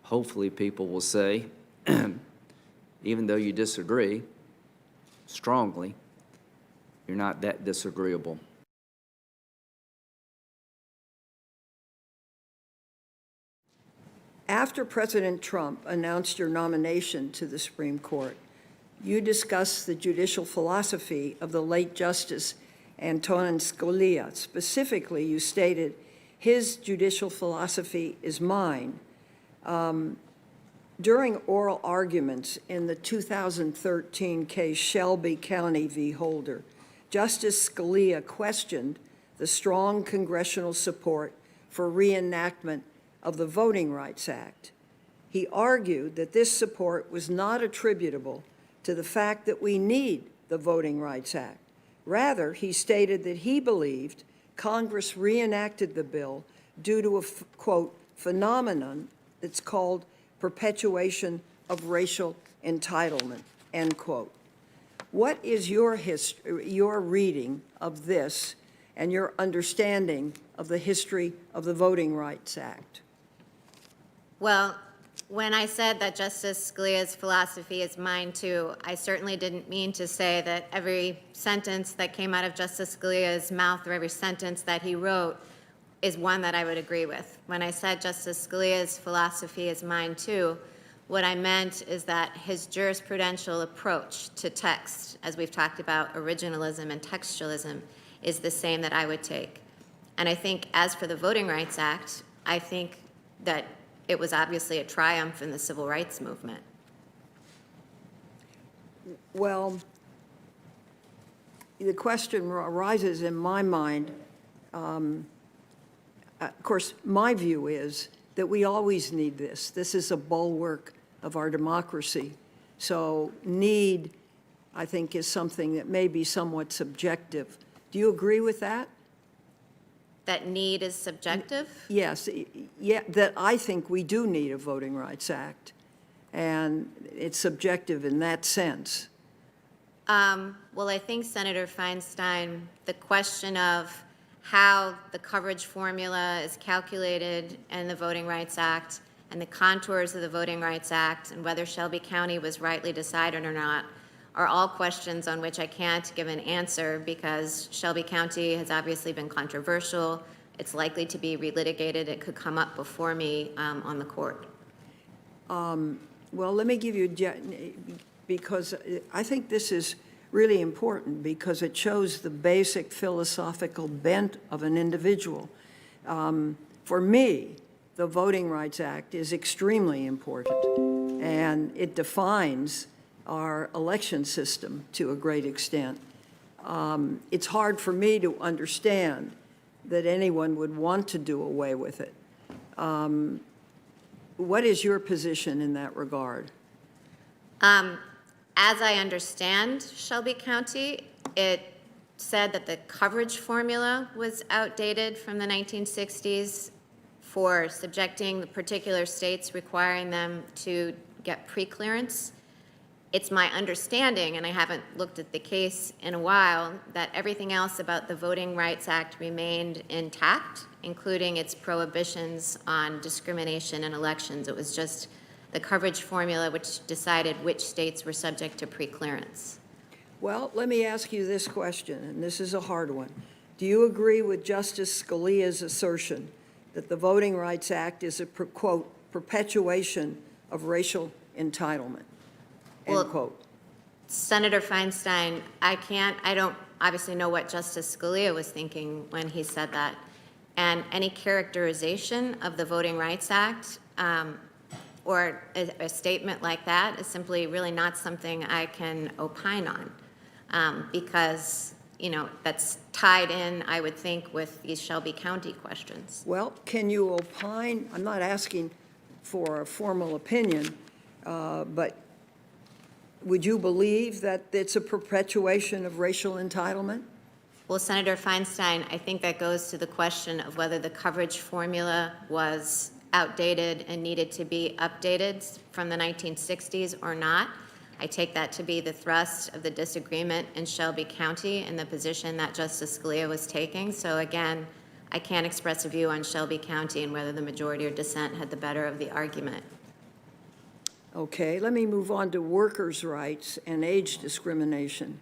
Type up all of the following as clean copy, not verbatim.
hopefully people will say, even though you disagree strongly, you're not that disagreeable. After President Trump announced your nomination to the Supreme Court, you discussed the judicial philosophy of the late Justice Antonin Scalia. Specifically, you stated, his judicial philosophy is mine. During oral arguments in the 2013 case Shelby County v. Holder, Justice Scalia questioned the strong congressional support for reenactment of the Voting Rights Act. He argued that this support was not attributable to the fact that we need the Voting Rights Act. Rather, he stated that he believed Congress reenacted the bill due to a, quote, phenomenon that's called perpetuation of racial entitlement, end quote. What is your reading of this and your understanding of the history of the Voting Rights Act? Well, when I said that Justice Scalia's philosophy is mine too, I certainly didn't mean to say that every sentence that came out of Justice Scalia's mouth or every sentence that he wrote is one that I would agree with. When I said Justice Scalia's philosophy is mine too, what I meant is that his jurisprudential approach to text, as we've talked about originalism and textualism, is the same that I would take. And I think as for the Voting Rights Act, I think that it was obviously a triumph in the civil rights movement. Well, the question arises in my mind. Of course, my view is that we always need this. This is a bulwark of our democracy. So need, I think, is something that may be somewhat subjective. Do you agree with that? That need is subjective? Yes, yeah, that I think we do need a Voting Rights Act, and it's subjective in that sense. Well, I think, Senator Feinstein, the question of how the coverage formula is calculated in the Voting Rights Act and the contours of the Voting Rights Act and whether Shelby County was rightly decided or not are all questions on which I can't give an answer because Shelby County has obviously been controversial. It's likely to be relitigated. It could come up before me on the court. Well, let me give you, because I think this is really important because it shows the basic philosophical bent of an individual. For me, the Voting Rights Act is extremely important, and it defines our election system to a great extent. It's hard for me to understand that anyone would want to do away with it. What is your position in that regard? As I understand Shelby County, it said that the coverage formula was outdated from the 1960s for subjecting the particular states, requiring them to get pre-clearance. It's my understanding, and I haven't looked at the case in a while, that everything else about the Voting Rights Act remained intact, including its prohibitions on discrimination in elections. It was just the coverage formula which decided which states were subject to pre-clearance. Well, let me ask you this question, and this is a hard one. Do you agree with Justice Scalia's assertion that the Voting Rights Act is a, quote, perpetuation of racial entitlement? End quote. Senator Feinstein, I don't obviously know what Justice Scalia was thinking when he said that. And any characterization of the Voting Rights Act or a statement like that is simply really not something I can opine on because, you know, that's tied in, I would think, with these Shelby County questions. Well, can you opine? I'm not asking for a formal opinion, but would you believe that it's a perpetuation of racial entitlement? Well, Senator Feinstein, I think that goes to the question of whether the coverage formula was outdated and needed to be updated from the 1960s or not. I take that to be the thrust of the disagreement in Shelby County and the position that Justice Scalia was taking. So again, I can't express a view on Shelby County and whether the majority or dissent had the better of the argument. Okay, let me move on to workers' rights and age discrimination.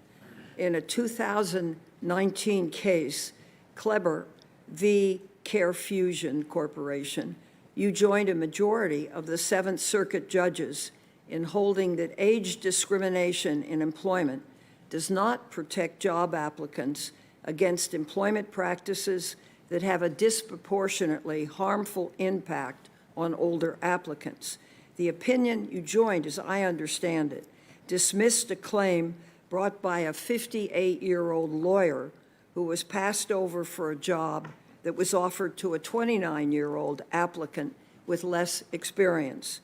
In a 2019 case, Kleber v. CareFusion Corporation, you joined a majority of the Seventh Circuit judges in holding that age discrimination in employment does not protect job applicants against employment practices that have a disproportionately harmful impact on older applicants. The opinion you joined, as I understand it, dismissed a claim brought by a 58-year-old lawyer who was passed over for a job that was offered to a 29-year-old applicant with less experience.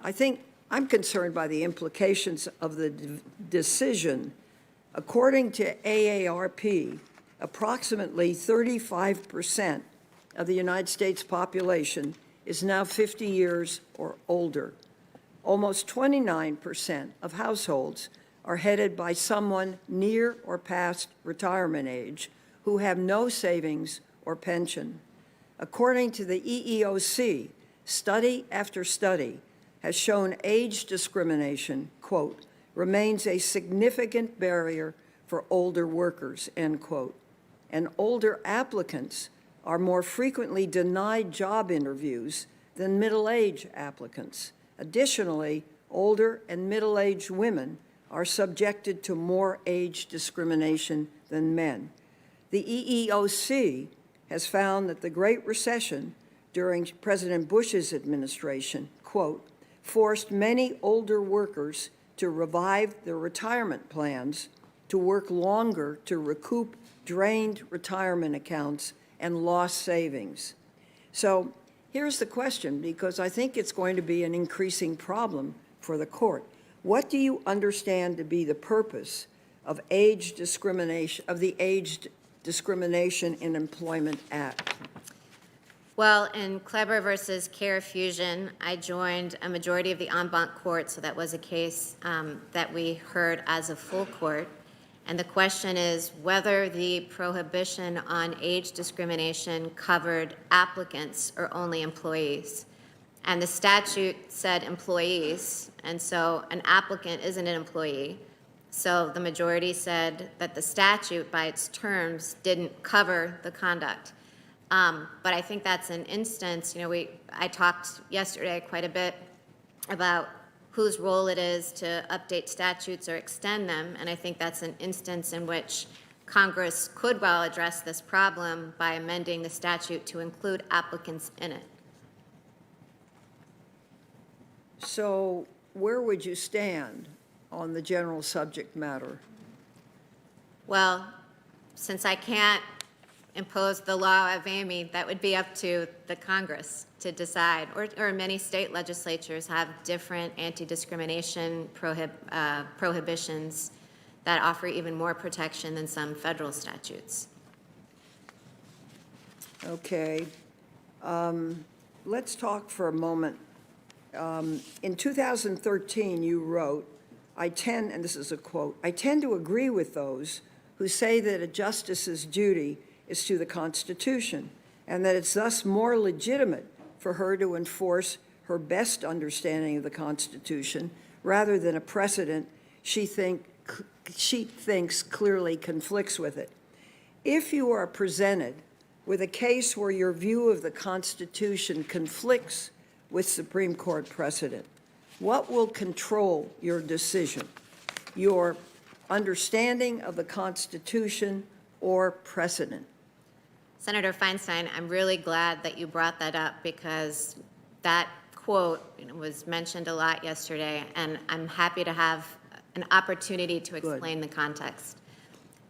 I think I'm concerned by the implications of the decision. According to AARP, approximately 35% of the United States population is now 50 years or older. Almost 29% of households are headed by someone near or past retirement age who have no savings or pension. According to the EEOC, study after study has shown age discrimination, quote, remains a significant barrier for older workers, end quote. And older applicants are more frequently denied job interviews than middle-aged applicants. Additionally, older and middle-aged women are subjected to more age discrimination than men. The EEOC has found that the Great Recession during President Bush's administration, quote, forced many older workers to revive their retirement plans, to work longer to recoup drained retirement accounts and lost savings. So here's the question, because I think it's going to be an increasing problem for the court. What do you understand to be the purpose of age discrimination, of the Age Discrimination in Employment Act? Well, in Kleber versus CareFusion, I joined a majority of the en banc court, so that was a case that we heard as a full court. And the question is whether the prohibition on age discrimination covered applicants or only employees. And the statute said employees, and so an applicant isn't an employee. So the majority said that the statute, by its terms, didn't cover the conduct. But I think that's an instance, you know, I talked yesterday quite a bit about whose role it is to update statutes or extend them, and I think that's an instance in which Congress could well address this problem by amending the statute to include applicants in it. So where would you stand on the general subject matter? Well, since I can't impose the law of Amy, that would be up to the Congress to decide, or many state legislatures have different anti-discrimination prohibitions that offer even more protection than some federal statutes. Okay. Let's talk for a moment. In 2013, you wrote, and this is a quote, I tend to agree with those who say that a justice's duty is to the Constitution, and that it's thus more legitimate for her to enforce her best understanding of the Constitution rather than a precedent she thinks clearly conflicts with it. If you are presented with a case where your view of the Constitution conflicts with Supreme Court precedent, what will control your decision? Your understanding of the Constitution or precedent? Senator Feinstein, I'm really glad that you brought that up because that quote was mentioned a lot yesterday, and I'm happy to have an opportunity to explain the context.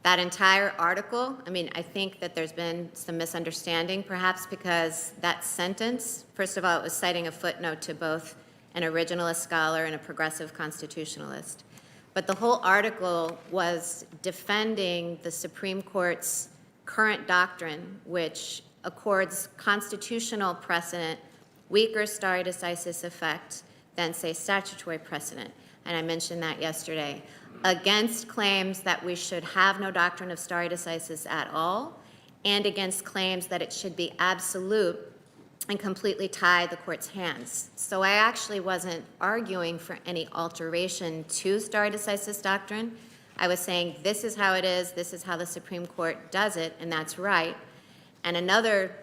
That entire article, I mean, I think that there's been some misunderstanding perhaps because that sentence, first of all, it was citing a footnote to both an originalist scholar and a progressive constitutionalist. But the whole article was defending the Supreme Court's current doctrine, which accords constitutional precedent weaker stare decisis effect than, say, statutory precedent. And I mentioned that yesterday, against claims that we should have no doctrine of stare decisis at all, and against claims that it should be absolute and completely tie the court's hands. So I actually wasn't arguing for any alteration to stare decisis doctrine. I was saying this is how it is, this is how the Supreme Court does it, and that's right. And another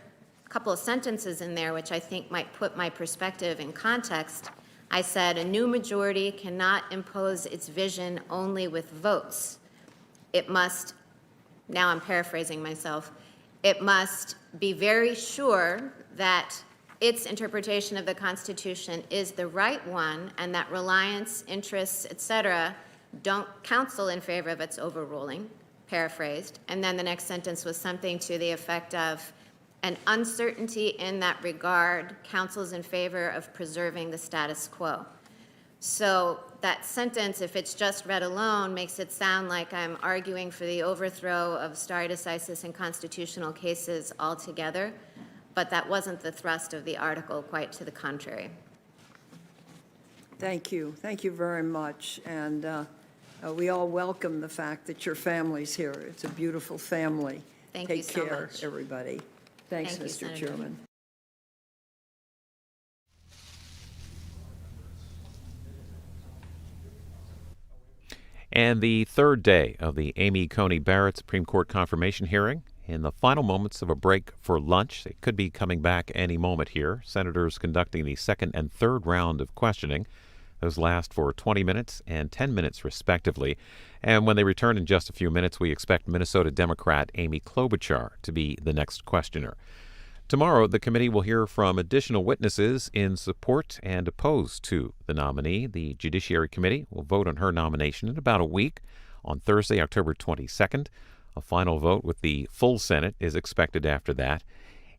couple of sentences in there, which I think might put my perspective in context, I said a new majority cannot impose its vision only with votes. It must, now I'm paraphrasing myself, it must be very sure that its interpretation of the Constitution is the right one and that reliance, interests, et cetera, don't counsel in favor of its overruling, paraphrased. And then the next sentence was something to the effect of, an uncertainty in that regard counsels in favor of preserving the status quo. So that sentence, if it's just read alone, makes it sound like I'm arguing for the overthrow of stare decisis in constitutional cases altogether, but that wasn't the thrust of the article, quite to the contrary. Thank you. Thank you very much. And we all welcome the fact that your family's here. It's a beautiful family. Thank you so Take care, much. everybody. Thanks, Thank you, Mr. Senator. Chairman. And the third day of the Amy Coney Barrett Supreme Court confirmation hearing. In the final moments of a break for lunch, it could be coming back any moment here. Senators conducting the second and third round of questioning. Those last for 20 minutes and 10 minutes, respectively. And when they return in just a few minutes, we expect Minnesota Democrat Amy Klobuchar to be the next questioner. Tomorrow, the committee will hear from additional witnesses in support and opposed to the nominee. The Judiciary Committee will vote on her nomination in about a week. On Thursday, October 22nd, a final vote with the full Senate is expected after that.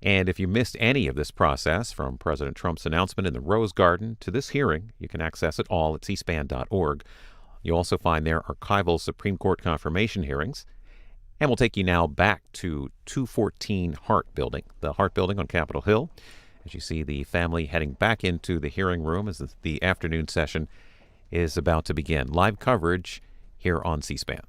And if you missed any of this process, from President Trump's announcement in the Rose Garden to this hearing, you can access it all at cspan.org. You'll also find there archival Supreme Court confirmation hearings. And we'll take you now back to 214 Hart Building, the Hart Building on Capitol Hill, as you see the family heading back into the hearing room as the afternoon session is about to begin. Live coverage here on C-SPAN.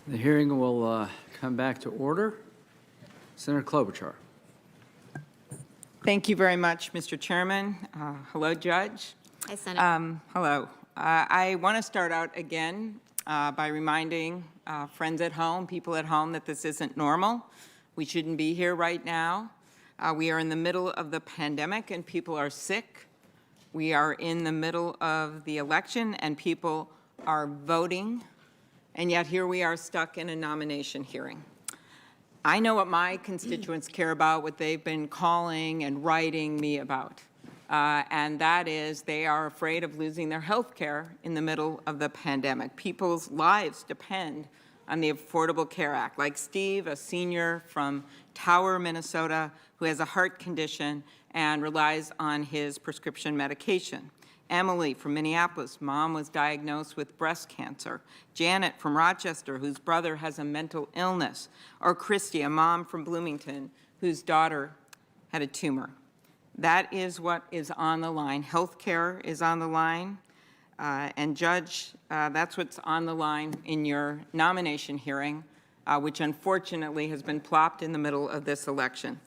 The hearing will come back to order. Senator Klobuchar. Thank you very much, Mr. Chairman. Hello, Judge. Hi, Senator. Hello. I want to start out again by reminding friends at home, people at home, that this isn't normal. We shouldn't be here right now. We are in the middle of the pandemic and people are sick. We are in the middle of the election and people are voting. And yet here we are stuck in a nomination hearing. I know what my constituents care about, what they've been calling and writing me about. And that is they are afraid of losing their health care in the middle of the pandemic. People's lives depend on the Affordable Care Act, like Steve, a senior from Tower, Minnesota, who has a heart condition and relies on his prescription medication. Emily from Minneapolis, mom was diagnosed with breast cancer. Janet from Rochester, whose brother has a mental illness. Or Christy, a mom from Bloomington, whose daughter had a tumor. That is what is on the line. Healthcare is on the line. And Judge, that's what's on the line in your nomination hearing, which unfortunately has been plopped in the middle of this election.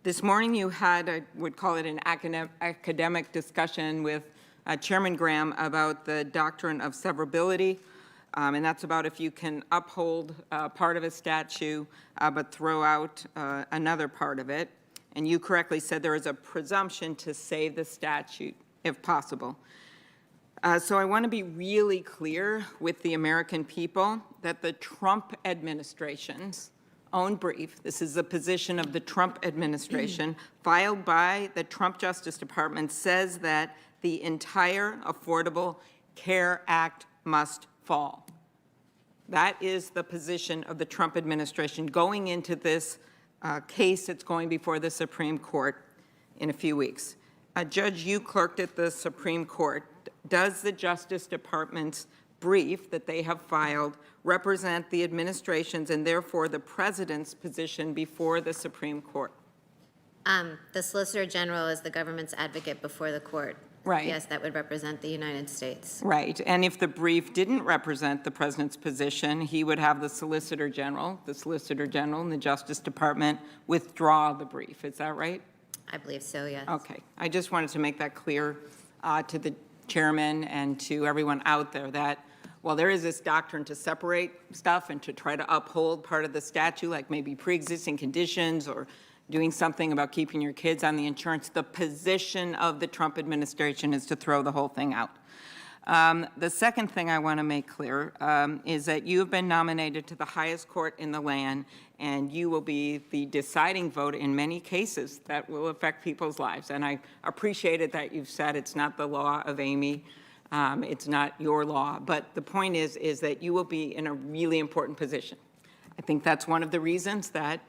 This morning you had, I would call it an academic discussion with Chairman Graham about the doctrine of severability, and that's about if you can uphold part of a statute but throw out another part of it. And you correctly said there is a presumption to save the statute if possible. So I want to be really clear with the American people that the Trump administration's own brief, this is the position of the Trump administration, filed by the Trump Justice Department, says that the entire Affordable Care Act must fall. That is the position of the Trump administration going into this case that's going before the Supreme Court in a few weeks. Judge, you clerked at the Supreme Court. Does the Justice Department's brief that they have filed represent the administration's and therefore the president's position before the Supreme Court? The Solicitor General is the government's advocate before the court. Right. Yes, that would represent the United States. Right. And if the brief didn't represent the president's position, he would have the Solicitor General and the Justice Department withdraw the brief. Is that right? I believe so, yes. Okay. I just wanted to make that clear to the chairman and to everyone out there that while there is this doctrine to separate stuff and to try to uphold part of the statute, like maybe pre-existing conditions or doing something about keeping your kids on the insurance, the position of the Trump administration is to throw the whole thing out. The second thing I want to make clear is that you have been nominated to the highest court in the land, and you will be the deciding vote in many cases that will affect people's lives. And I appreciated that you've said it's not the law of Amy, it's not your law, but the point is that you will be in a really important position. I think that's one of the reasons that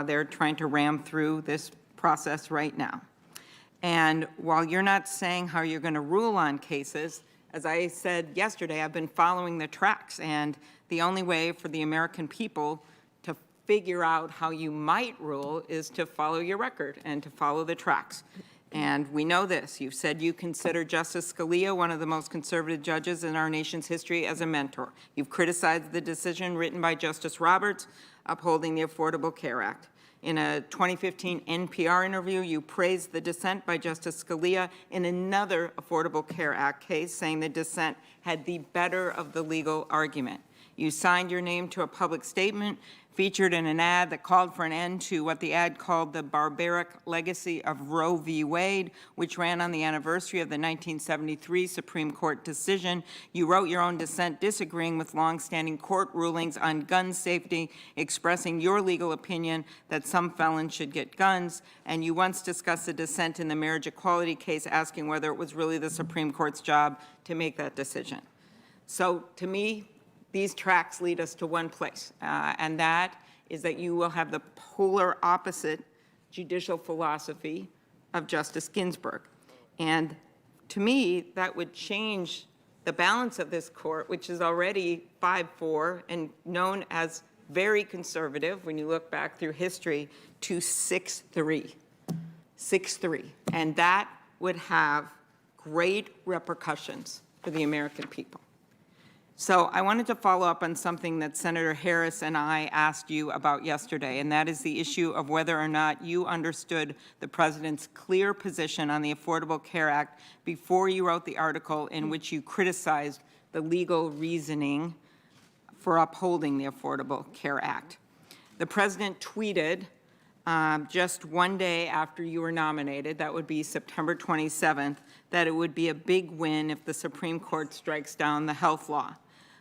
they're trying to ram through this process right now. And while you're not saying how you're going to rule on cases, as I said yesterday, I've been following the tracks, and the only way for the American people to figure out how you might rule is to follow your record and to follow the tracks. And we know this. You've said you consider Justice Scalia one of the most conservative judges in our nation's history as a mentor. You've criticized the decision written by Justice Roberts upholding the Affordable Care Act. In a 2015 NPR interview, you praised the dissent by Justice Scalia in another Affordable Care Act case, saying the dissent had the better of the legal argument. You signed your name to a public statement featured in an ad that called for an end to what the ad called the barbaric legacy of Roe v. Wade, which ran on the anniversary of the 1973 Supreme Court decision. You wrote your own dissent disagreeing with longstanding court rulings on gun safety, expressing your legal opinion that some felons should get guns, and you once discussed a dissent in the marriage equality case asking whether it was really the Supreme Court's job to make that decision. So to me, these tracks lead us to one place, and that is that you will have the polar opposite judicial philosophy of Justice Ginsburg. And to me, that would change the balance of this court, which is already 5-4 and known as very conservative when you look back through history, to 6-3. 6-3. And that would have great repercussions for the American people. So I wanted to follow up on something that Senator Harris and I asked you about yesterday, and that is the issue of whether or not you understood the president's clear position on the Affordable Care Act before you wrote the article in which you criticized the legal reasoning for upholding the Affordable Care Act. The president tweeted just one day after you were nominated, that would be September 27th, that it would be a big win if the Supreme Court strikes down the health law.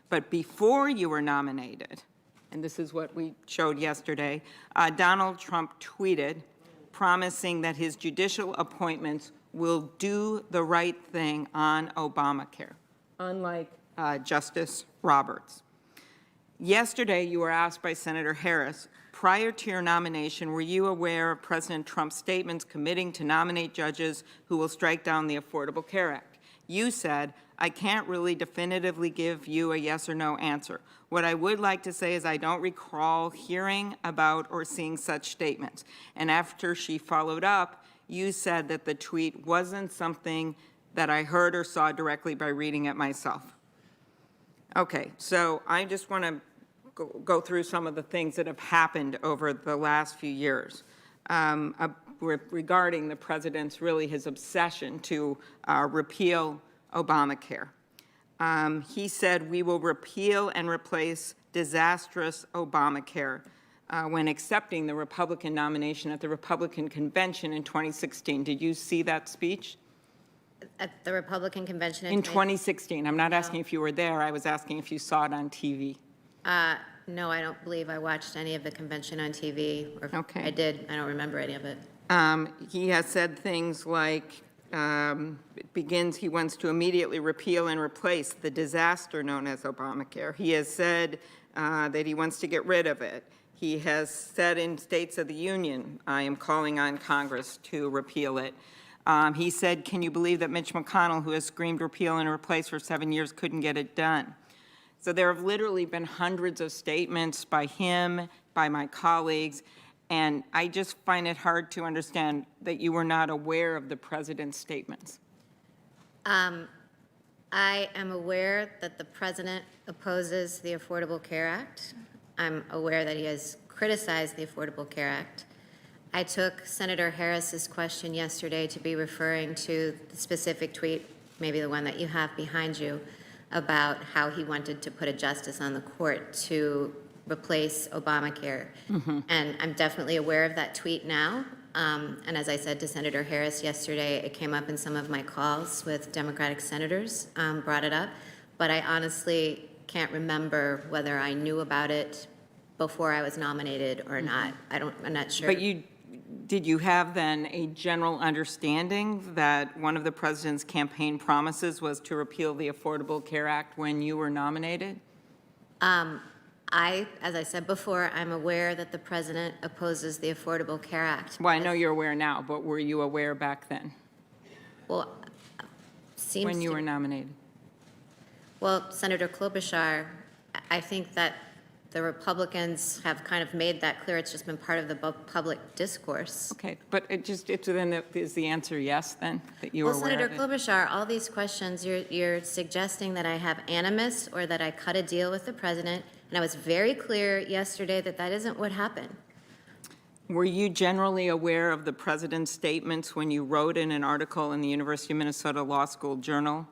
But before you were nominated, and this is what we showed yesterday, Donald Trump tweeted promising that his judicial appointments will do the right thing on Obamacare, unlike Justice Roberts. Yesterday, you were asked by Senator Harris, prior to your nomination, were you aware of President Trump's statements committing to nominate judges who will strike down the Affordable Care Act? you said, "I can't really definitively give you a yes or no answer. What I would like to say is I don't recall hearing about or seeing such statements." And after she followed up, you said that the tweet wasn't something that I heard or saw directly by reading it myself. Okay, so I just want to go through some of the things that have happened over the last few years regarding the president's, his obsession to repeal Obamacare. He said, "We will repeal and replace disastrous Obamacare," when accepting the Republican nomination at the Republican convention in 2016. Did you see that speech? At the Republican convention In 2016. I'm not asking if you were there. I was asking if you saw it on TV. No, I don't believe I watched any of the convention on TV, or if Okay. I did, I don't remember any of it. He has said things like, it begins, he wants to immediately repeal and replace the disaster known as Obamacare. He has said that he wants to get rid of it. He has said in States of the Union, "I am calling on Congress to repeal it." He said, "Can you believe that Mitch McConnell, who has screamed repeal and replace for 7 years, couldn't get it done?" So there have literally been hundreds of statements by him, by my colleagues, and I just find it hard to understand that you were not aware of the president's statements. I am aware that the president opposes the Affordable Care Act. I'm aware that he has criticized the Affordable Care Act. I took Senator Harris's question yesterday to be referring to the specific tweet, maybe the one that you have behind you, about how he wanted to put a justice on the court to replace Obamacare. And I'm definitely aware of that tweet now. And as I said to Senator Harris yesterday, it came up in some of my calls with Democratic senators, brought it up. But I honestly can't remember whether I knew about it before I was nominated or not. I'm not sure. But did you have then a general understanding that one of the president's campaign promises was to repeal the Affordable Care Act when you were nominated? As I said before, I'm aware that the president opposes the Affordable Care Act. Well, I know you're aware now, but were you aware back then, Well, seems when you to- were nominated? Well, Senator Klobuchar, I think that the Republicans have kind of made that clear. It's just been part of the public discourse. Okay, but is the answer yes, then, that you were Well, aware Senator of it? Klobuchar, all these questions, you're suggesting that I have animus or that I cut a deal with the president, and I was very clear yesterday that that isn't what happened. Were you generally aware of the president's statements when you wrote in an article in the University of Minnesota Law School Journal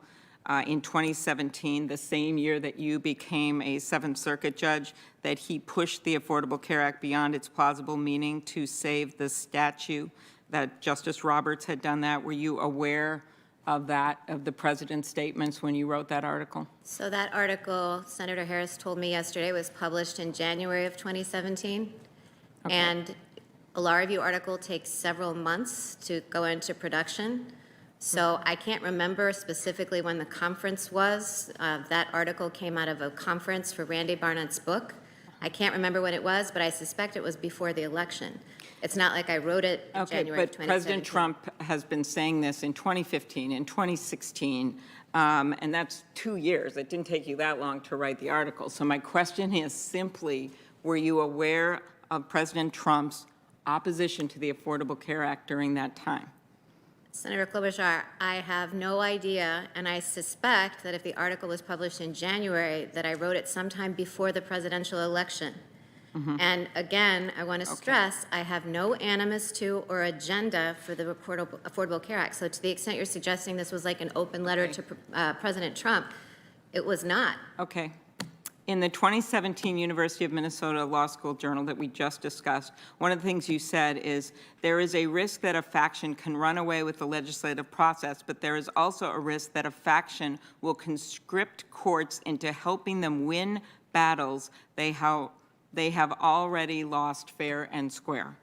in 2017, the same year that you became a Seventh Circuit judge, that he pushed the Affordable Care Act beyond its plausible meaning to save the statue, that Justice Roberts had done that? Were you aware of that, of the president's statements when you wrote that article? So that article, Senator Harris told me yesterday, was published in January of 2017. Okay. And a law review article takes several months to go into production. So I can't remember specifically when the conference was. That article came out of a conference for Randy Barnett's book. I can't remember when it was, but I suspect it was before the election. It's not like I wrote it in January of 2017. But President Trump has been saying this in 2015, in 2016, and that's 2 years. It didn't take you that long to write the article. So my question is simply, were you aware of President Trump's opposition to the Affordable Care Act during that time? Senator Klobuchar, I have no idea, and I suspect that if the article was published in January, that I wrote it sometime before the presidential election. And again, I want to stress, I have no animus to or agenda for the Affordable Care Act. So to the extent you're suggesting this was like an open letter to President Trump, it was not. Okay. In the 2017 University of Minnesota Law School Journal that we just discussed, one of the things you said is, there is a risk that a faction can run away with the legislative process, but there is also a risk that a faction will conscript courts into helping them win battles they have already lost fair and square.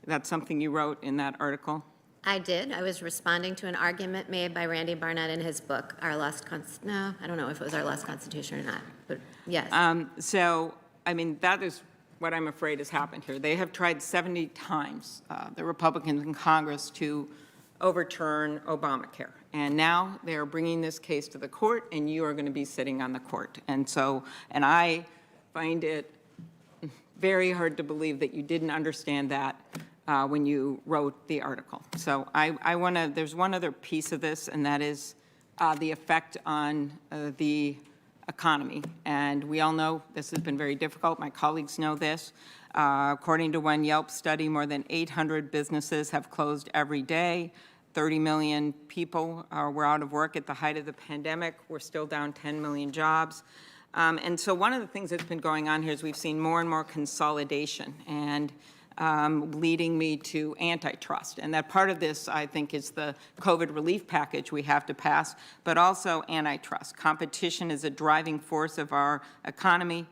That's something you wrote in that article? I did. I was responding to an argument made by Randy Barnett in his book, Our Lost Constitution. No, I don't know if it was Our Lost Constitution or not, but yes. So, I mean, that is what I'm afraid has happened here. They have tried 70 times, the Republicans in Congress, to overturn Obamacare. And now they are bringing this case to the court, and you are going to be sitting on the court. And I find it very hard to believe that you didn't understand that when you wrote the article. So I want to, there's one other piece of this, and that is the effect on the economy. And we all know this has been very difficult. My colleagues know this. According to one Yelp study, more than 800 businesses have closed every day. 30 million people were out of work at the height of the pandemic. We're still down 10 million jobs. And so one of the things that's been going on here is we've seen more and more consolidation, and leading me to antitrust. And that part of this, I think, is the COVID relief package we have to pass, but also antitrust. Competition is a driving force of our economy.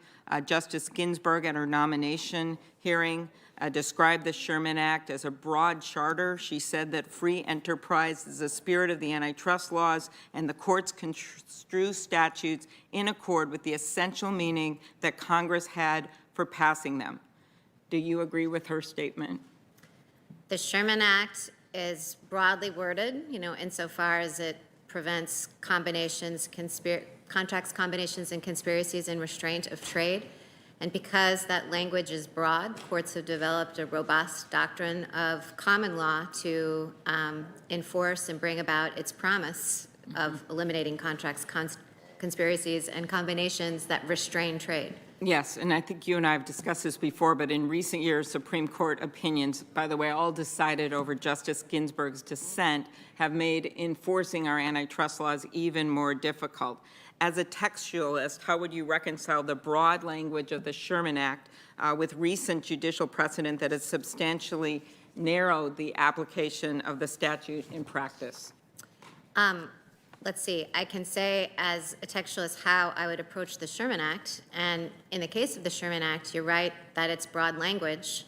Justice Ginsburg, at her nomination hearing, described the Sherman Act as a broad charter. She said that free enterprise is the spirit of the antitrust laws, and the courts construe statutes in accord with the essential meaning that Congress had for passing them. Do you agree with her statement? The Sherman Act is broadly worded, insofar as it prevents contracts, combinations, and conspiracies in restraint of trade. And because that language is broad, courts have developed a robust doctrine of common law to enforce and bring about its promise of eliminating contracts, conspiracies, and combinations that restrain trade. Yes, and I think you and I have discussed this before, but in recent years, Supreme Court opinions, by the way, all decided over Justice Ginsburg's dissent, have made enforcing our antitrust laws even more difficult. As a textualist, how would you reconcile the broad language of the Sherman Act with recent judicial precedent that has substantially narrowed the application of the statute in practice? Let's see, I can say as a textualist how I would approach the Sherman Act. And in the case of the Sherman Act, you're right that it's broad language.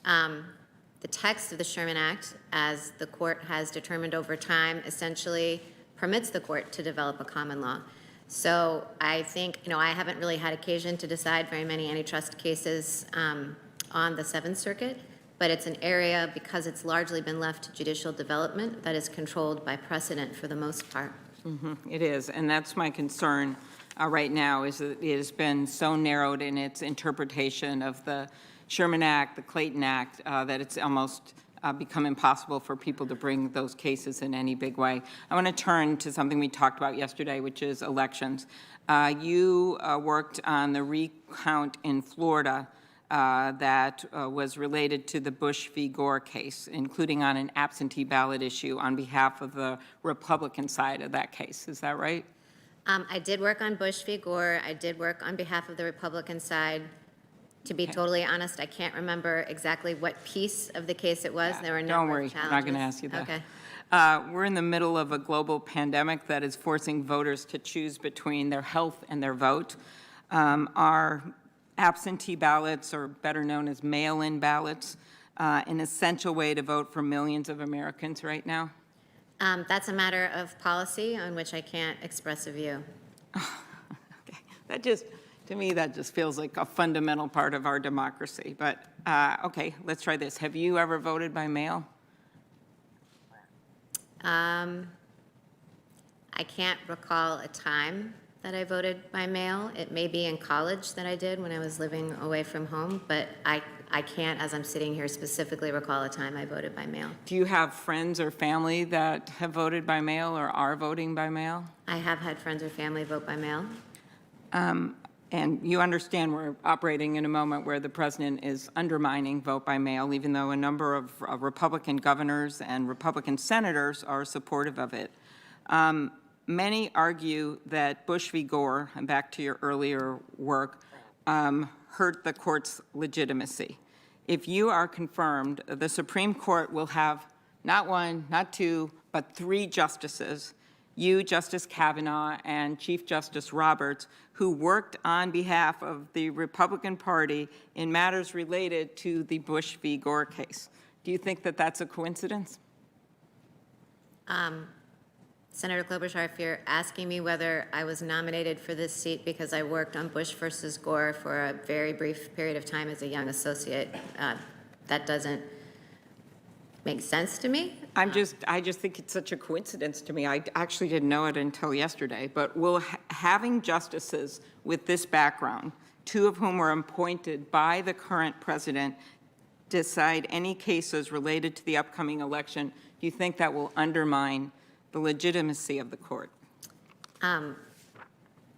The text of the Sherman Act, as the court has determined over time, essentially permits the court to develop a common law. So I think, I haven't really had occasion to decide very many antitrust cases on the Seventh Circuit, but it's an area, because it's largely been left to judicial development, that is controlled by precedent for the most part. It is, and that's my concern right now, is that it has been so narrowed in its interpretation of the Sherman Act, the Clayton Act, that it's almost become impossible for people to bring those cases in any big way. I want to turn to something we talked about yesterday, which is elections. You worked on the recount in Florida that was related to the Bush v. Gore case, including on an absentee ballot issue on behalf of the Republican side of that case. Is that right? I did work on Bush v. Gore. I did work on behalf of the Republican side. To be totally honest, I can't remember exactly what piece of the case it was. There were no Don't worry, challenges. I'm not going to ask you that. Okay. We're in the middle of a global pandemic that is forcing voters to choose between their health and their vote. Are absentee ballots, or better known as mail-in ballots, an essential way to vote for millions of Americans right now? That's a matter of policy on which I can't express a view. Okay, to me, that just feels like a fundamental part of our democracy. But, okay, let's try this. Have you ever voted by mail? I can't recall a time that I voted by mail. It may be in college that I did when I was living away from home, but I can't, as I'm sitting here, specifically recall a time I voted by mail. Do you have friends or family that have voted by mail or are voting by mail? I have had friends or family vote by mail. And you understand we're operating in a moment where the president is undermining vote by mail, even though a number of Republican governors and Republican senators are supportive of it. Many argue that Bush v. Gore, and back to your earlier work, hurt the court's legitimacy. If you are confirmed, the Supreme Court will have not one, not two, but 3 justices, you, Justice Kavanaugh, and Chief Justice Roberts, who worked on behalf of the Republican Party in matters related to the Bush v. Gore case. Do you think that that's a coincidence? Senator Klobuchar, if you're asking me whether I was nominated for this seat because I worked on Bush versus Gore for a very brief period of time as a young associate, that doesn't makes sense to me. I just think it's such a coincidence to me. I actually didn't know it until yesterday, but will having justices with this background, two of whom were appointed by the current president, decide any cases related to the upcoming election, do you think that will undermine the legitimacy of the court?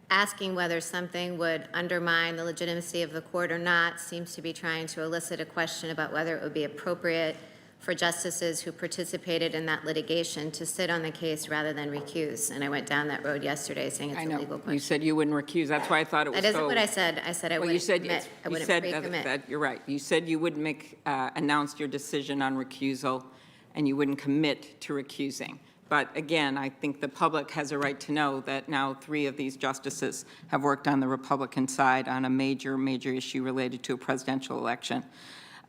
Asking whether something would undermine the legitimacy of the court or not seems to be trying to elicit a question about whether it would be appropriate for justices who participated in that litigation to sit on the case rather than recuse. And I went down that road yesterday saying it's I a know, legal question. you said you wouldn't recuse. That's why I thought it was That isn't so. what I said. I said I Well, you wouldn't said, commit. I you wouldn't said pre-commit. that, you're right. You said you wouldn't announce your decision on recusal, and you wouldn't commit to recusing. But again, I think the public has a right to know that now 3 of these justices have worked on the Republican side on a major issue related to a presidential election.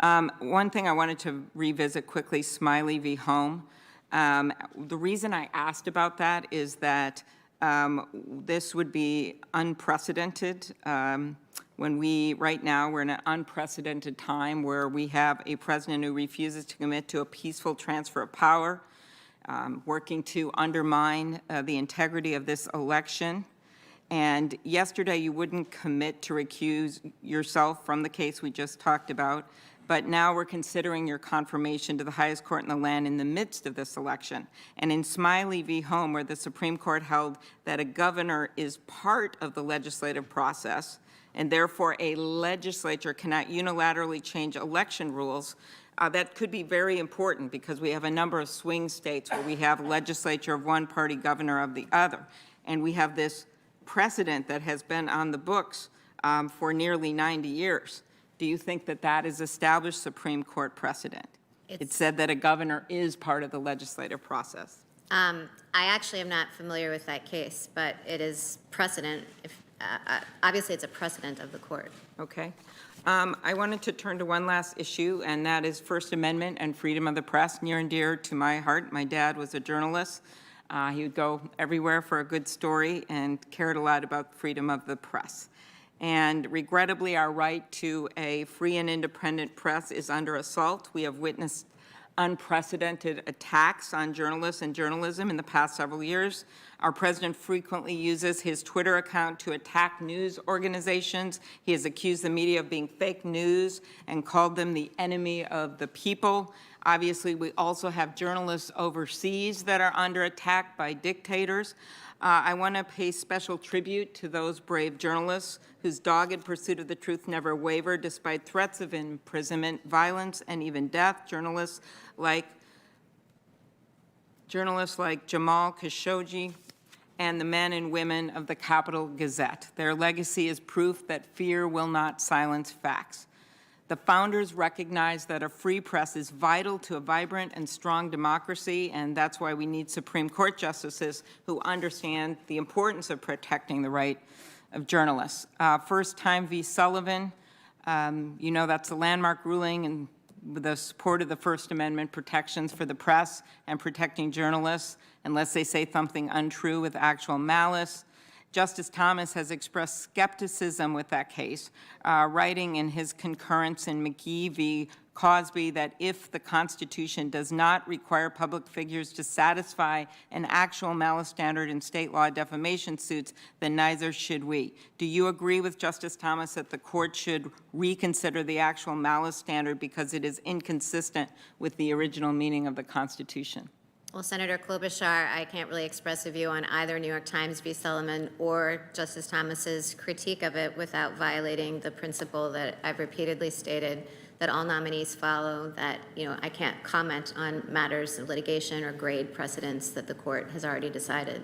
One thing I wanted to revisit quickly, Smiley v. Home. The reason I asked about that is that this would be unprecedented right now we're in an unprecedented time where we have a president who refuses to commit to a peaceful transfer of power, working to undermine the integrity of this election. And yesterday you wouldn't commit to recuse yourself from the case we just talked about, but now we're considering your confirmation to the highest court in the land in the midst of this election. And in Smiley v. Home, where the Supreme Court held that a governor is part of the legislative process, and therefore a legislature cannot unilaterally change election rules, that could be very important because we have a number of swing states where we have legislature of one party, governor of the other. And we have this precedent that has been on the books for nearly 90 years. Do you think that that is established Supreme Court precedent? It said that a governor is part of the legislative process. I actually am not familiar with that case, but it is precedent. Obviously, it's a precedent of the court. Okay. I wanted to turn to one last issue, and that is First Amendment and freedom of the press, near and dear to my heart. My dad was a journalist. He would go everywhere for a good story and cared a lot about freedom of the press. And regrettably, our right to a free and independent press is under assault. We have witnessed unprecedented attacks on journalists and journalism in the past several years. Our president frequently uses his Twitter account to attack news organizations. He has accused the media of being fake news and called them the enemy of the people. Obviously, we also have journalists overseas that are under attack by dictators. I want to pay special tribute to those brave journalists whose dogged pursuit of the truth never wavered despite threats of imprisonment, violence, and even death. Journalists like Jamal Khashoggi and the men and women of the Capitol Gazette. Their legacy is proof that fear will not silence facts. The founders recognized that a free press is vital to a vibrant and strong democracy, and that's why we need Supreme Court justices who understand the importance of protecting the right of journalists. First Time v. Sullivan, you know that's a landmark ruling and with the support of the First Amendment protections for the press and protecting journalists unless they say something untrue with actual malice. Justice Thomas has expressed skepticism with that case, writing in his concurrence in McGee v. Cosby that if the Constitution does not require public figures to satisfy an actual malice standard in state law defamation suits, then neither should we. Do you agree with Justice Thomas that the court should reconsider the actual malice standard because it is inconsistent with the original meaning of the Constitution? Well, Senator Klobuchar, I can't really express a view on either New York Times v. Sullivan or Justice Thomas's critique of it without violating the principle that I've repeatedly stated that all nominees follow, that, I can't comment on matters of litigation or grade precedents that the court has already decided.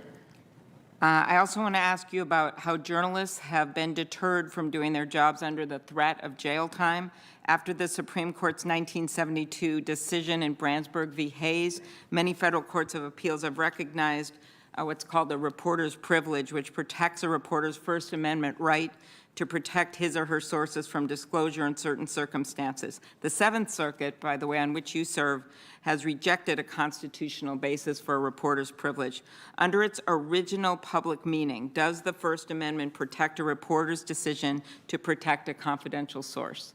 I also want to ask you about how journalists have been deterred from doing their jobs under the threat of jail time. After the Supreme Court's 1972 decision in Brandsburg v. Hayes, many federal courts of appeals have recognized what's called the reporter's privilege, which protects a reporter's First Amendment right to protect his or her sources from disclosure in certain circumstances. The Seventh Circuit, by the way, on which you serve, has rejected a constitutional basis for a reporter's privilege. Under its original public meaning, does the First Amendment protect a reporter's decision to protect a confidential source?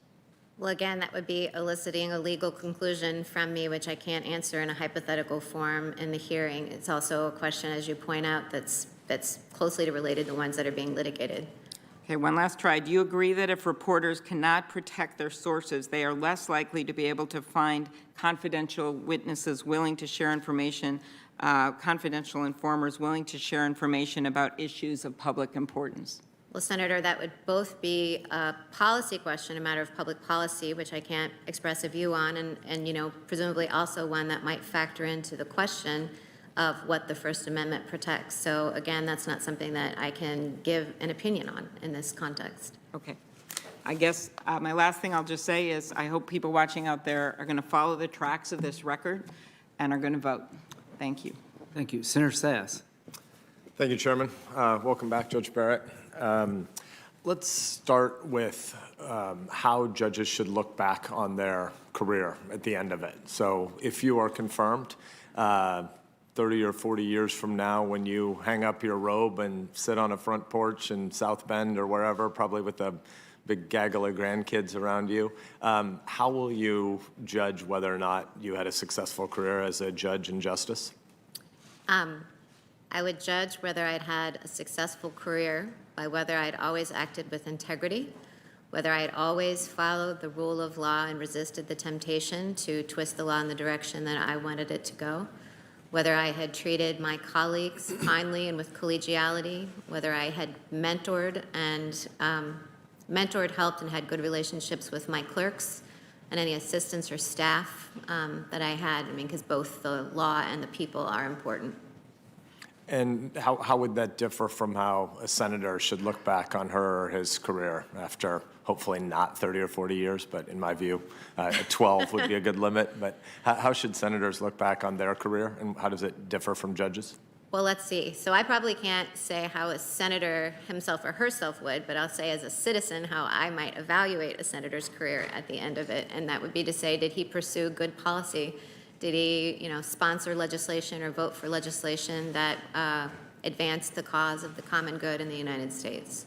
Well, again, that would be eliciting a legal conclusion from me, which I can't answer in a hypothetical form in the hearing. It's also a question, as you point out, that's closely related to ones that are being litigated. Okay, one last try. Do you agree that if reporters cannot protect their sources, they are less likely to be able to find confidential witnesses willing to share information, confidential informers willing to share information about issues of public importance? Well, Senator, that would both be a policy question, a matter of public policy, which I can't express a view on, and you know, presumably also one that might factor into the question of what the First Amendment protects. So again, that's not something that I can give an opinion on in this context. Okay. I guess my last thing I'll just say is I hope people watching out there are going to follow the tracks of this record and are going to vote. Thank you. Thank you. Senator Sass. Thank you, Chairman. Welcome back, Judge Barrett. Let's start with how judges should look back on their career at the end of it. So if you are confirmed, 30 or 40 years from now, when you hang up your robe and sit on a front porch in South Bend or wherever, probably with a big gaggle of grandkids around you, how will you judge whether or not you had a successful career as a judge and justice? I would judge whether I'd had a successful career by whether I'd always acted with integrity, whether I'd always followed the rule of law and resisted the temptation to twist the law in the direction that I wanted it to go, whether I had treated my colleagues kindly and with collegiality, whether I had mentored, helped, and had good relationships with my clerks and any assistants or staff that I had. I mean, because both the law and the people are important. And how would that differ from how a senator should look back on her or his career after hopefully not 30 or 40 years, but in my view, 12 would be a good limit. But how should senators look back on their career, and how does it differ from judges? Well, let's see. So I probably can't say how a senator himself or herself would, but I'll say as a citizen how I might evaluate a senator's career at the end of it. And that would be to say, did he pursue good policy? Did he, sponsor legislation or vote for legislation that advanced the cause of the common good in the United States?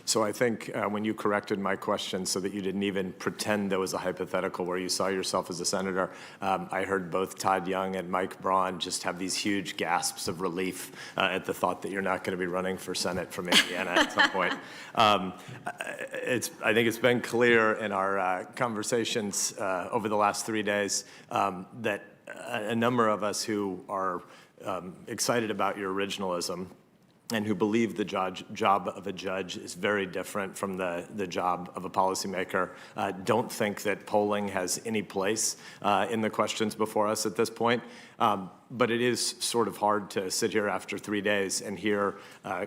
So I think when you corrected my question so that you didn't even pretend there was a hypothetical where you saw yourself as a senator, I heard both Todd Young and Mike Braun just have these huge gasps of relief at the thought that you're not going to be running for Senate from Indiana at some point. I think it's been clear in our conversations over the last 3 days that a number of us who are excited about your originalism and who believe the job of a judge is very different from the job of a policymaker, don't think that polling has any place in the questions before us at this point. But it is sort of hard to sit here after 3 days and hear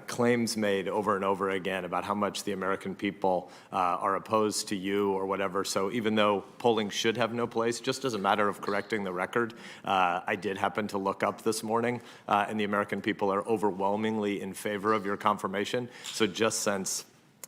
claims made over and over again about how much the American people are opposed to you or whatever. So even though polling should have no place, just as a matter of correcting the record, I did happen to look up this morning, and the American people are overwhelmingly in favor of your confirmation. So just since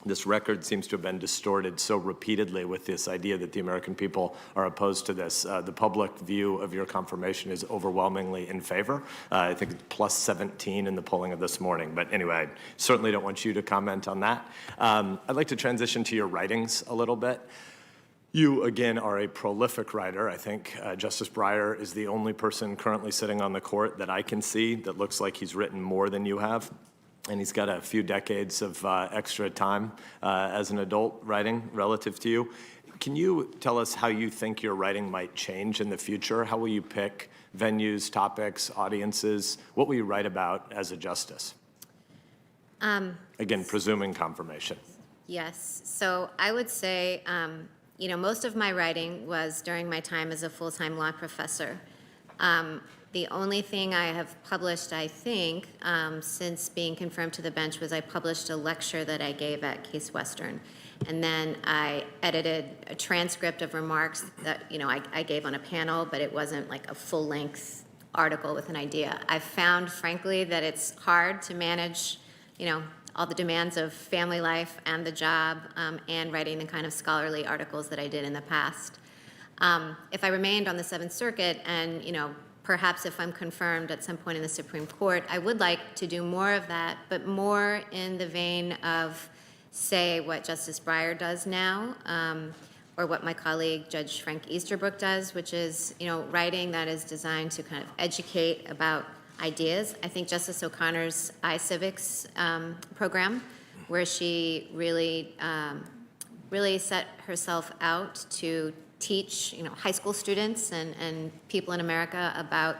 this record seems to have been distorted so repeatedly with this idea that the American people are opposed to this, the public view of your confirmation is overwhelmingly in favor. I think it's plus 17 in the polling of this morning. But anyway, I certainly don't want you to comment on that. I'd like to transition to your writings a little bit. You, again, are a prolific writer. I think Justice Breyer is the only person currently sitting on the court that I can see that looks like he's written more than you have. And he's got a few decades of extra time as an adult writing relative to you. Can you tell us how you think your writing might change in the future? How will you pick venues, topics, audiences? What will you write about as a justice? Again, presuming confirmation. Yes. So I would say, most of my writing was during my time as a full-time law professor. The only thing I have published, I think, since being confirmed to the bench was I published a lecture that I gave at Case Western. And then I edited a transcript of remarks that, I gave on a panel, but it wasn't like a full-length article with an idea. I've found, frankly, that it's hard to manage, all the demands of family life and the job and writing the kind of scholarly articles that I did in the past. If I remained on the Seventh Circuit and, perhaps if I'm confirmed at some point in the Supreme Court, I would like to do more of that, but more in the vein of, say, what Justice Breyer does now, or what my colleague Judge Frank Easterbrook does, which is, writing that is designed to kind of educate about ideas. I think Justice O'Connor's iCivics program, where she really set herself out to teach, high school students and people in America about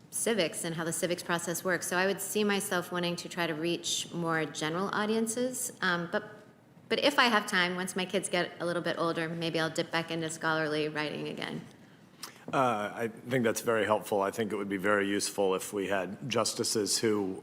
civics and how the civics process works. So I would see myself wanting to try to reach more general audiences. But if I have time, once my kids get a little bit older, maybe I'll dip back into scholarly writing again. I think that's very helpful. I think it would be very useful if we had justices who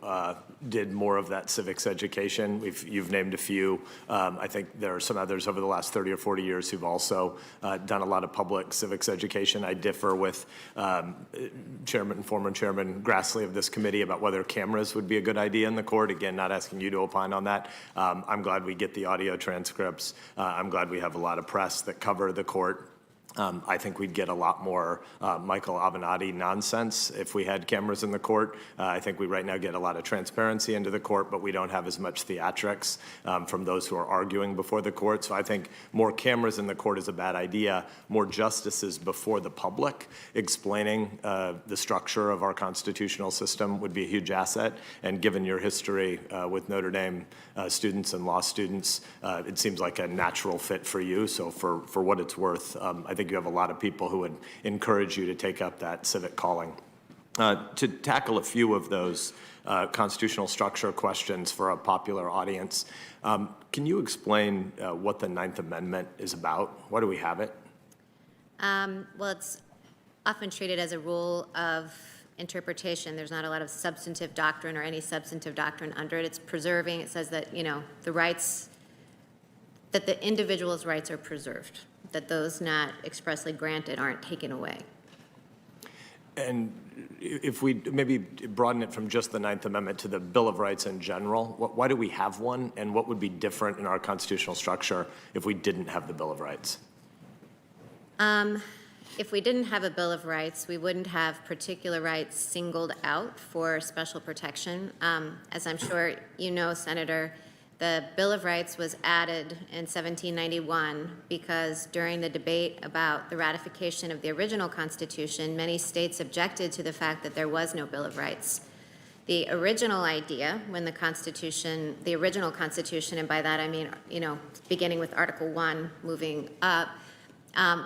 did more of that civics education. You've named a few. I think there are some others over the last 30 or 40 years who've also done a lot of public civics education. I differ with former Chairman Grassley of this committee about whether cameras would be a good idea in the court. Again, not asking you to opine on that. I'm glad we get the audio transcripts. I'm glad we have a lot of press that cover the court. I think we'd get a lot more Michael Avenatti nonsense if we had cameras in the court. I think we right now get a lot of transparency into the court, but we don't have as much theatrics from those who are arguing before the court. So I think more cameras in the court is a bad idea. More justices before the public explaining the structure of our constitutional system would be a huge asset. And given your history with Notre Dame students and law students, it seems like a natural fit for you. So for what it's worth, I think you have a lot of people who would encourage you to take up that civic calling. To tackle a few of those constitutional structure questions for a popular audience, can you explain what the Ninth Amendment is about? Why do we have it? Well, it's often treated as a rule of interpretation. There's not a lot of substantive doctrine or any substantive doctrine under it. It's preserving. It says that, the rights, that the individual's rights are preserved, that those not expressly granted aren't taken away. And if we maybe broaden it from just the Ninth Amendment to the Bill of Rights in general, why do we have one, and what would be different in our constitutional structure if we didn't have the Bill of Rights? If we didn't have a Bill of Rights, we wouldn't have particular rights singled out for special protection. As I'm sure you know, Senator, the Bill of Rights was added in 1791 because during the debate about the ratification of the original Constitution, many states objected to the fact that there was no Bill of Rights. The original idea, when the original Constitution, and by that I mean, beginning with Article 1, moving up,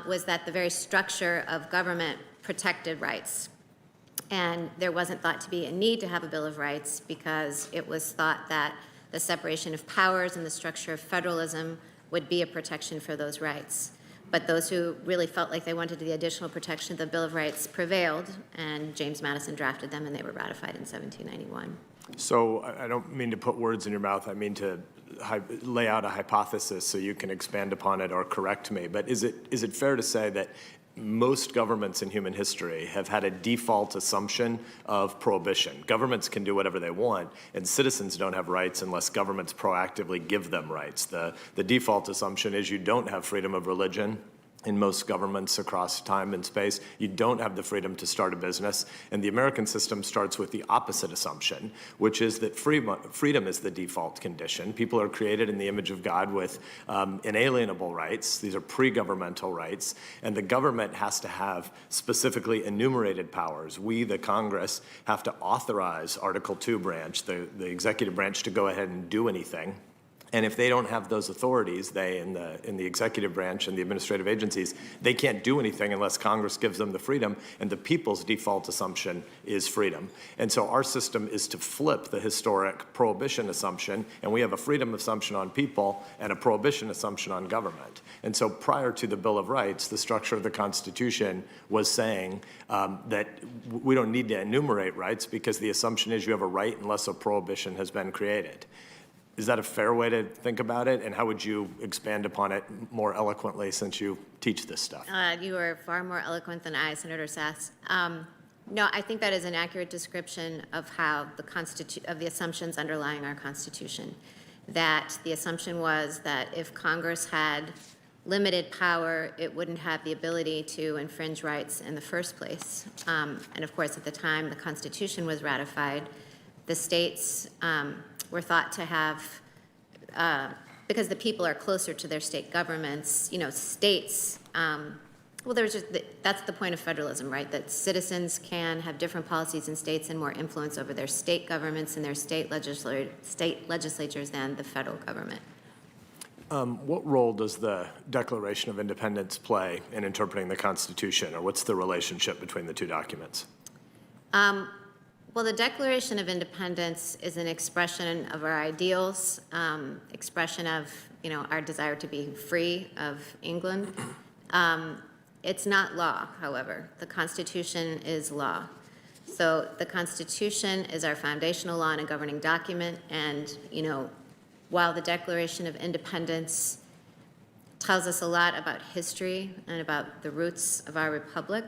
was that the very structure of government protected rights. And there wasn't thought to be a need to have a Bill of Rights because it was thought that the separation of powers and the structure of federalism would be a protection for those rights. But those who really felt like they wanted the additional protection of the Bill of Rights prevailed, and James Madison drafted them, and they were ratified in 1791. So I don't mean to put words in your mouth. I mean to lay out a hypothesis so you can expand upon it or correct me. But is it fair to say that most governments in human history have had a default assumption of prohibition? Governments can do whatever they want, and citizens don't have rights unless governments proactively give them rights. The default assumption is you don't have freedom of religion in most governments across time and space. You don't have the freedom to start a business. And the American system starts with the opposite assumption, which is that freedom is the default condition. People are created in the image of God with inalienable rights. These are pre-governmental rights. And the government has to have specifically enumerated powers. We, the Congress, have to authorize Article 2 branch, the executive branch, to go ahead and do anything. And if they don't have those authorities, they in the executive branch and the administrative agencies, they can't do anything unless Congress gives them the freedom, and the people's default assumption is freedom. And so our system is to flip the historic prohibition assumption, and we have a freedom assumption on people and a prohibition assumption on government. And so prior to the Bill of Rights, the structure of the Constitution was saying that we don't need to enumerate rights because the assumption is you have a right unless a prohibition has been created. Is that a fair way to think about it? And how would you expand upon it more eloquently since you teach this stuff? You are far more eloquent than I, Senator Sass. No, I think that is an accurate description of how of the assumptions underlying our Constitution. That the assumption was that if Congress had limited power, it wouldn't have the ability to infringe rights in the first place. And of course, at the time the Constitution was ratified, the states were thought to have because the people are closer to their state governments, states, well, that's the point of federalism, right? That citizens can have different policies in states and more influence over their state governments and their state legislatures than the federal government. What role does the Declaration of Independence play in interpreting the Constitution, or what's the relationship between the two documents? Well, the Declaration of Independence is an expression of our ideals, expression of, our desire to be free of England. It's not law, however. The Constitution is law. So the Constitution is our foundational law and a governing document, and, while the Declaration of Independence tells us a lot about history and about the roots of our republic,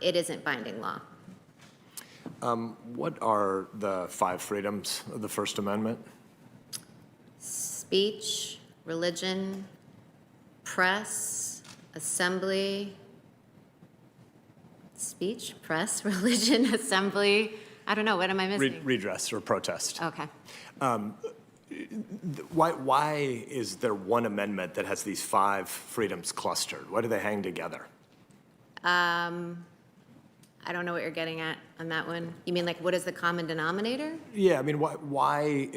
it isn't binding law. What are the 5 freedoms of the First Amendment? Speech, religion, press, assembly, speech, press, religion, assembly. I don't know, what am I missing? Redress or protest. Okay. Why is there one amendment that has these 5 freedoms clustered? Why do they hang together? I don't know what you're getting at on that one. You mean what is the common denominator? Yeah, I mean, why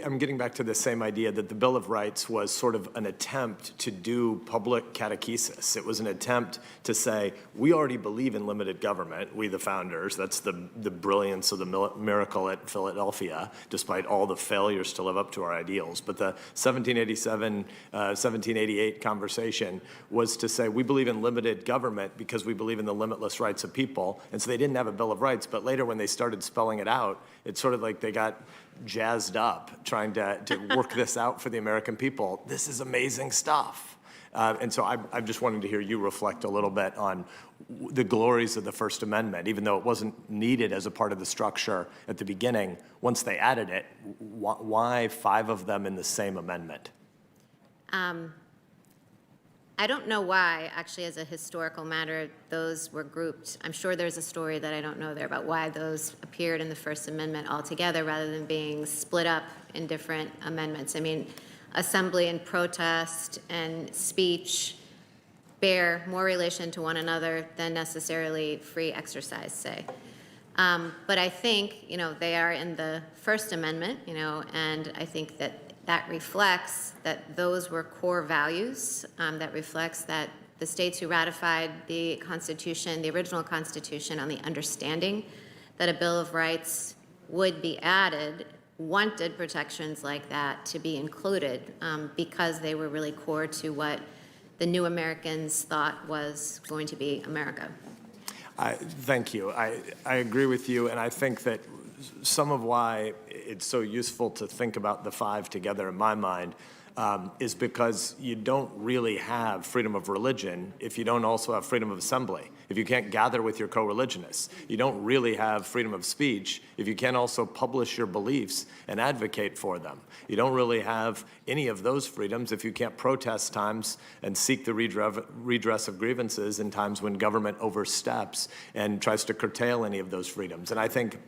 I'm getting back to the same idea that the Bill of Rights was sort of an attempt to do public catechesis. It was an attempt to say, we already believe in limited government, we the founders. That's the brilliance of the miracle at Philadelphia, despite all the failures to live up to our ideals. But the 1787, 1788 conversation was to say, we believe in limited government because we believe in the limitless rights of people. And so they didn't have a Bill of Rights, but later when they started spelling it out, it's sort of like they got jazzed up trying to work this out for the American people. This is amazing stuff. And so I'm just wanting to hear you reflect a little bit on the glories of the First Amendment, even though it wasn't needed as a part of the structure at the beginning. Once they added it, why 5 of them in the same amendment? I don't know why, actually, as a historical matter, those were grouped. I'm sure there's a story that I don't know there about why those appeared in the First Amendment altogether rather than being split up in different amendments. I mean, assembly and protest and speech bear more relation to one another than necessarily free exercise, say. But I think, they are in the First Amendment, and I think that reflects that those were core values, that reflects that the states who ratified the Constitution, the original Constitution, on the understanding that a Bill of Rights would be added, wanted protections like that to be included because they were really core to what the new Americans thought was going to be America. Thank you. I agree with you, and I think that some of why it's so useful to think about the 5 together in my mind is because you don't really have freedom of religion if you don't also have freedom of assembly. If you can't gather with your co-religionists, you don't really have freedom of speech if you can't also publish your beliefs and advocate for them. You don't really have any of those freedoms if you can't protest times and seek the redress of grievances in times when government oversteps and tries to curtail any of those freedoms. And I think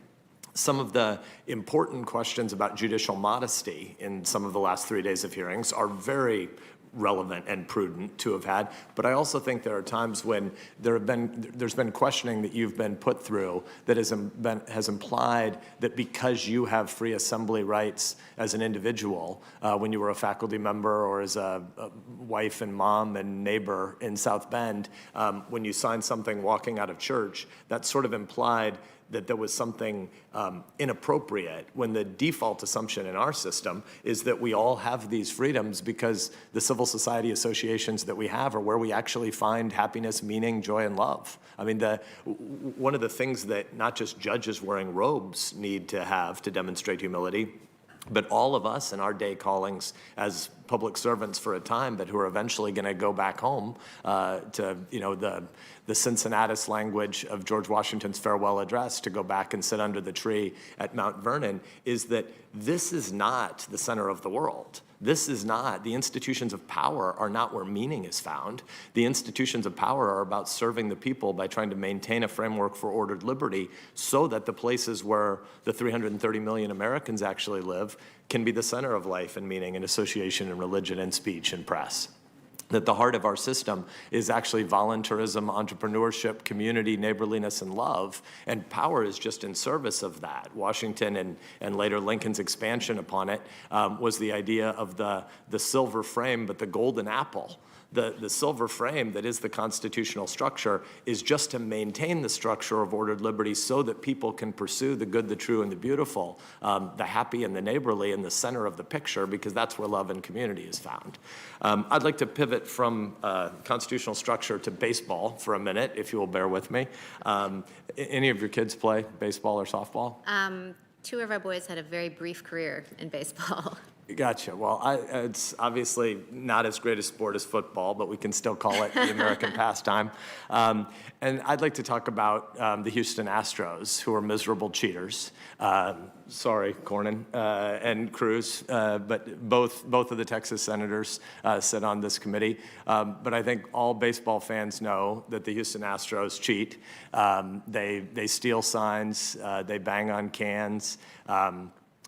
some of the important questions about judicial modesty in some of the last 3 days of hearings are very relevant and prudent to have had. But I also think there are times when there's been questioning that you've been put through that has implied that because you have free assembly rights as an individual, when you were a faculty member or as a wife and mom and neighbor in South Bend, when you signed something walking out of church, that sort of implied that there was something inappropriate, when the default assumption in our system is that we all have these freedoms because the civil society associations that we have are where we actually find happiness, meaning, joy, and love. I mean, one of the things that not just judges wearing robes need to have to demonstrate humility, but all of us in our day callings as public servants for a time, but who are eventually going to go back home to, the Cincinnatus language of George Washington's farewell address, to go back and sit under the tree at Mount Vernon, is that this is not the center of the world. This is not, the institutions of power are not where meaning is found. The institutions of power are about serving the people by trying to maintain a framework for ordered liberty so that the places where the 330 million Americans actually live can be the center of life and meaning and association and religion and speech and press. That the heart of our system is actually voluntarism, entrepreneurship, community, neighborliness, and love, and power is just in service of that. Washington and later Lincoln's expansion upon it was the idea of the silver frame, but the golden apple. The silver frame that is the constitutional structure is just to maintain the structure of ordered liberty so that people can pursue the good, the true, and the beautiful, the happy and the neighborly in the center of the picture, because that's where love and community is found. I'd like to pivot from constitutional structure to baseball for a minute, if you will bear with me. Any of your kids play baseball or softball? Two of our boys had a very brief career in baseball. Gotcha. Well, it's obviously not as great a sport as football, but we can still call it the American pastime. And I'd like to talk about the Houston Astros, who are miserable cheaters. Sorry, Cornyn and Cruz, but both of the Texas senators sit on this committee. But I think all baseball fans know that the Houston Astros cheat. They steal signs. They bang on cans.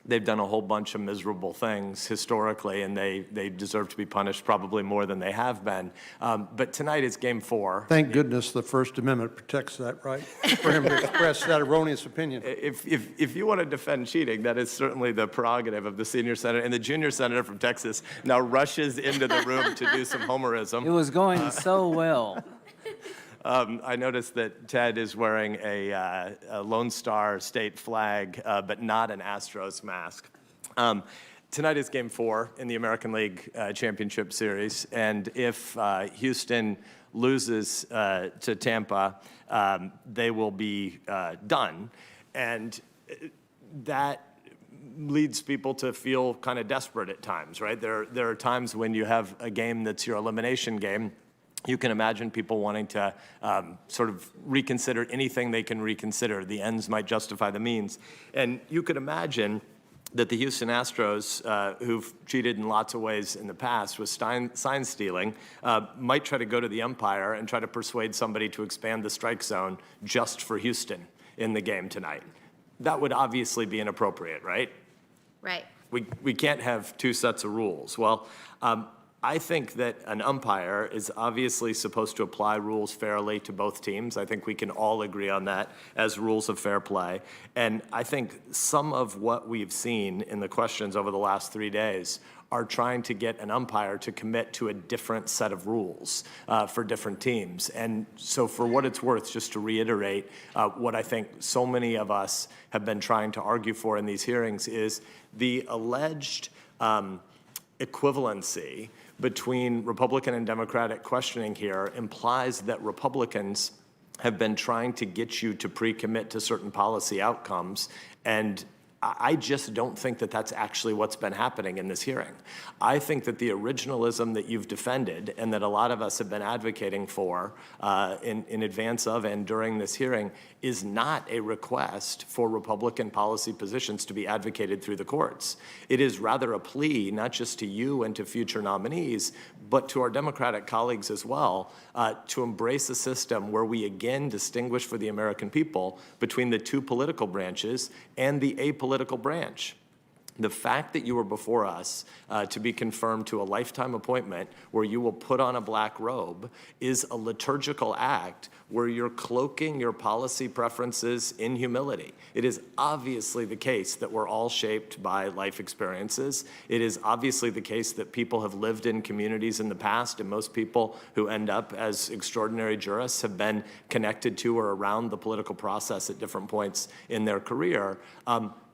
They've done a whole bunch of miserable things historically, and they deserve to be punished probably more than they have been. But tonight is Game 4. Thank goodness the First Amendment protects that right, for him to express that erroneous opinion. If you want to defend cheating, that is certainly the prerogative of the senior senator. And the junior senator from Texas now rushes into the room to do some homerism. It was going so well. I noticed that Ted is wearing a Lone Star State flag, but not an Astros mask. Tonight is Game 4 in the American League Championship Series, and if Houston loses to Tampa, they will be done. And that leads people to feel kind of desperate at times, right? There are times when you have a game that's your elimination game. You can imagine people wanting to sort of reconsider anything they can reconsider. The ends might justify the means. And you could imagine that the Houston Astros, who've cheated in lots of ways in the past with sign stealing, might try to go to the umpire and try to persuade somebody to expand the strike zone just for Houston in the game tonight. That would obviously be inappropriate, right? Right. We can't have two sets of rules. Well, I think that an umpire is obviously supposed to apply rules fairly to both teams. I think we can all agree on that as rules of fair play. And I think some of what we've seen in the questions over the last 3 days are trying to get an umpire to commit to a different set of rules for different teams. And so for what it's worth, just to reiterate what I think so many of us have been trying to argue for in these hearings is the alleged equivalency between Republican and Democratic questioning here implies that Republicans have been trying to get you to pre-commit to certain policy outcomes, and I just don't think that that's actually what's been happening in this hearing. I think that the originalism that you've defended and that a lot of us have been advocating for in advance of and during this hearing is not a request for Republican policy positions to be advocated through the courts. It is rather a plea, not just to you and to future nominees, but to our Democratic colleagues as well, to embrace a system where we again distinguish for the American people between the two political branches and the apolitical branch. The fact that you were before us to be confirmed to a lifetime appointment where you will put on a black robe is a liturgical act where you're cloaking your policy preferences in humility. It is obviously the case that we're all shaped by life experiences. It is obviously the case that people have lived in communities in the past, and most people who end up as extraordinary jurists have been connected to or around the political process at different points in their career.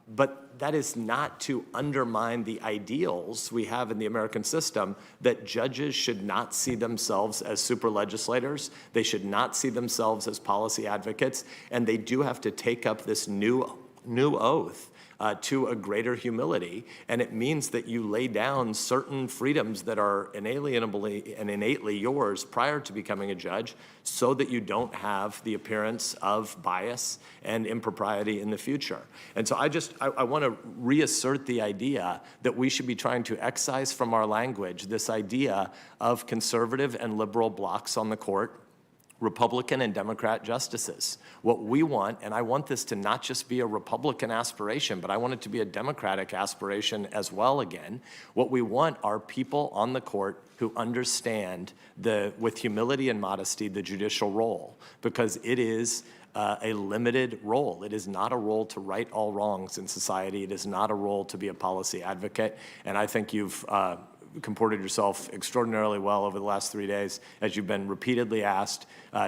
But that is not to undermine the ideals we have in the American system that judges should not see themselves as super legislators. They should not see themselves as policy advocates, and they do have to take up this new oath to a greater humility, and it means that you lay down certain freedoms that are inalienably and innately yours prior to becoming a judge, so that you don't have the appearance of bias and impropriety in the future. And so I want to reassert the idea that we should be trying to excise from our language this idea of conservative and liberal blocs on the court, Republican and Democrat justices. What we want, and I want this to not just be a Republican aspiration, but I want it to be a Democratic aspiration as well again. What we want are people on the court who understand, with humility and modesty, the judicial role, because it is a limited role. It is not a role to right all wrongs in society. It is not a role to be a policy advocate. And I think you've comported yourself extraordinarily well over the last 3 days, as you've been repeatedly asked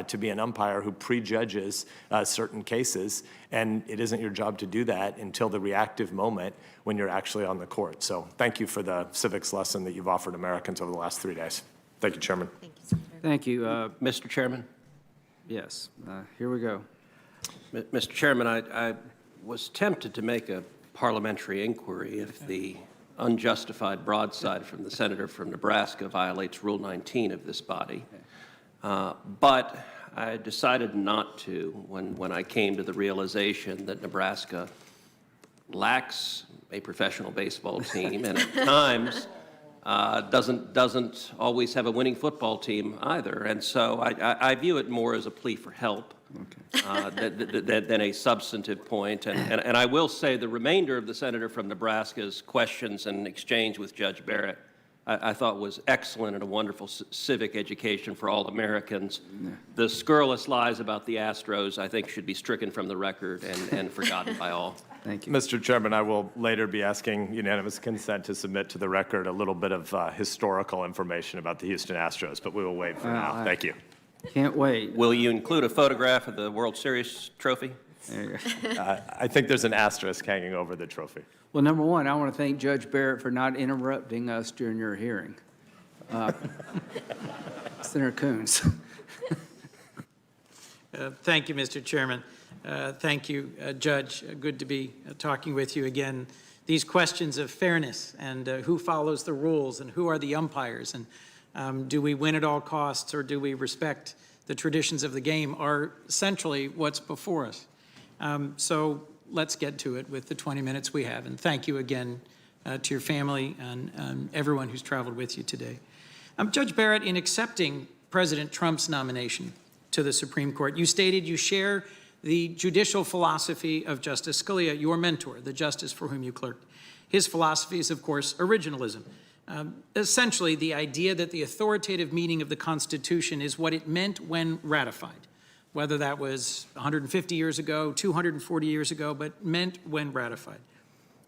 to be an umpire who prejudges certain cases, and it isn't your job to do that until the reactive moment when you're actually on the court. So thank you for the civics lesson that you've offered Americans over the last 3 days. Thank you, Chairman. Thank you, Senator. Thank you. Mr. Chairman? Yes, here we go. Mr. Chairman, I was tempted to make a parliamentary inquiry if the unjustified broadside from the senator from Nebraska violates Rule 19 of this body. But I decided not to when I came to the realization that Nebraska lacks a professional baseball team and at times doesn't always have a winning football team either. And so I view it more as a plea for help than a substantive point. And I will say the remainder of the senator from Nebraska's questions and exchange with Judge Barrett I thought was excellent and a wonderful civic education for all Americans. Yeah. The scurrilous lies about the Astros, I think, should be stricken from the record and forgotten by all. Thank you. Mr. Chairman, I will later be asking unanimous consent to submit to the record a little bit of historical information about the Houston Astros, but we will wait for now. Thank you. Can't wait. Will you include a photograph of the World Series trophy? There you go. I think there's an asterisk hanging over the trophy. Well, number one, I want to thank Judge Barrett for not interrupting us during your hearing. Senator Coons. Thank you, Mr. Chairman. Thank you, Judge. Good to be talking with you again. These questions of fairness and who follows the rules and who are the umpires and do we win at all costs or do we respect the traditions of the game are centrally what's before us. So let's get to it with the 20 minutes we have. And thank you again to your family and everyone who's traveled with you today. Judge Barrett, in accepting President Trump's nomination to the Supreme Court, you stated you share the judicial philosophy of Justice Scalia, your mentor, the justice for whom you clerked. His philosophy is, of course, originalism. Essentially, the idea that the authoritative meaning of the Constitution is what it meant when ratified, whether that was 150 years ago, 240 years ago, but meant when ratified.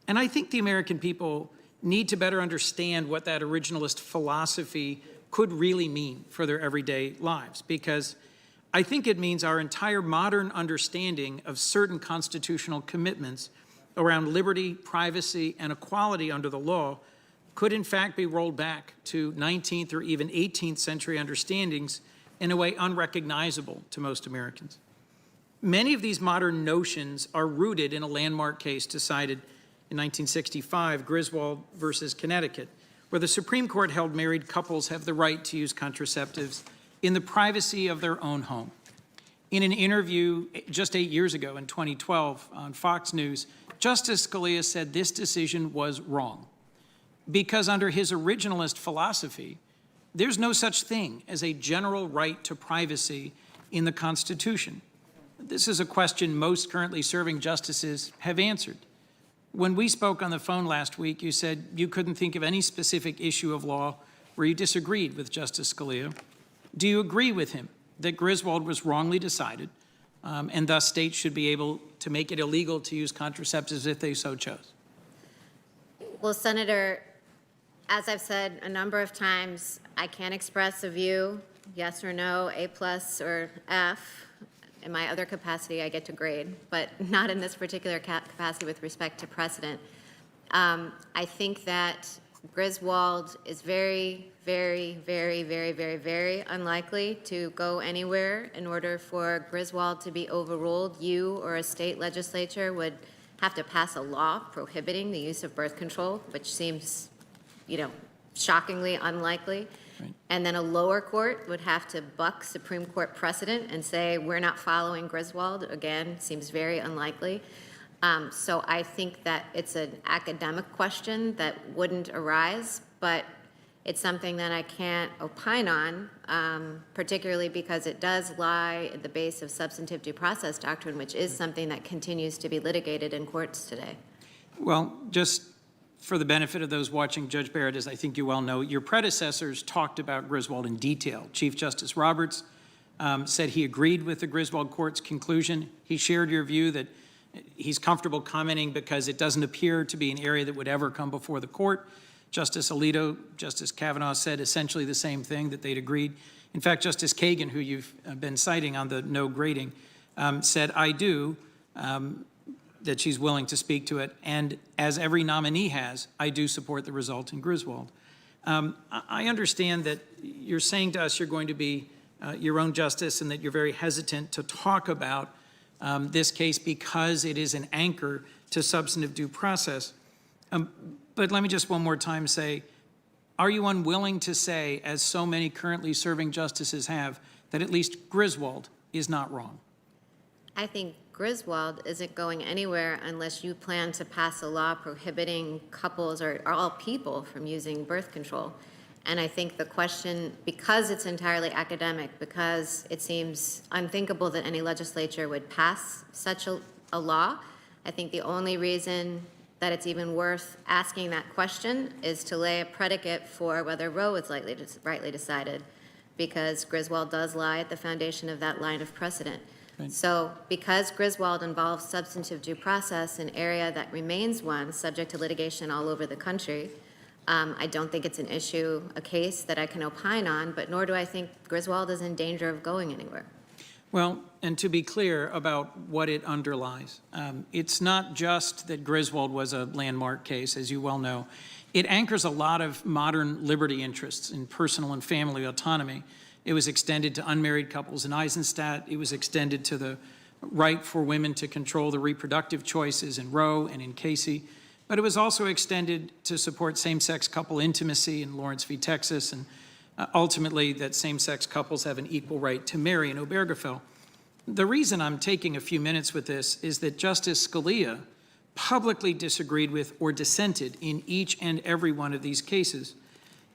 And I think the American people need to better understand what that originalist philosophy could really mean for their everyday lives, because I think it means our entire modern understanding of certain constitutional commitments around liberty, privacy, and equality under the law could in fact be rolled back to 19th or even 18th century understandings in a way unrecognizable to most Americans. Many of these modern notions are rooted in a landmark case decided in 1965, Griswold versus Connecticut, where the Supreme Court held married couples have the right to use contraceptives in the privacy of their own home. In an interview just 8 years ago in 2012 on Fox News, Justice Scalia said this decision was wrong because under his originalist philosophy, there's no such thing as a general right to privacy in the Constitution. This is a question most currently serving justices have answered. When we spoke on the phone last week, you said you couldn't think of any specific issue of law where you disagreed with Justice Scalia. Do you agree with him that Griswold was wrongly decided and thus states should be able to make it illegal to use contraceptives if they so chose? Well, Senator, as I've said a number of times, I can't express a view, yes or no, A+ or F. In my other capacity, I get to grade, but not in this particular capacity with respect to precedent. I think that Griswold is very, very, very, very, very, very unlikely to go anywhere. In order for Griswold to be overruled, you or a state legislature would have to pass a law prohibiting the use of birth control, which seems, shockingly unlikely. Right. And then a lower court would have to buck Supreme Court precedent and say, we're not following Griswold. Again, seems very unlikely. So I think that it's an academic question that wouldn't arise, but it's something that I can't opine on, particularly because it does lie at the base of substantive due process doctrine, which is something that continues to be litigated in courts today. Well, just for the benefit of those watching, Judge Barrett, as I think you well know, your predecessors talked about Griswold in detail. Chief Justice Roberts said he agreed with the Griswold court's conclusion. He shared your view that he's comfortable commenting because it doesn't appear to be an area that would ever come before the court. Justice Alito, Justice Kavanaugh said essentially the same thing, that they'd agreed. In fact, Justice Kagan, who you've been citing on the no grading, said, I do, that she's willing to speak to it. And as every nominee has, I do support the result in Griswold. I understand that you're saying to us you're going to be your own justice and that you're very hesitant to talk about this case because it is an anchor to substantive due process. But let me just one more time say, are you unwilling to say, as so many currently serving justices have, that at least Griswold is not wrong? I think Griswold isn't going anywhere unless you plan to pass a law prohibiting couples or all people from using birth control. And I think the question, because it's entirely academic, because it seems unthinkable that any legislature would pass such a law, I think the only reason that it's even worth asking that question is to lay a predicate for whether Roe was rightly decided, because Griswold does lie at the foundation of that line of precedent. Right. So because Griswold involves substantive due process, an area that remains one subject to litigation all over the country, I don't think it's an issue, a case that I can opine on, but nor do I think Griswold is in danger of going anywhere. Well, and to be clear about what it underlies, it's not just that Griswold was a landmark case, as you well know. It anchors a lot of modern liberty interests in personal and family autonomy. It was extended to unmarried couples in Eisenstadt. It was extended to the right for women to control the reproductive choices in Roe and in Casey. But it was also extended to support same-sex couple intimacy in Lawrence v. Texas, and ultimately that same-sex couples have an equal right to marry in Obergefell. The reason I'm taking a few minutes with this is that Justice Scalia publicly disagreed with or dissented in each and every one of these cases.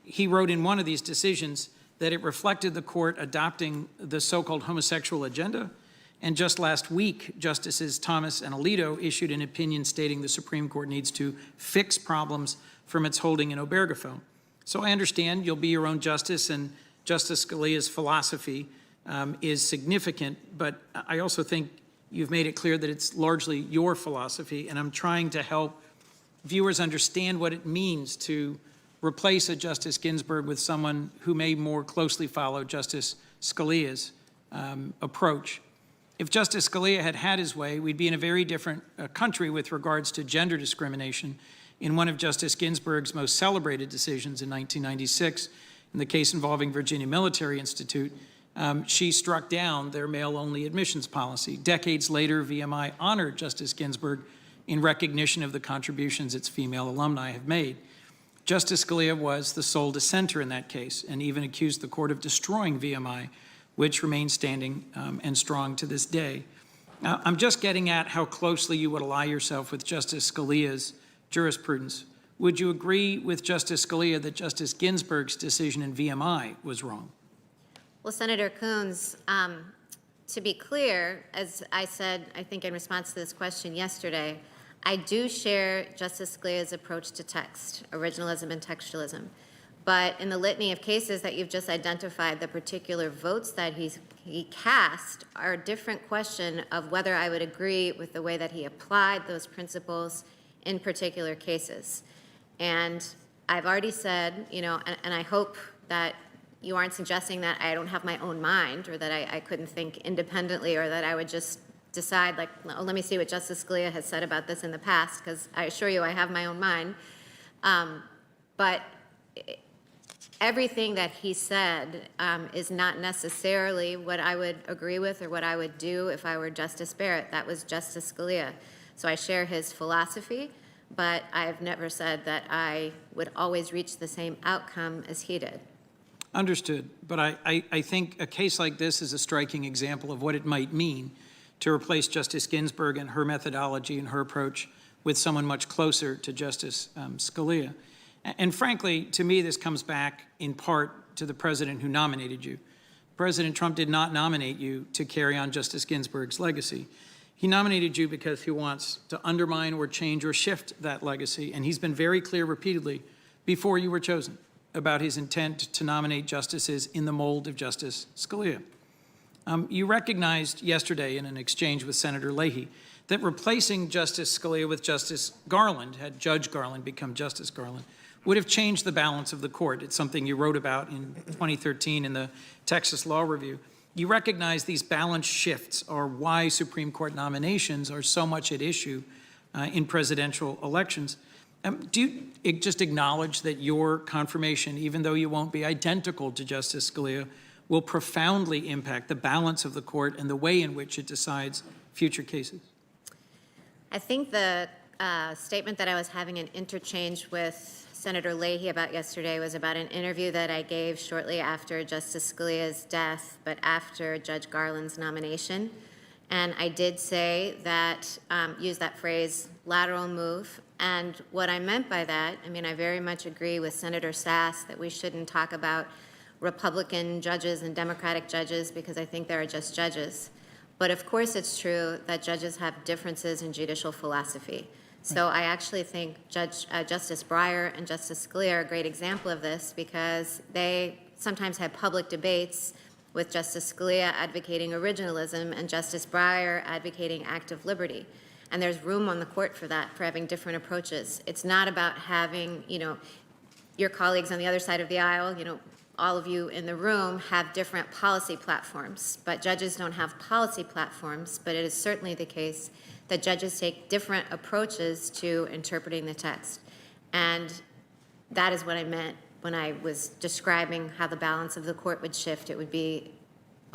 He wrote in one of these decisions that it reflected the court adopting the so-called homosexual agenda. And just last week, Justices Thomas and Alito issued an opinion stating the Supreme Court needs to fix problems from its holding in Obergefell. So I understand you'll be your own justice, and Justice Scalia's philosophy is significant, but I also think you've made it clear that it's largely your philosophy, and I'm trying to help viewers understand what it means to replace a Justice Ginsburg with someone who may more closely follow Justice Scalia's approach. If Justice Scalia had had his way, we'd be in a very different country with regards to gender discrimination. In one of Justice Ginsburg's most celebrated decisions in 1996, in the case involving Virginia Military Institute, she struck down their male-only admissions policy. Decades later, VMI honored Justice Ginsburg in recognition of the contributions its female alumni have made. Justice Scalia was the sole dissenter in that case and even accused the court of destroying VMI, which remains standing and strong to this day. Now, I'm just getting at how closely you would ally yourself with Justice Scalia's jurisprudence. Would you agree with Justice Scalia that Justice Ginsburg's decision in VMI was wrong? Well, Senator Coons, to be clear, as I said, I think in response to this question yesterday, I do share Justice Scalia's approach to text, originalism and textualism. But in the litany of cases that you've just identified, the particular votes that he cast are a different question of whether I would agree with the way that he applied those principles in particular cases. And I've already said, and I hope that you aren't suggesting that I don't have my own mind or that I couldn't think independently or that I would just decide, like, oh, let me see what Justice Scalia has said about this in the past, because I assure you I have my own mind. But everything that he said is not necessarily what I would agree with or what I would do if I were Justice Barrett. That was Justice Scalia. So I share his philosophy, but I've never said that I would always reach the same outcome as he did. Understood. But I think a case like this is a striking example of what it might mean to replace Justice Ginsburg and her methodology and her approach with someone much closer to Justice Scalia. And frankly, to me, this comes back in part to the president who nominated you. President Trump did not nominate you to carry on Justice Ginsburg's legacy. He nominated you because he wants to undermine or change or shift that legacy, and he's been very clear repeatedly before you were chosen about his intent to nominate justices in the mold of Justice Scalia. You recognized yesterday in an exchange with Senator Leahy that replacing Justice Scalia with Justice Garland, had Judge Garland become Justice Garland, would have changed the balance of the court. It's something you wrote about in 2013 in the Texas Law Review. You recognize these balance shifts are why Supreme Court nominations are so much at issue in presidential elections. Do you just acknowledge that your confirmation, even though you won't be identical to Justice Scalia, will profoundly impact the balance of the court and the way in which it decides future cases? I think the statement that I was having an interchange with Senator Leahy about yesterday was about an interview that I gave shortly after Justice Scalia's death, but after Judge Garland's nomination. And I did say that, use that phrase, lateral move. And what I meant by that, I mean, I very much agree with Senator Sass that we shouldn't talk about Republican judges and Democratic judges because I think they're just judges. But of course it's true that judges have differences in judicial philosophy. So I actually think Justice Breyer and Justice Scalia are a great example of this because they sometimes had public debates with Justice Scalia advocating originalism and Justice Breyer advocating active liberty. And there's room on the court for that, for having different approaches. It's not about having, your colleagues on the other side of the aisle, all of you in the room have different policy platforms, but judges don't have policy platforms, but it is certainly the case that judges take different approaches to interpreting the text. And that is what I meant when I was describing how the balance of the court would shift. It would be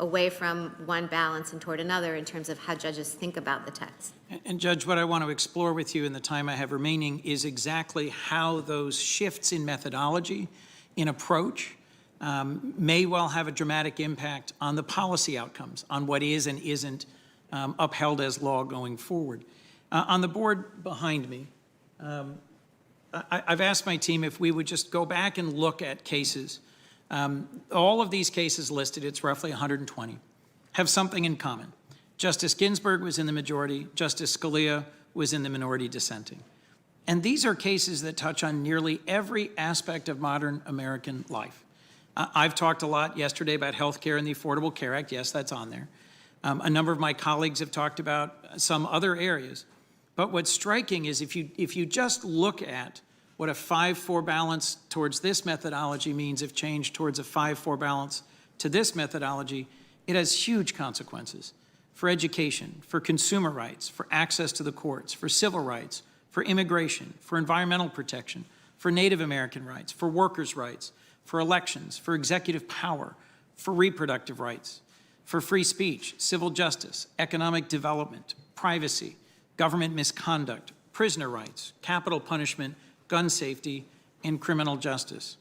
away from one balance and toward another in terms of how judges think about the text. And Judge, what I want to explore with you in the time I have remaining is exactly how those shifts in methodology, in approach, may well have a dramatic impact on the policy outcomes, on what is and isn't upheld as law going forward. On the board behind me, I've asked my team if we would just go back and look at cases. All of these cases listed, it's roughly 120, have something in common. Justice Ginsburg was in the majority, Justice Scalia was in the minority dissenting. And these are cases that touch on nearly every aspect of modern American life. I've talked a lot yesterday about health care and the Affordable Care Act. Yes, that's on there. A number of my colleagues have talked about some other areas. But what's striking is if you just look at what a 5-4 balance towards this methodology means if changed towards a 5-4 balance to this methodology, it has huge consequences for education, for consumer rights, for access to the courts, for civil rights, for immigration, for environmental protection, for Native American rights, for workers' rights, for elections, for executive power, for reproductive rights, for free speech, civil justice, economic development, privacy, government misconduct, prisoner rights, capital punishment, gun safety, and criminal justice.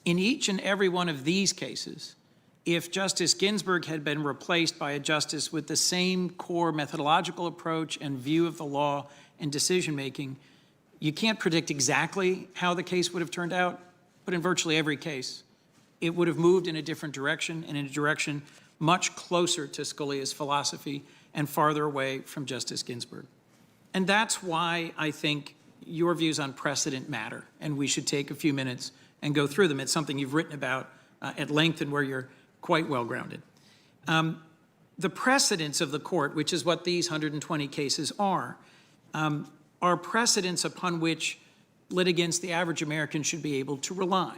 In each and every one of these cases, if Justice Ginsburg had been replaced by a justice with the same core methodological approach and view of the law and decision-making, you can't predict exactly how the case would have turned out, but in virtually every case, it would have moved in a different direction and in a direction much closer to Scalia's philosophy and farther away from Justice Ginsburg. And that's why I think your views on precedent matter, and we should take a few minutes and go through them. It's something you've written about at length and where you're quite well-grounded. The precedents of the court, which is what these 120 cases are precedents upon which litigants, the average American, should be able to rely.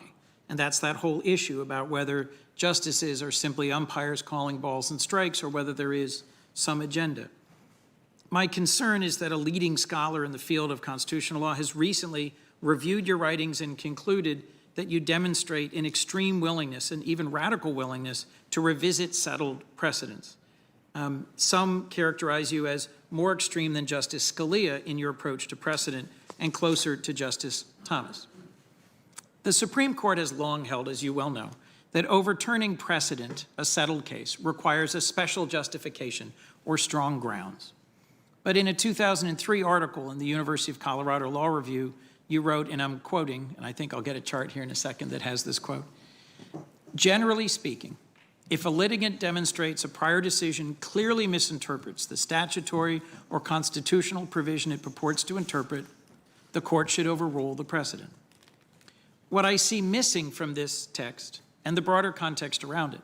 And that's that whole issue about whether justices are simply umpires calling balls and strikes or whether there is some agenda. My concern is that a leading scholar in the field of constitutional law has recently reviewed your writings and concluded that you demonstrate an extreme willingness and even radical willingness to revisit settled precedents. Some characterize you as more extreme than Justice Scalia in your approach to precedent and closer to Justice Thomas. The Supreme Court has long held, as you well know, that overturning precedent, a settled case, requires a special justification or strong grounds. But in a 2003 article in the University of Colorado Law Review, you wrote, and I'm quoting, and I think I'll get a chart here in a second that has this quote, "Generally speaking, if a litigant demonstrates a prior decision clearly misinterprets the statutory or constitutional provision it purports to interpret, the court should overrule the precedent." What I see missing from this text and the broader context around it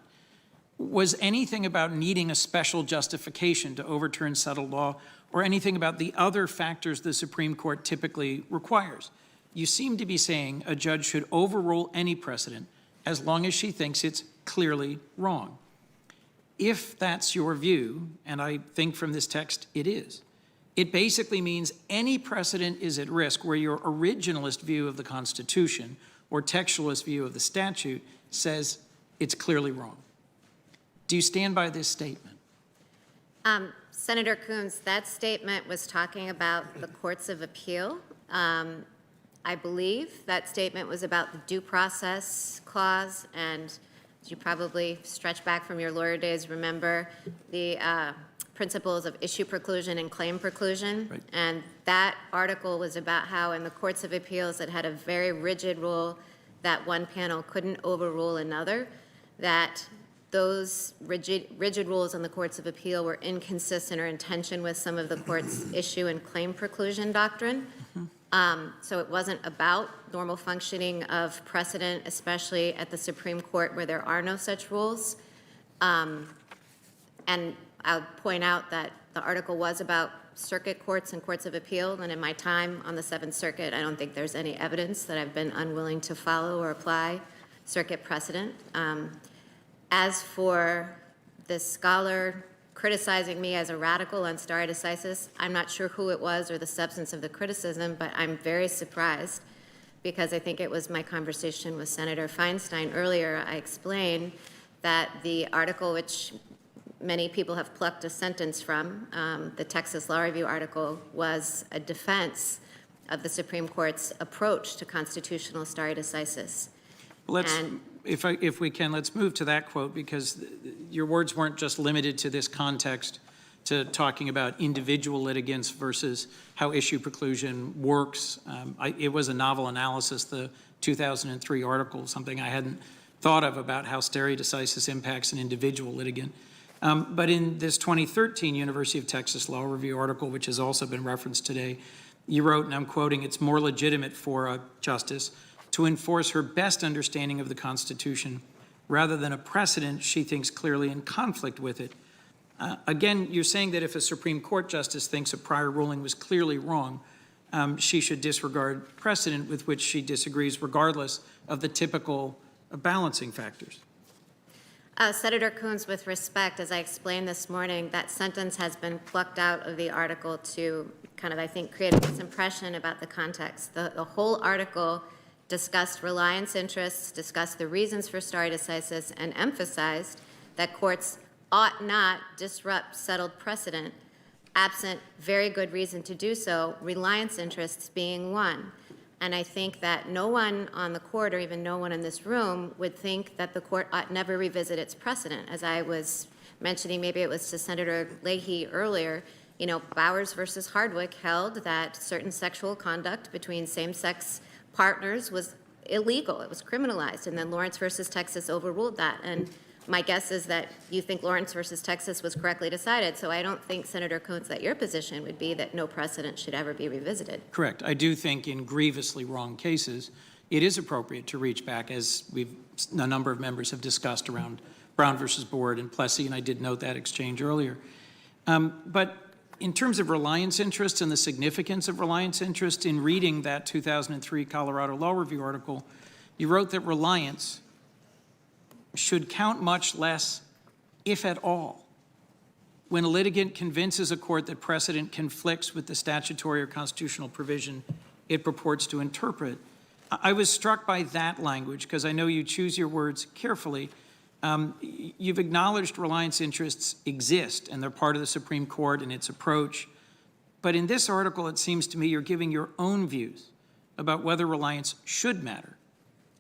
was anything about needing a special justification to overturn settled law or anything about the other factors the Supreme Court typically requires. You seem to be saying a judge should overrule any precedent as long as she thinks it's clearly wrong. If that's your view, and I think from this text it is, it basically means any precedent is at risk where your originalist view of the Constitution or textualist view of the statute says it's clearly wrong. Do you stand by this statement? Senator Coons, that statement was talking about the courts of appeal. I believe that statement was about the due process clause, and as you probably stretch back from your lawyer days, remember the principles of issue preclusion and claim preclusion. Right. And that article was about how in the courts of appeals it had a very rigid rule that one panel couldn't overrule another, that those rigid rules on the courts of appeal were inconsistent or in tension with some of the court's issue and claim preclusion doctrine. So it wasn't about normal functioning of precedent, especially at the Supreme Court where there are no such rules. And I'll point out that the article was about circuit courts and courts of appeal, and in my time on the Seventh Circuit, I don't think there's any evidence that I've been unwilling to follow or apply circuit precedent. As for the scholar criticizing me as a radical on stare decisis, I'm not sure who it was or the substance of the criticism, but I'm very surprised because I think it was my conversation with Senator Feinstein earlier. I explained that the article, which many people have plucked a sentence from, the Texas Law Review article, was a defense of the Supreme Court's approach to constitutional stare decisis. If we can, let's move to that quote, because your words weren't just limited to this context, to talking about individual litigants versus how issue preclusion works. It was a novel analysis, the 2003 article, something I hadn't thought of about how stare decisis impacts an individual litigant. But in this 2013 University of Texas Law Review article, which has also been referenced today, you wrote, and I'm quoting, "It's more legitimate for a justice to enforce her best understanding of the Constitution rather than a precedent she thinks clearly in conflict with it." Again, you're saying that if a Supreme Court justice thinks a prior ruling was clearly wrong, she should disregard precedent with which she disagrees regardless of the typical balancing factors. Senator Coons, with respect, as I explained this morning, that sentence has been plucked out of the article to kind of, I think, create a misimpression about the context. The whole article discussed reliance interests, discussed the reasons for stare decisis, and emphasized that courts ought not disrupt settled precedent, absent very good reason to do so, reliance interests being one. And I think that no one on the court, or even no one in this room, would think that the court ought never revisit its precedent. As I was mentioning, maybe it was to Senator Leahy earlier, you know, Bowers versus Hardwick held that certain sexual conduct between same-sex partners was illegal. It was criminalized. And then Lawrence versus Texas overruled that. And my guess is that you think Lawrence versus Texas was correctly decided. So I don't think, Senator Coates, that your position would be that no precedent should ever be revisited. Correct. I do think in grievously wrong cases, it is appropriate to reach back, as a number of members have discussed around Brown versus Board and Plessy, and I did note that exchange earlier. But in terms of reliance interest and the significance of reliance interest, in reading that 2003 Colorado Law Review article, you wrote that reliance should count much less, if at all, when a litigant convinces a court that precedent conflicts with the statutory or constitutional provision it purports to interpret. I was struck by that language because I know you choose your words carefully. You've acknowledged reliance interests exist, and they're part of the Supreme Court and its approach. But in this article, it seems to me you're giving your own views about whether reliance should matter.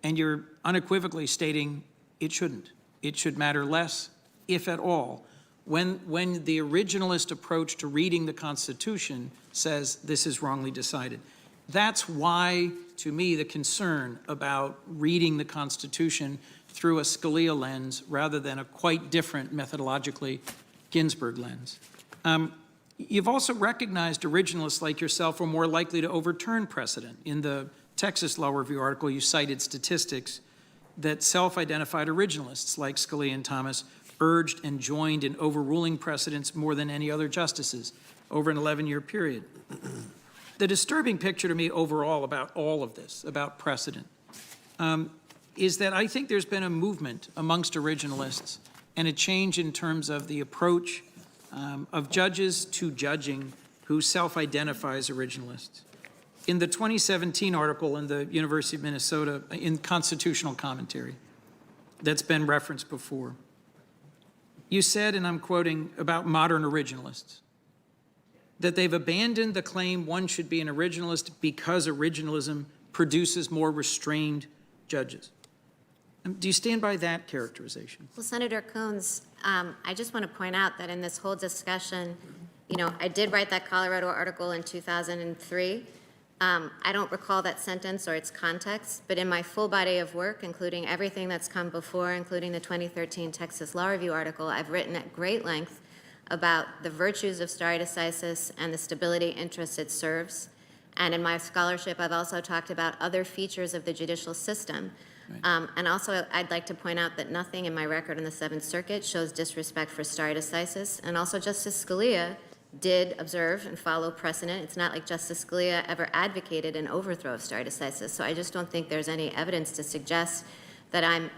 And you're unequivocally stating it shouldn't. It should matter less, if at all, when the originalist approach to reading the Constitution says this is wrongly decided. That's why, to me, the concern about reading the Constitution through a Scalia lens rather than a quite different, methodologically, Ginsburg lens. You've also recognized originalists like yourself are more likely to overturn precedent. In the Texas Law Review article, you cited statistics that self-identified originalists like Scalia and Thomas urged and joined in overruling precedents more than any other justices over an 11-year period. The disturbing picture to me overall about all of this, about precedent, is that I think there's been a movement amongst originalists and a change in terms of the approach of judges to judging who self-identify as originalists. In the 2017 article in the University of Minnesota, in Constitutional Commentary, that's been referenced before, you said, and I'm quoting, about modern originalists, that they've abandoned the claim one should be an originalist because originalism produces more restrained judges. Do you stand by that characterization? Well, Senator Coons, I just want to point out that in this whole discussion, you know, I did write that Colorado article in 2003. I don't recall that sentence or its context, but in my full body of work, including everything that's come before, including the 2013 Texas Law Review article, I've written at great length about the virtues of stare decisis and the stability interests it serves. And in my scholarship, I've also talked about other features of the judicial system. Right. And also, I'd like to point out that nothing in my record in the Seventh Circuit shows disrespect for stare decisis. And also, Justice Scalia did observe and follow precedent. It's not like Justice Scalia ever advocated an overthrow of stare decisis. So I just don't think there's any evidence to suggest that I'm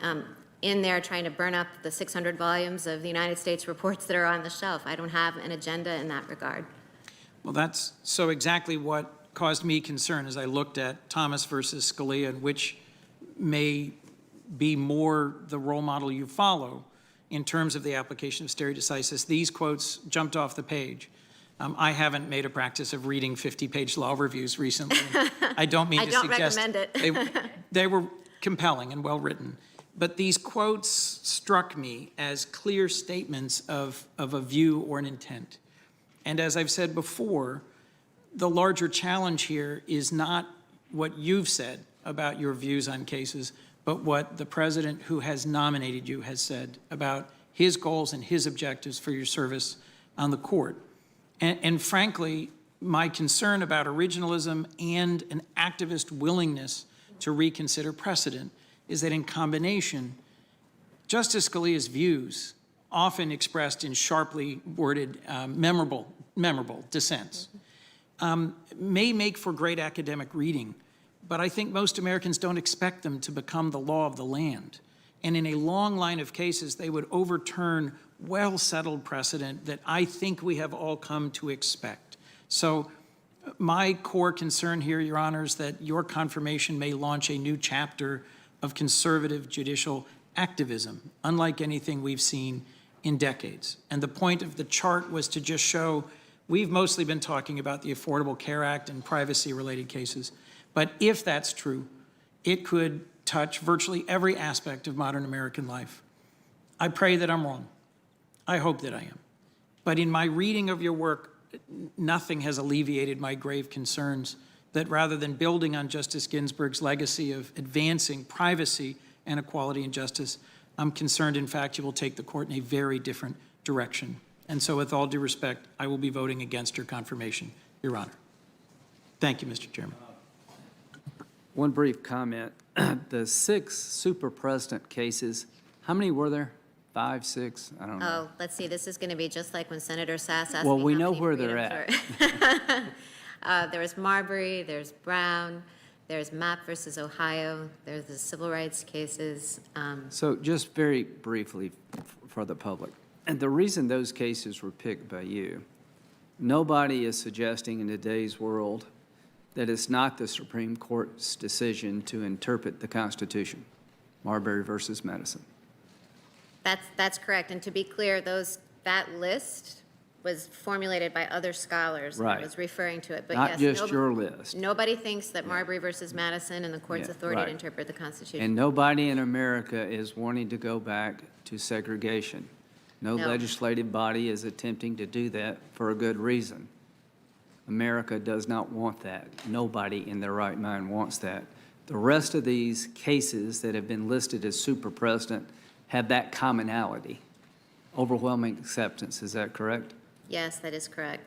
in there trying to burn up the 600 volumes of the United States reports that are on the shelf. I don't have an agenda in that regard. Well, that's so exactly what caused me concern as I looked at Thomas versus Scalia, and which may be more the role model you follow in terms of the application of stare decisis. These quotes jumped off the page. I haven't made a practice of reading 50-page law reviews recently. I don't mean to suggest. I don't recommend it. They were compelling and well-written. But these quotes struck me as clear statements of a view or an intent. And as I've said before, the larger challenge here is not what you've said about your views on cases, but what the president who has nominated you has said about his goals and his objectives for your service on the court. And frankly, my concern about originalism and an activist willingness to reconsider precedent is that in combination, Justice Scalia's views, often expressed in sharply worded, memorable dissents, may make for great academic reading, but I think most Americans don't expect them to become the law of the land. And in a long line of cases, they would overturn well-settled precedent that I think we have all come to expect. So my core concern here, Your Honor, is that your confirmation may launch a new chapter of conservative judicial activism, unlike anything we've seen in decades. And the point of the chart was to just show we've mostly been talking about the Affordable Care Act and privacy-related cases. But if that's true, it could touch virtually every aspect of modern American life. I pray that I'm wrong. I hope that I am. But in my reading of your work, nothing has alleviated my grave concerns that rather than building on Justice Ginsburg's legacy of advancing privacy and equality and justice, I'm concerned, in fact, you will take the court in a very different direction. And so with all due respect, I will be voting against your confirmation, Your Honor. Thank you, Mr. Chairman. One brief comment. The 6 super president cases, how many were there? 5, 6? I don't know. Oh, let's see, this is going to be just like when Senator Sass asked Well, me we how know many where they're freedoms were. There was Marbury, there's Brown, there's Mapp versus Ohio, there's the civil rights cases. So just very briefly for the public, and the reason those cases were picked by you, nobody is suggesting in today's world that it's not the Supreme Court's decision to interpret the Constitution, Marbury versus Madison. That's correct. And to be clear, that list was formulated by other scholars. Right. I was referring to it, but Not yes. just your list. Nobody thinks that Marbury versus Madison and the court's Yeah, authority right. to interpret the Constitution. And nobody in America is wanting to go back to segregation. No No. legislative body is attempting to do that for a good reason. America does not want that. Nobody in their right mind wants that. The rest of these cases that have been listed as super precedent have that commonality. Overwhelming acceptance, is that correct? Yes, that is correct.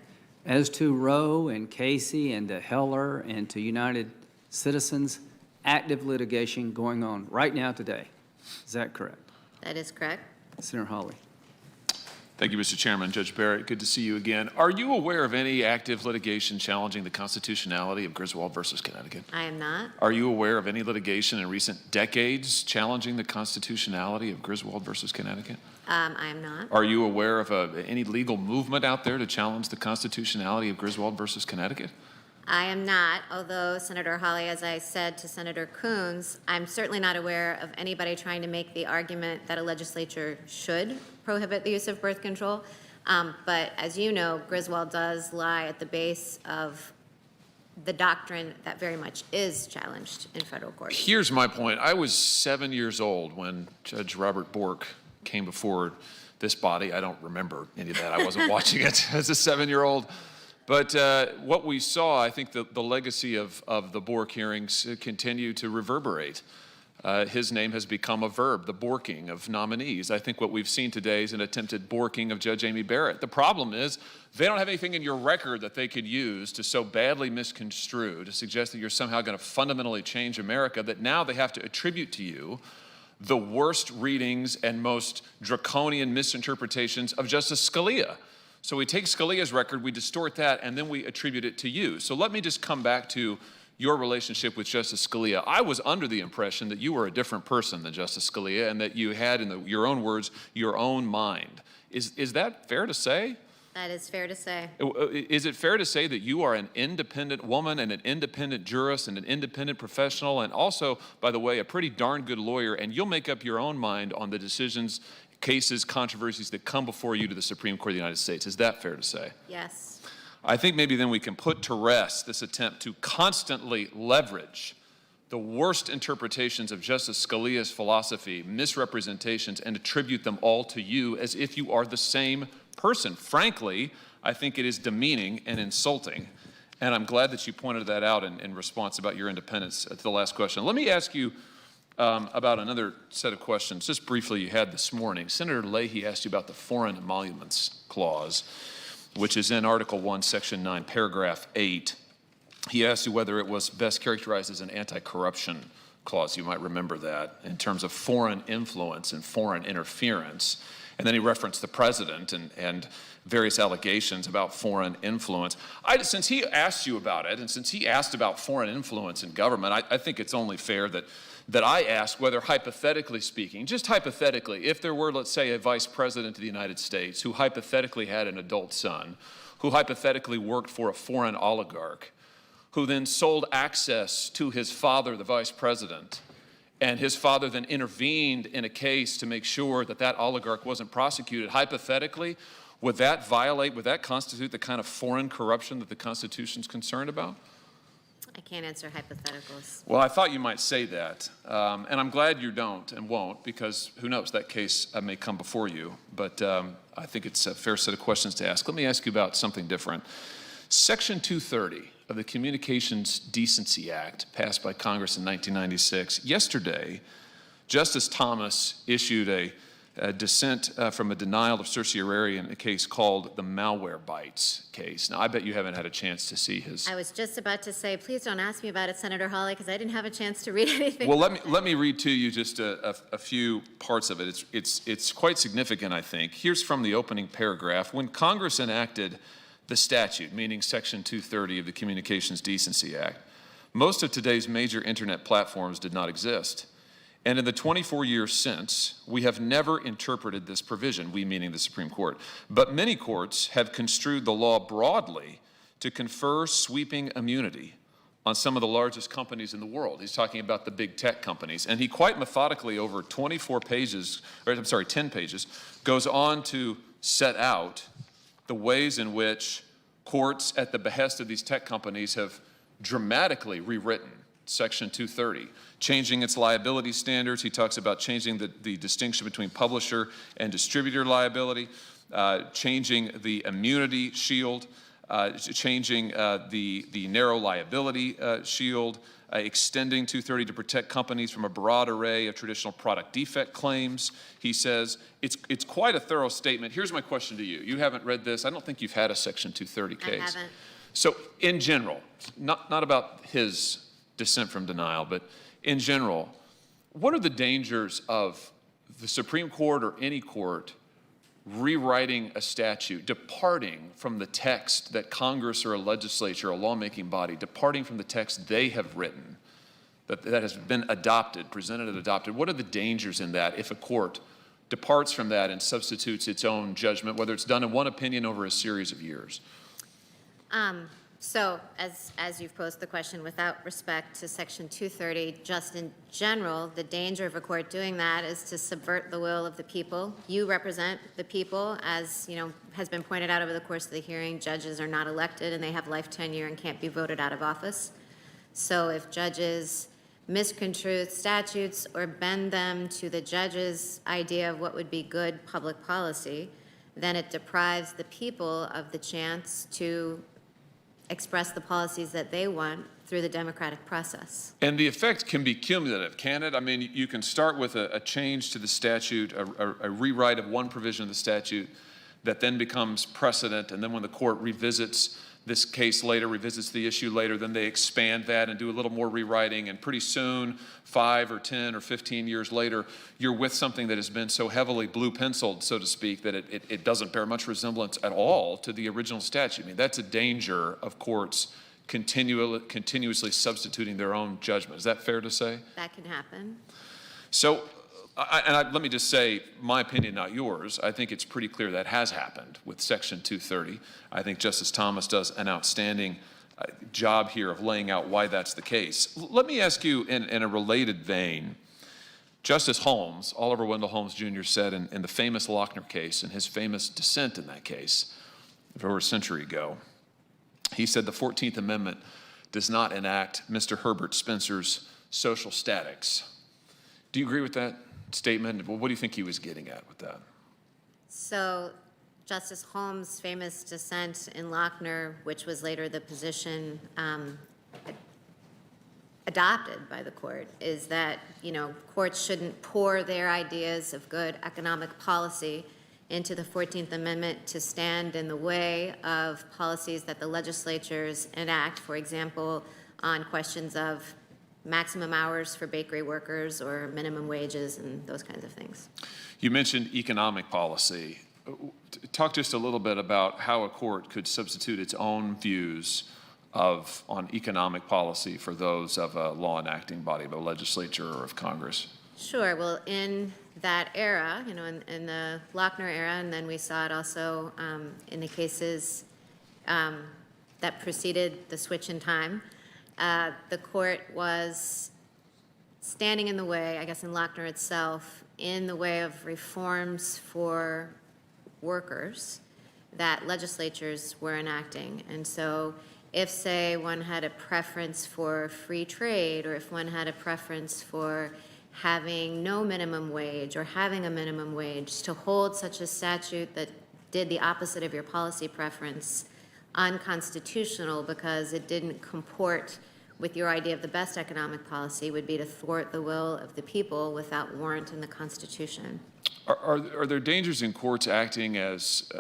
As to Roe and Casey and to Heller and to United Citizens, active litigation going on right now today. Is that correct? That is correct. Senator Hawley. Thank you, Mr. Chairman. Judge Barrett, good to see you again. Are you aware of any active litigation challenging the constitutionality of Griswold versus Connecticut? I am not. Are you aware of any litigation in recent decades challenging the constitutionality of Griswold versus Connecticut? I am not. Are you aware of any legal movement out there to challenge the constitutionality of Griswold versus Connecticut? I am not, although Senator Hawley, as I said to Senator Coons, I'm certainly not aware of anybody trying to make the argument that a legislature should prohibit the use of birth control. But as you know, Griswold does lie at the base of the doctrine that very much is challenged in federal court. Here's my point. I was 7 years old when Judge Robert Bork came before this body. I don't remember any of that. I wasn't watching it as a 7-year-old. But what we saw, I think the legacy of the Bork hearings continue to reverberate. His name has become a verb, the borking of nominees. I think what we've seen today is an attempted borking of Judge Amy Barrett. The problem is they don't have anything in your record that they could use to so badly misconstrue, to suggest that you're somehow going to fundamentally change America, that now they have to attribute to you the worst readings and most draconian misinterpretations of Justice Scalia. So we take Scalia's record, we distort that, and then we attribute it to you. So let me just come back to your relationship with Justice Scalia. I was under the impression that you were a different person than Justice Scalia and that you had, in your own words, your own mind. Is that fair to say? That is fair to say. Is it fair to say that you are an independent woman and an independent jurist and an independent professional and also, by the way, a pretty darn good lawyer, and you'll make up your own mind on the decisions, cases, controversies that come before you to the Supreme Court of the United States? Is that fair to say? Yes. I think maybe then we can put to rest this attempt to constantly leverage the worst interpretations of Justice Scalia's philosophy, misrepresentations, and attribute them all to you as if you are the same person. Frankly, I think it is demeaning and insulting, and I'm glad that you pointed that out in response about your independence to the last question. Let me ask you about another set of questions, just briefly you had this morning. Senator Leahy asked you about the Foreign Emoluments Clause, which is in Article 1, Section 9, Paragraph 8. He asked you whether it was best characterized as an anti-corruption clause. You might remember that in terms of foreign influence and foreign interference. And then he referenced the president and various allegations about foreign influence. Since he asked you about it, and since he asked about foreign influence in government, I think it's only fair that I ask whether, hypothetically speaking, just hypothetically, if there were, let's say, a vice president of the United States who hypothetically had an adult son, who hypothetically worked for a foreign oligarch, who then sold access to his father, the vice president, and his father then intervened in a case to make sure that that oligarch wasn't prosecuted, hypothetically, would that constitute the kind of foreign corruption that the Constitution's concerned about? I can't answer hypotheticals. Well, I thought you might say that, and I'm glad you don't and won't, because who knows, that case may come before you, but I think it's a fair set of questions to ask. Let me ask you about something different. Section 230 of the Communications Decency Act, passed by Congress in 1996, yesterday, Justice Thomas issued a dissent from a denial of certiorari in a case called the Malwarebytes case. Now, I bet you haven't had a chance to see his. I was just about to say, please don't ask me about it, Senator Hawley, because I didn't have a chance to read anything. Well, let me read to you just a few parts of it. It's quite significant, I think. Here's from the opening paragraph. When Congress enacted the statute, meaning Section 230 of the Communications Decency Act, most of today's major internet platforms did not exist. And in the 24 years since, we have never interpreted this provision, we meaning the Supreme Court. But many courts have construed the law broadly to confer sweeping immunity, on some of the largest companies in the world. He's talking about the big tech companies. And he quite methodically, over 24 pages, or I'm sorry, 10 pages, goes on to set out the ways in which courts, at the behest of these tech companies, have dramatically rewritten Section 230, changing its liability standards. He talks about changing the distinction between publisher and distributor liability, changing the immunity shield, changing the narrow liability shield, extending 230 to protect companies from a broad array of traditional product defect claims. He says it's quite a thorough statement. Here's my question to you. You haven't read this. I don't think you've had a Section 230 case. I haven't. So in general, not about his dissent from denial, but in general, what are the dangers of the Supreme Court or any court rewriting a statute, departing from the text that Congress or a legislature, a lawmaking body, departing from the text they have written, that has been adopted, presented and adopted? What are the dangers in that if a court departs from that and substitutes its own judgment, whether it's done in one opinion over a series of years? So as you've posed the question, without respect to Section 230, just in general, the danger of a court doing that is to subvert the will of the people. You represent the people, as has been pointed out over the course of the hearing. Judges are not elected and they have life tenure and can't be voted out of office. So if judges misconstrue statutes or bend them to the judge's idea of what would be good public policy, then it deprives the people of the chance to express the policies that they want through the democratic process. And the effect can be cumulative, can it? I mean, you can start with a change to the statute, a rewrite of one provision of the statute that then becomes precedent, and then when the court revisits this case later, revisits the issue later, then they expand that and do a little more rewriting, and pretty soon, 5 or 10 or 15 years later, you're with something that has been so heavily blue-penciled, so to speak, that it doesn't bear much resemblance at all to the original statute. I mean, that's a danger of courts continuously substituting their own judgment. Is that fair to say? That can happen. So, let me just say, my opinion, not yours, I think it's pretty clear that has happened with Section 230. I think Justice Thomas does an outstanding job here of laying out why that's the case. Let me ask you in a related vein, Justice Holmes, Oliver Wendell Holmes Jr. said in the famous Lochner case, in his famous dissent in that case, over a century ago, he said the 14th Amendment does not enact Mr. Herbert Spencer's social statics. Do you agree with that statement? Well, what do you think he was getting at with that? So Justice Holmes' famous dissent in Lochner, which was later the position adopted by the court, is that, courts shouldn't pour their ideas of good economic policy into the 14th Amendment to stand in the way of policies that the legislatures enact, for example, on questions of maximum hours for bakery workers or minimum wages and those kinds of things. You mentioned economic policy. Talk just a little bit about how a court could substitute its own views on economic policy for those of a law enacting body, of a legislature or of Congress. Sure. Well, in that era, in the Lochner era, and then we saw it also in the cases that preceded the switch in time, the court was standing in the way, I guess in Lochner itself, in the way of reforms for workers that legislatures were enacting. And so if, say, one had a preference for free trade, or if one had a preference for having no minimum wage or having a minimum wage, to hold such a statute that did the opposite of your policy preference unconstitutional because it didn't comport with your idea of the best economic policy would be to thwart the will of the people without warrant in the Constitution. Are there dangers in courts acting as,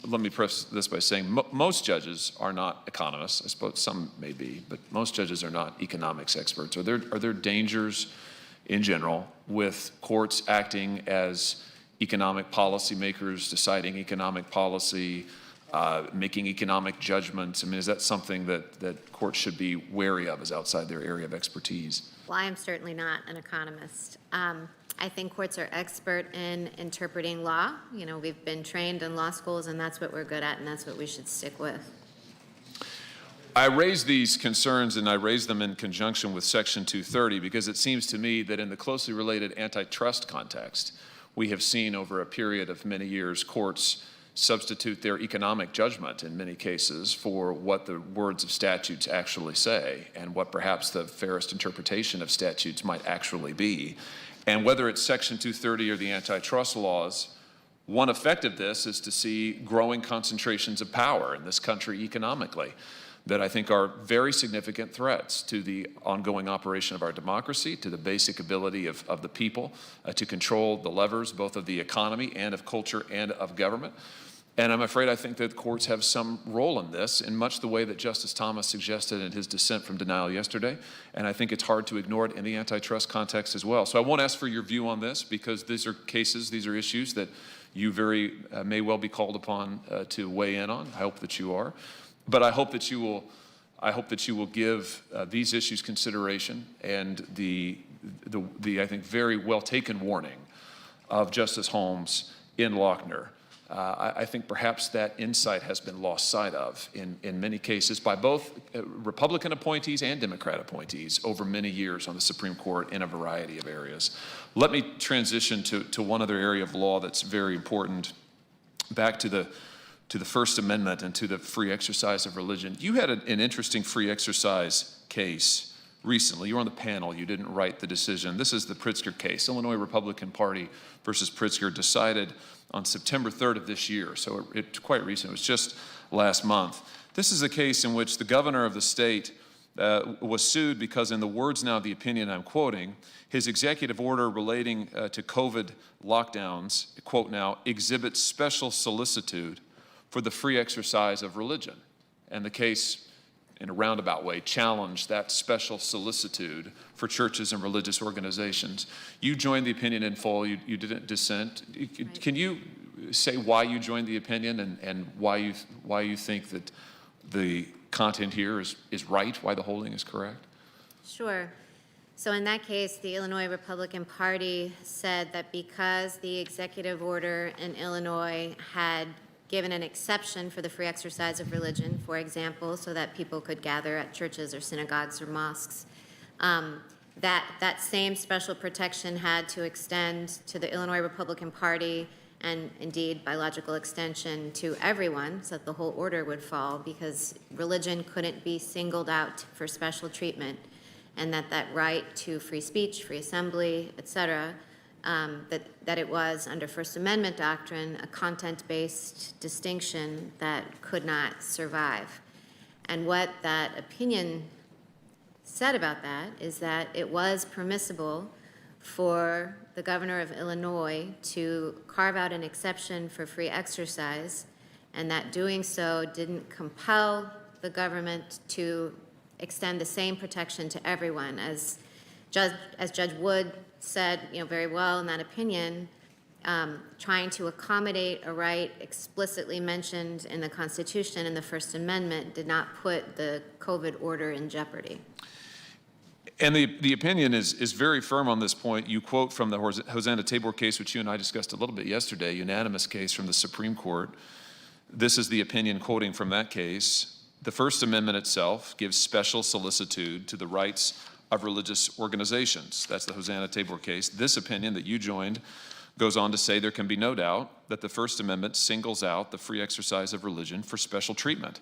let me preface this by saying, most judges are not economists. I suppose some may be, but most judges are not economics experts. Are there dangers in general with courts acting as economic policymakers, deciding economic policy, making economic judgments? I mean, is that something that courts should be wary of as outside their area of expertise? Well, I am certainly not an economist. I think courts are expert in interpreting law. We've been trained in law schools, and that's what we're good at, and that's what we should stick with. I raise these concerns, and I raise them in conjunction with Section 230, because it seems to me that in the closely related antitrust context, we have seen over a period of many years courts substitute their economic judgment in many cases for what the words of statutes actually say and what perhaps the fairest interpretation of statutes might actually be. And whether it's Section 230 or the antitrust laws, one effect of this is to see growing concentrations of power in this country economically that I think are very significant threats to the ongoing operation of our democracy, to the basic ability of the people to control the levers both of the economy and of culture and of government. And I'm afraid I think that courts have some role in this in much the way that Justice Thomas suggested in his dissent from denial yesterday. And I think it's hard to ignore it in the antitrust context as well. So I won't ask for your view on this, because these are cases, these are issues that you may well be called upon to weigh in on. I hope that you are. But I hope that you will give these issues consideration, and the I think very well taken warning of Justice Holmes in Lochner. I think perhaps that insight has been lost sight of in many cases by both Republican appointees and Democrat appointees over many years on the Supreme Court in a variety of areas. Let me transition to one other area of law that's very important, back to the First Amendment and to the free exercise of religion. You had an interesting free exercise case recently. You were on the panel. You didn't write the decision. This is the Pritzker case. Illinois Republican Party versus Pritzker, decided on September 3rd of this year. So it's quite recent. It was just last month. This is a case in which the governor of the state was sued because, in the words now of the opinion I'm quoting, his executive order relating to COVID lockdowns, quote now, exhibits special solicitude for the free exercise of religion. And the case, in a roundabout way, challenged that special solicitude for churches and religious organizations. You joined the opinion in full. You didn't dissent. Right. Can you say why you joined the opinion and why you think that the content here is right, why the holding is correct? Sure. So in that case, the Illinois Republican Party said that because the executive order in Illinois had given an exception for the free exercise of religion, for example, so that people could gather at churches or synagogues or mosques, that same special protection had to extend to the Illinois Republican Party, and indeed, by logical extension, to everyone, so that the whole order would fall, because religion couldn't be singled out for special treatment, and that right to free speech, free assembly, et cetera, that it was, under First Amendment doctrine, a content-based distinction that could not survive. And what that opinion said about that is that it was permissible for the governor of Illinois to carve out an exception for free exercise, and that doing so didn't compel the government to extend the same protection to everyone. As Judge Wood said, very well in that opinion, trying to accommodate a right explicitly mentioned in the Constitution and the First Amendment did not put the COVID order in jeopardy. And the opinion is very firm on this point. You quote from the Hosanna Tabor case, which you and I discussed a little bit yesterday, unanimous case from the Supreme Court. This is the opinion quoting from that case. The First Amendment itself gives special solicitude to the rights of religious organizations. That's the Hosanna Tabor case. This opinion that you joined goes on to say there can be no doubt that the First Amendment singles out the free exercise of religion for special treatment.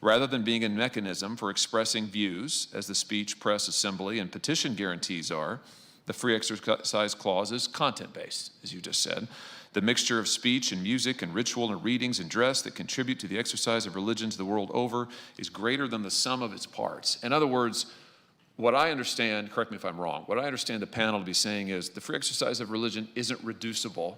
Rather than being a mechanism for expressing views, as the speech, press, assembly, and petition guarantees are, the free exercise clause is content-based, as you just said. The mixture of speech and music and ritual and readings and dress that contribute to the exercise of religions the world over is greater than the sum of its parts. In other words, what I understand, correct me if I'm wrong, what I understand the panel to be saying is the free exercise of religion isn't reducible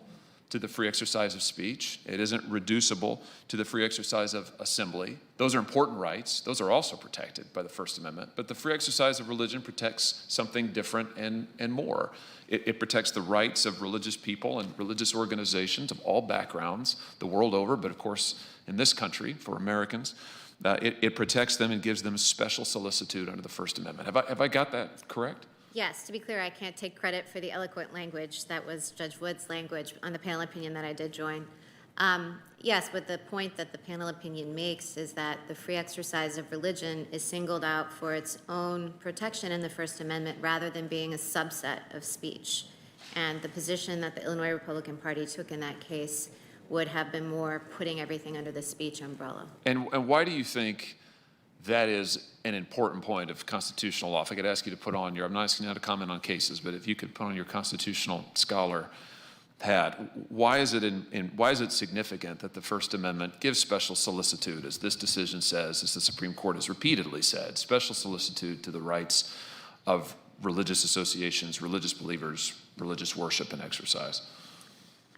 to the free exercise of speech. It isn't reducible to the free exercise of assembly. Those are important rights. Those are also protected by the First Amendment. But the free exercise of religion protects something different and more. It protects the rights of religious people and religious organizations of all backgrounds the world over, but of course in this country, for Americans, it protects them and gives them special solicitude under the First Amendment. Have I got that correct? Yes, to be clear, I can't take credit for the eloquent language. That was Judge Wood's language on the panel opinion that I did join. Yes, but the point that the panel opinion makes is that the free exercise of religion is singled out for its own protection in the First Amendment rather than being a subset of speech. And the position that the Illinois Republican Party took in that case would have been more putting everything under the speech umbrella. And why do you think that is an important point of constitutional law? If I could ask you to put on your, I'm not asking you to comment on cases, but if you could put on your constitutional scholar hat, why is it significant that the First Amendment gives special solicitude, as this decision says, as the Supreme Court has repeatedly said, special solicitude to the rights of religious associations, religious believers, religious worship and exercise?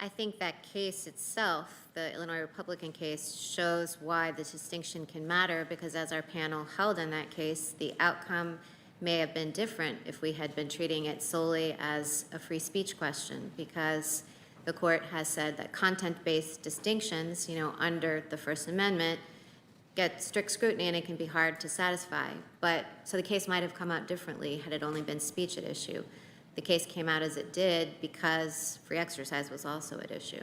I think that case itself, the Illinois Republican case, shows why the distinction can matter, because as our panel held in that case, the outcome may have been different if we had been treating it solely as a free speech question, because the court has said that content-based distinctions, under the First Amendment, get strict scrutiny and it can be hard to satisfy. But, so the case might have come out differently had it only been speech at issue. The case came out as it did because free exercise was also at issue.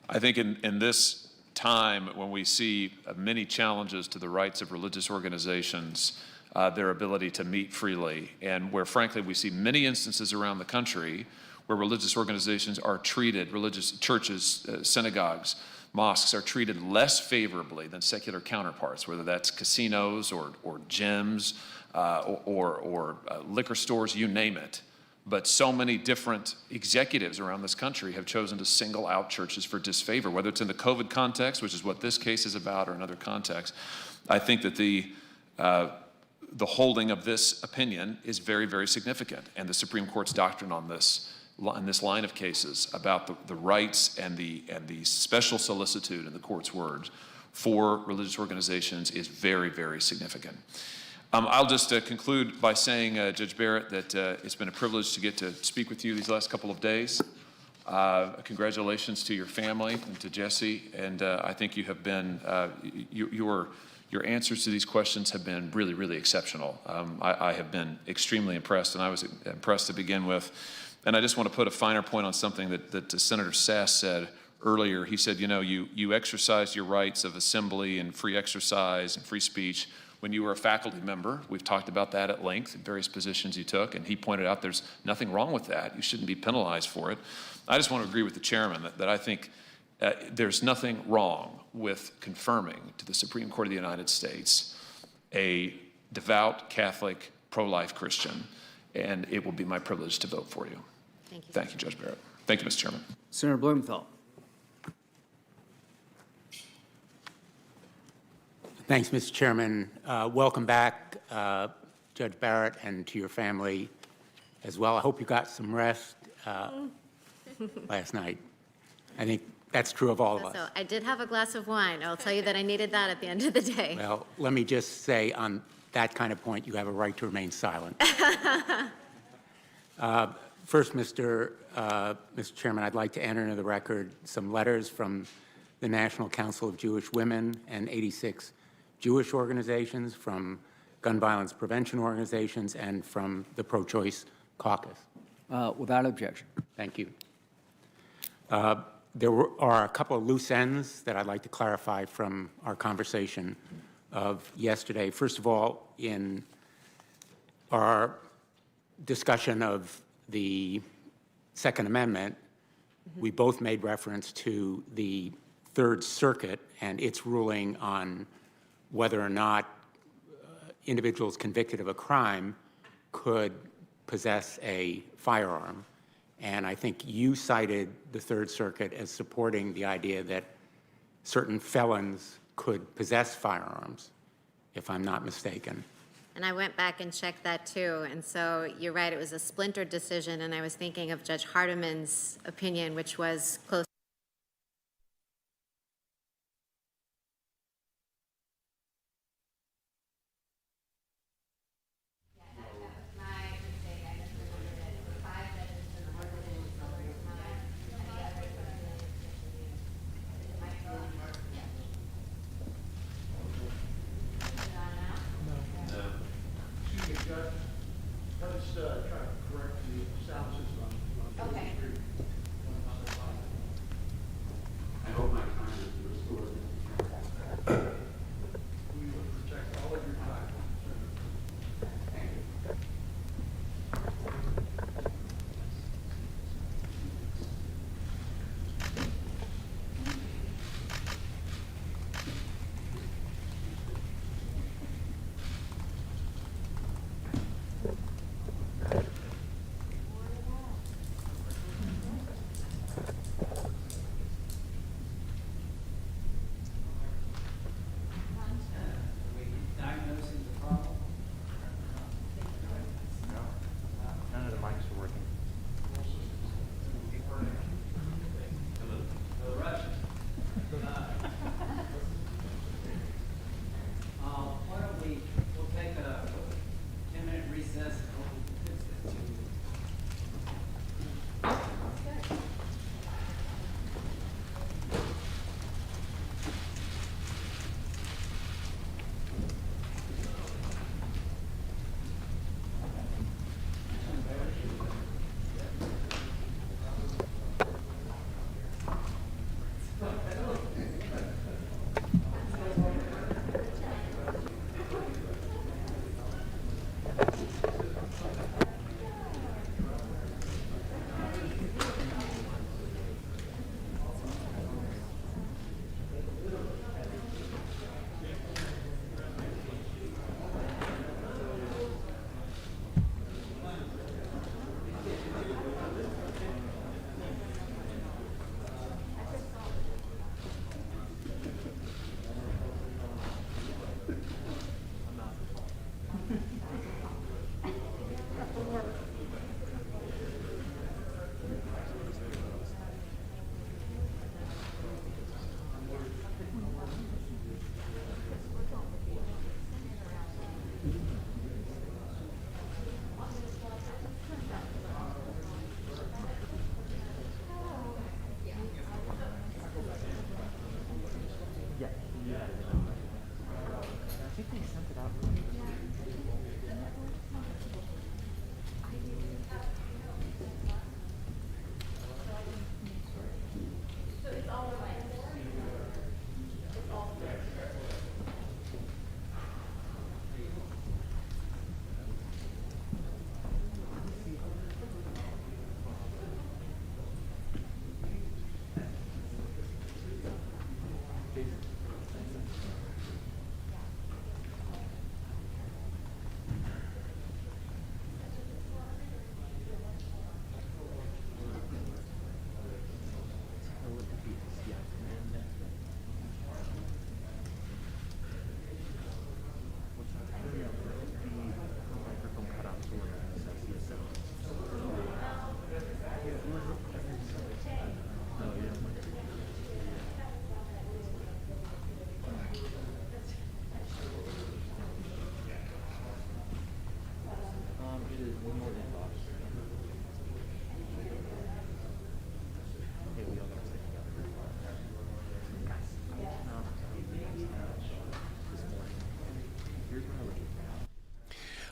I think in this time when we see many challenges to the rights of religious organizations, their ability to meet freely, and where frankly we see many instances around the country where religious organizations are treated, religious churches, synagogues, mosques are treated less favorably than secular counterparts, whether that's casinos or gyms or liquor stores, you name it. But so many different executives around this country have chosen to single out churches for disfavor, whether it's in the COVID context, which is what this case is about, or another context. I think that the holding of this opinion is very, very significant, and the Supreme Court's doctrine on this line of cases about the rights and the special solicitude, in the court's words, for religious organizations is very, very significant. I'll just conclude by saying, Judge Barrett, that it's been a privilege to get to speak with you these last couple of days. Congratulations to your family and to Jesse, and I think you have been, your answers to these questions have been really, really exceptional. I have been extremely impressed, and I was impressed to begin with. And I just want to put a finer point on something that Senator Sass said earlier. He said, you exercised your rights of assembly and free exercise and free speech when you were a faculty member. We've talked about that at length in various positions you took, and he pointed out there's nothing wrong with that. You shouldn't be penalized for it. I just want to agree with the chairman that I think there's nothing wrong with confirming to the Supreme Court of the United States a devout Catholic pro-life Christian, and it will be my privilege to vote for you. Thank you. Thank you, Judge Barrett. Thank you, Mr. Chairman. Senator Blumenthal. Thanks, Mr. Chairman. Welcome back, Judge Barrett, and to your family as well. I hope you got some rest last night. I think that's true of all of us. So I did have a glass of wine. I'll tell you that I needed that at the end of the day. Well, let me just say on that kind of point, you have a right to remain silent. First, Mr. Chairman, I'd like to enter into the record some letters from the National Council of Jewish Women and 86 Jewish organizations, from gun violence prevention organizations, and from the pro-choice caucus. Without objection. Thank you. There are a couple of loose ends that I'd like to clarify from our conversation of yesterday. First of all, in our discussion of the Second Amendment, we both made reference to the Third Circuit and its ruling on whether or not individuals convicted of a crime could possess a firearm. And I think you cited the Third Circuit as supporting the idea that certain felons could possess firearms, if I'm not mistaken. And I went back and checked that too. And so you're right, it was a splintered decision. And I was thinking of Judge Hardiman's opinion, which was close.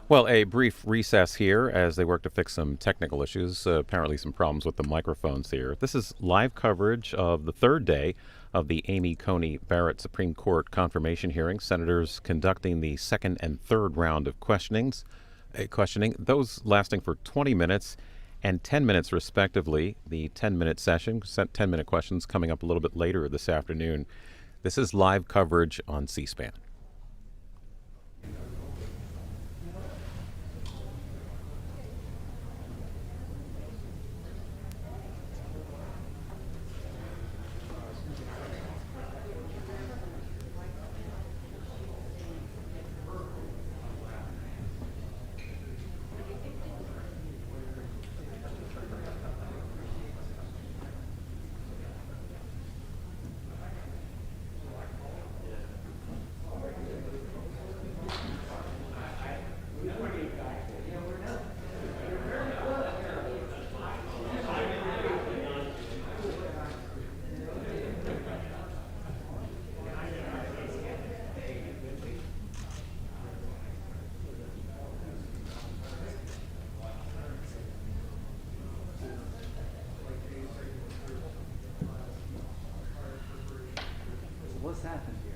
Well, a brief recess here as they work to fix some technical issues, apparently some problems with the microphones here. This is live coverage of the third day of the Amy Coney Barrett Supreme Court confirmation hearing. Senators conducting the second and third round of questioning, those lasting for 20 minutes and 10 minutes respectively. The 10-minute session, 10-minute questions coming up a little bit later this afternoon. This is live coverage on C-SPAN. What's happened here?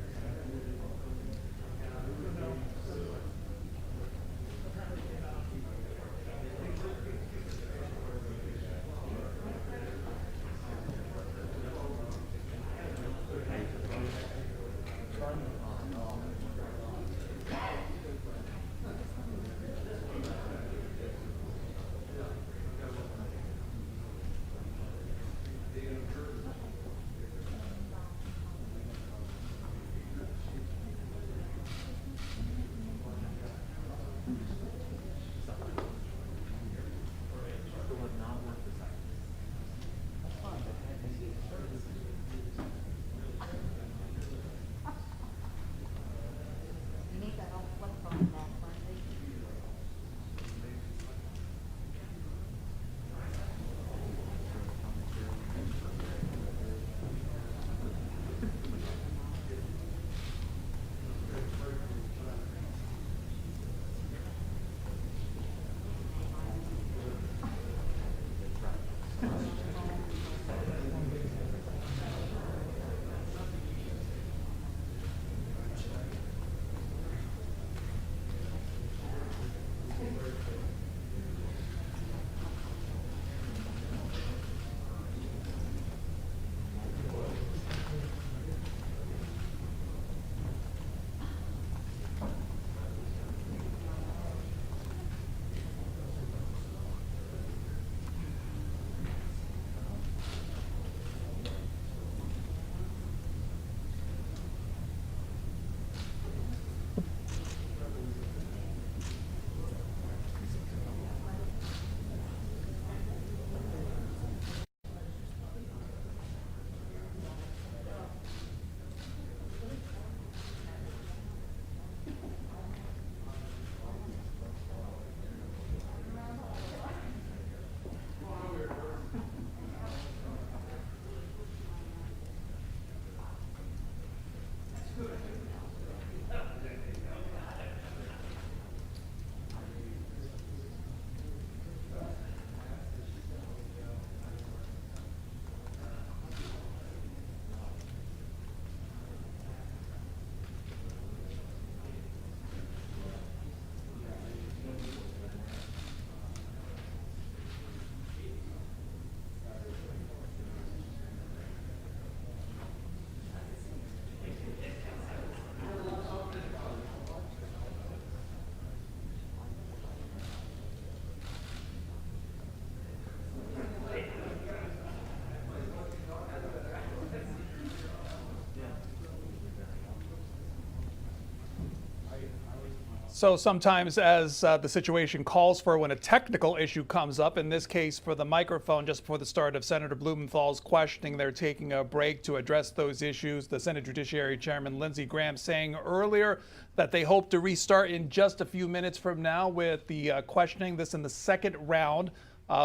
So sometimes as the situation calls for, when a technical issue comes up, in this case for the microphone just before the start of Senator Blumenthal's questioning, they're taking a break to address those issues. The Senate Judiciary Chairman Lindsey Graham saying earlier that they hope to restart in just a few minutes from now with the questioning, this in the second round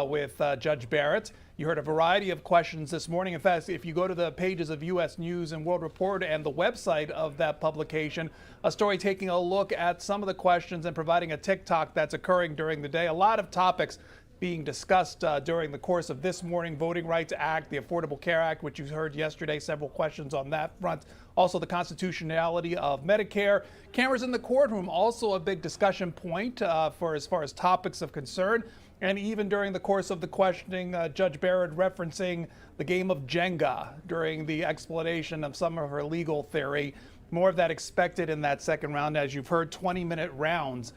with Judge Barrett. You heard a variety of questions this morning. In fact, if you go to the pages of U.S. News and World Report and the website of that publication, a story taking a look at some of the questions and providing a TikTok that's occurring during the day. A lot of topics being discussed during the course of this morning. Voting Rights Act, the Affordable Care Act, which you heard yesterday, several questions on that front. Also the constitutionality of Medicare. Cameras in the courtroom, also a big discussion point for as far as topics of concern. And even during the course of the questioning, Judge Barrett referencing the game of Jenga during the explanation of some of her legal theory. More of that expected in that second round. As you've heard, 20-minute rounds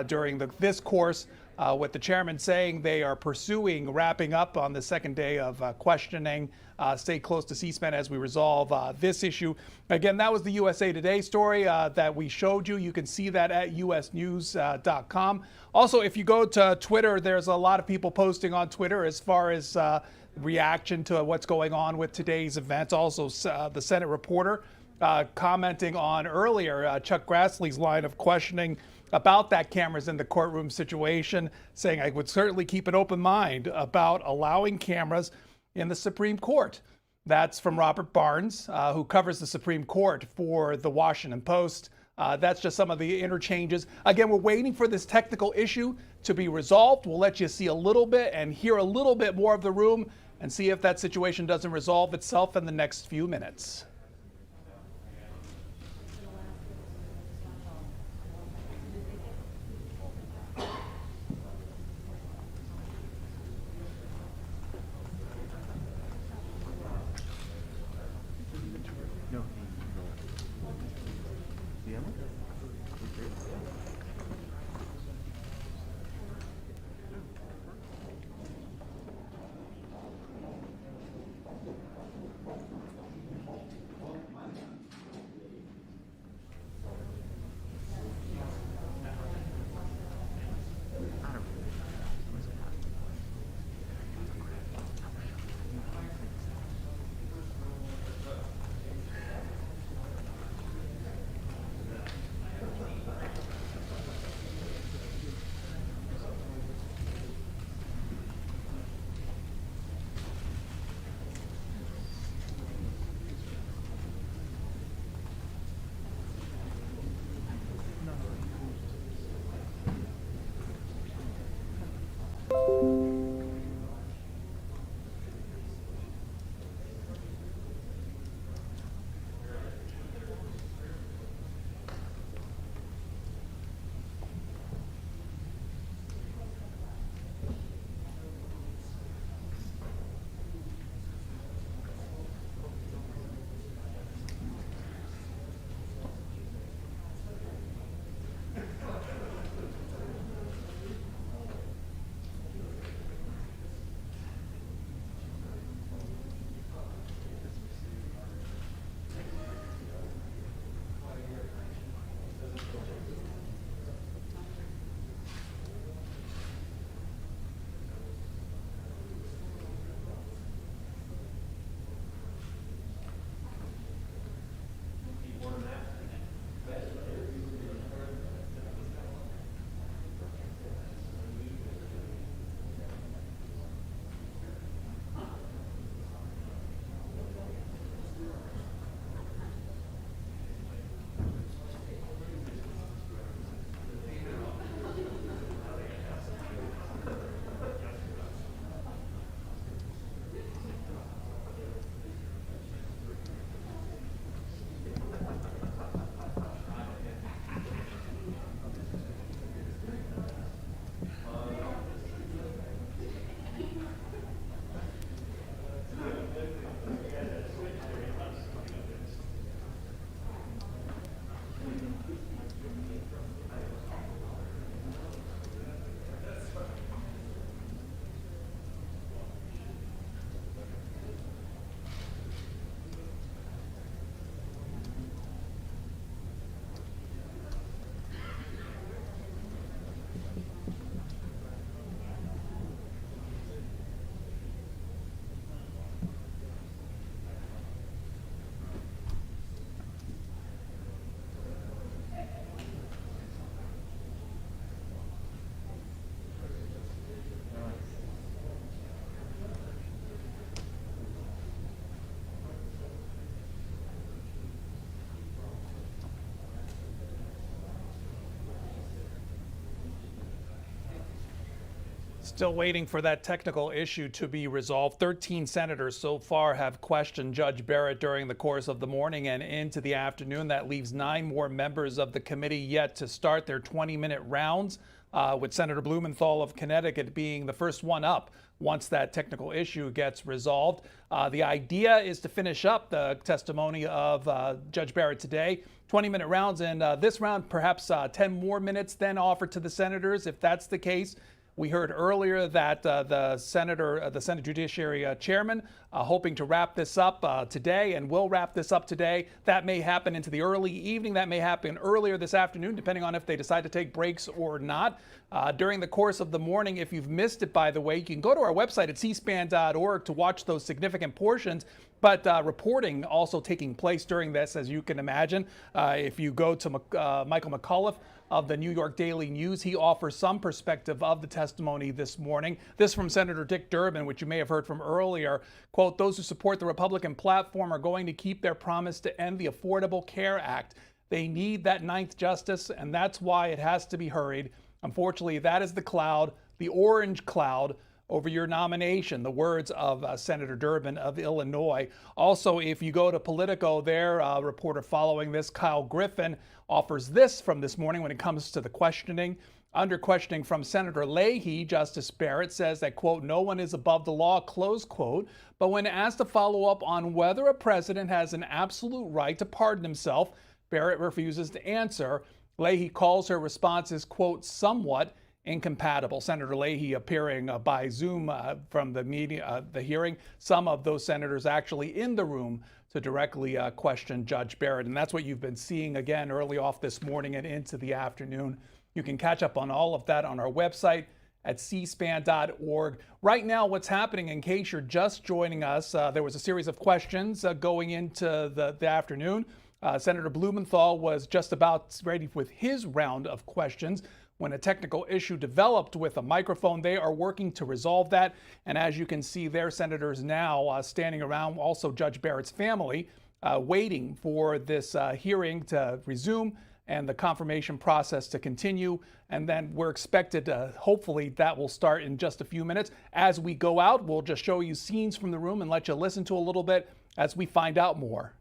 during this course, with the chairman saying they are wrapping up on the second day of questioning. Stay close to C-SPAN as we resolve this issue. Again, that was the USA Today story that we showed you. You can see that at usnews.com. Also, if you go to Twitter, there's a lot of people posting on Twitter as far as reaction to what's going on with today's events. Also, the Senate reporter commenting on earlier Chuck Grassley's line of questioning about that cameras in the courtroom situation, saying I would certainly keep an open mind about allowing cameras in the Supreme Court. That's from Robert Barnes, who covers the Supreme Court for the Washington Post. That's just some of the interchanges. Again, we're waiting for this technical issue to be resolved. We'll let you see a little bit and hear a little bit more of the room and see if that situation doesn't resolve itself in the next few minutes. Still waiting for that technical issue to be resolved. 13 senators so far have questioned Judge Barrett during the course of the morning and into the afternoon. That leaves 9 more members of the committee yet to start their 20-minute rounds, with Senator Blumenthal of Connecticut being the first one up once that technical issue gets resolved. The idea is to finish up the testimony of Judge Barrett today. 20-minute rounds, and this round perhaps 10 more minutes then offered to the senators. If that's the case, we heard earlier that the Senate Judiciary Chairman, hoping to wrap this up today, and will wrap this up today. That may happen into the early evening. That may happen earlier this afternoon, depending on if they decide to take breaks or not. During the course of the morning, if you've missed it, by the way, you can go to our website at cspan.org to watch those significant portions. But reporting also taking place during this, as you can imagine. If you go to Michael McAuliffe of the New York Daily News, he offers some perspective of the testimony this morning. This from Senator Dick Durbin, which you may have heard from earlier. Quote, "Those who support the Republican platform are going to keep their promise to end the Affordable Care Act. They need that 9th justice, and that's why it has to be hurried. Unfortunately, that is the cloud, the orange cloud, over your nomination," the words of Senator Durbin of Illinois. Also, if you go to Politico, their reporter following this, Kyle Griffin, offers this from this morning when it comes to the questioning. Under questioning from Senator Leahy, Justice Barrett says that, quote, "No one is above the law," close quote. But when asked to follow up on whether a president has an absolute right to pardon himself, Barrett refuses to answer. Leahy calls her responses, quote, "somewhat incompatible." Senator Leahy appearing by Zoom from the hearing. Some of those senators actually in the room to directly question Judge Barrett. And that's what you've been seeing again early off this morning and into the afternoon. You can catch up on all of that on our website at cspan.org. Right now, what's happening, in case you're just joining us, there was a series of questions going into the afternoon. Senator Blumenthal was just about ready with his round of questions when a technical issue developed with a microphone. They are working to resolve that. And as you can see, their senators now standing around, also Judge Barrett's family, waiting for this hearing to resume and the confirmation process to continue. And then we're expected to, hopefully that will start in just a few minutes. As we go out, we'll just show you scenes from the room and let you listen to a little bit as we find out more.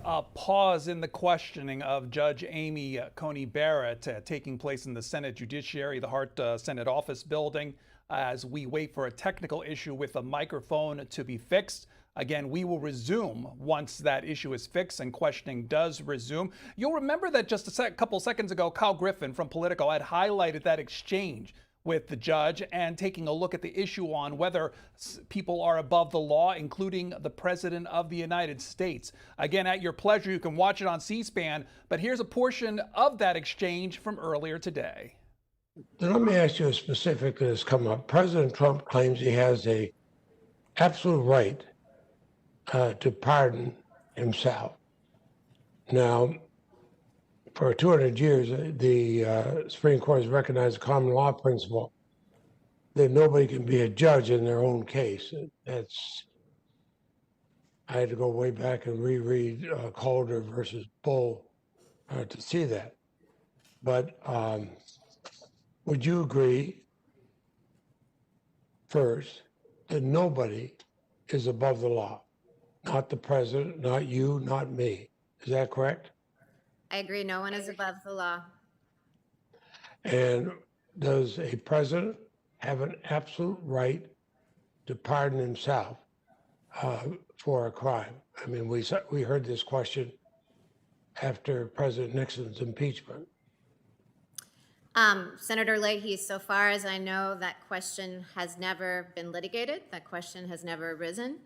A pause in the questioning of Judge Amy Coney Barrett taking place in the Senate Judiciary, the Hart Senate Office Building, as we wait for a technical issue with a microphone to be fixed. Again, we will resume once that issue is fixed and questioning does resume. You'll remember that just a couple seconds ago, Kyle Griffin from Politico had highlighted that exchange with the judge and taking a look at the issue on whether people are above the law, including the President of the United States. Again, at your pleasure, you can watch it on C-SPAN, but here's a portion of that exchange from earlier today. Let me ask you a specific that has come up. President Trump claims he has a absolute right to pardon himself. Now, for 200 years, the Supreme Court has recognized the common law principle that nobody can be a judge in their own case. I had to go way back and reread Calder versus Bull to see that. But would you agree, first, that nobody is above the law? Not the president, not you, not me. Is that correct? I agree, no one is above the law. And does a president have an absolute right to pardon himself for a crime? I mean, we heard this question after President Nixon's impeachment. Senator Leahy, so far as I know, that question has never been litigated. That question has never arisen.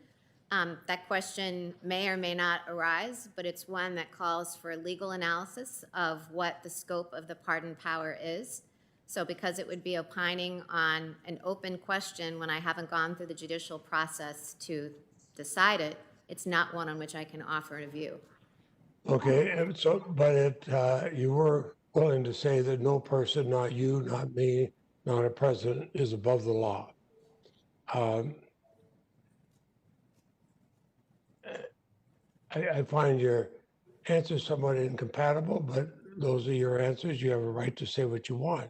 That question may or may not arise, but it's one that calls for legal analysis of what the scope of the pardon power is. So because it would be opining on an open question when I haven't gone through the judicial process to decide it, it's not one on which I can offer a view. Okay, and so, but you were willing to say that no person, not you, not me, not a president, is above the law. I find your answers somewhat incompatible, but those are your answers. You have a right to say what you want.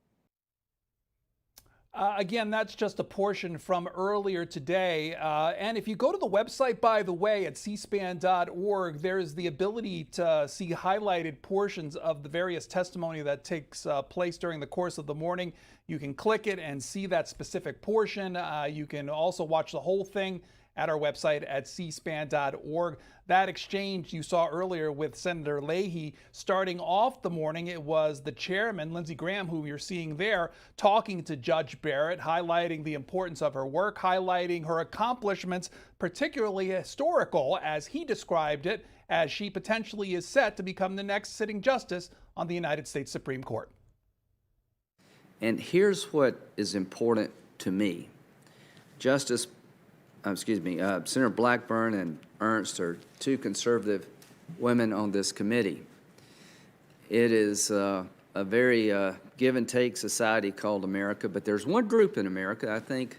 Again, that's just a portion from earlier today. And if you go to the website, by the way, at cspan.org, there's the ability to see highlighted portions of the various testimony that takes place during the course of the morning. You can click it and see that specific portion. You can also watch the whole thing at our website at cspan.org. That exchange you saw earlier with Senator Leahy, starting off the morning, it was the chairman, Lindsey Graham, who you're seeing there, talking to Judge Barrett, highlighting the importance of her work, highlighting her accomplishments, particularly historical, as he described it, as she potentially is set to become the next sitting justice on the United States Supreme Court. And here's what is important to me. Senator Blackburn and Ernst are two conservative women on this committee. It is a very give and take society called America, but there's one group in America I think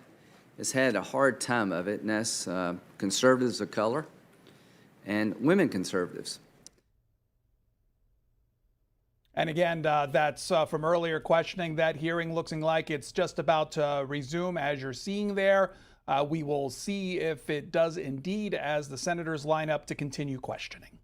has had a hard time of it, and that's conservatives of color and women conservatives. And again, that's from earlier questioning. That hearing looking like it's just about to resume, as you're seeing there. We will see if it does indeed as the senators line up to continue questioning.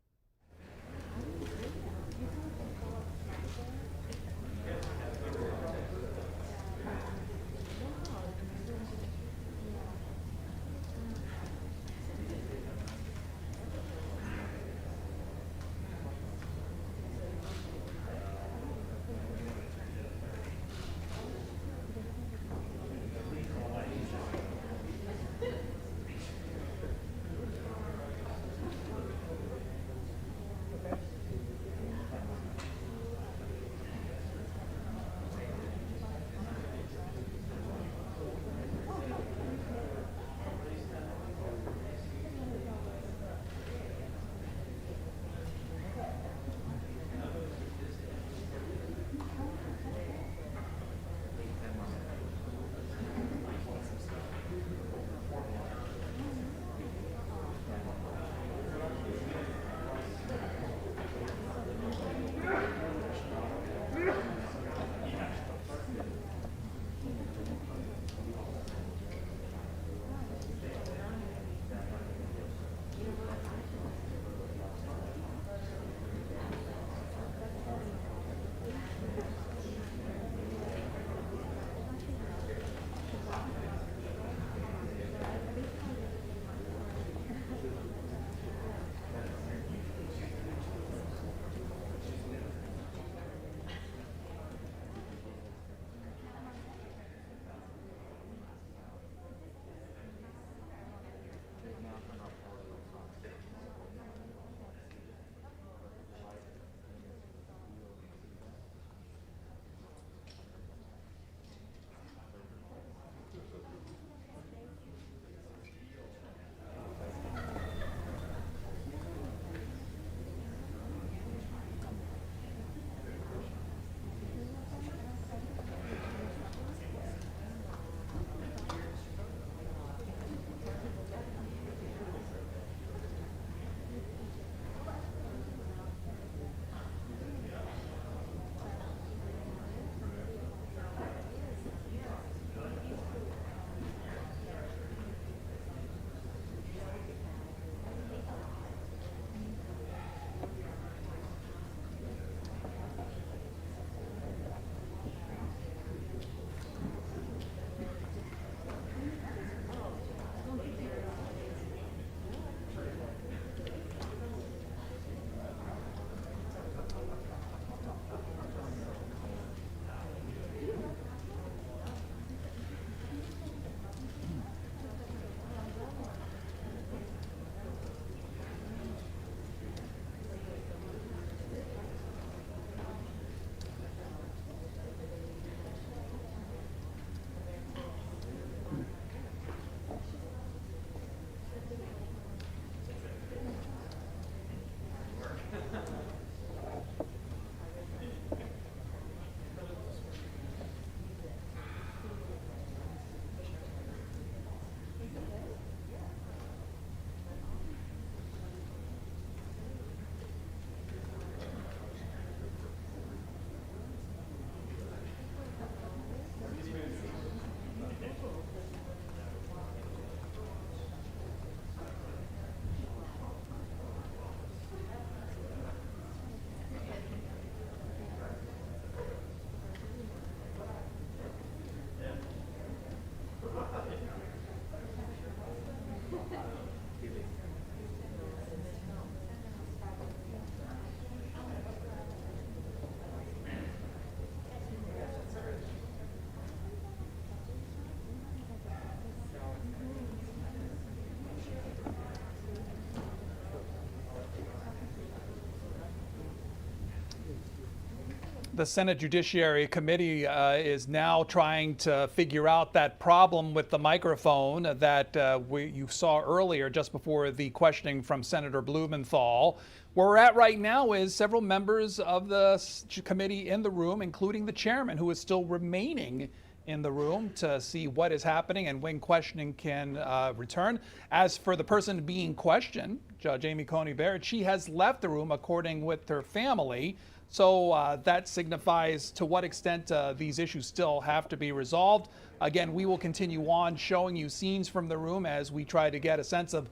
The Senate Judiciary Committee is now trying to figure out that problem with the microphone that you saw earlier just before the questioning from Senator Blumenthal. Where we're at right now is several members of the committee in the room, including the chairman, who is still remaining in the room to see what is happening and when questioning can return. As for the person being questioned, Judge Amy Coney Barrett, she has left the room according with her family. So that signifies to what extent these issues still have to be resolved. Again, we will continue on showing you scenes from the room as we try to get a sense of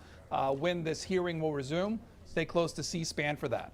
when this hearing will resume. Stay close to C-SPAN for that.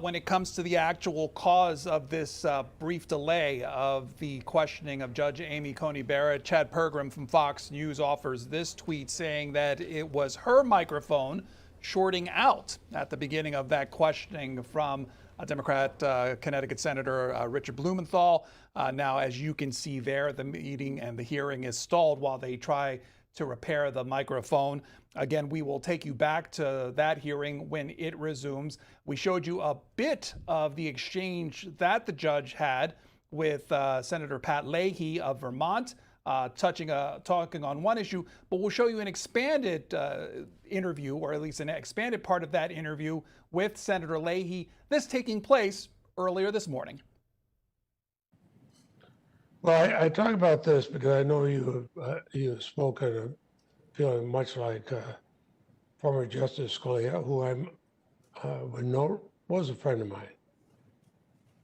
When it comes to the actual cause of this brief delay of the questioning of Judge Amy Coney Barrett, Chad Pergram from Fox News offers this tweet saying that it was her microphone shorting out at the beginning of that questioning from Democrat Connecticut Senator Richard Blumenthal. Now, as you can see there, the meeting and the hearing is stalled while they try to repair the microphone. Again, we will take you back to that hearing when it resumes. We showed you a bit of the exchange that the judge had with Senator Pat Leahy of Vermont, talking on one issue, but we'll show you an expanded interview, or at least an expanded part of that interview with Senator Leahy, this taking place earlier this morning. Well, I talk about this because I know you have spoken feeling much like former Justice Scalia, who I would know was a friend of mine.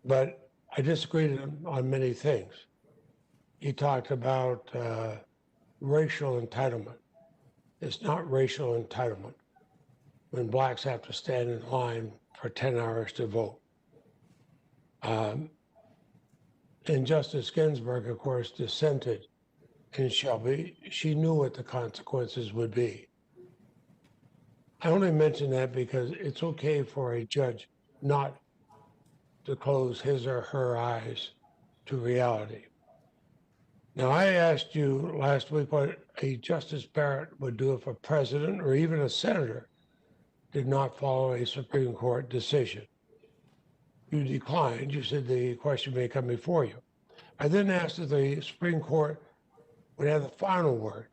But I disagreed on many things. He talked about racial entitlement. It's not racial entitlement when blacks have to stand in line for 10 hours to vote. And Justice Ginsburg, of course, dissented in Shelby. She knew what the consequences would be. I only mention that because it's okay for a judge not to close his or her eyes to reality. Now, I asked you last week what a Justice Barrett would do if a president or even a senator did not follow a Supreme Court decision. You declined. You said the question may come before you. I then asked if the Supreme Court would have the final word.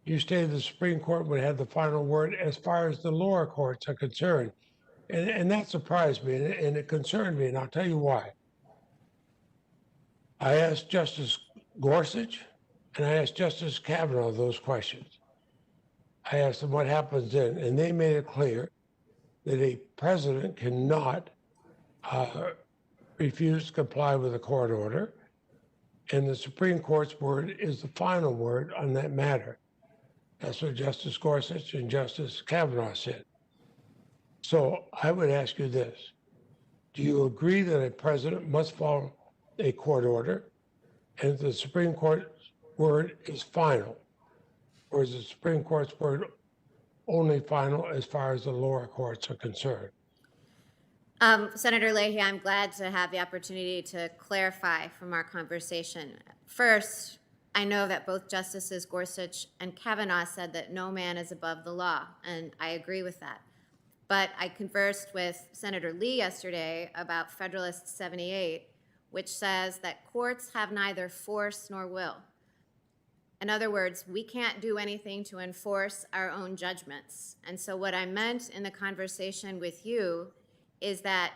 You stated the Supreme Court would have the final word as far as the lower courts are concerned. And that surprised me, and it concerned me, and I'll tell you why. I asked Justice Gorsuch and I asked Justice Kavanaugh those questions. I asked them what happens then, and they made it clear that a president cannot refuse to comply with a court order, and the Supreme Court's word is the final word on that matter. That's what Justice Gorsuch and Justice Kavanaugh said. So I would ask you this. Do you agree that a president must follow a court order and the Supreme Court's word is final? Or is the Supreme Court's word only final as far as the lower courts are concerned? Senator Leahy, I'm glad to have the opportunity to clarify from our conversation. First, I know that both Justices Gorsuch and Kavanaugh said that no man is above the law, and I agree with that. But I conversed with Senator Lee yesterday about Federalist 78, which says that courts have neither force nor will. In other words, we can't do anything to enforce our own judgments. And so what I meant in the conversation with you is that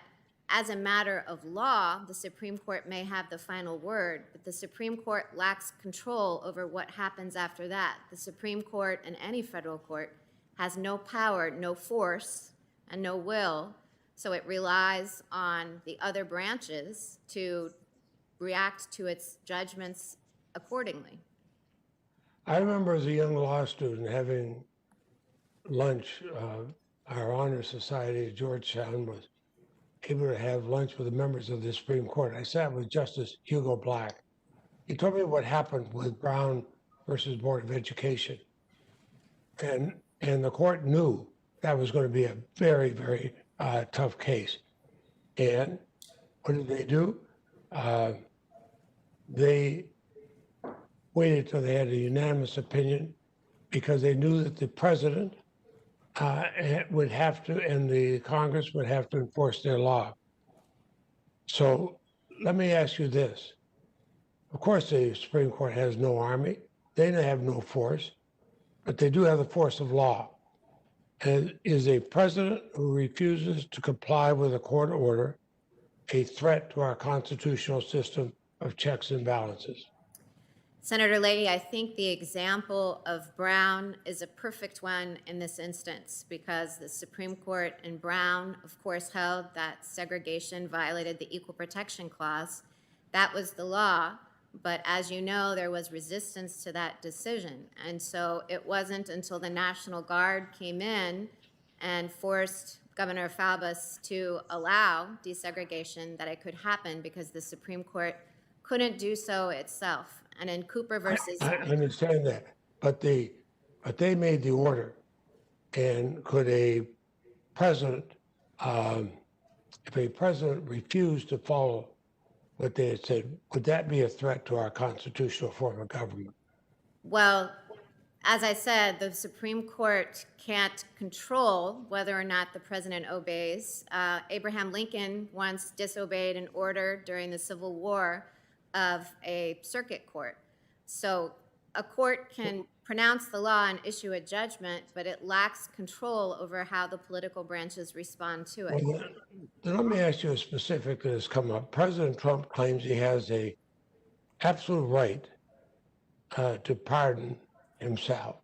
as a matter of law, the Supreme Court may have the final word, but the Supreme Court lacks control over what happens after that. The Supreme Court and any federal court has no power, no force, and no will, so it relies on the other branches to react to its judgments accordingly. I remember as a young law student having lunch. Our honor society at Georgetown was able to have lunch with the members of the Supreme Court. I sat with Justice Hugo Black. He told me what happened with Brown versus Board of Education. And the court knew that was going to be a very, very tough case. And what did they do? They waited till they had a unanimous opinion because they knew that the president would have to, and the Congress would have to enforce their law. So let me ask you this. Of course, the Supreme Court has no army. They have no force, but they do have the force of law. And is a president who refuses to comply with a court order a threat to our constitutional system of checks and balances? Senator Leahy, I think the example of Brown is a perfect one in this instance because the Supreme Court in Brown, of course, held that segregation violated the Equal Protection Clause. That was the law, but as you know, there was resistance to that decision. And so it wasn't until the National Guard came in and forced Governor Falbus to allow desegregation that it could happen because the Supreme Court couldn't do so itself. And in Cooper versus... I understand that, but they made the order. And could a president, if a president refused to follow what they had said, would that be a threat to our constitutional form of government? Well, as I said, the Supreme Court can't control whether or not the president obeys. Abraham Lincoln once disobeyed an order during the Civil War of a circuit court. So a court can pronounce the law and issue a judgment, but it lacks control over how the political branches respond to it. Well, then let me ask you a specific that has come up. President Trump claims he has a absolute right to pardon himself.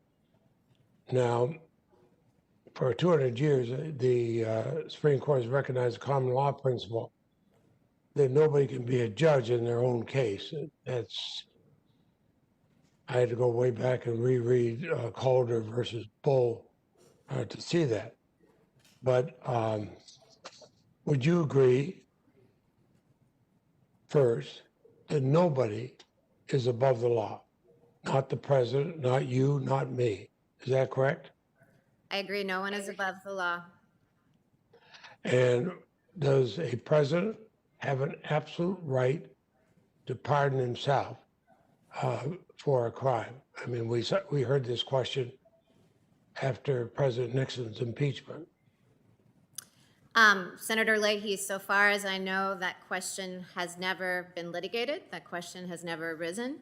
Now, for 200 years, the Supreme Court has recognized the common law principle that nobody can be a judge in their own case. I had to go way back and reread Calder versus Bull to see that. But would you agree, first, that nobody is above the law? Not the president, not you, not me. Is that correct? I agree, no one is above the law. And does a president have an absolute right to pardon himself for a crime? I mean, we heard this question after President Nixon's impeachment. Senator Leahy, so far as I know, that question has never been litigated. That question has never arisen.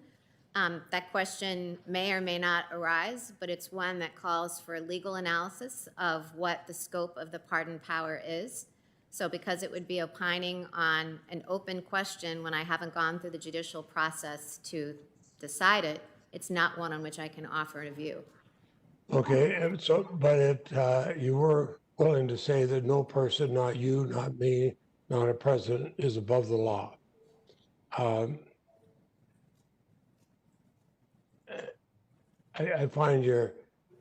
That question may or may not arise, but it's one that calls for legal analysis of what the scope of the pardon power is. So because it would be opining on an open question when I haven't gone through the judicial process to decide it, it's not one on which I can offer a view. Okay, and so, but you were willing to say that no person, not you, not me, not a president, is above the law. I find your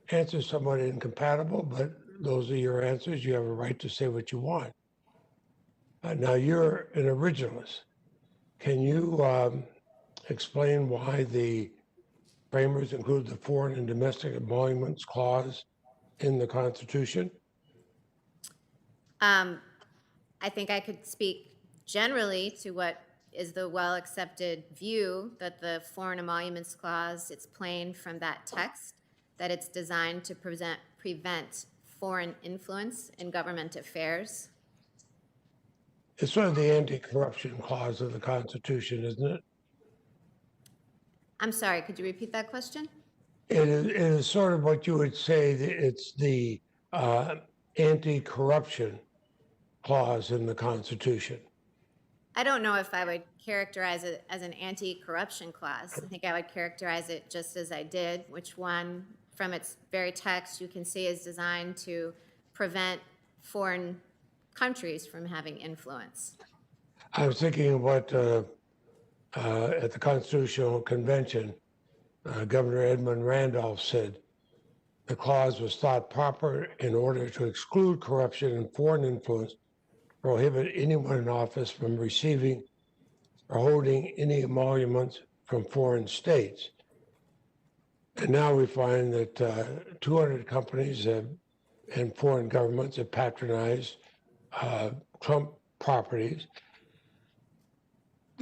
answers somewhat incompatible, but those are your answers. You have a right to say what you want. Now, you're an originalist. Can you explain why the framers include the Foreign and Domestic Emoluments Clause in the Constitution? I think I could speak generally to what is the well-accepted view that the Foreign Emoluments Clause, it's plain from that text, that it's designed to prevent foreign influence in government affairs. It's sort of the anti-corruption clause of the Constitution, isn't it? I'm sorry, could you repeat that question? It is sort of what you would say, it's the anti-corruption clause in the Constitution. I don't know if I would characterize it as an anti-corruption clause. I think I would characterize it just as I did, which one, from its very text, you can see is designed to prevent foreign countries from having influence. I was thinking of what at the Constitutional Convention, Governor Edmund Randolph said, the clause was thought proper in order to exclude corruption and foreign influence, prohibit anyone in office from receiving or holding any emoluments from foreign states. And now we find that 200 companies and foreign governments have patronized Trump properties.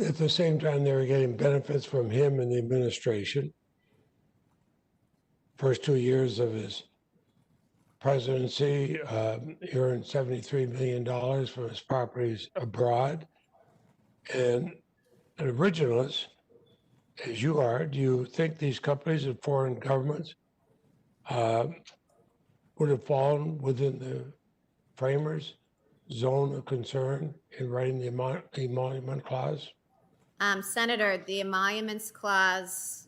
At the same time, they were getting benefits from him and the administration. First 2 years of his presidency, he earned $73 million from his properties abroad. And an originalist, as you are, do you think these companies and foreign governments would have fallen within the framers' zone of concern in writing the emolument clause? Senator, the emoluments clause,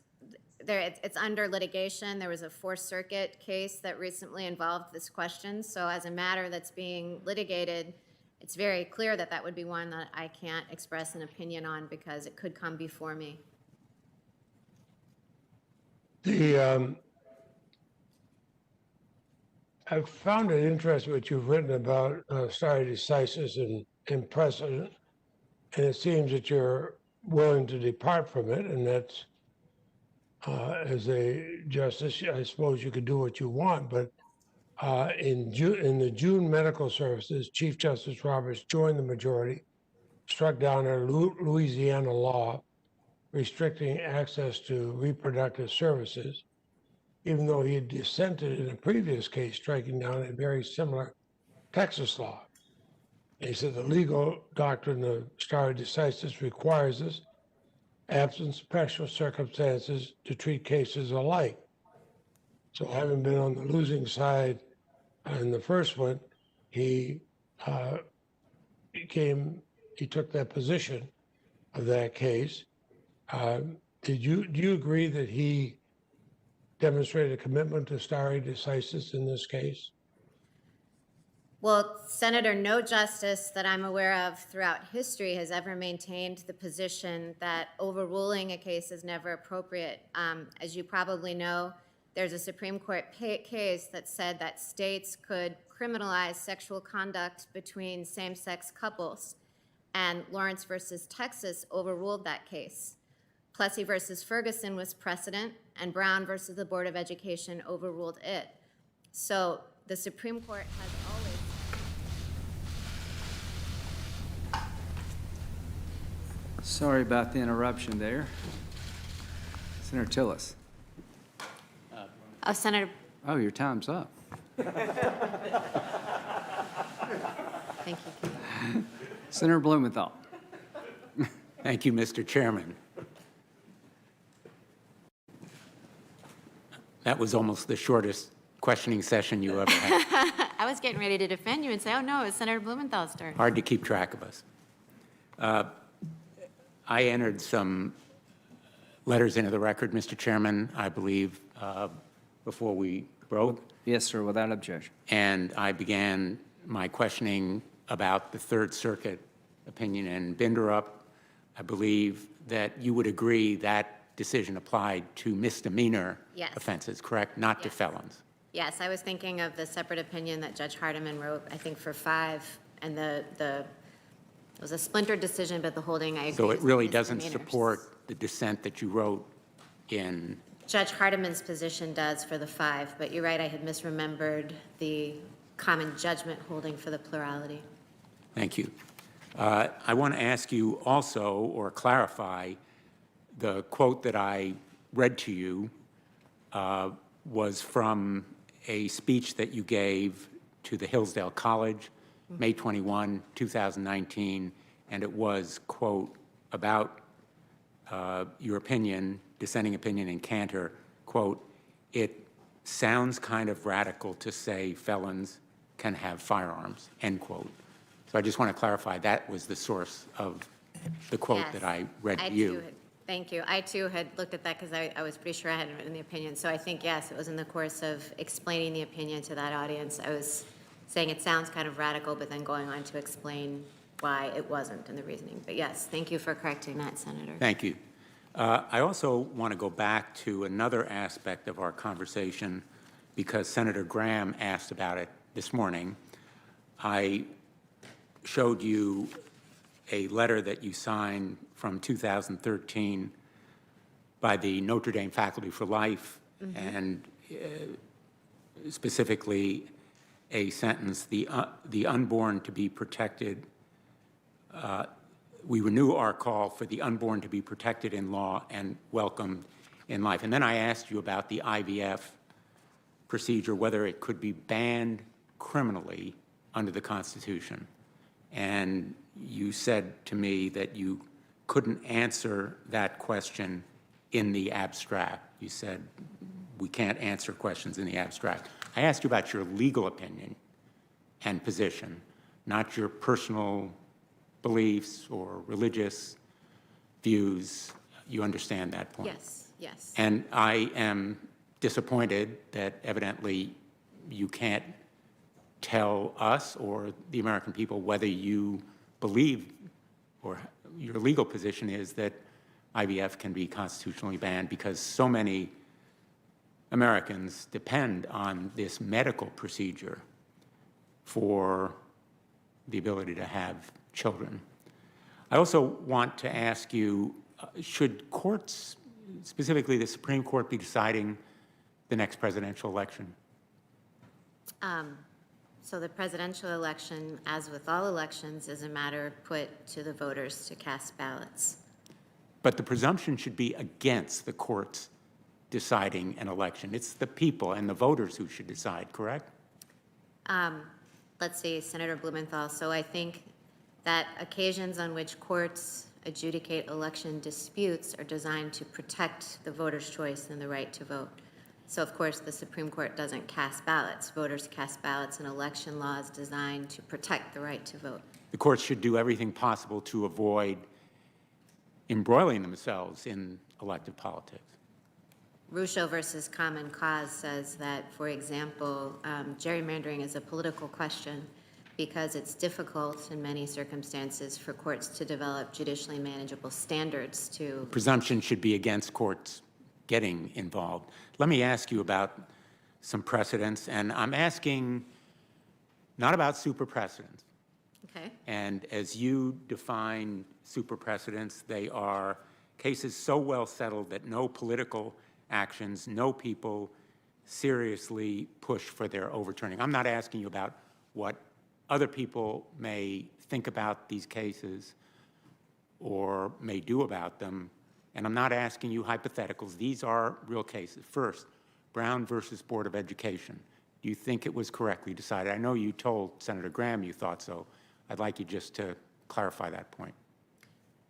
it's under litigation. There was a Fourth Circuit case that recently involved this question. So as a matter that's being litigated, it's very clear that that would be one that I can't express an opinion on because it could come before me. I've found it interesting what you've written about stare decisis and precedent, and it seems that you're willing to depart from it, and that's, as a justice, I suppose you could do what you want, but in the June medical services, Chief Justice Roberts joined the majority, struck down a Louisiana law restricting access to reproductive services, even though he had dissented in a previous case, striking down a very similar Texas law. He said the legal doctrine of stare decisis requires us, absent special circumstances, to treat cases alike. So having been on the losing side in the first one, he took that position of that case. Do you agree that he demonstrated a commitment to stare decisis in this case? Well, Senator, no justice that I'm aware of throughout history has ever maintained the position that overruling a case is never appropriate. As you probably know, there's a Supreme Court case that said that states could criminalize sexual conduct between same-sex couples, and Lawrence versus Texas overruled that case. Plessy versus Ferguson was precedent, and Brown versus the Board of Education overruled it. So the Supreme Court has always... Sorry about the interruption there. Senator Tillis. Oh, Senator, Oh, your time's up. thank you. Senator Blumenthal. Thank you, Mr. Chairman. That was almost the shortest questioning session you ever had. I was getting ready to defend you and say, oh, no, it's Senator Blumenthal's turn. Hard to keep track of us. I entered some letters into the record, Mr. Chairman, I believe, before we broke. Yes, sir, without objection. And I began my questioning about the Third Circuit opinion in Binderup. I believe that you would agree that decision applied to misdemeanor Yes. offenses, correct? Not to Yes. felons. Yes, I was thinking of the separate opinion that Judge Hardiman wrote, I think for 5, and it was a splintered decision, but the holding, I agree. So it is really doesn't misdemeanors. support the dissent that you wrote in. Judge Hardiman's position does for the 5, but you're right, I had misremembered the common judgment holding for the plurality. Thank you. I want to ask you also, or clarify, the quote that I read to you was from a speech that you gave to the Hillsdale College, May 21, 2019, and it was, quote, about your opinion, dissenting opinion in Cantor, quote, "It sounds kind of radical to say felons can have firearms," end quote. So I just want to clarify that was the source of the quote Yes. that I read I to too you. had- Thank you. I too had looked at that because I was pretty sure I hadn't written the opinion. So I think, yes, it was in the course of explaining the opinion to that audience. I was saying it sounds kind of radical, but then going on to explain why it wasn't and the reasoning. But yes, thank you for correcting that, Senator. Thank you. I also want to go back to another aspect of our conversation because Senator Graham asked about it this morning. I showed you a letter that you signed from 2013 by the Notre Dame Faculty for Life, and specifically a sentence, the unborn to be protected. We renew our call for the unborn to be protected in law and welcomed in life. And then I asked you about the IVF procedure, whether it could be banned criminally under the Constitution. And you said to me that you couldn't answer that question in the abstract. You said, we can't answer questions in the abstract. I asked you about your legal opinion and position, not your personal beliefs or religious views. You understand that point? Yes, yes. And I am disappointed that evidently you can't tell us or the American people whether you believe or your legal position is that IVF can be constitutionally banned because so many Americans depend on this medical procedure for the ability to have children. I also want to ask you, should courts, specifically the Supreme Court, be deciding the next presidential election? So the presidential election, as with all elections, is a matter put to the voters to cast ballots. But the presumption should be against the courts deciding an election. It's the people and the voters who should decide, correct? Let's see, Senator Blumenthal. So I think that occasions on which courts adjudicate election disputes are designed to protect the voter's choice and the right to vote. So of course, the Supreme Court doesn't cast ballots. Voters cast ballots, and election law is designed to protect the right to vote. The courts should do everything possible to avoid embroiling themselves in elective politics. Russo versus Common Cause says that, for example, gerrymandering is a political question because it's difficult in many circumstances for courts to develop judicially manageable standards to. Presumption should be against courts getting involved. Let me ask you about some precedents, and I'm asking not about super precedents. Okay. And as you define super precedents, they are cases so well settled that no political actions, no people seriously push for their overturning. I'm not asking you about what other people may think about these cases or may do about them, and I'm not asking you hypotheticals. These are real cases. First, Brown versus Board of Education. Do you think it was correctly decided? I know you told Senator Graham you thought so. I'd like you just to clarify that point.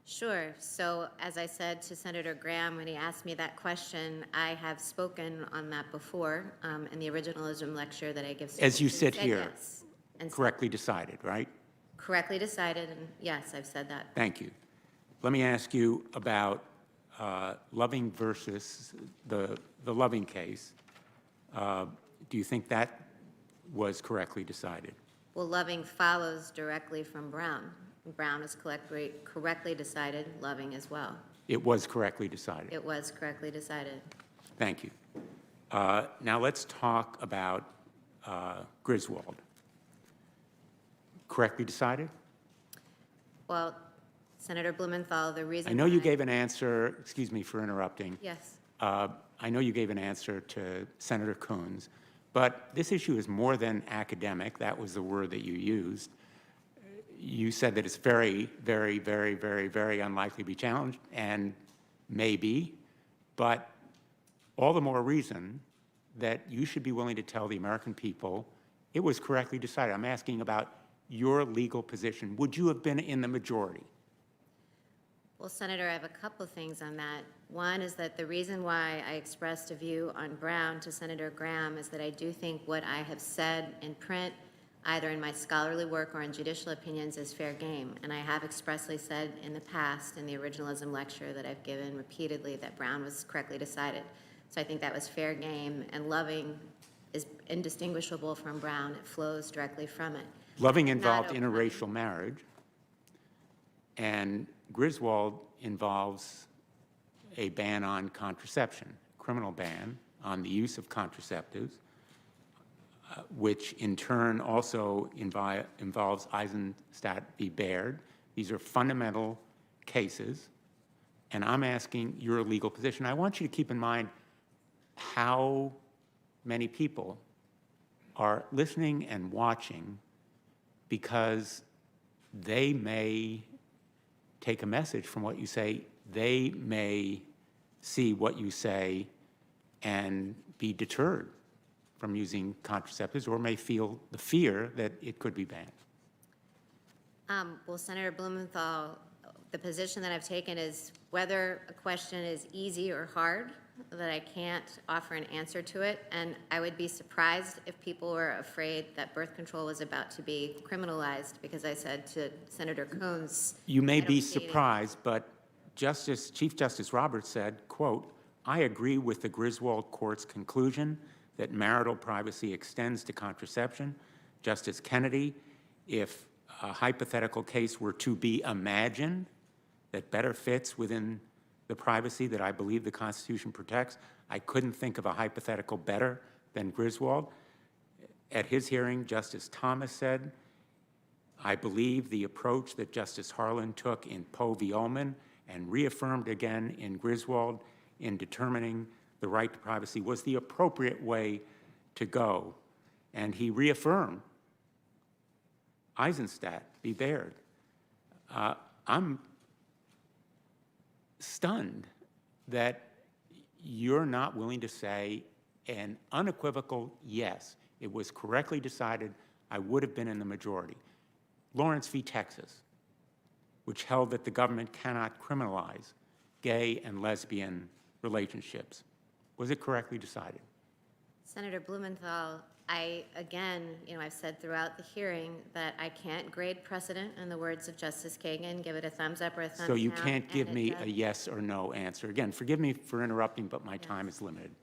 Sure. So as I said to Senator Graham when he asked me that question, I have spoken on that before in the originalism lecture that I give. As you sit said here, yes, and correctly decided, right? correctly decided, and yes, I've said that. Thank you. Let me ask you about Loving versus the Loving case, do you think that was correctly decided? Well, Loving follows directly from Brown. Brown is correctly decided, Loving as well. It was correctly decided. It was correctly decided. Thank you. Now let's talk about Griswold. Correctly decided? Well, Senator Blumenthal, the reason I know you why- gave an answer, excuse me for interrupting. Yes. I know you gave an answer to Senator Coons, but this issue is more than academic. That was the word that you used. You said that it's very, very, very, very, very unlikely to be challenged, and maybe, but all the more reason that you should be willing to tell the American people it was correctly decided. I'm asking about your legal position. Would you have been in the majority? Well, Senator, I have a couple of things on that. One is that the reason why I expressed a view on Brown to Senator Graham is that I do think what I have said in print, either in my scholarly work or in judicial opinions, is fair game. And I have expressly said in the past, in the originalism lecture that I've given repeatedly, that Brown was correctly decided. So I think that was fair game, and Loving is indistinguishable from Brown. It flows directly from it. Loving involved Not interracial marriage, and Griswold involves a ban on contraception, criminal ban on the use of contraceptives, which in turn also involves Eisenstadt v. Baird. These are fundamental cases, and I'm asking your legal position. I want you to keep in mind how many people are listening and watching because they may take a message from what you say. They may see what you say and be deterred from using contraceptives, or may feel the fear that it could be banned. Well, Senator Blumenthal, the position that I've taken is whether a question is easy or hard, that I can't offer an answer to it. And I would be surprised if people were afraid that birth control was about to be criminalized, because I said to Senator Coons, You may I don't be see any- surprised, but Chief Justice Roberts said, quote, "I agree with the Griswold Court's conclusion that marital privacy extends to contraception. Justice Kennedy, if a hypothetical case were to be imagined that better fits within the privacy that I believe the Constitution protects, I couldn't think of a hypothetical better than Griswold." At his hearing, Justice Thomas said, "I believe the approach that Justice Harlan took in Poe v. Ullman and reaffirmed again in Griswold in determining the right to privacy was the appropriate way to go." And he reaffirmed Eisenstadt v. Baird. I'm stunned that you're not willing to say an unequivocal yes, it was correctly decided, I would have been in the majority. Lawrence v. Texas, which held that the government cannot criminalize gay and lesbian relationships. Was it correctly decided? Senator Blumenthal, I've said throughout the hearing that I can't grade precedent, in the words of Justice Kagan, give it a thumbs up or a thumbs down. So you can't and give it me does- a yes or no answer. Again, forgive me for interrupting, but my time is limited.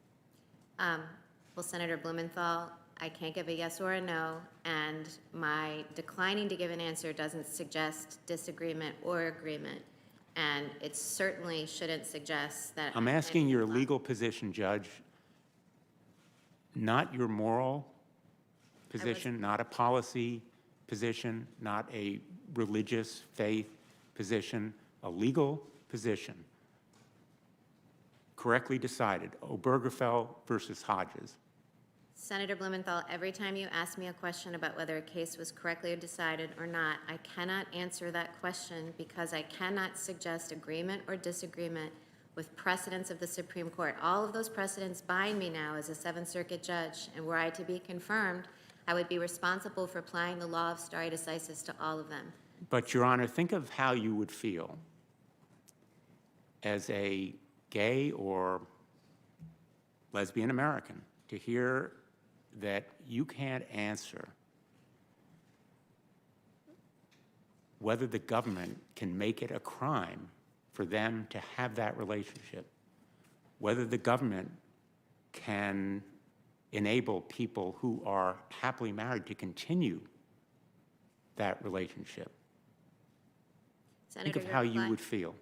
Well, Senator Blumenthal, I can't give a yes or a no, and my declining to give an answer doesn't suggest disagreement or agreement, and it certainly shouldn't suggest that. I'm asking your legal position, Judge, not your moral position, not a policy position, not a religious faith position, a legal position. Correctly decided, Obergefell versus Hodges. Senator Blumenthal, every time you ask me a question about whether a case was correctly decided or not, I cannot answer that question because I cannot suggest agreement or disagreement with precedents of the Supreme Court. All of those precedents bind me now as a Seventh Circuit judge, and were I to be confirmed, I would be responsible for applying the law of stare decisis to all of them. But, Your Honor, think of how you would feel as a gay or lesbian American to hear that you can't answer whether the government can make it a crime for them to have that relationship, whether the government can enable people who are happily married to continue that relationship. Think Senator, of you're how you implying- would feel.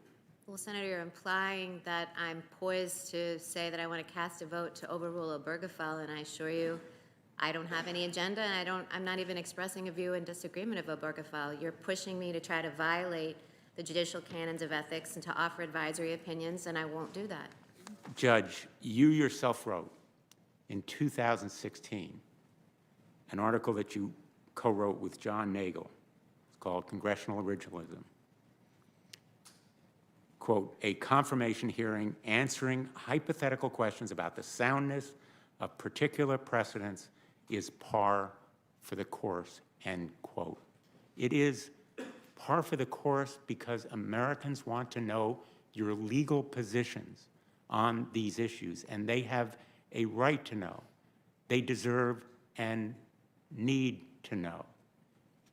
Well, Senator, you're implying that I'm poised to say that I want to cast a vote to overrule Obergefell, and I assure you, I don't have any agenda, and I'm not even expressing a view in disagreement of Obergefell. You're pushing me to try to violate the judicial canons of ethics and to offer advisory opinions, and I won't do that. Judge, you yourself wrote in 2016 an article that you co-wrote with John Nagel. It's called Congressional Originalism. Quote, a confirmation hearing answering hypothetical questions about the soundness of particular precedents is par for the course, end quote. It is par for the course because Americans want to know your legal positions on these issues, and they have a right to know. They deserve and need to know.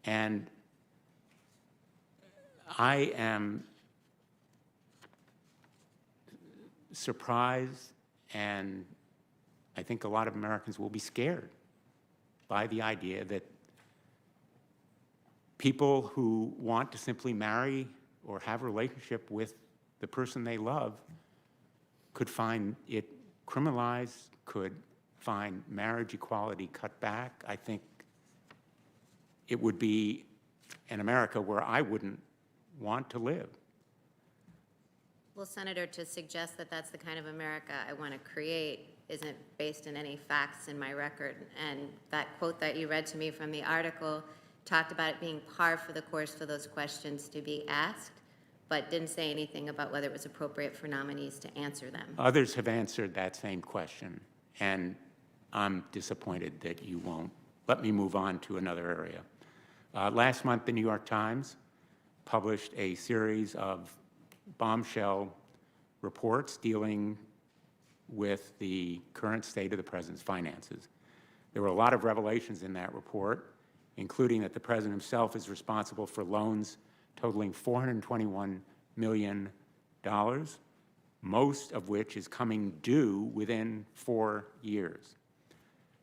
And I am surprised, and I think a lot of Americans will be scared by the idea that people who want to simply marry or have a relationship with the person they love could find it criminalized, could find marriage equality cut back. I think it would be an America where I wouldn't want to live. Well, Senator, to suggest that that's the kind of America I want to create isn't based in any facts in my record. And that quote that you read to me from the article talked about it being par for the course for those questions to be asked, but didn't say anything about whether it was appropriate for nominees to answer them. Others have answered that same question, and I'm disappointed that you won't. Let me move on to another area. Last month, the New York Times published a series of bombshell reports dealing with the current state of the president's finances. There were a lot of revelations in that report, including that the president himself is responsible for loans totaling $421 million, most of which is coming due within 4 years.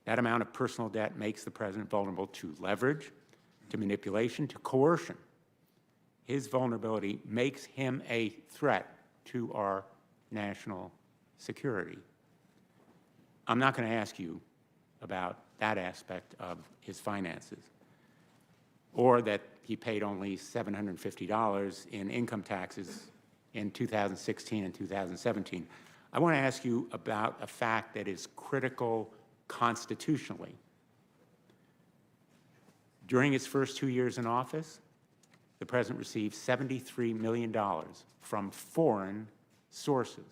That amount of personal debt makes the president vulnerable to leverage, to manipulation, to coercion. His vulnerability makes him a threat to our national security. I'm not going to ask you about that aspect of his finances, or that he paid only $750 in income taxes in 2016 and 2017. I want to ask you about a fact that is critical constitutionally. During his first 2 years in office, the president received $73 million from foreign sources.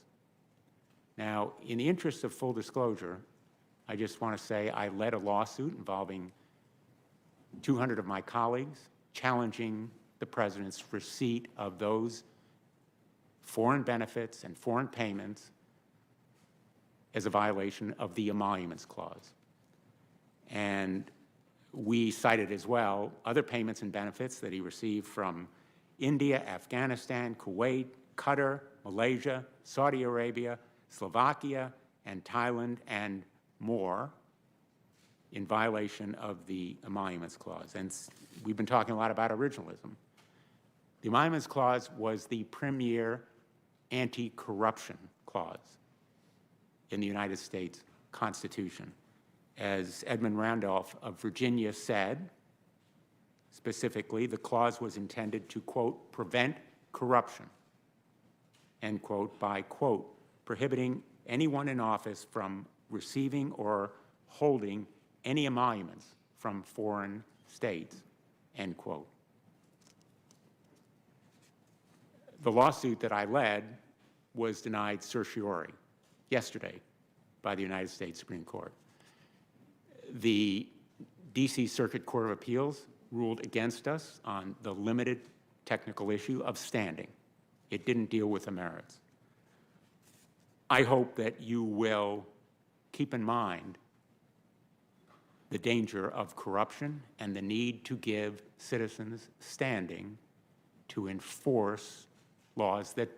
Now, in the interest of full disclosure, I just want to say I led a lawsuit involving 200 of my colleagues challenging the president's receipt of those foreign benefits and foreign payments as a violation of the Emoluments Clause. And we cited as well other payments and benefits that he received from India, Afghanistan, Kuwait, Qatar, Malaysia, Saudi Arabia, Slovakia, and Thailand, and more, in violation of the Emoluments Clause. And we've been talking a lot about originalism. The Emoluments Clause was the premier anti-corruption clause in the United States Constitution. As Edmund Randolph of Virginia said, specifically, the clause was intended to, quote, prevent corruption, end quote, by, quote, prohibiting anyone in office from receiving or holding any emoluments from foreign states, end quote. The lawsuit that I led was denied certiorari yesterday by the United States Supreme Court. The D.C. Circuit Court of Appeals ruled against us on the limited technical issue of standing. It didn't deal with the merits. I hope that you will keep in mind the danger of corruption and the need to give citizens standing to enforce laws that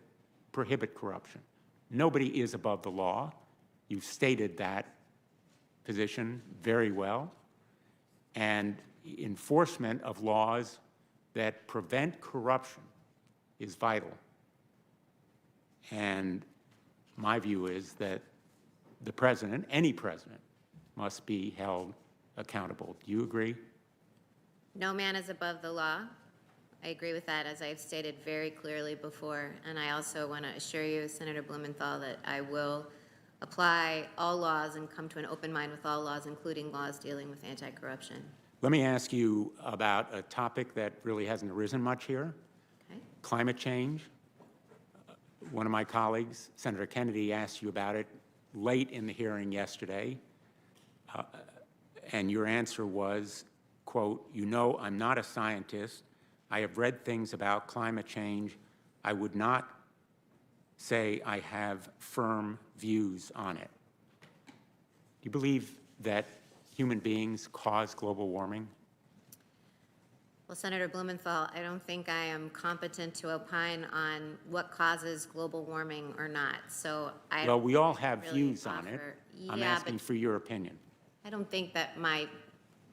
prohibit corruption. Nobody is above the law. You've stated that position very well. And enforcement of laws that prevent corruption is vital. And my view is that the president, any president, must be held accountable. Do you agree? No man is above the law. I agree with that, as I've stated very clearly before. And I also want to assure you, Senator Blumenthal, that I will apply all laws and come to an open mind with all laws, including laws dealing with anti-corruption. Let me ask you about a topic that really hasn't arisen much here, Okay? climate change. One of my colleagues, Senator Kennedy, asked you about it late in the hearing yesterday, and your answer was, quote, "You know, I'm not a scientist. I have read things about climate change. I would not say I have firm views on it." Do you believe that human beings cause global warming? Well, Senator Blumenthal, I don't think I am competent to opine on what causes global warming or not. So I Well, we all have really views on it. offer- I'm Yeah, asking but for your opinion. I don't think that my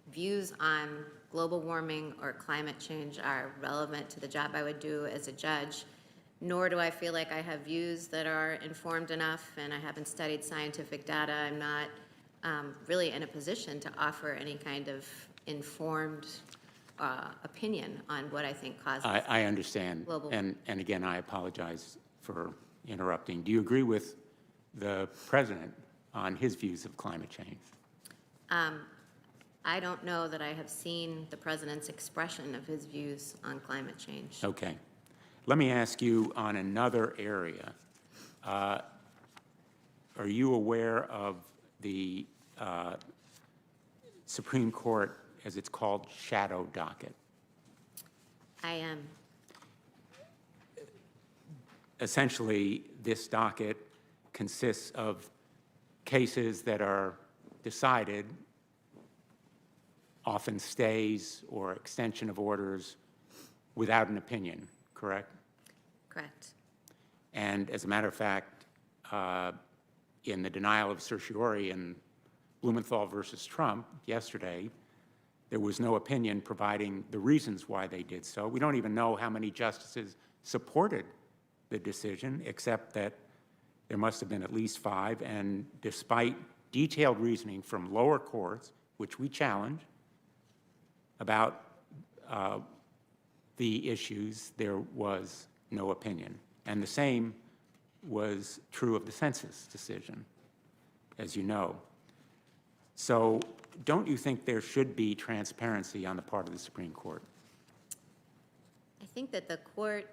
views on global warming or climate change are relevant to the job I would do as a judge, nor do I feel like I have views that are informed enough, and I haven't studied scientific data. I'm not really in a position to offer any kind of informed opinion on what I think causes. I understand. Global. And again, I apologize for interrupting. Do you agree with the president on his views of climate change? I don't know that I have seen the president's expression of his views on climate change. Okay. Let me ask you on another area. Are you aware of the Supreme Court, as it's called, shadow docket? I am. Essentially, this docket consists of cases that are decided, often stays or extension of orders, without an opinion, correct? Correct. And as a matter of fact, in the denial of certiorari in Blumenthal versus Trump yesterday, there was no opinion providing the reasons why they did so. We don't even know how many justices supported the decision, except that there must have been at least 5, and despite detailed reasoning from lower courts, which we challenge, about the issues, there was no opinion. And the same was true of the census decision, as you know. So don't you think there should be transparency on the part of the Supreme Court? I think that the court,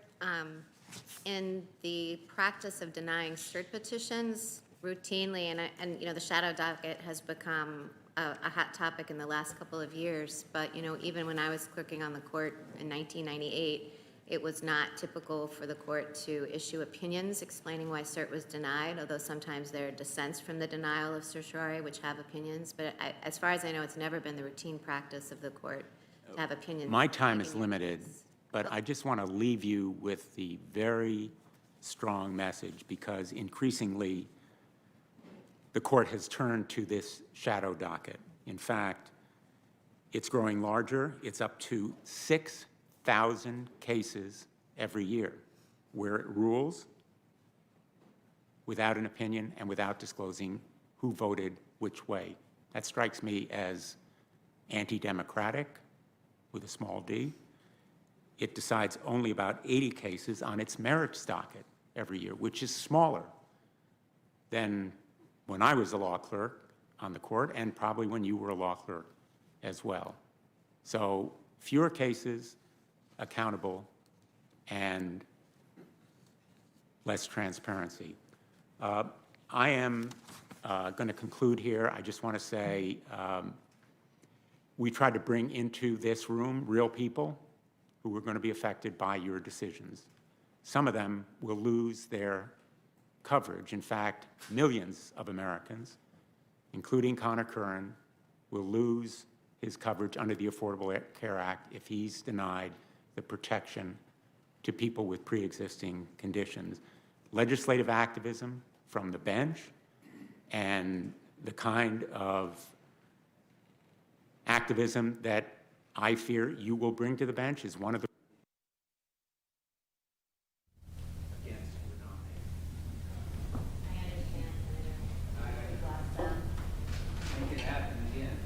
in the practice of denying cert petitions routinely, and you know, the shadow docket has become a hot topic in the last couple of years, but you know, even when I was clerking on the court in 1998, it was not typical for the court to issue opinions explaining why cert was denied, although sometimes there are dissents from the denial of certiorari which have opinions. But as far as I know, it's never been the routine practice of the court to have opinions. My time is limited, but I just want to leave you with the very strong message, because increasingly the court has turned to this shadow docket. In fact, it's growing larger. It's up to 6,000 cases every year where it rules without an opinion and without disclosing who voted which way. That strikes me as anti-democratic with a small d. It decides only about 80 cases on its merits docket every year, which is smaller than when I was a law clerk on the court, and probably when you were a law clerk as well. So fewer cases, accountable, and less transparency. I am going to conclude here. I just want to say we tried to bring into this room real people who are going to be affected by your decisions. Some of them will lose their coverage. In fact, millions of Americans, including Connor Curran, will lose his coverage under the Affordable Care Act if he's denied the protection to people with pre-existing conditions. legislative activism from the bench and the kind of activism that I fear you will bring to the bench is one of the Make it happen again.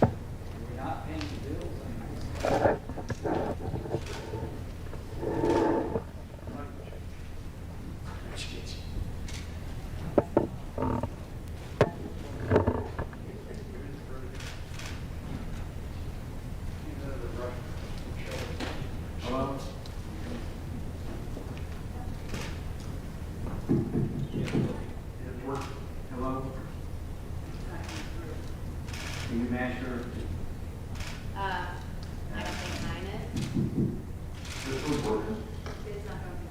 We're not paying the bills anymore. Hello? Hello? Can you measure? I don't think mine is. This one's working. It's not going to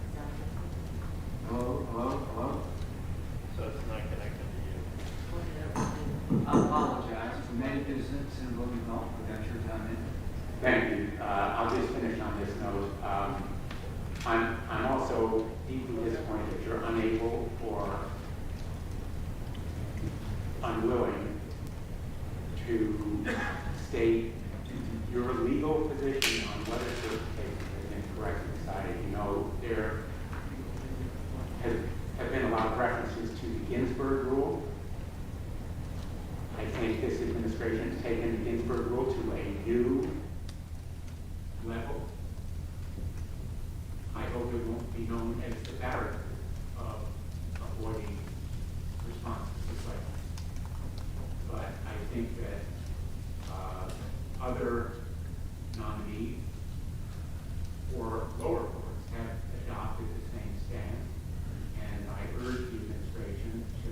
Hello, hello, hello? So it's not connected to you. I apologize. We made it through Senator Blumenthal. We got your time in. Thank you. I'll just finish on this note. I'm also deeply disappointed that you're unable or unwilling to state your legal position on whether certain cases have been correctly decided. You know, there have been a lot of references to the Ginsburg rule. I think this administration has taken the Ginsburg rule to a new level. I hope it won't be known as the Barrett of avoiding responses like this. But I think that other nominees or lower courts have adopted the same stance, and I urge the administration to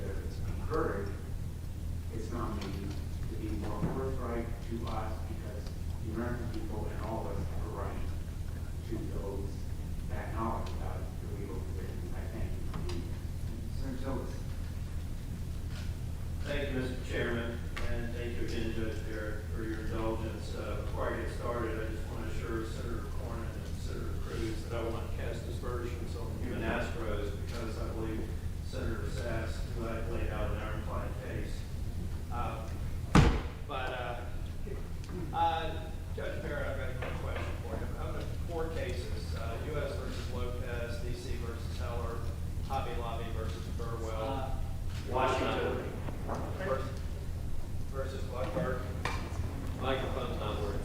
encourage its nominees to be more forthright to us, because the American people and all of us have a right to those that knowledge about the legal positions. I thank you. Senator Tillis. Thank you, Mr. Chairman, and thank you again, Judge Barrett, for your indulgence. Before I get started, I just want to assure Senator Cornyn and Senator Cruz that I will not cast aspersions on human Astros, because I believe Senator Sass, who I laid out an ironclad case. Judge Barrett, I've got a quick question for you. Out of 4 cases, U.S. versus Lopez, D.C. versus Heller, Hobby Lobby versus Burwell, Washington versus Blackburn. Microphone's not working.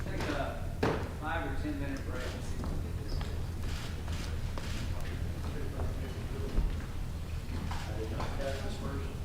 Take a 5 or 10 minute break and see what we can do. I did not cast aspersions.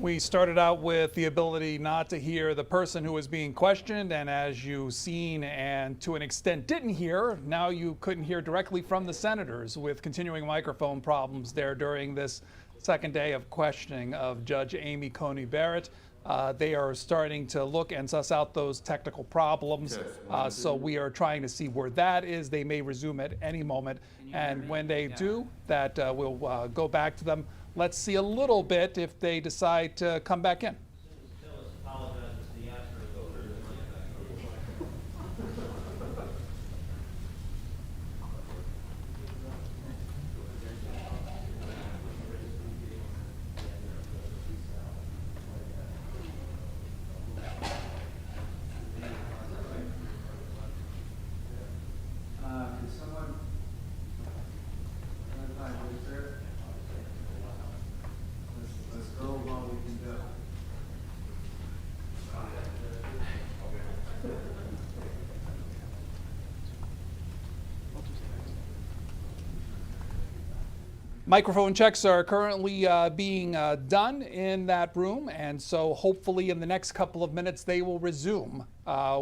We started out with the ability not to hear the person who was being questioned, and as you've seen and to an extent didn't hear, now you couldn't hear directly from the senators with continuing microphone problems there during this second day of questioning of Judge Amy Coney Barrett. They are starting to look and suss out those technical problems. So we are trying to see where that is. They may resume at any moment. And when they do, that we'll go back to them. Let's see a little bit if they decide to come back in. Microphone checks are currently being done in that room, and so hopefully in the next couple of minutes they will resume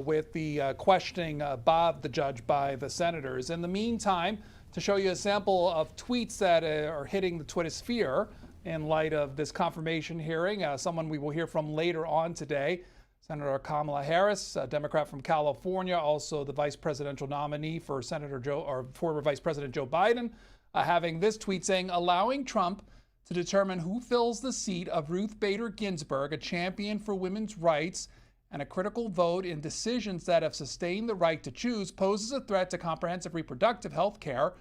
with the questioning of the judge by the senators. In the meantime, to show you a sample of tweets that are hitting the Twitter sphere in light of this confirmation hearing, someone we will hear from later on today, Senator Kamala Harris, a Democrat from California, also the vice presidential nominee for former Vice President Joe Biden, having this tweet saying, allowing Trump to determine who fills the seat of Ruth Bader Ginsburg, a champion for women's rights and a critical vote in decisions that have sustained the right to choose, poses a threat to comprehensive reproductive health care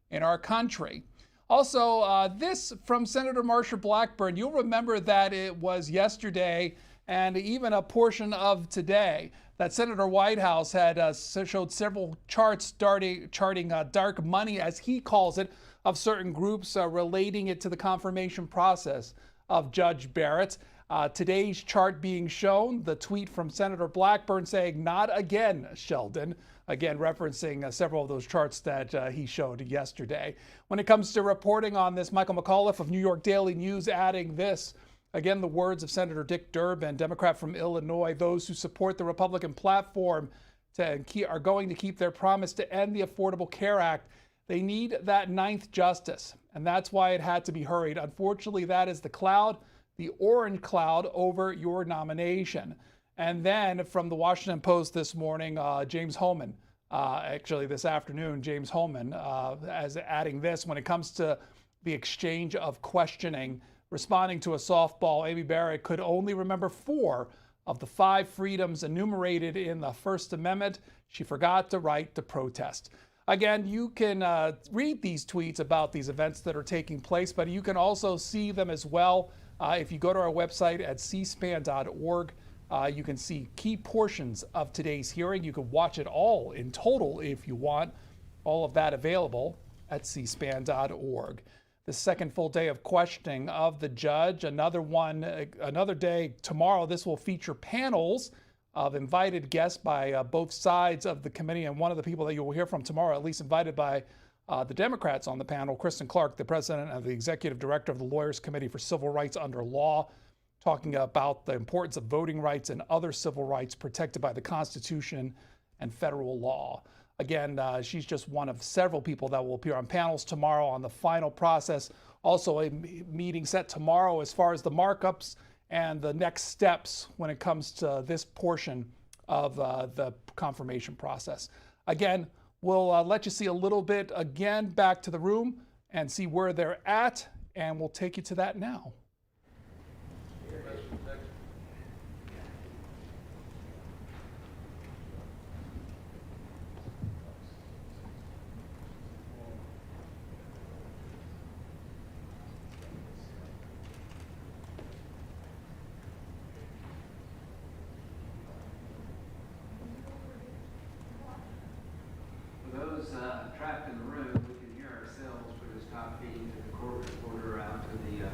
in our country. Also, this from Senator Marsha Blackburn. You'll remember that it was yesterday and even a portion of today that Senator Whitehouse had showed several charts charting dark money, as he calls it, of certain groups relating it to the confirmation process of Judge Barrett. Today's chart being shown, the tweet from Senator Blackburn saying, "Not again, Sheldon." Again, referencing several of those charts that he showed yesterday. When it comes to reporting on this, Michael McAuliffe of New York Daily News adding this. Again, the words of Senator Dick Durbin, Democrat from Illinois, those who support the Republican platform are going to keep their promise to end the Affordable Care Act. They need that ninth justice, and that's why it had to be hurried. Unfortunately, that is the cloud, the orange cloud over your nomination. And then from the Washington Post this morning, James Hohmann, actually this afternoon, James Hohmann, as adding this, when it comes to the exchange of questioning, responding to a softball, Amy Barrett could only remember 4 of the 5 freedoms enumerated in the First Amendment. She forgot the right to protest. Again, you can read these tweets about these events that are taking place, but you can also see them as well. If you go to our website at cspan.org, you can see key portions of today's hearing. You can watch it all in total if you want. All of that available at cspan.org. The second full day of questioning of the judge. Another day tomorrow. This will feature panels of invited guests by both sides of the committee. And one of the people that you will hear from tomorrow, at least invited by the Democrats on the panel, Kristen Clark, the president of the executive director of the Lawyers Committee for Civil Rights Under Law, talking about the importance of voting rights and other civil rights protected by the Constitution and federal law. Again, she's just one of several people that will appear on panels tomorrow on the final process. Also a meeting set tomorrow as far as the markups and the next steps when it comes to this portion of the confirmation process. Again, we'll let you see a little bit again back to the room and see where they're at, and we'll take you to that now. Those trapped in the room, we can hear ourselves. We're just not feeding to the court reporter out to the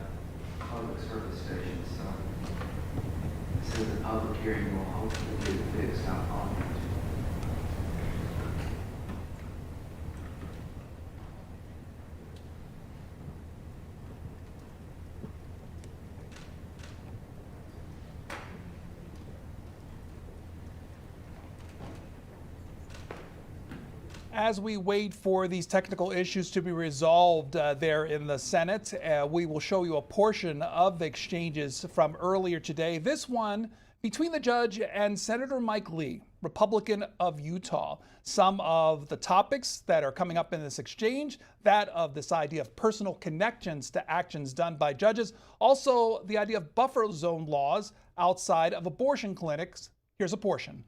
public service station. So this is a public hearing. Will hopefully be fixed out on it. as we wait for these technical issues to be resolved there in the Senate, we will show you a portion of the exchanges from earlier today. This one between the judge and Senator Mike Lee, Republican of Utah. Some of the topics that are coming up in this exchange, that of this idea of personal connections to actions done by judges, also the idea of buffer zone laws outside of abortion clinics. Here's a portion.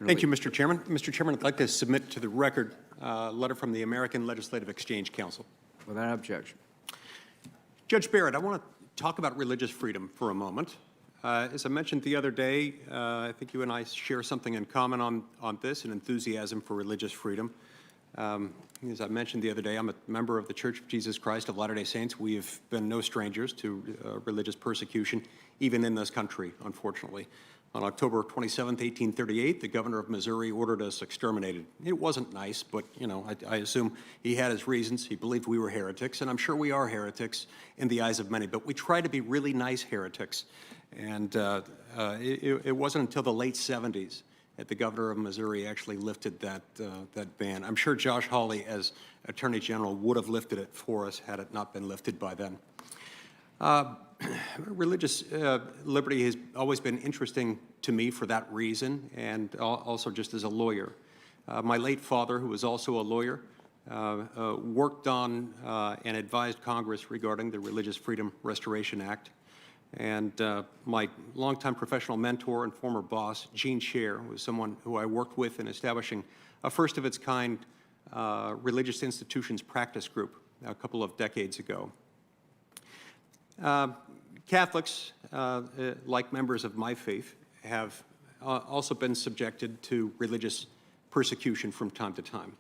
Thank you, Mr. Chairman. Mr. Chairman, I'd like to submit to the record a letter from the American Legislative Exchange Council. Without objection. Judge Barrett, I want to talk about religious freedom for a moment. As I mentioned the other day, I think you and I share something in common on this, an enthusiasm for religious freedom. As I mentioned the other day, I'm a member of the Church of Jesus Christ of Latter-day Saints. We have been no strangers to religious persecution, even in this country, unfortunately. On October 27, 1838, the governor of Missouri ordered us exterminated. It wasn't nice, but, you know, I assume he had his reasons. He believed we were heretics, and I'm sure we are heretics in the eyes of many, but we try to be really nice heretics. And it wasn't until the late 70s that the governor of Missouri actually lifted that ban. I'm sure Josh Hawley, as Attorney General, would have lifted it for us had it not been lifted by then. Religious liberty has always been interesting to me for that reason, and also just as a lawyer. My late father, who was also a lawyer, worked on and advised Congress regarding the Religious Freedom Restoration Act. And my longtime professional mentor and former boss, Gene Scher, was someone who I worked with in establishing a first-of-its-kind religious institutions practice group a couple of decades ago. Catholics, like members of my faith, have also been subjected to religious persecution from time to time.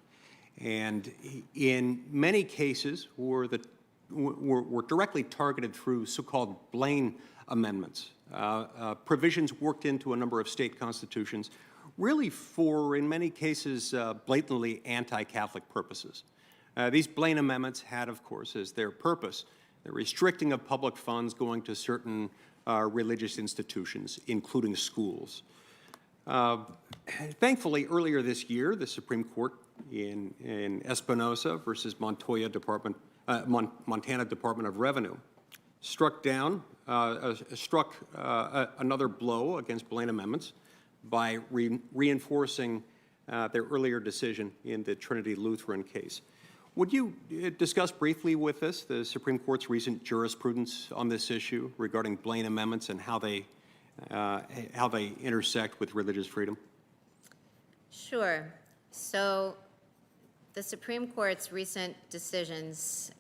And in many cases were directly targeted through so-called Blaine amendments, provisions worked into a number of state constitutions, really for, in many cases, blatantly anti-Catholic purposes. These Blaine amendments had, of course, as their purpose the restricting of public funds going to certain religious institutions, including schools. Thankfully, earlier this year, the Supreme Court in Espinosa versus Montana Department of Revenue struck another blow against Blaine amendments by reinforcing their earlier decision in the Trinity Lutheran case. Would you discuss briefly with us the Supreme Court's recent jurisprudence on this issue regarding Blaine amendments and how they intersect with religious freedom? Sure. So the Supreme Court's recent decisions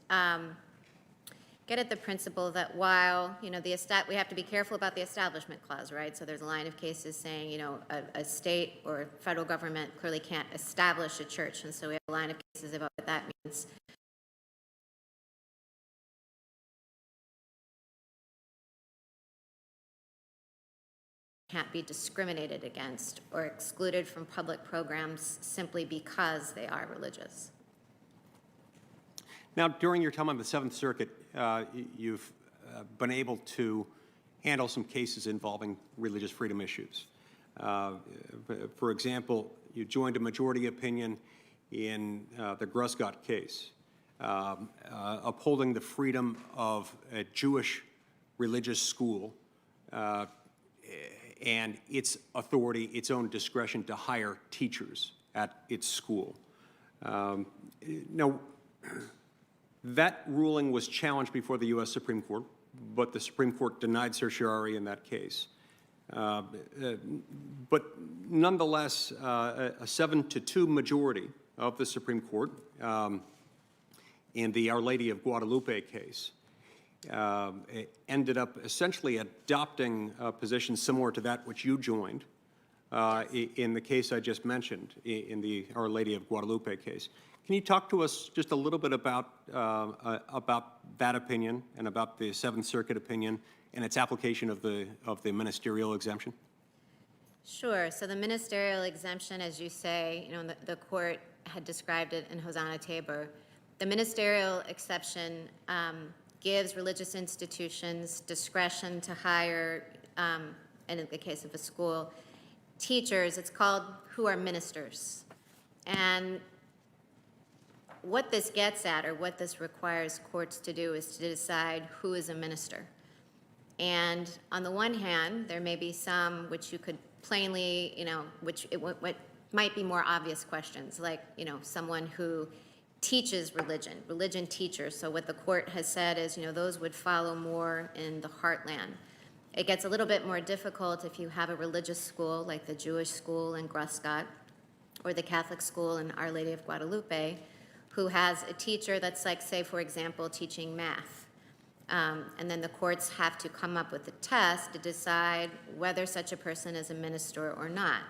get at the principle that while, you know, we have to be careful about the Establishment Clause, right? So there's a line of cases saying, you know, a state or federal government clearly can't establish a church. And so we have a line of cases about what that means. Can't be discriminated against or excluded from public programs simply because they are religious. Now, during your time on the Seventh Circuit, you've been able to handle some cases involving religious freedom issues. For example, you joined a majority opinion in the Gruscott case, upholding the freedom of a Jewish religious school and its authority, its own discretion to hire teachers at its school. Now, that ruling was challenged before the U.S. Supreme Court, but the Supreme Court denied certiorari in that case. But nonetheless, a 7-2 majority of the Supreme Court in the Our Lady of Guadalupe case ended up essentially adopting a position similar to that which you joined in the case I just mentioned, in the Our Lady of Guadalupe case. Can you talk to us just a little bit about that opinion and about the Seventh Circuit opinion and its application of the ministerial exemption? Sure. So the ministerial exemption, as you say, you know, the court had described it in Hosanna Tabor. The ministerial exception gives religious institutions discretion to hire, and in the case of a school, teachers. It's called who are ministers. And what this gets at, or what this requires courts to do, is to decide who is a minister. And on the one hand, there may be some which you could plainly, what might be more obvious questions, like, someone who teaches religion teachers. So what the court has said is, those would follow more in the heartland. It gets a little bit more difficult if you have a religious school, like the Jewish school in Gruscott, or the Catholic school in Our Lady of Guadalupe, who has a teacher that's like, say, for example, teaching math. And then the courts have to come up with a test to decide whether such a person is a minister or not.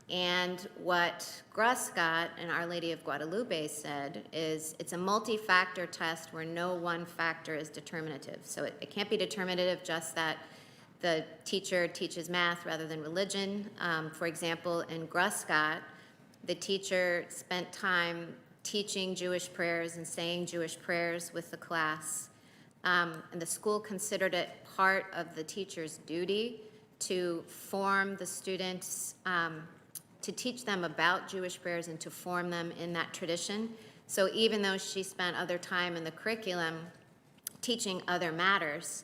And what Gruscott and Our Lady of Guadalupe said is it's a multi-factor test where no one factor is determinative. So it can't be determinative just that the teacher teaches math rather than religion. For example, in Gruscott, the teacher spent time teaching Jewish prayers and saying Jewish prayers with the class. And the school considered it part of the teacher's duty to form the students, to teach them about Jewish prayers and to form them in that tradition. So even though she spent other time in the curriculum teaching other matters,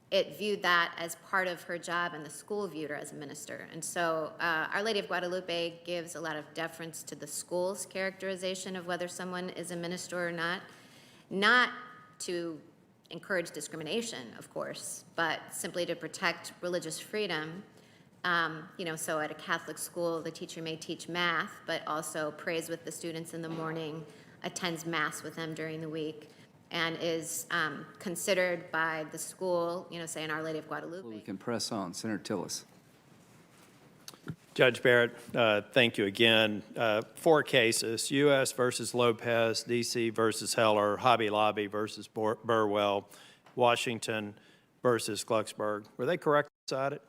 it viewed that as part of her job, and the school viewed her as a minister. And so Our Lady of Guadalupe gives a lot of deference to the school's characterization of whether someone is a minister or not to encourage discrimination, of course, but simply to protect religious freedom. So at a Catholic school, the teacher may teach math, but also prays with the students in the morning, attends Mass with them during the week, and is considered by the school, say in Our Lady of Guadalupe. We can press on. Senator Tillis. Judge Barrett, thank you again. 4 cases: U.S. versus Lopez, D.C. versus Heller, Hobby Lobby versus Burwell, Washington versus Glucksberg. Were they correctly decided?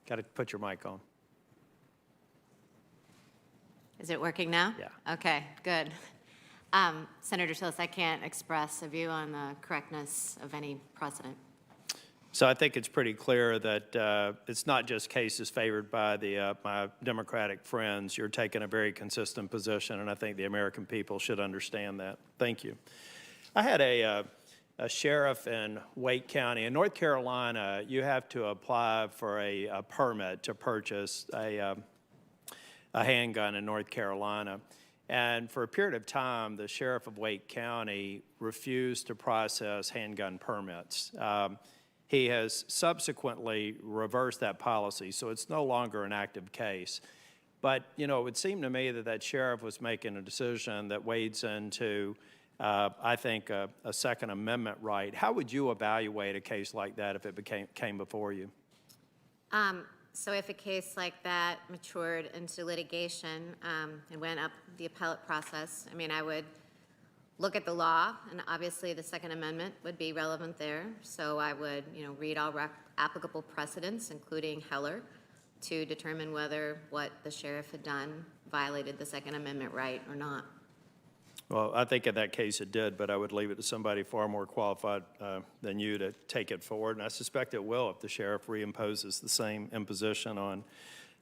Got to put your mic on. Is it working now? Yeah. Okay, good. Senator Tillis, I can't express a view on the correctness of any precedent. So I think it's pretty clear that it's not just cases favored by my Democratic friends. You're taking a very consistent position, and I think the American people should understand that. Thank you. I had a sheriff in Wake County. In North Carolina, you have to apply for a permit to purchase a handgun in North Carolina. And for a period of time, the sheriff of Wake County refused to process handgun permits. He has subsequently reversed that policy, so it's no longer an active case. But, it would seem to me that that sheriff was making a decision that wades into, I think, a Second Amendment right. How would you evaluate a case like that if it came before you? So if a case like that matured into litigation and went up the appellate process, I would look at the law, and obviously the Second Amendment would be relevant there. So I would, read all applicable precedents, including Heller, to determine whether what the sheriff had done violated the Second Amendment right or not. Well, I think in that case it did, but I would leave it to somebody far more qualified than you to take it forward. And I suspect it will if the sheriff reimposes the same imposition on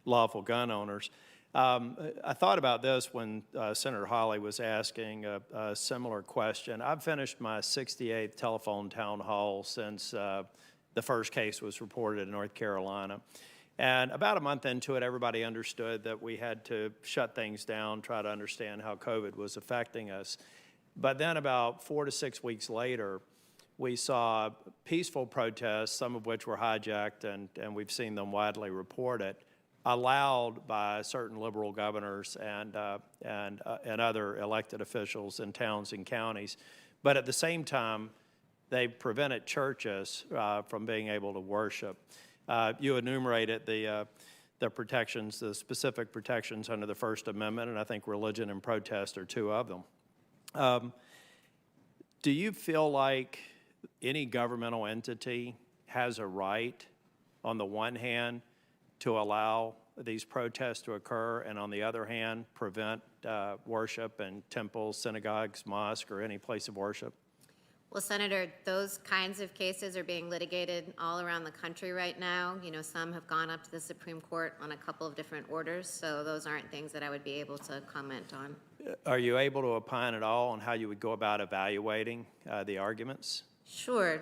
lawful gun owners. I thought about this when Senator Hawley was asking a similar question. I've finished my 68th telephone town hall since the first case was reported in North Carolina. And about a month into it, everybody understood that we had to shut things down, try to understand how COVID was affecting us. But then about 4 to 6 weeks later, we saw peaceful protests, some of which were hijacked, and we've seen them widely reported, allowed by certain liberal governors and other elected officials in towns and counties. But at the same time, they prevented churches from being able to worship. You enumerated the protections, the specific protections under the First Amendment, and I think religion and protest are 2 of them. Do you feel like any governmental entity has a right, on the one hand, to allow these protests to occur, and on the other hand, prevent worship in temples, synagogues, mosques, or any place of worship? Well, Senator, those kinds of cases are being litigated all around the country right now. You know, some have gone up to the Supreme Court on a couple of different orders, so those aren't things that I would be able to comment on. Are you able to opine at all on how you would go about evaluating the arguments? Sure.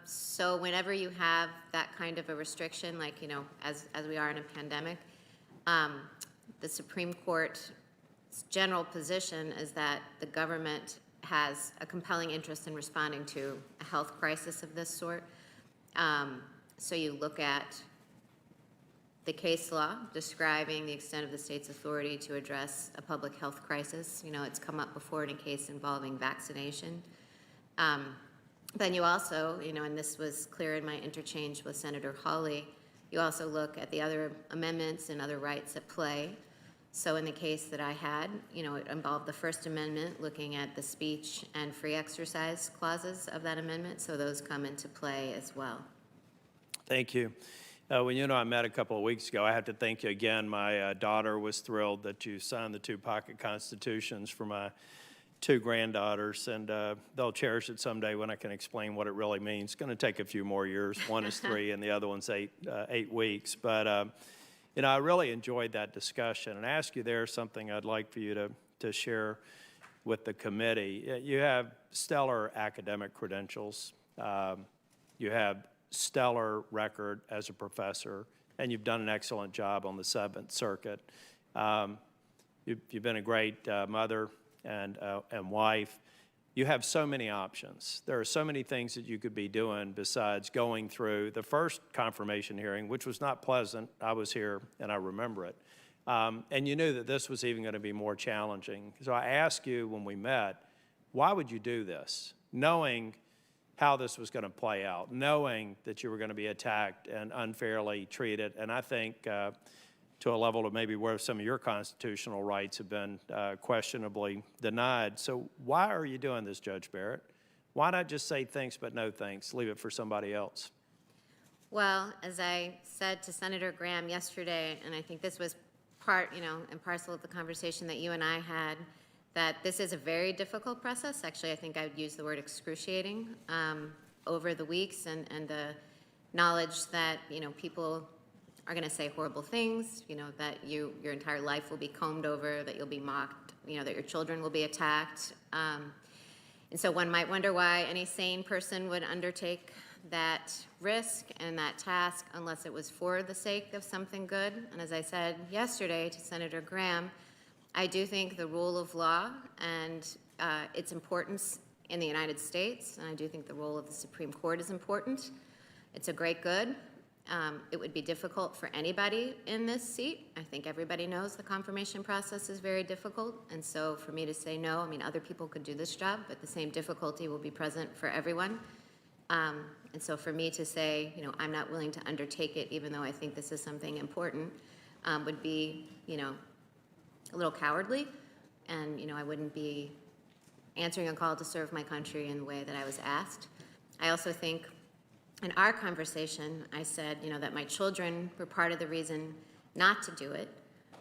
So whenever you have that kind of a restriction, like, you know, as we are in a pandemic, the Supreme Court's general position is that the government has a compelling interest in responding to a health crisis of this sort. So you look at the case law describing the extent of the state's authority to address a public health crisis. You know, it's come up before in a case involving vaccination. Then you also, you know, and this was clear in my interchange with Senator Hawley, you also look at the other amendments and other rights at play. So in the case that I had, you know, it involved the First Amendment, looking at the speech and free exercise clauses of that amendment, so those come into play as well. Thank you. When you and I met a couple of weeks ago, I have to thank you again. My daughter was thrilled that you signed the 2 pocket constitutions for my 2 granddaughters, and they'll cherish it someday when I can explain what it really means. It's going to take a few more years. One is 3 and the other one's 8 weeks. But you know, I really enjoyed that discussion, and I ask you there something I'd like for you to share with the committee. You have stellar academic credentials. You have stellar record as a professor, and you've done an excellent job on the 7th Circuit. You've been a great mother and wife. You have so many options. There are so many things that you could be doing besides going through the first confirmation hearing, which was not pleasant. I was here and I remember it. And you knew that this was even going to be more challenging. So I asked you when we met, why would you do this? Knowing how this was going to play out, knowing that you were going to be attacked and unfairly treated, and I think to a level of maybe where some of your constitutional rights have been questionably denied. So why are you doing this, Judge Barrett? Why not just say thanks but no thanks, leave it for somebody else? Well, as I said to Senator Graham yesterday, and I think this was part, you know, and parcel of the conversation that you and I had, that this is a very difficult process. Actually, I think I would use the word excruciating over the weeks, and the knowledge that, you know, people are going to say horrible things, you know, that your entire life will be combed over, that you'll be mocked, you know, that your children will be attacked. And so one might wonder why any sane person would undertake that risk and that task unless it was for the sake of something good. And as I said yesterday to Senator Graham, I do think the rule of law and its importance in the United States, and I do think the role of the Supreme Court is important. It's a great good. It would be difficult for anybody in this seat. I think everybody knows the confirmation process is very difficult, and so for me to say no, I mean, other people could do this job, but the same difficulty will be present for everyone. And so for me to say, you know, I'm not willing to undertake it, even though I think this is something important, would be, you know, a little cowardly, and, you know, I wouldn't be answering a call to serve my country in the way that I was asked. I also think in our conversation, I said, you know, that my children were part of the reason not to do it,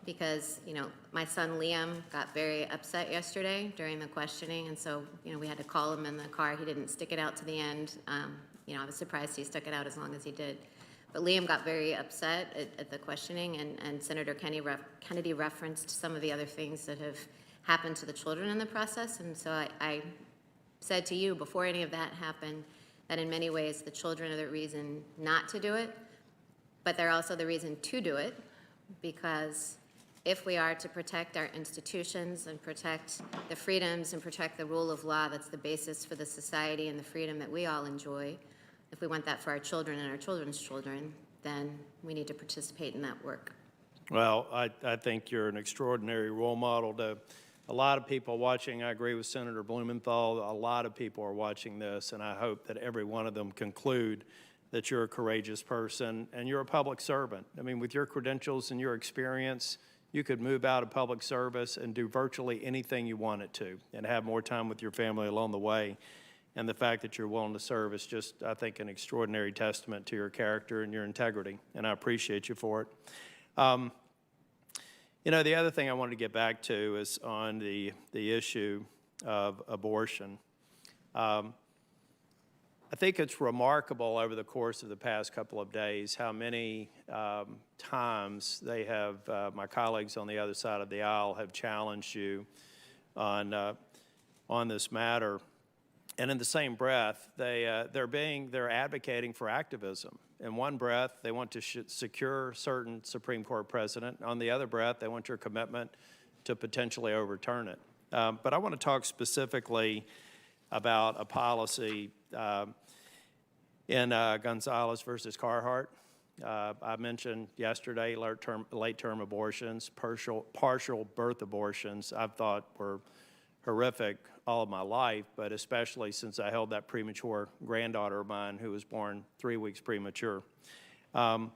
because, you know, my son Liam got very upset yesterday during the questioning, and so, you know, we had to call him in the car. He didn't stick it out to the end. You know, I was surprised he stuck it out as long as he did. But Liam got very upset at the questioning, and Senator Kennedy referenced some of the other things that have happened to the children in the process, and so I said to you before any of that happened that in many ways the children are the reason not to do it, but they're also the reason to do it, because if we are to protect our institutions and protect the freedoms and protect the rule of law that's the basis for the society and the freedom that we all enjoy, if we want that for our children and our children's children, then we need to participate in that work. Well, I think you're an extraordinary role model to a lot of people watching. I agree with Senator Blumenthal. A lot of people are watching this, and I hope that every one of them conclude that you're a courageous person and you're a public servant. I mean, with your credentials and your experience, you could move out of public service and do virtually anything you wanted to and have more time with your family along the way. And the fact that you're willing to serve is just, I think, an extraordinary testament to your character and your integrity, and I appreciate you for it. You know, the other thing I wanted to get back to is on the issue of abortion. I think it's remarkable over the course of the past couple of days how many times they have, my colleagues on the other side of the aisle have challenged you on this matter. And in the same breath, they're advocating for activism. In one breath, they want to secure certain Supreme Court precedent. On the other breath, they want your commitment to potentially overturn it. But I want to talk specifically about a policy in Gonzalez versus Carhart. I mentioned yesterday late-term abortions, partial birth abortions. I've thought were horrific all of my life, but especially since I held that premature granddaughter of mine who was born 3 weeks premature. How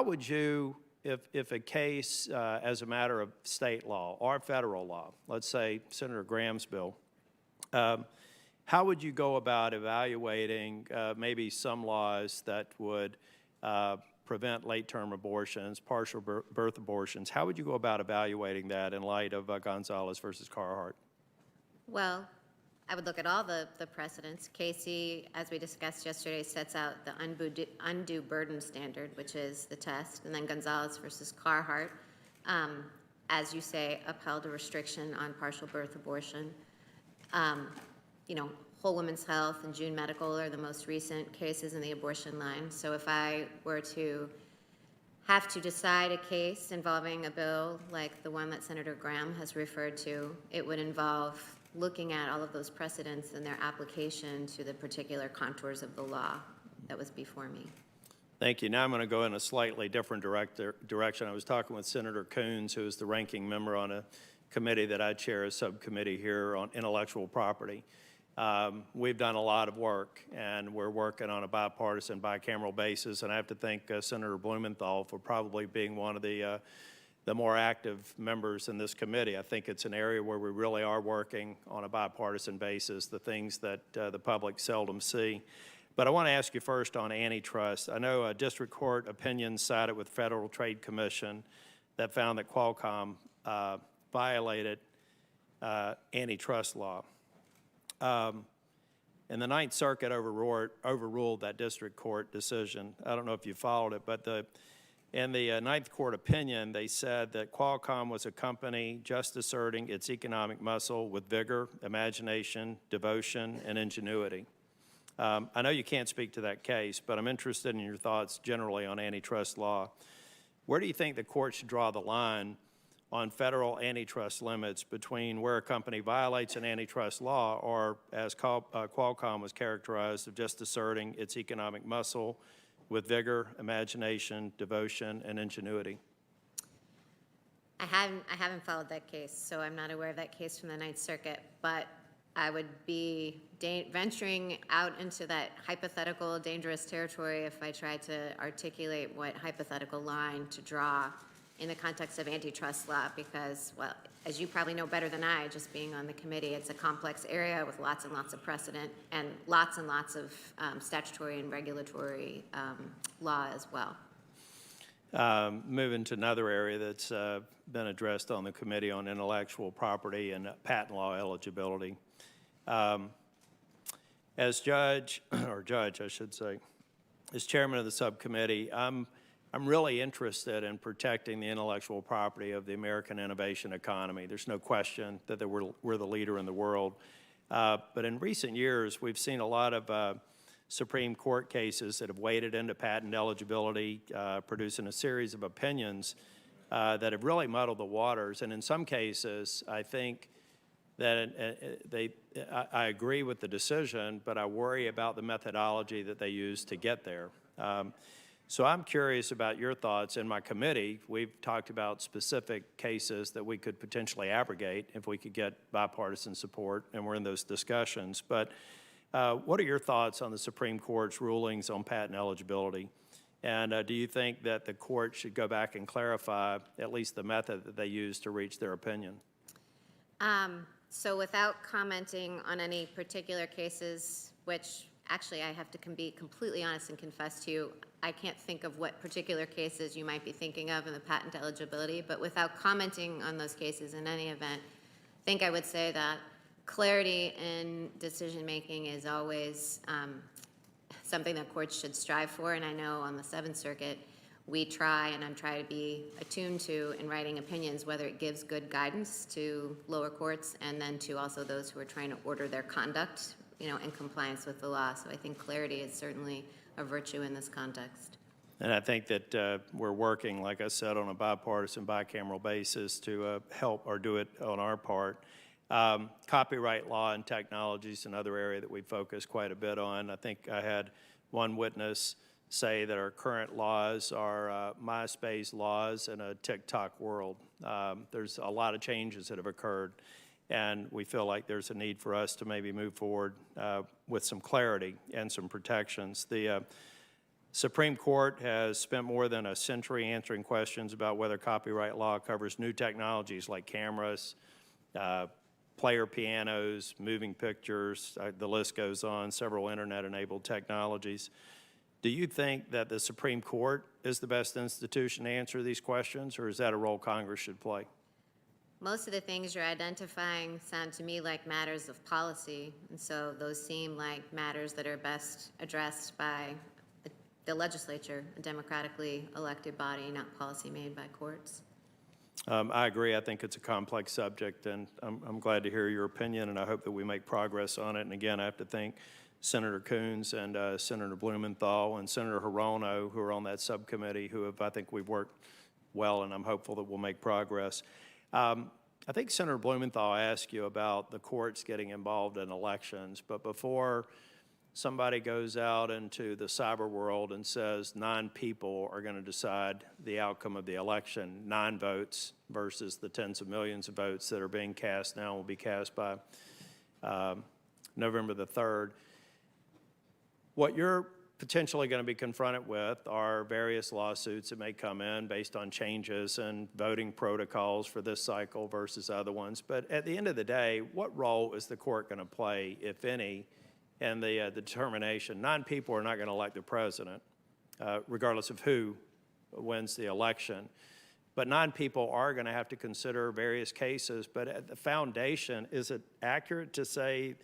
would you, if a case as a matter of state law or federal law, let's say Senator Graham's bill, how would you go about evaluating maybe some laws that would prevent late-term abortions, partial birth abortions? How would you go about evaluating that in light of Gonzalez versus Carhart? Well, I would look at all the precedents. Casey, as we discussed yesterday, sets out the undue burden standard, which is the test, and then Gonzalez versus Carhart, as you say, upheld a restriction on partial birth abortion. You know, Whole Women's Health and June Medical are the most recent cases in the abortion line. So if I were to have to decide a case involving a bill like the one that Senator Graham has referred to, it would involve looking at all of those precedents and their application to the particular contours of the law that was before me. Thank you. Now I'm going to go in a slightly different direction. I was talking with Senator Coons, who is the ranking member on a committee that I chair, a subcommittee here on intellectual property. We've done a lot of work, and we're working on a bipartisan, bicameral basis, and I have to thank Senator Blumenthal for probably being one of the more active members in this committee. I think it's an area where we really are working on a bipartisan basis, the things that the public seldom see. But I want to ask you first on antitrust. I know a district court opinion sided with Federal Trade Commission that found that Qualcomm violated antitrust law. And the Ninth Circuit overruled that district court decision. I don't know if you followed it, but in the Ninth Court opinion, they said that Qualcomm was a company just asserting its economic muscle with vigor, imagination, devotion, and ingenuity. I know you can't speak to that case, but I'm interested in your thoughts generally on antitrust law. Where do you think the court should draw the line on federal antitrust limits between where a company violates an antitrust law or, as Qualcomm was characterized, of just asserting its economic muscle with vigor, imagination, devotion, and ingenuity? I haven't followed that case, so I'm not aware of that case from the Ninth Circuit, but I would be venturing out into that hypothetical dangerous territory if I tried to articulate what hypothetical line to draw in the context of antitrust law, because, well, as you probably know better than I, just being on the committee, it's a complex area with lots and lots of precedent and lots of statutory and regulatory law as well. Moving to another area that's been addressed on the Committee on Intellectual Property and Patent Law Eligibility. As judge, I should say, as chairman of the subcommittee, I'm really interested in protecting the intellectual property of the American innovation economy. There's no question that we're the leader in the world. But in recent years, we've seen a lot of Supreme Court cases that have waded into patent eligibility, producing a series of opinions that have really muddled the waters. And in some cases, I think that I agree with the decision, but I worry about the methodology that they use to get there. So I'm curious about your thoughts. In my committee, we've talked about specific cases that we could potentially abrogate if we could get bipartisan support, and we're in those discussions. But what are your thoughts on the Supreme Court's rulings on patent eligibility? And do you think that the court should go back and clarify at least the method that they use to reach their opinion? So without commenting on any particular cases, which actually I have to be completely honest and confess to you, I can't think of what particular cases you might be thinking of in the patent eligibility, but without commenting on those cases in any event, I think I would say that clarity in decision-making is always something that courts should strive for, and I know on the Seventh Circuit, we try, and I'm trying to be attuned to in writing opinions, whether it gives good guidance to lower courts and then to also those who are trying to order their conduct, you know, in compliance with the law. So I think clarity is certainly a virtue in this context. And I think that we're working, like I said, on a bipartisan, bicameral basis to help or do it on our part. Copyright law and technology is another area that we focus quite a bit on. I think I had one witness say that our current laws are MySpace laws in a TikTok world. There's a lot of changes that have occurred, and we feel like there's a need for us to maybe move forward with some clarity and some protections. The Supreme Court has spent more than a century answering questions about whether copyright law covers new technologies like cameras, player pianos, moving pictures, the list goes on, several internet-enabled technologies. Do you think that the Supreme Court is the best institution to answer these questions, or is that a role Congress should play? Most of the things you're identifying sound to me like matters of policy, and so those seem like matters that are best addressed by the legislature, a democratically elected body, not policy made by courts. I agree. I think it's a complex subject, and I'm glad to hear your opinion, and I hope that we make progress on it. And again, I have to thank Senator Coons and Senator Blumenthal and Senator Hirono, who are on that subcommittee, who have, I think we've worked well, and I'm hopeful that we'll make progress. I think Senator Blumenthal asked you about the courts getting involved in elections, but before somebody goes out into the cyber world and says 9 people are going to decide the outcome of the election, 9 votes versus the tens of millions of votes that are being cast now will be cast by November the 3rd. What you're potentially going to be confronted with are various lawsuits that may come in based on changes in voting protocols for this cycle versus other ones. But at the end of the day, what role is the court going to play, if any, in the determination? 9 people are not going to elect the president, regardless of who wins the election. But 9 people are going to have to consider various cases. But at the foundation, is it accurate to say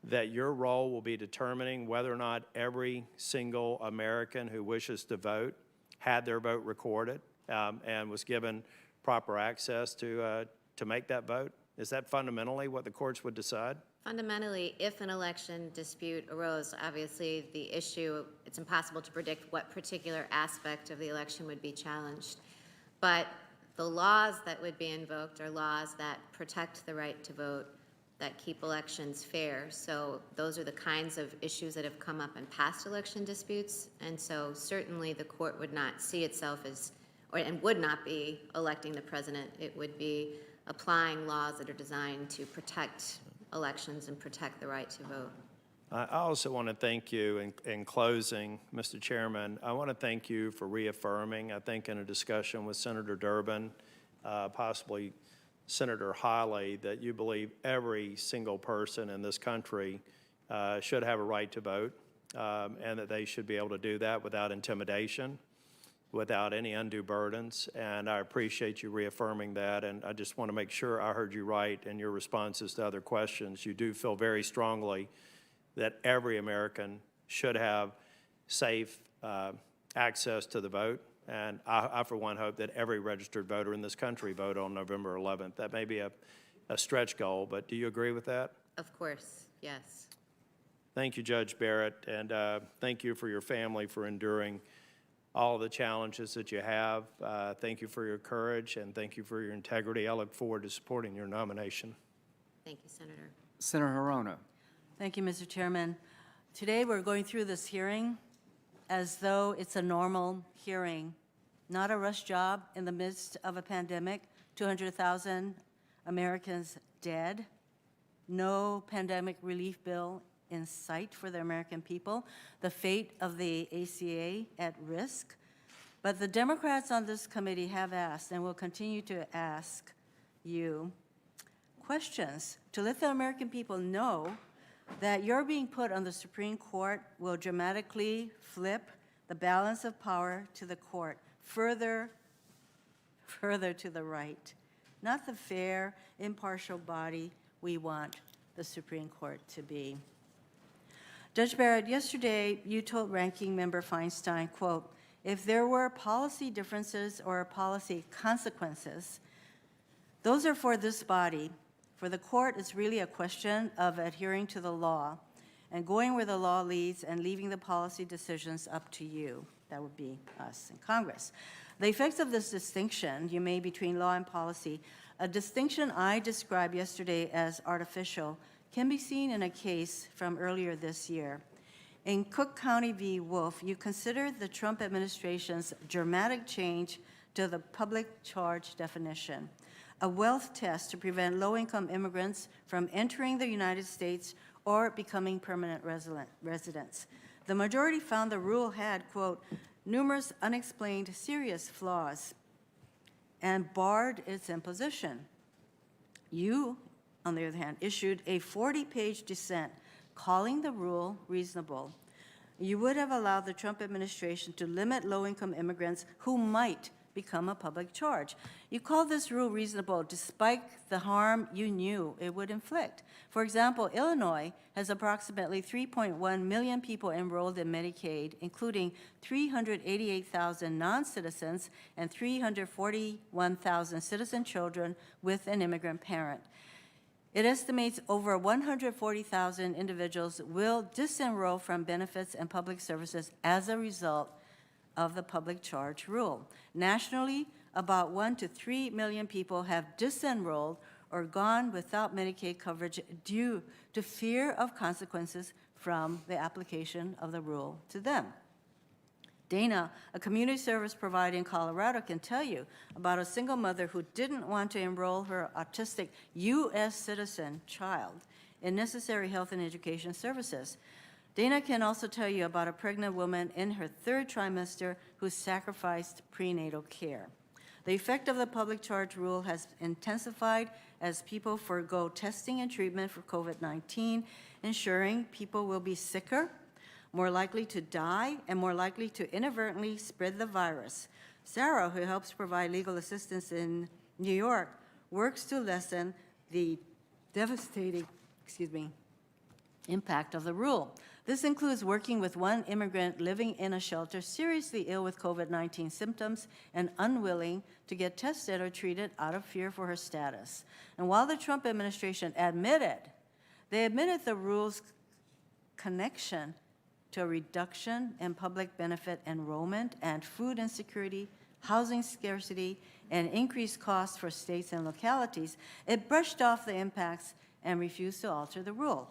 that your role will be determining whether or not every single American who wishes to vote had their vote recorded and was given proper access to make that vote? Is that fundamentally what the courts would decide? Fundamentally, if an election dispute arose, obviously the issue, it's impossible to predict what particular aspect of the election would be challenged. But the laws that would be invoked are laws that protect the right to vote, that keep elections fair. So those are the kinds of issues that have come up in past election disputes. And so certainly the court would not see itself as, and would not be electing the president. It would be applying laws that are designed to protect elections and protect the right to vote. I also want to thank you in closing, Mr. Chairman. I want to thank you for reaffirming, I think in a discussion with Senator Durbin, possibly Senator Hawley, that you believe every single person in this country should have a right to vote, and that they should be able to do that without intimidation, without any undue burdens. And I appreciate you reaffirming that. And I just want to make sure I heard you right in your responses to other questions. You do feel very strongly that every American should have safe access to the vote. And I, for one, hope that every registered voter in this country vote on November 11th. That may be a stretch goal, but do you agree with that? Of course, yes. Thank you, Judge Barrett, and thank you for your family for enduring all the challenges that you have. Thank you for your courage, and thank you for your integrity. I look forward to supporting your nomination. Thank you, Senator. Senator Hirono. Thank you, Mr. Chairman. Today we're going through this hearing as though it's a normal hearing, not a rush job in the midst of a pandemic, 200,000 Americans dead, no pandemic relief bill in sight for the American people, the fate of the ACA at risk. But the Democrats on this committee have asked and will continue to ask you questions to let the American people know that your being put on the Supreme Court will dramatically flip the balance of power to the court, further to the right. Not the fair, impartial body we want, the Supreme Court to be. Judge Barrett, yesterday you told Ranking Member Feinstein, quote, if there were policy differences or policy consequences, those are for this body. For the court, it's really a question of adhering to the law and going where the law leads and leaving the policy decisions up to you. That would be us in Congress. The effects of this distinction you made between law and policy, a distinction I described yesterday as artificial, can be seen in a case from earlier this year. In Cook County v. Wolf, you considered the Trump administration's dramatic change to the public charge definition, a wealth test to prevent low-income immigrants from entering the United States or becoming permanent residents. The majority found the rule had, quote, numerous unexplained serious flaws and barred its imposition. You, on the other hand, issued a 40-page dissent calling the rule reasonable. You would have allowed the Trump administration to limit low-income immigrants who might become a public charge. You called this rule reasonable despite the harm you knew it would inflict. For example, Illinois has approximately 3.1 million people enrolled in Medicaid, including 388,000 non-citizens and 341,000 citizen children with an immigrant parent. It estimates over 140,000 individuals will disenroll from benefits and public services as a result of the public charge rule. Nationally, about 1 to 3 million people have disenrolled or gone without Medicaid coverage due to fear of consequences from the application of the rule to them. Dana, a community service provider in Colorado, can tell you about a single mother who didn't want to enroll her autistic U.S. citizen child in necessary health and education services. Dana can also tell you about a pregnant woman in her 3rd trimester who sacrificed prenatal care. The effect of the public charge rule has intensified as people forego testing and treatment for COVID-19, ensuring people will be sicker, more likely to die, and more likely to inadvertently spread the virus. Sarah, who helps provide legal assistance in New York, works to lessen the devastating, impact of the rule. This includes working with one immigrant living in a shelter seriously ill with COVID-19 symptoms and unwilling to get tested or treated out of fear for her status. And while the Trump administration admitted the rule's connection to a reduction in public benefit enrollment and food insecurity, housing scarcity, and increased costs for states and localities, it brushed off the impacts and refused to alter the rule.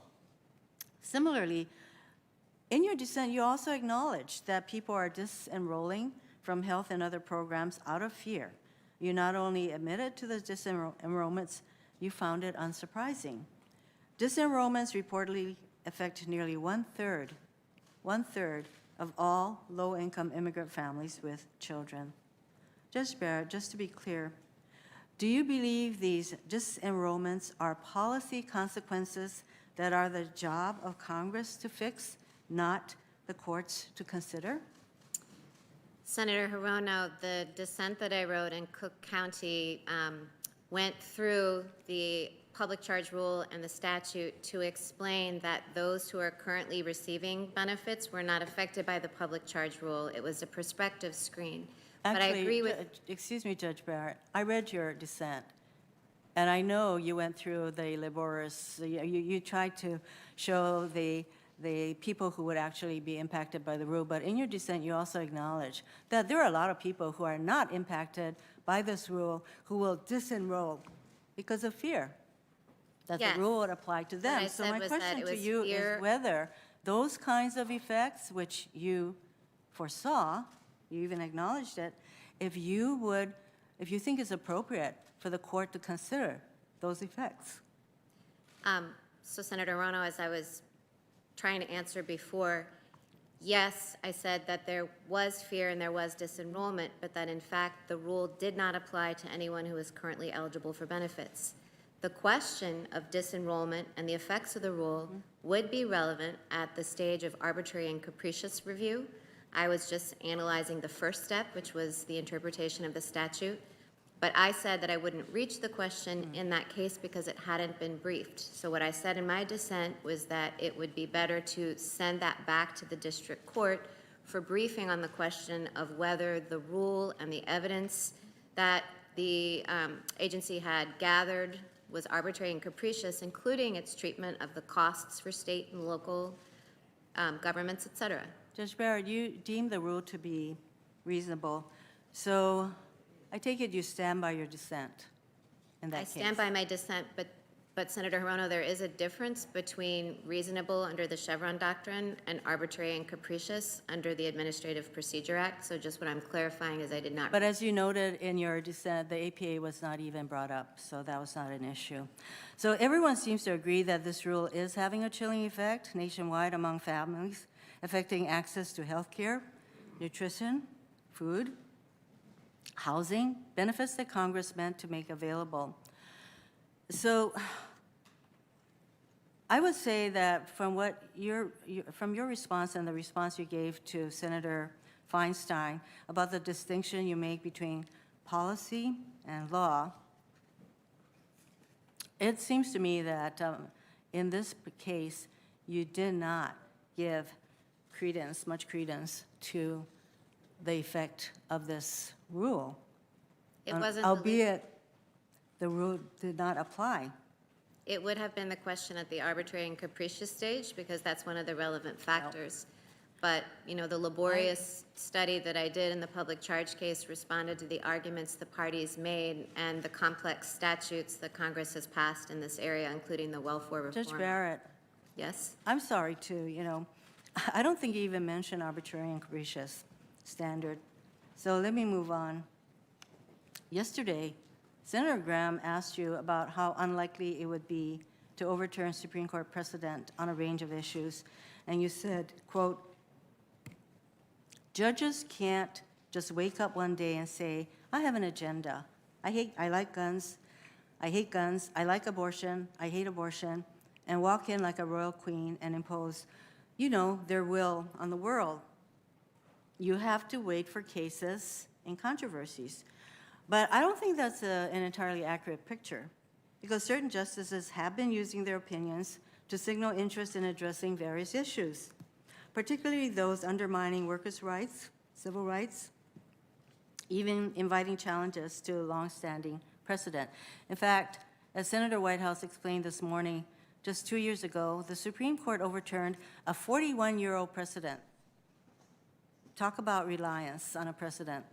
Similarly, in your dissent, you also acknowledged that people are disenrolling from health and other programs out of fear. You not only admitted to the disenrollments, you found it unsurprising. Disenrollments reportedly affect nearly one-third of all low-income immigrant families with children. Judge Barrett, just to be clear, do you believe these disenrollments are policy consequences that are the job of Congress to fix, not the courts to consider? Senator Hirono, the dissent that I wrote in Cook County went through the public charge rule and the statute to explain that those who are currently receiving benefits were not affected by the public charge rule. It was a prospective screen. But I agree with... Excuse me, Judge Barrett. I read your dissent, and I know you went through the laborious, you tried to show the people who would actually be impacted by the rule, but in your dissent, you also acknowledge that there are a lot of people who are not impacted by this rule who will disenroll because of fear that the rule would apply to them. So my question to you is whether those kinds of effects, which you foresaw, you even acknowledged it, if you think it's appropriate for the court to consider those effects. So Senator Hirono, as I was trying to answer before, yes, I said that there was fear and there was disenrollment, but that in fact the rule did not apply to anyone who is currently eligible for benefits. The question of disenrollment and the effects of the rule would be relevant at the stage of arbitrary and capricious review. I was just analyzing the first step, which was the interpretation of the statute. But I said that I wouldn't reach the question in that case because it hadn't been briefed. So what I said in my dissent was that it would be better to send that back to the district court for briefing on the question of whether the rule and the evidence that the agency had gathered was arbitrary and capricious, including its treatment of the costs for state and local governments, et cetera. Judge Barrett, you deem the rule to be reasonable, so I take it you stand by your dissent in that case. I stand by my dissent, but Senator Hirono, there is a difference between reasonable under the Chevron doctrine and arbitrary and capricious under the Administrative Procedure Act. So just what I'm clarifying is I did not. But as you noted in your dissent, the APA was not even brought up, so that was not an issue. So everyone seems to agree that this rule is having a chilling effect nationwide among families, affecting access to health care, nutrition, food, housing, benefits that Congress meant to make available. So I would say that from what from your response and the response you gave to Senator Feinstein about the distinction you make between policy and law, it seems to me that in this case, you did not give much credence to the effect of this rule. It wasn't. Albeit the rule did not apply. It would have been the question at the arbitrary and capricious stage because that's one of the relevant factors. But, you know, the laborious study that I did in the public charge case responded to the arguments the parties made and the complex statutes that Congress has passed in this area, including the welfare reform. Judge Barrett. Yes? I'm sorry too, you know, I don't think you even mentioned arbitrary and capricious standard. So let me move on. Yesterday, Senator Graham asked you about how unlikely it would be to overturn Supreme Court precedent on a range of issues. And you said, quote, judges can't just wake up one day and say, I have an agenda. I like guns. I hate guns. I like abortion. I hate abortion. And walk in like a royal queen and impose, you know, their will on the world. You have to wait for cases and controversies. But I don't think that's an entirely accurate picture, because certain justices have been using their opinions to signal interest in addressing various issues, particularly those undermining workers' rights, civil rights, even inviting challenges to longstanding precedent. In fact, as Senator Whitehouse explained this morning, just 2 years ago, the Supreme Court overturned a 41-year-old precedent. Talk about reliance on a precedent.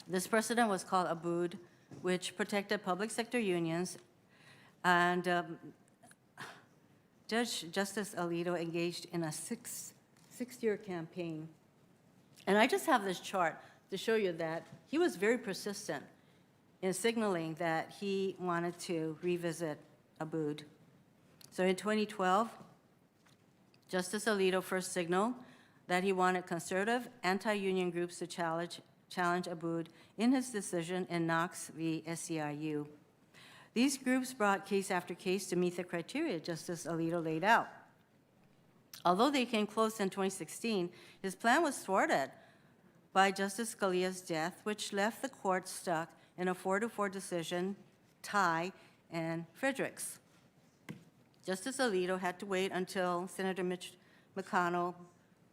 This precedent was called Abood, which protected public sector unions, and Justice Alito engaged in a six-year campaign. And I just have this chart to show you that he was very persistent in signaling that he wanted to revisit Abood. So in 2012, Justice Alito first signaled that he wanted conservative anti-union groups to challenge Abood in his decision in Knox v. SEIU. These groups brought case after case to meet the criteria Justice Alito laid out. Although they came close in 2016, his plan was thwarted by Justice Scalia's death, which left the court stuck in a 4-4 decision, tie, and Fredericks. Justice Alito had to wait until Senator Mitch McConnell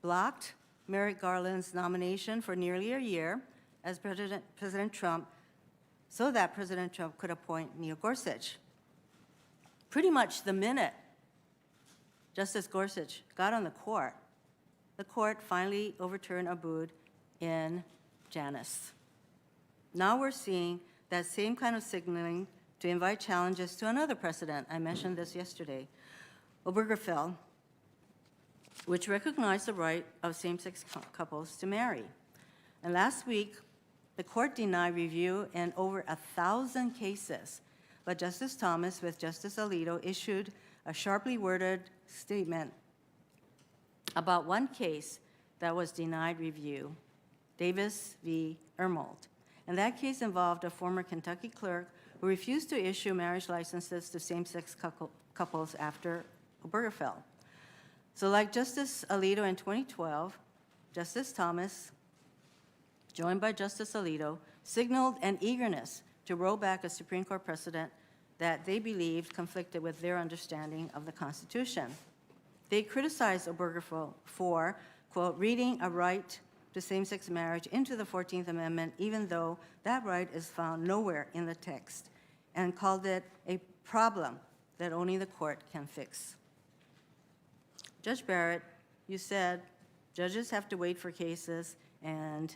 blocked Merrick Garland's nomination for nearly a year as President Trump, so that President Trump could appoint Neil Gorsuch. Pretty much the minute Justice Gorsuch got on the court finally overturned Abood in Janus. Now we're seeing that same kind of signaling to invite challenges to another precedent. I mentioned this yesterday, Obergefell, which recognized the right of same-sex couples to marry. And last week, the court denied review in over 1,000 cases, but Justice Thomas, with Justice Alito, issued a sharply worded statement about one case that was denied review, Davis v. Ermold. And that case involved a former Kentucky clerk who refused to issue marriage licenses to same-sex couples after Obergefell. So like Justice Alito in 2012, Justice Thomas, joined by Justice Alito, signaled an eagerness to roll back a Supreme Court precedent that they believed conflicted with their understanding of the Constitution. They criticized Obergefell for, quote, reading a right to same-sex marriage into the 14th Amendment, even though that right is found nowhere in the text, and called it a problem that only the court can fix. Judge Barrett, you said judges have to wait for cases and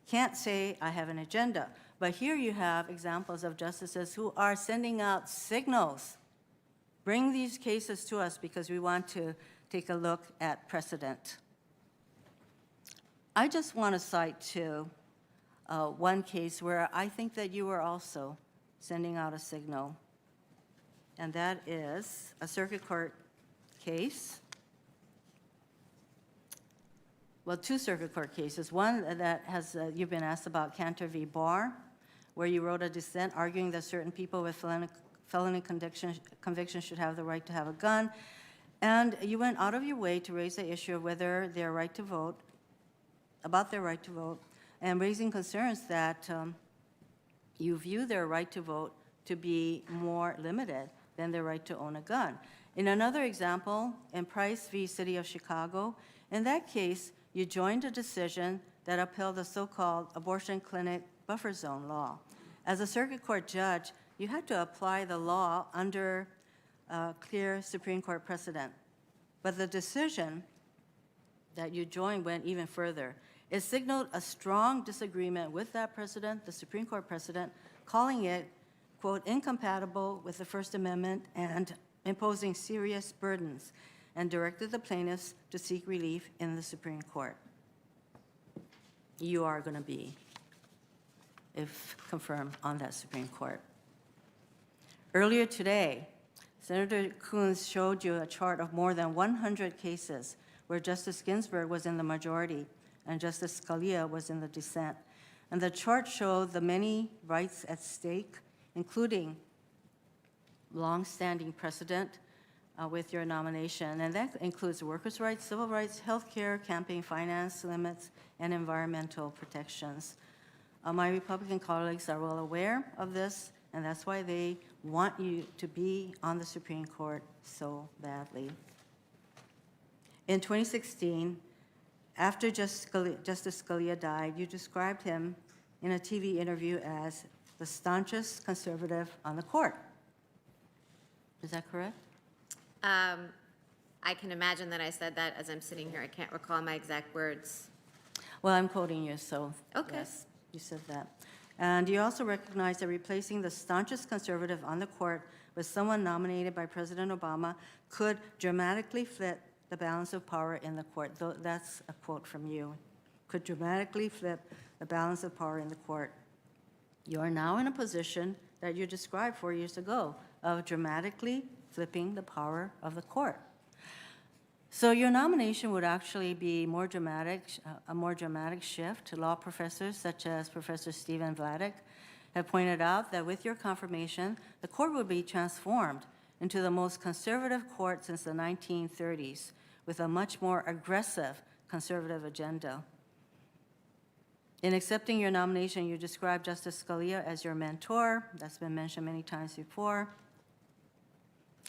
can't say, I have an agenda. But here you have examples of justices who are sending out signals. Bring these cases to us because we want to take a look at precedent. I just want to cite to one case where I think that you were also sending out a signal, and that is a circuit court case. Well, two circuit court cases. One that has you've been asked about, Cantor v. Barr, where you wrote a dissent arguing that certain people with felony convictions should have the right to have a gun. And you went out of your way to raise the issue of whether their right to vote, about their right to vote, and raising concerns that you view their right to vote to be more limited than their right to own a gun. In another example, in Price v. City of Chicago, in that case, you joined a decision that upheld the so-called abortion clinic buffer zone law. As a circuit court judge, you had to apply the law under clear Supreme Court precedent. But the decision that you joined went even further. It signaled a strong disagreement with that precedent, the Supreme Court precedent, calling it, quote, incompatible with the First Amendment and imposing serious burdens, and directed the plaintiffs to seek relief in the Supreme Court. You are going to be, if confirmed, on that Supreme Court. Earlier today, Senator Coons showed you a chart of more than 100 cases where Justice Ginsburg was in the majority and Justice Scalia was in the dissent. And the chart showed the many rights at stake, including long-standing precedent with your nomination. And that includes workers' rights, civil rights, health care, campaign finance limits, and environmental protections. My Republican colleagues are well aware of this, and that's why they want you to be on the Supreme Court so badly. In 2016, after Justice Scalia died, you described him in a TV interview as the staunchest conservative on the court. Is that correct? I can imagine that I said that as I'm sitting here. I can't recall my exact words. Well, I'm quoting you, so Okay. yes, you said that. And you also recognize that replacing the staunchest conservative on the court with someone nominated by President Obama could dramatically flip the balance of power in the court. That's a quote from you. Could dramatically flip the balance of power in the court. You are now in a position that you described 4 years ago of dramatically flipping the power of the court. So your nomination would actually be more dramatic, a more dramatic shift. Law professors such as Professor Stephen Vladeck have pointed out that with your confirmation, the court would be transformed into the most conservative court since the 1930s, with a much more aggressive conservative agenda. In accepting your nomination, you described Justice Scalia as your mentor. That's been mentioned many times before.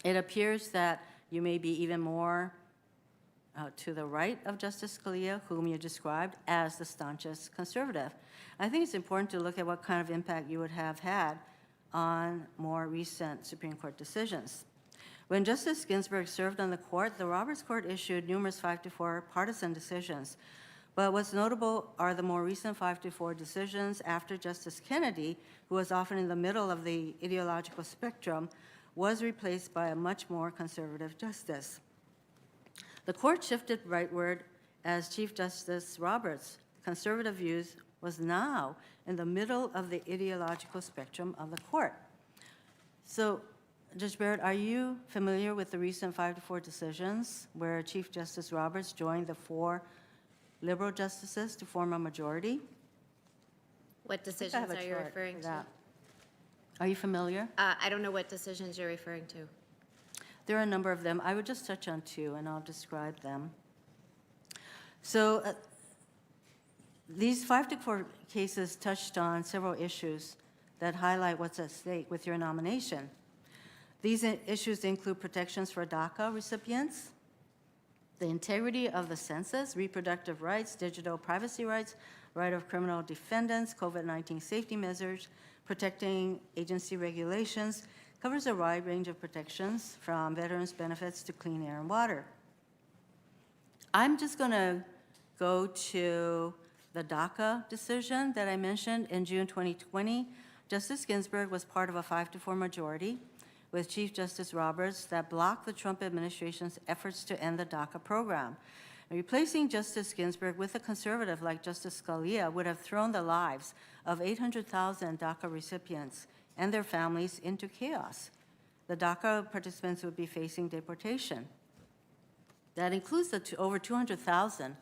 It appears that you may be even more to the right of Justice Scalia, whom you described as the staunchest conservative. I think it's important to look at what kind of impact you would have had on more recent Supreme Court decisions. When Justice Ginsburg served on the court, the Roberts Court issued numerous 5-4 partisan decisions. But what's notable are the more recent 5-4 decisions after Justice Kennedy, who was often in the middle of the ideological spectrum, was replaced by a much more conservative justice. The court shifted rightward as Chief Justice Roberts' conservative views was now in the middle of the ideological spectrum of the court. So, Judge Barrett, are you familiar with the recent 5-4 decisions where Chief Justice Roberts joined the 4 liberal justices to form a majority? What decisions are you referring to? Are you familiar? I don't know what decisions you're referring to. There are a number of them. I would just touch on 2, and I'll describe them. So these 5-4 cases touched on several issues that highlight what's at stake with your nomination. These issues include protections for DACA recipients, the integrity of the census, reproductive rights, digital privacy rights, right of criminal defendants, COVID-19 safety measures, protecting agency regulations, covers a wide range of protections from veterans' benefits to clean air and water. I'm just going to go to the DACA decision that I mentioned in June 2020. Justice Ginsburg was part of a 5-4 majority with Chief Justice Roberts that blocked the Trump administration's efforts to end the DACA program. Replacing Justice Ginsburg with a conservative like Justice Scalia would have thrown the lives of 800,000 DACA recipients and their families into chaos. The DACA participants would be facing deportation. That includes the over 200,000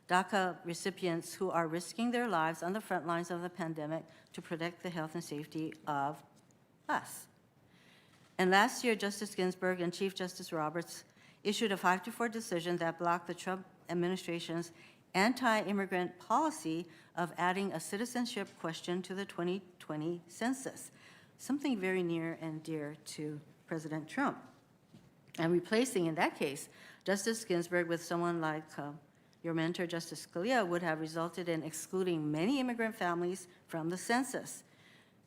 DACA recipients who are risking their lives on the front lines of the pandemic to protect the health and safety of us. And last year, Justice Ginsburg and Chief Justice Roberts issued a 5-4 decision that blocked the Trump administration's anti-immigrant policy of adding a citizenship question to the 2020 census, something very near and dear to President Trump. And replacing, in that case, Justice Ginsburg with someone like your mentor, Justice Scalia, would have resulted in excluding many immigrant families from the census.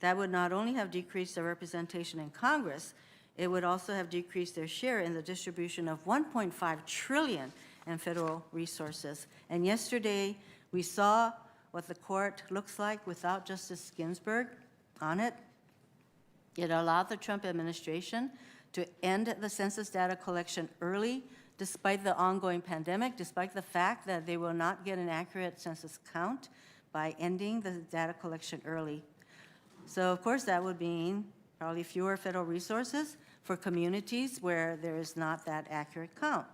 That would not only have decreased their representation in Congress, it would also have decreased their share in the distribution of $1.5 trillion in federal resources. And yesterday, we saw what the court looks like without Justice Ginsburg on it. It allowed the Trump administration to end the census data collection early, despite the ongoing pandemic, despite the fact that they will not get an accurate census count by ending the data collection early. So, of course, that would mean probably fewer federal resources for communities where there is not that accurate count.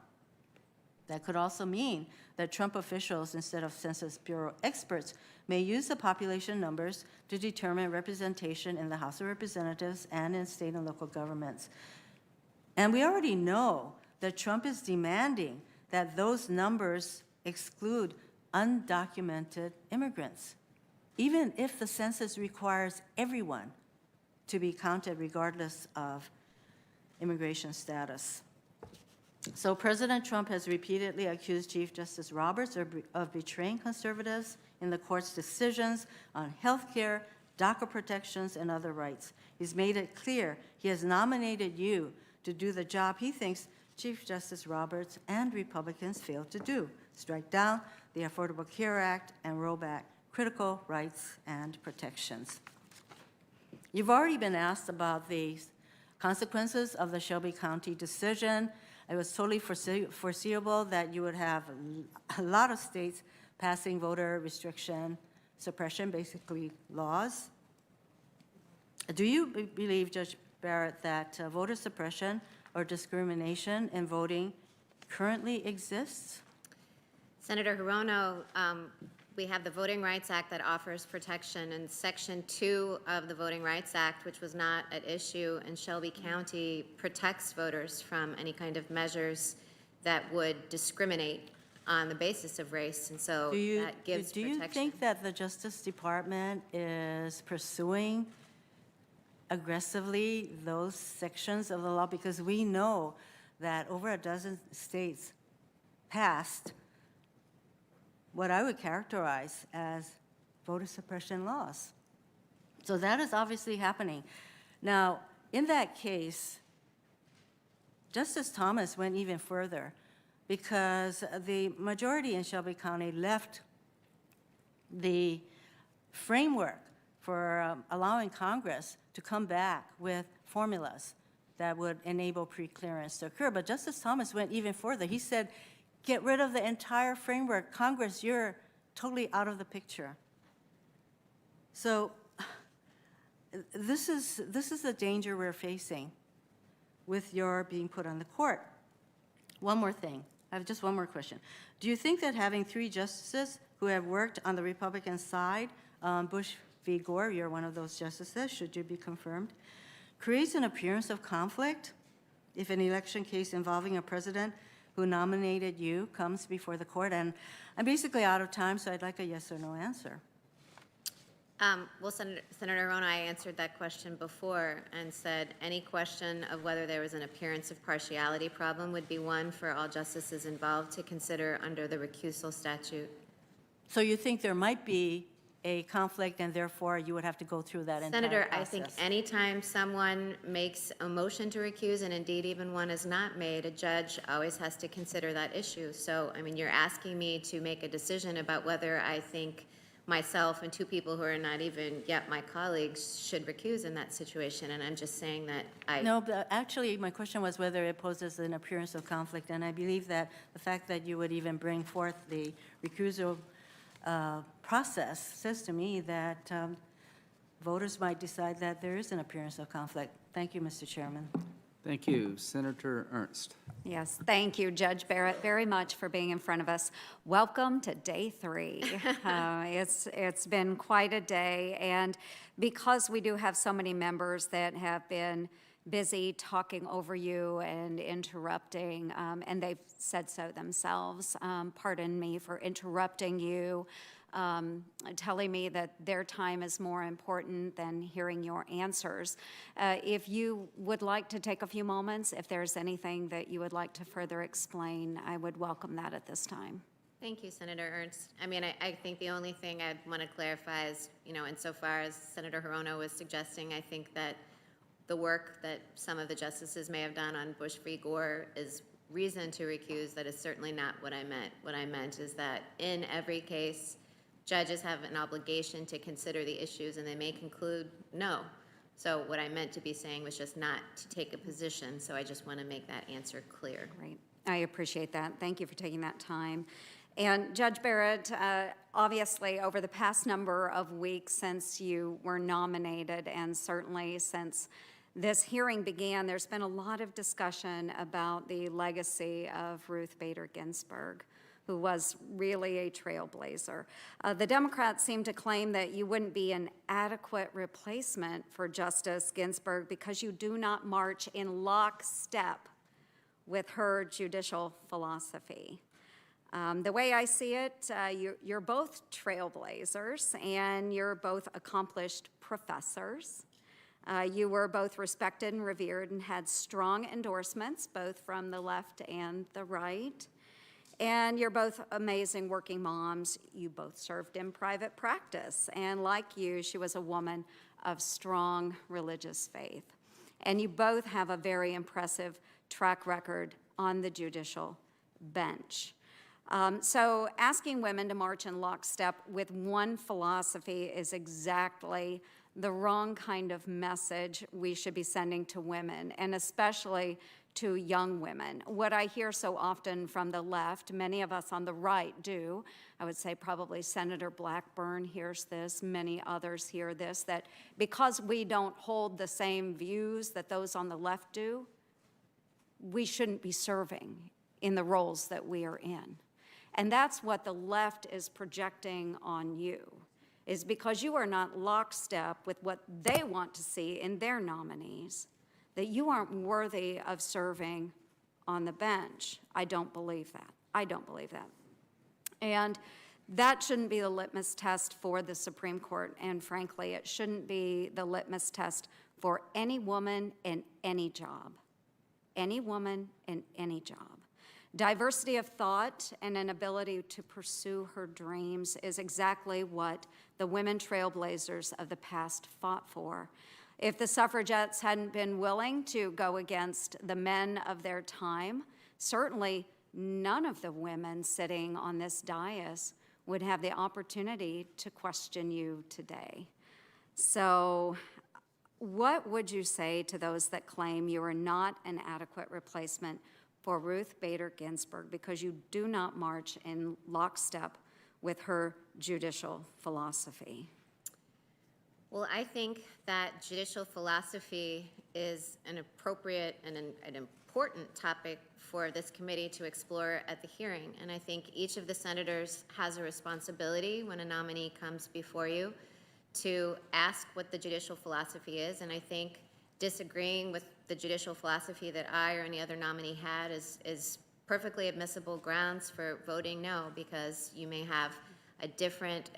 That could also mean that Trump officials, instead of Census Bureau experts, may use the population numbers to determine representation in the House of Representatives and in state and local governments. And we already know that Trump is demanding that those numbers exclude undocumented immigrants, even if the census requires everyone to be counted regardless of immigration status. So President Trump has repeatedly accused Chief Justice Roberts of betraying conservatives in the court's decisions on health care, DACA protections, and other rights. He's made it clear he has nominated you to do the job he thinks Chief Justice Roberts and Republicans failed to do: strike down the Affordable Care Act and roll back critical rights and protections. You've already been asked about the consequences of the Shelby County decision. It was totally foreseeable that you would have a lot of states passing voter restriction, suppression, basically laws. Do you believe, Judge Barrett, that voter suppression or discrimination in voting currently exists? Senator Hirono, we have the Voting Rights Act that offers protection, and Section 2 of the Voting Rights Act, which was not at issue in Shelby County, protects voters from any kind of measures that would discriminate on the basis of race, and so that gives protection. Do you think that the Justice Department is pursuing aggressively those sections of the law? Because we know that over a dozen states passed what I would characterize as voter suppression laws. So that is obviously happening. Now, in that case, Justice Thomas went even further because the majority in Shelby County left the framework for allowing Congress to come back with formulas that would enable preclearance to occur. But Justice Thomas went even further. He said, get rid of the entire framework. Congress, you're totally out of the picture. So this is the danger we're facing with your being put on the court. One more thing. I have just one more question. Do you think that having 3 justices who have worked on the Republican side, Bush v. Gore, you're one of those justices, should you be confirmed, creates an appearance of conflict if an election case involving a president who nominated you comes before the court? And I'm basically out of time, so I'd like a yes or no answer. Well, Senator Rono, I answered that question before and said any question of whether there was an appearance of partiality problem would be one for all justices involved to consider under the recusal statute. So you think there might be a conflict, and therefore you would have to go through that entire Senator, process? I think anytime someone makes a motion to recuse, and indeed even one is not made, a judge always has to consider that issue. So, I mean, you're asking me to make a decision about whether I think myself and two people who are not even yet my colleagues should recuse in that situation, and I'm just saying that No, but actually, my question was whether it poses an appearance of conflict, and I believe that the fact that you would even bring forth the recusal process says to me that voters might decide that there is an appearance of conflict. Thank you, Mr. Chairman. Thank you. Senator Ernst. Yes, thank you, Judge Barrett, very much for being in front of us. Welcome to day 3. It's been quite a day, and because we do have so many members that have been busy talking over you and interrupting, and they've said so themselves. Pardon me for interrupting you, telling me that their time is more important than hearing your answers. If you would like to take a few moments, if there's anything that you would like to further explain, I would welcome that at this time. Thank you, Senator Ernst. I mean, I think the only thing I'd want to clarify is, you know, insofar as Senator Hirono was suggesting, I think that the work that some of the justices may have done on Bush v. Gore is reason to recuse. That is certainly not what I meant. What I meant is that in every case, judges have an obligation to consider the issues, and they may conclude no. So what I meant to be saying was just not to take a position, so I just want to make that answer clear. Great. I appreciate that. Thank you for taking that time. And Judge Barrett, obviously over the past number of weeks since you were nominated, and certainly since this hearing began, there's been a lot of discussion about the legacy of Ruth Bader Ginsburg, who was really a trailblazer. The Democrats seem to claim that you wouldn't be an adequate replacement for Justice Ginsburg because you do not march in lockstep with her judicial philosophy. The way I see it, you're both trailblazers, and you're both accomplished professors. You were both respected and revered and had strong endorsements, both from the left and the right. And you're both amazing working moms. You both served in private practice. And like you, she was a woman of strong religious faith. And you both have a very impressive track record on the judicial bench. So asking women to march in lockstep with one philosophy is exactly the wrong kind of message we should be sending to women, and especially to young women. What I hear so often from the left, many of us on the right do, I would say probably Senator Blackburn hears this, many others hear this, that because we don't hold the same views that those on the left do, we shouldn't be serving in the roles that we are in. And that's what the left is projecting on you, is because you are not lockstep with what they want to see in their nominees, that you aren't worthy of serving on the bench. I don't believe that. I don't believe that. And that shouldn't be the litmus test for the Supreme Court, and frankly, it shouldn't be the litmus test for any woman in any job. Any woman in any job. Diversity of thought and an ability to pursue her dreams is exactly what the women trailblazers of the past fought for. If the suffragettes hadn't been willing to go against the men of their time, certainly none of the women sitting on this dais would have the opportunity to question you today. So what would you say to those that claim you are not an adequate replacement for Ruth Bader Ginsburg because you do not march in lockstep with her judicial philosophy? Well, I think that judicial philosophy is an appropriate and an important topic for this committee to explore at the hearing. And I think each of the senators has a responsibility when a nominee comes before you to ask what the judicial philosophy is. And I think disagreeing with the judicial philosophy that I or any other nominee had is perfectly admissible grounds for voting no, because you may have a different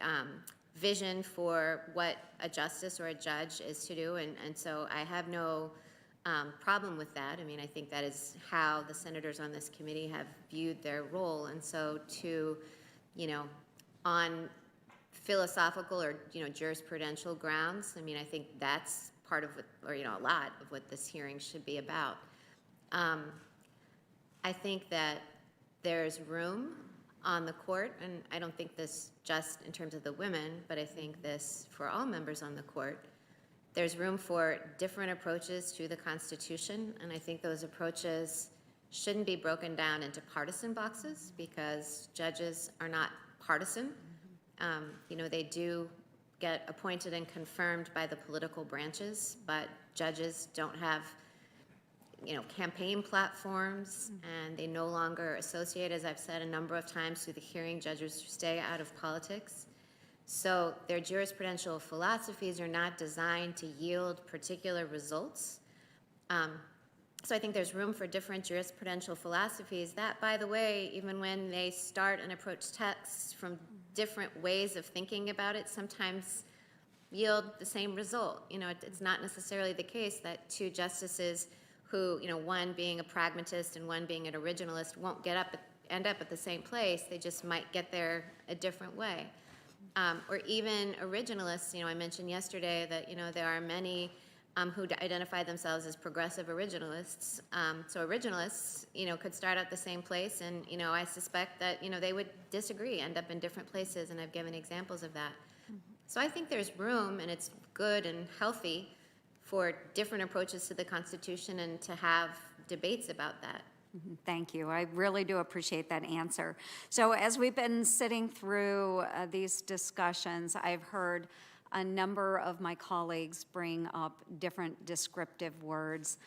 vision for what a justice or a judge is to do, and so I have no problem with that. I mean, I think that is how the senators on this committee have viewed their role, and so to, on philosophical or, jurisprudential grounds, I mean, I think that's part of what, or, a lot of what this hearing should be about. I think that there's room on the court, and I don't think this just in terms of the women, but I think this for all members on the court. There's room for different approaches to the Constitution, and I think those approaches shouldn't be broken down into partisan boxes because judges are not partisan. They do get appointed and confirmed by the political branches, but judges don't have, campaign platforms, and they no longer associate, as I've said a number of times through the hearing, judges stay out of politics. So their jurisprudential philosophies are not designed to yield particular results. So I think there's room for different jurisprudential philosophies that, by the way, even when they start and approach texts from different ways of thinking about it, sometimes yield the same result. It's not necessarily the case that two justices who, one being a pragmatist and one being an originalist won't end up at the same place. They just might get there a different way. Or even originalists, I mentioned yesterday that, there are many who identify themselves as progressive originalists. So originalists, could start at the same place, and, I suspect that, they would disagree, end up in different places, and I've given examples of that. So I think there's room, and it's good and healthy for different approaches to the Constitution and to have debates about that. Thank you. I really do appreciate that answer. So as we've been sitting through these discussions, I've heard a number of my colleagues bring up different descriptive words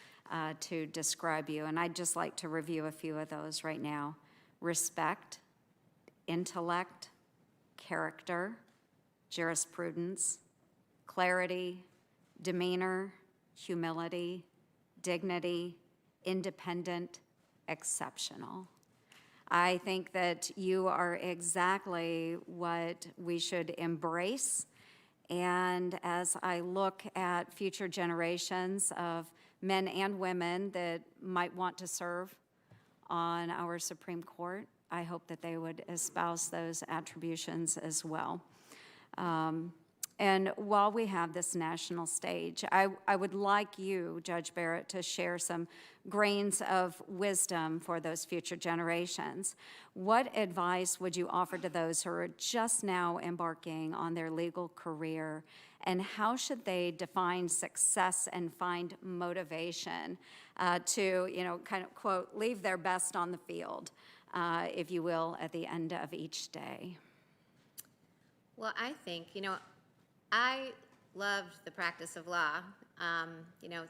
to describe you, and I'd just like to review a few of those right now. Respect, intellect, character, jurisprudence, clarity, demeanor, humility, dignity, independent, exceptional. I think that you are exactly what we should embrace. And as I look at future generations of men and women that might want to serve on our Supreme Court, I hope that they would espouse those attributions as well. And while we have this national stage, I would like you, Judge Barrett, to share some grains of wisdom for those future generations. What advice would you offer to those who are just now embarking on their legal career, and how should they define success and find motivation to, kind of, quote, leave their best on the field, if you will, at the end of each day? Well, I think, I loved the practice of law.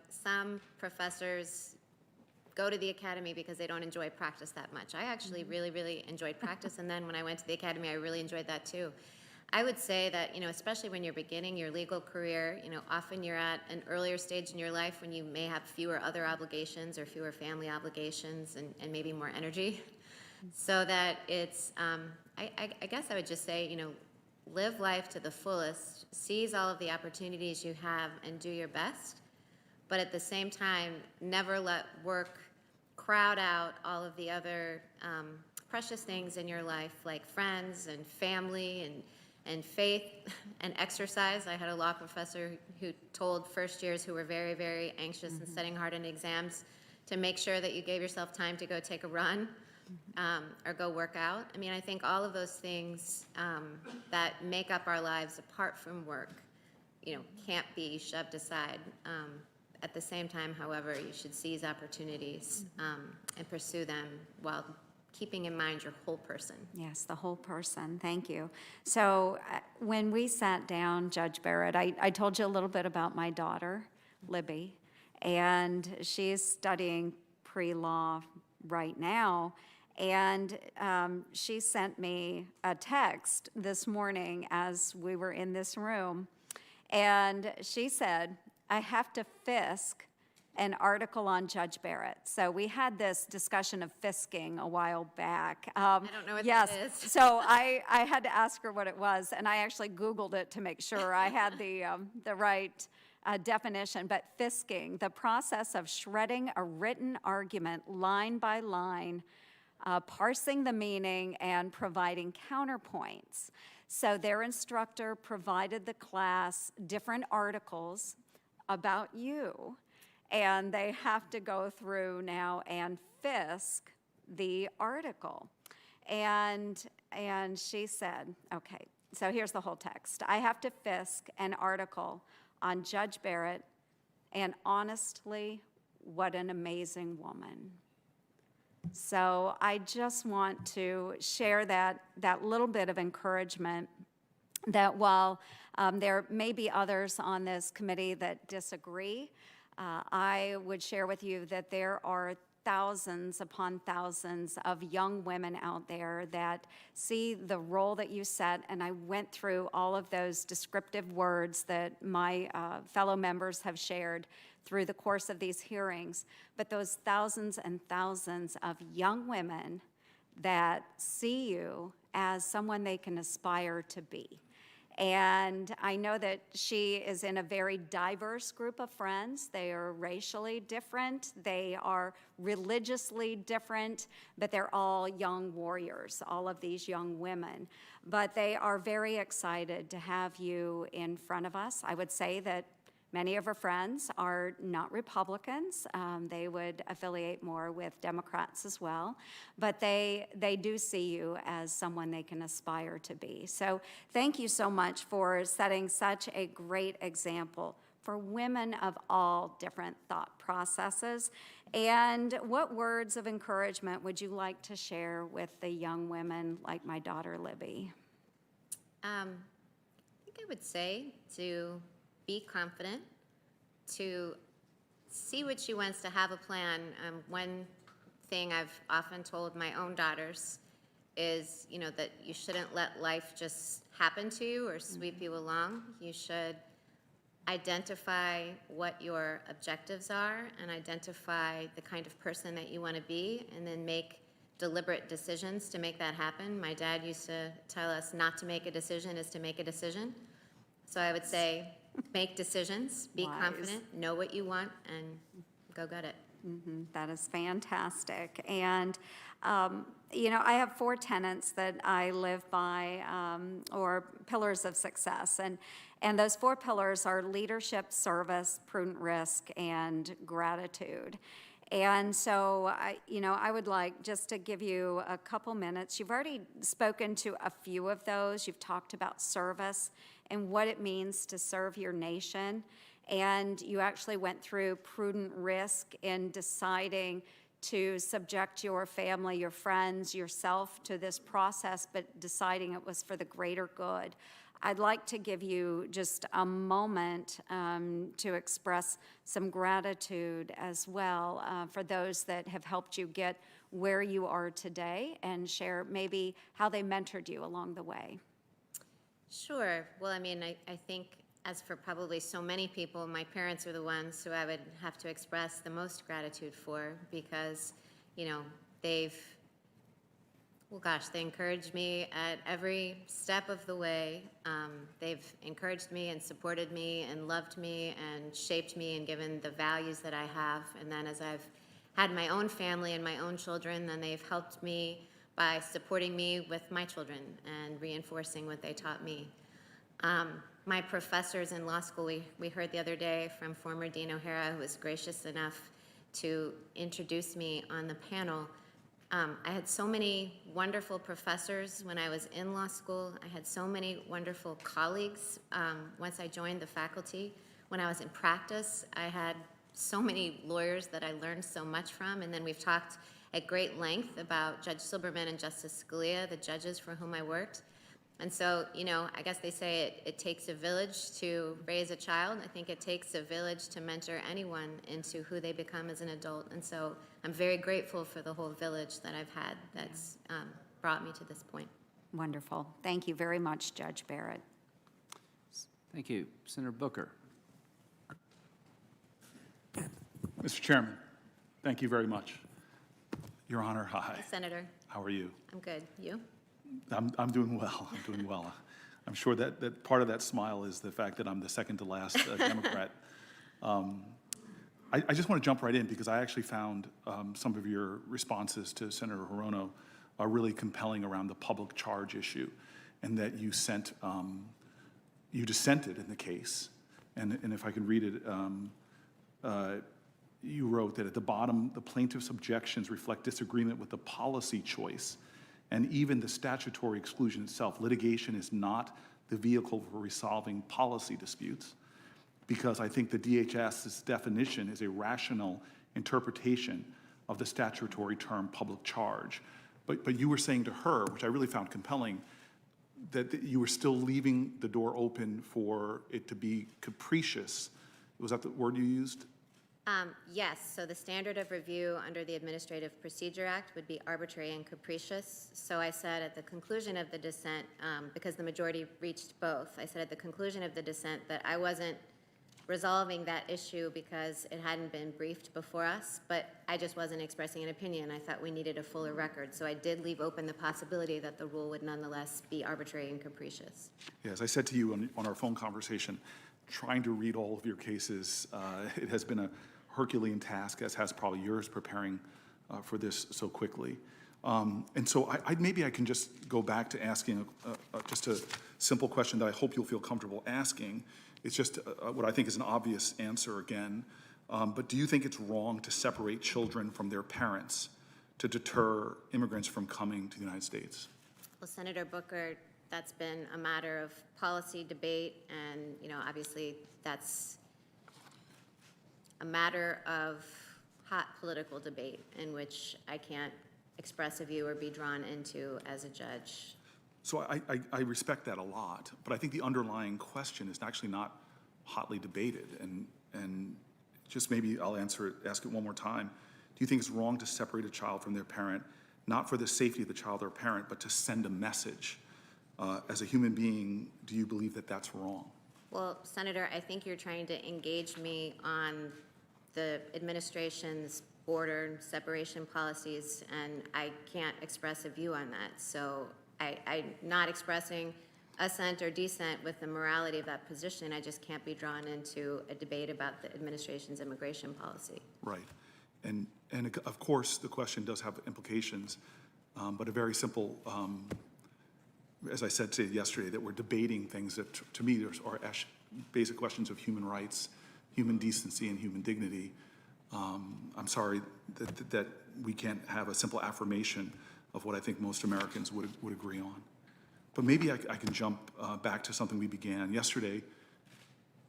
Some professors go to the academy because they don't enjoy practice that much. I actually really, really enjoyed practice, and then when I went to the academy, I really enjoyed that too. I would say that, especially when you're beginning your legal career, often you're at an earlier stage in your life when you may have fewer other obligations or fewer family obligations and maybe more energy. So that it's, I guess I would just say, live life to the fullest, seize all of the opportunities you have, and do your best. But at the same time, never let work crowd out all of the other precious things in your life, like friends and family and faith and exercise. I had a law professor who told first years who were very, very anxious and studying hard in exams to make sure that you gave yourself time to go take a run. Or go work out. I mean, I think all of those things that make up our lives apart from work, can't be shoved aside. At the same time, however, you should seize opportunities and pursue them while keeping in mind your whole person. Yes, the whole person. Thank you. So when we sat down, Judge Barrett, I told you a little bit about my daughter, Libby, and she's studying pre-law right now. And she sent me a text this morning as we were in this room. And she said, I have to FISC an article on Judge Barrett. So we had this discussion of fisking a while back. I don't know what yes, that is. so I had to ask her what it was, and I actually Googled it to make sure I had the right definition. But fisking, the process of shredding a written argument line by line, parsing the meaning, and providing counterpoints. So their instructor provided the class different articles about you, and they have to go through now and fisk the article. And she said, okay, so here's the whole text. I have to fisk an article on Judge Barrett, and honestly, what an amazing woman. So I just want to share that little bit of encouragement that while there may be others on this committee that disagree, I would share with you that there are thousands upon thousands of young women out there that see the role that you set, and I went through all of those descriptive words that my fellow members have shared through the course of these hearings, but those thousands and thousands of young women that see you as someone they can aspire to be. And I know that she is in a very diverse group of friends. They are racially different, they are religiously different, but they're all young warriors, all of these young women. But they are very excited to have you in front of us. I would say that many of her friends are not Republicans. They would affiliate more with Democrats as well. But they do see you as someone they can aspire to be. So thank you so much for setting such a great example for women of all different thought processes. And what words of encouragement would you like to share with the young women like my daughter, Libby? I think I would say to be confident, to see what she wants, to have a plan. One thing I've often told my own daughters is, that you shouldn't let life just happen to you or sweep you along. You should identify what your objectives are and identify the kind of person that you want to be, and then make deliberate decisions to make that happen. My dad used to tell us not to make a decision is to make a decision. So I would say, make decisions, be Wise. Confident, know what you want, and go get it. That is fantastic. And, I have 4 tenets that I live by, or pillars of success. And those 4 pillars are leadership, service, prudent risk, and gratitude. And so, I would like just to give you a couple minutes. You've already spoken to a few of those. You've talked about service and what it means to serve your nation. And you actually went through prudent risk in deciding to subject your family, your friends, yourself to this process, but deciding it was for the greater good. I'd like to give you just a moment to express some gratitude as well for those that have helped you get where you are today, and share maybe how they mentored you along the way. Sure. Well, I think as for probably so many people, my parents are the ones who I would have to express the most gratitude for, because, they encouraged me at every step of the way. They've encouraged me and supported me and loved me and shaped me and given the values that I have. And then as I've had my own family and my own children, then they've helped me by supporting me with my children and reinforcing what they taught me. My professors in law school, we heard the other day from former Dean O'Hara, who was gracious enough to introduce me on the panel. I had so many wonderful professors when I was in law school. I had so many wonderful colleagues once I joined the faculty. When I was in practice, I had so many lawyers that I learned so much from. And then we've talked at great length about Judge Silberman and Justice Scalia, the judges for whom I worked. And so, I guess they say it takes a village to raise a child. I think it takes a village to mentor anyone into who they become as an adult. And so I'm very grateful for the whole village that I've had that's brought me to this point. Wonderful. Thank you very much, Judge Barrett. Thank you. Senator Booker. Mr. Chairman, thank you very much. Your Honor, hi. Senator, How are you? I'm good. You? I'm doing well. I'm doing well. I'm sure that part of that smile is the fact that I'm the second to last Democrat. I just want to jump right in because I actually found some of your responses to Senator Hirono are really compelling around the public charge issue, and that you dissented in the case. And if I could read it, you wrote that at the bottom, the plaintiff's objections reflect disagreement with the policy choice and even the statutory exclusion itself. Litigation is not the vehicle for resolving policy disputes, because I think the DHS's definition is a rational interpretation of the statutory term public charge. But you were saying to her, which I really found compelling, that you were still leaving the door open for it to be capricious. Was that the word you used? Yes, so the standard of review under the Administrative Procedure Act would be arbitrary and capricious. So I said at the conclusion of the dissent, because the majority reached both, I said at the conclusion of the dissent that I wasn't resolving that issue because it hadn't been briefed before us, but I just wasn't expressing an opinion. I thought we needed a fuller record. So I did leave open the possibility that the rule would nonetheless be arbitrary and capricious. Yeah, as I said to you on our phone conversation, trying to read all of your cases, it has been a Herculean task, as has probably yours, preparing for this so quickly. And so maybe I can just go back to asking just a simple question that I hope you'll feel comfortable asking. It's just what I think is an obvious answer again. But do you think it's wrong to separate children from their parents to deter immigrants from coming to the United States? Well, Senator Booker, that's been a matter of policy debate, and obviously that's a matter of hot political debate in which I can't express a view or be drawn into as a judge. So I respect that a lot, but I think the underlying question is actually not hotly debated, and just maybe I'll ask it one more time. Do you think it's wrong to separate a child from their parent, not for the safety of the child or parent, but to send a message? As a human being, do you believe that that's wrong? Well, Senator, I think you're trying to engage me on the administration's border separation policies, and I can't express a view on that. So I'm not expressing assent or dissent with the morality of that position. I just can't be drawn into a debate about the administration's immigration policy. Right. And of course, the question does have implications, but a very simple, as I said to you yesterday, that we're debating things that, to me, are basic questions of human rights, human decency, and human dignity. I'm sorry that we can't have a simple affirmation of what I think most Americans would agree on. But maybe I can jump back to something we began. Yesterday,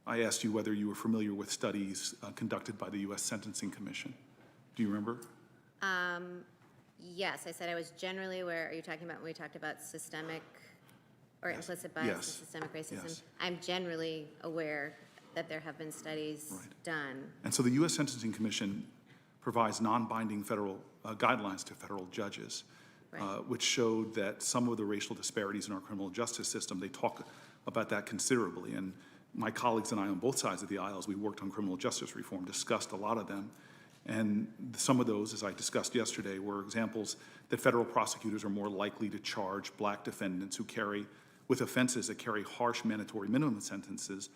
I asked you whether you were familiar with studies conducted by the U.S. Sentencing Commission. Do you remember? Yes, I said I was generally aware. Are you talking about when we talked about systemic or implicit bias and systemic racism? Yes. I'm generally aware that there have been studies done. And so the U.S. Sentencing Commission provides non-binding federal guidelines to federal judges, which showed that some of the racial disparities in our criminal justice system, they talk about that considerably. And my colleagues and I on both sides of the aisle, as we worked on criminal justice reform, discussed a lot of them. And some of those, as I discussed yesterday, were examples that federal prosecutors are more likely to charge black defendants who carry, with offenses that carry harsh mandatory minimum sentences.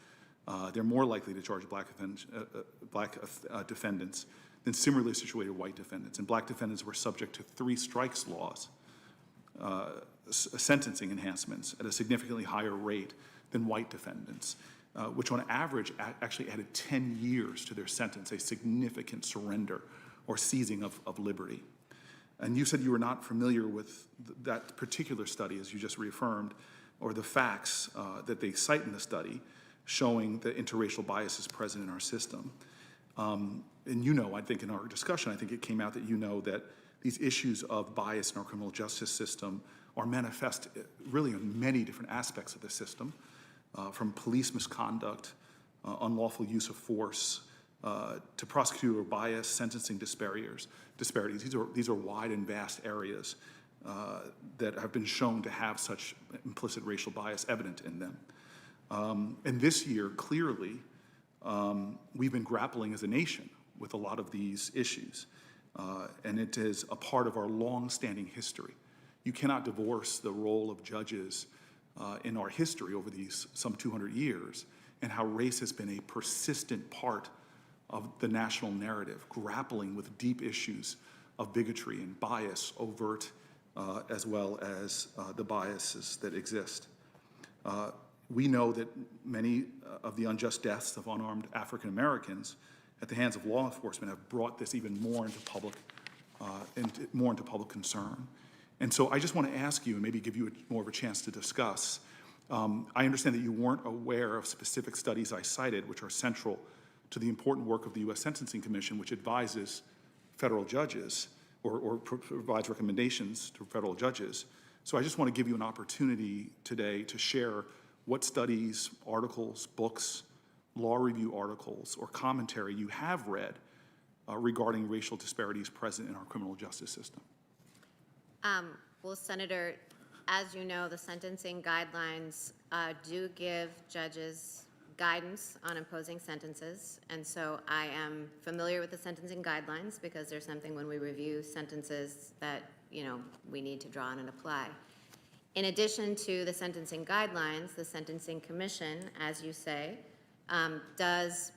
They're more likely to charge black defendants than similarly situated white defendants. And black defendants were subject to 3 strikes laws, sentencing enhancements at a significantly higher rate than white defendants, which on average actually added 10 years to their sentence, a significant surrender or seizing of liberty. And you said you were not familiar with that particular study, as you just reaffirmed, or the facts that they cite in the study showing that interracial bias is present in our system. And I think in our discussion, I think it came out that that these issues of bias in our criminal justice system are manifest really in many different aspects of the system, from police misconduct, unlawful use of force, to prosecutor bias, sentencing disparities. These are wide and vast areas that have been shown to have such implicit racial bias evident in them. And this year, clearly, we've been grappling as a nation with a lot of these issues. And it is a part of our long-standing history. You cannot divorce the role of judges in our history over these some 200 years, and how race has been a persistent part of the national narrative, grappling with deep issues of bigotry and bias, overt as well as the biases that exist. We know that many of the unjust deaths of unarmed African Americans at the hands of law enforcement have brought this even more into public concern. And so I just want to ask you, and maybe give you more of a chance to discuss, I understand that you weren't aware of specific studies I cited, which are central to the important work of the U.S. Sentencing Commission, which advises federal judges or provides recommendations to federal judges. So I just want to give you an opportunity today to share what studies, articles, books, law review articles, or commentary you have read regarding racial disparities present in our criminal justice system. Well, Senator, as you know, the sentencing guidelines do give judges guidance on imposing sentences, and so I am familiar with the sentencing guidelines because there's something when we review sentences that, you know, we need to draw on and apply. In addition to the sentencing guidelines, the Sentencing Commission, as you say, does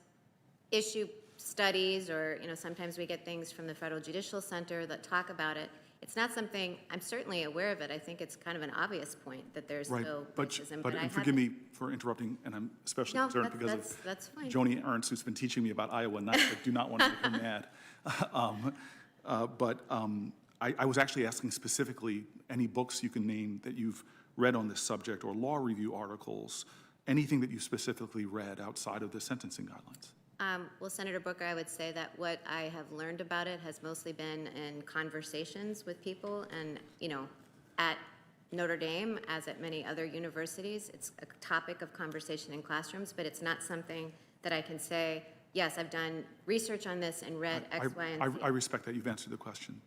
issue studies, or, you know, sometimes we get things from the Federal Judicial Center that talk about it. It's not something, I'm certainly aware of it. I think it's kind of an obvious point that there's still racism. But I forgive me for interrupting, and I'm especially concerned because that's fine. Joni Ernst, who's been teaching me about Iowa Nights. I do not want to make her mad. I was actually asking specifically any books you can name that you've read on this subject, or law review articles, anything that you specifically read outside of the sentencing guidelines. Well, Senator Booker, I would say that what I have learned about it has mostly been in conversations with people, and, you know, at Notre Dame, as at many other universities, it's a topic of conversation in classrooms, but it's not something that I can say, yes, I've done research on this and read X, Y, and Z. I respect that. You've answered the question.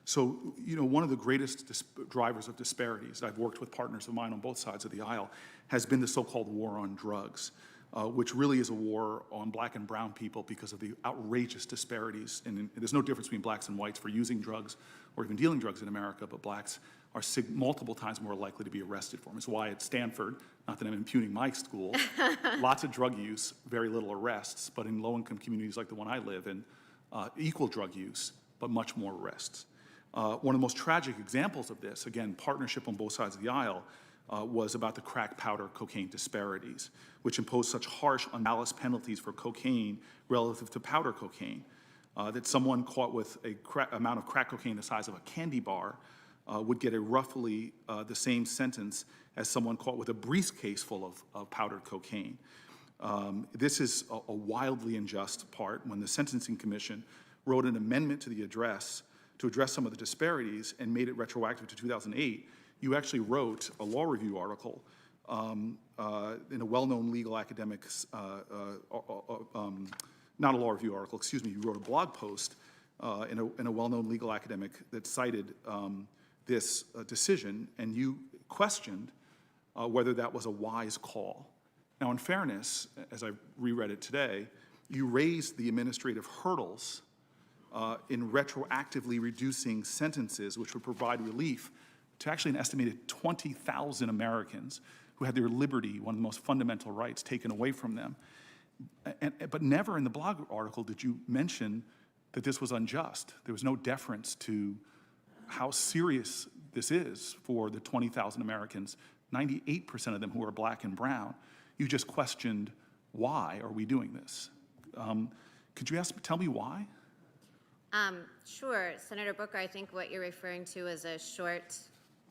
So, you know, one of the greatest drivers of disparities, I've worked with partners of mine on both sides of the aisle, has been the so-called war on drugs. Which really is a war on black and brown people because of the outrageous disparities. And there's no difference between blacks and whites for using drugs or even dealing drugs in America, but blacks are multiple times more likely to be arrested for them. It's why at Stanford, not that I'm impugning my school, lots of drug use, very little arrests, but in low-income communities like the one I live in, equal drug use, but much more arrests. One of the most tragic examples of this, again, partnership on both sides of the aisle, was about the crack powder cocaine disparities, which imposed such harsh malice penalties for cocaine relative to powder cocaine, that someone caught with a amount of crack cocaine the size of a candy bar would get a roughly the same sentence as someone caught with a briefcase full of powdered cocaine. This is a wildly unjust part. When the Sentencing Commission wrote an amendment to the address to address some of the disparities and made it retroactive to 2008, you actually wrote a law review article in a well-known legal academic, not a law review article, excuse me, you wrote a blog post in a well-known legal academic that cited this decision, and you questioned whether that was a wise call. Now, in fairness, as I reread it today, you raised the administrative hurdles in retroactively reducing sentences which would provide relief to actually an estimated 20,000 Americans who had their liberty, one of the most fundamental rights, taken away from them. But never in the blog article did you mention that this was unjust. There was no deference to how serious this is for the 20,000 Americans, 98% of them who are black and brown. You just questioned, why are we doing this? Could you tell me why? Sure, Senator Booker, I think what you're referring to is a short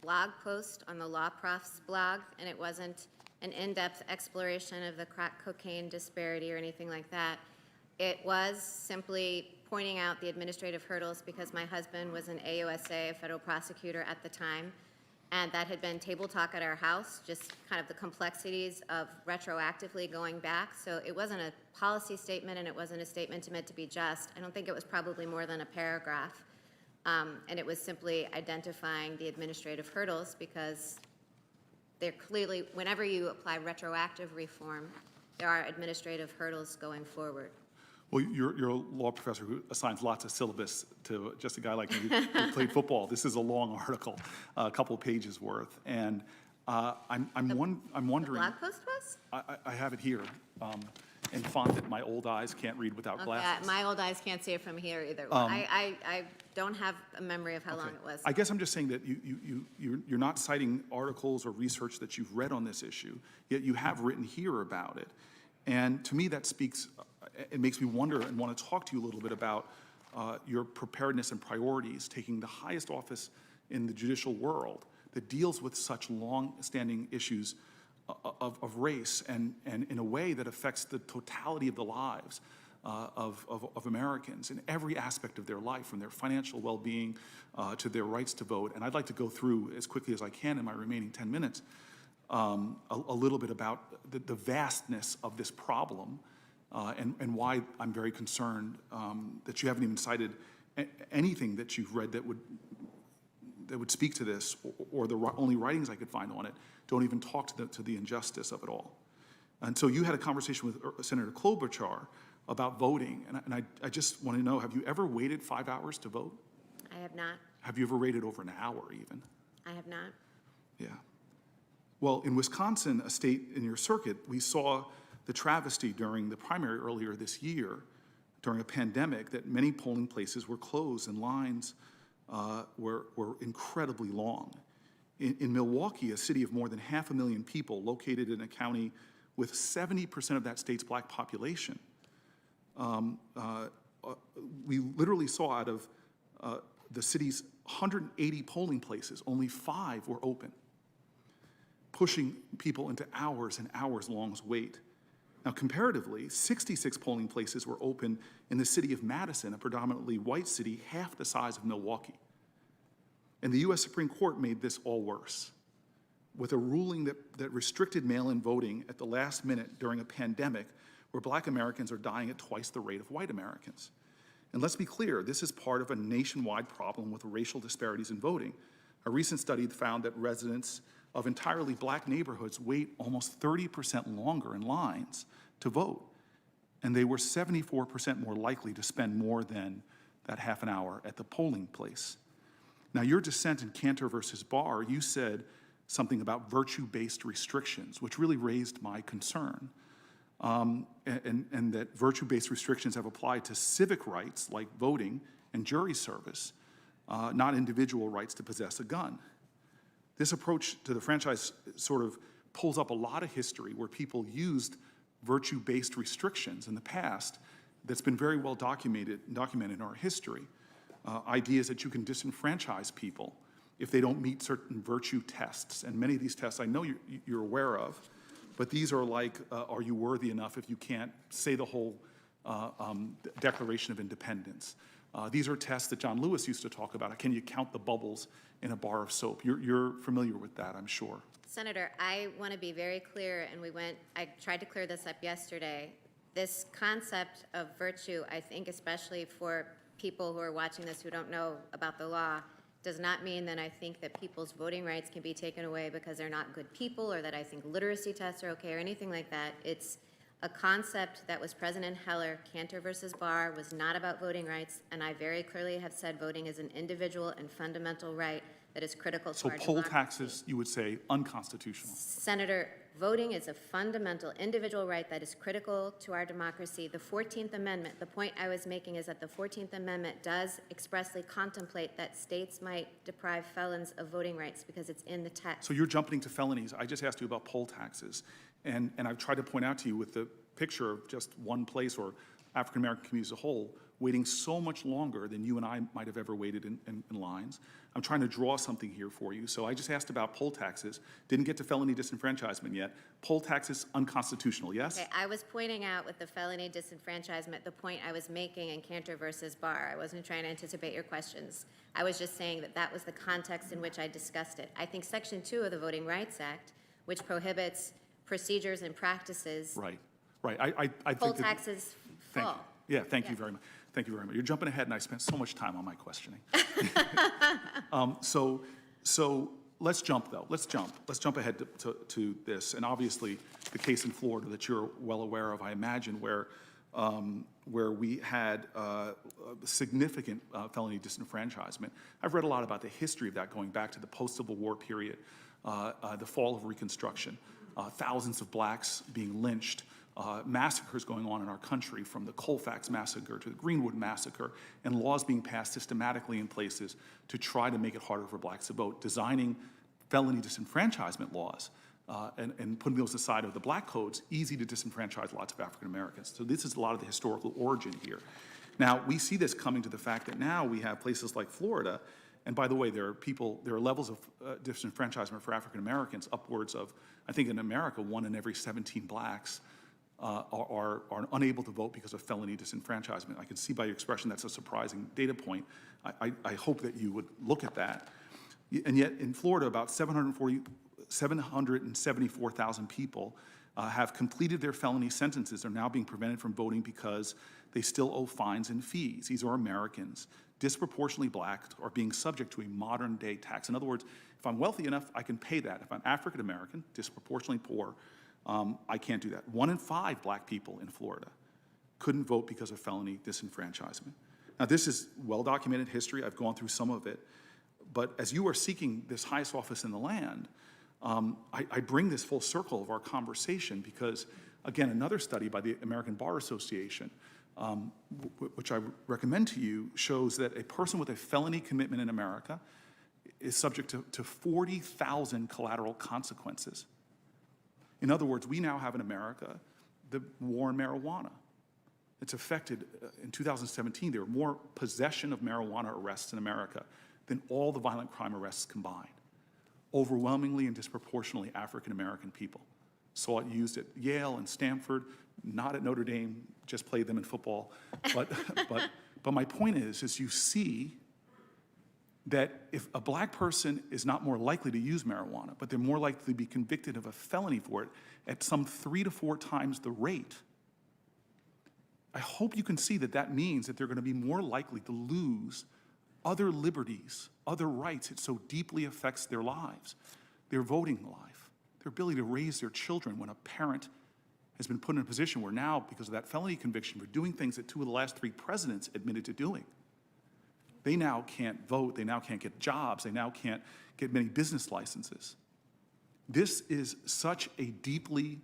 blog post on the Law Prof's blog, and it wasn't an in-depth exploration of the crack cocaine disparity or anything like that. It was simply pointing out the administrative hurdles because my husband was an AUSA, a federal prosecutor at the time, and that had been table talk at our house, just kind of the complexities of retroactively going back. So it wasn't a policy statement, and it wasn't a statement meant to be just. I don't think it was probably more than a paragraph. And it was simply identifying the administrative hurdles because they're clearly, whenever you apply retroactive reform, there are administrative hurdles going forward. Well, you're a law professor who assigns lots of syllabus to just a guy like me who played football. This is a long article, a couple of pages worth, and I'm wondering. Blog post was? I have it here in font that my old eyes can't read without glasses. My old eyes can't see it from here either. I don't have a memory of how long it was. I guess I'm just saying that you're not citing articles or research that you've read on this issue, yet you have written here about it. And to me, that speaks, it makes me wonder and want to talk to you a little bit about your preparedness and priorities, taking the highest office in the judicial world that deals with such long-standing issues of race and in a way that affects the totality of the lives of Americans in every aspect of their life, from their financial well-being to their rights to vote. And I'd like to go through as quickly as I can in my remaining 10 minutes a little bit about the vastness of this problem and why I'm very concerned that you haven't even cited anything that you've read that would speak to this, or the only writings I could find on it don't even talk to the injustice of it all. And so you had a conversation with Senator Klobuchar about voting, and I just want to know, have you ever waited 5 hours to vote? I have not. Have you ever waited over an hour even? I have not. Yeah. Well, in Wisconsin, a state in your circuit, we saw the travesty during the primary earlier this year, during a pandemic, that many polling places were closed and lines were incredibly long. In Milwaukee, a city of more than 500,000 people located in a county with 70% of that state's black population, we literally saw out of the city's 180 polling places, only 5 were open, pushing people into hours and hours long wait. Now, comparatively, 66 polling places were open in the city of Madison, a predominantly white city, half the size of Milwaukee. And the U.S. Supreme Court made this all worse with a ruling that restricted mail-in voting at the last minute during a pandemic where black Americans are dying at twice the rate of white Americans. And let's be clear, this is part of a nationwide problem with racial disparities in voting. A recent study found that residents of entirely black neighborhoods wait almost 30% longer in lines to vote. And they were 74% more likely to spend more than that half an hour at the polling place. Now, your dissent in Cantor versus Barr, you said something about virtue-based restrictions, which really raised my concern. And that virtue-based restrictions have applied to civic rights like voting and jury service, not individual rights to possess a gun. This approach to the franchise sort of pulls up a lot of history where people used virtue-based restrictions in the past that's been very well documented in our history. Ideas that you can disenfranchise people if they don't meet certain virtue tests. And many of these tests I know you're aware of, but these are like, are you worthy enough if you can't say the whole Declaration of Independence? These are tests that John Lewis used to talk about. Can you count the bubbles in a bar of soap? You're familiar with that, I'm sure. Senator, I want to be very clear, and I tried to clear this up yesterday. This concept of virtue, I think especially for people who are watching this who don't know about the law, does not mean that I think that people's voting rights can be taken away because they're not good people, or that I think literacy tests are okay, or anything like that. It's a concept that was present in Heller. Cantor versus Barr was not about voting rights, and I very clearly have said voting is an individual and fundamental right that is critical to our democracy. So poll taxes, you would say, unconstitutional? Senator, voting is a fundamental individual right that is critical to our democracy. The 14th Amendment, the point I was making is that the 14th Amendment does expressly contemplate that states might deprive felons of voting rights because it's in the text. So you're jumping to felonies. I just asked you about poll taxes. And I've tried to point out to you with the picture of just one place or African-American community as a whole, waiting so much longer than you and I might have ever waited in lines. I'm trying to draw something here for you. So I just asked about poll taxes. Didn't get to felony disenfranchisement yet. Poll taxes, unconstitutional, yes? Okay, I was pointing out with the felony disenfranchisement the point I was making in Cantor versus Barr. I wasn't trying to anticipate your questions. I was just saying that that was the context in which I discussed it. I think Section 2 of the Voting Rights Act, which prohibits procedures and practices. Right. I Poll think that, taxes thank fall. you. Yeah, thank you very much. Thank you very much. You're jumping ahead, and I spent so much time on my questioning. So let's jump, though. Let's jump ahead to this. And obviously, the case in Florida that you're well aware of, I imagine, where where we had significant felony disenfranchisement. I've read a lot about the history of that going back to the post-Civil War period, the fall of Reconstruction, thousands of blacks being lynched, massacres going on in our country, from the Colfax massacre to the Greenwood massacre, and laws being passed systematically in places to try to make it harder for blacks to vote, designing felony disenfranchisement laws and putting those aside of the black codes, easy to disenfranchise lots of African Americans. So this is a lot of the historical origin here. Now, we see this coming to the fact that now we have places like Florida, and by the way, there are levels of disenfranchisement for African Americans upwards of, I think in America, 1 in every 17 blacks are unable to vote because of felony disenfranchisement. I can see by your expression that's a surprising data point. I hope that you would look at that. And yet in Florida, about 774,000 people have completed their felony sentences. They're now being prevented from voting because they still owe fines and fees. These are Americans, disproportionately black, are being subject to a modern day tax. In other words, if I'm wealthy enough, I can pay that. If I'm African American, disproportionately poor, I can't do that. 1 in 5 black people in Florida couldn't vote because of felony disenfranchisement. Now, this is well-documented history. I've gone through some of it. But as you are seeking this highest office in the land, I bring this full circle of our conversation because, again, another study by the American Bar Association, which I recommend to you, shows that a person with a felony commitment in America is subject to 40,000 collateral consequences. In other words, we now have in America the war on marijuana. It's affected, in 2017, there were more possession of marijuana arrests in America than all the violent crime arrests combined. Overwhelmingly and disproportionately African-American people. Saw it used at Yale and Stanford, not at Notre Dame, just played them in football. But my point is you see that if a black person is not more likely to use marijuana, but they're more likely to be convicted of a felony for it at some 3 to 4 times the rate, I hope you can see that that means that they're going to be more likely to lose other liberties, other rights. It so deeply affects their lives, their voting life, their ability to raise their children when a parent has been put in a position where now, because of that felony conviction for doing things that 2 of the last 3 presidents admitted to doing, they now can't vote, they now can't get jobs, they now can't get many business licenses. This is such a deeply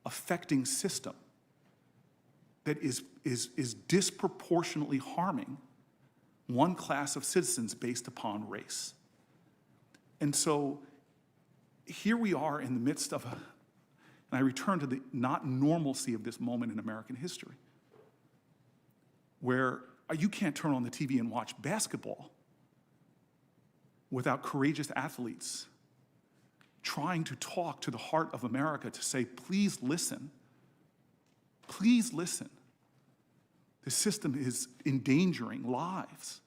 affecting system that is disproportionately harming one class of citizens based upon race. And so here we are in the midst of and I return to the not normalcy of this moment in American history, where you can't turn on the TV and watch basketball without courageous athletes trying to talk to the heart of America to say, please listen. Please listen. The system is endangering lives,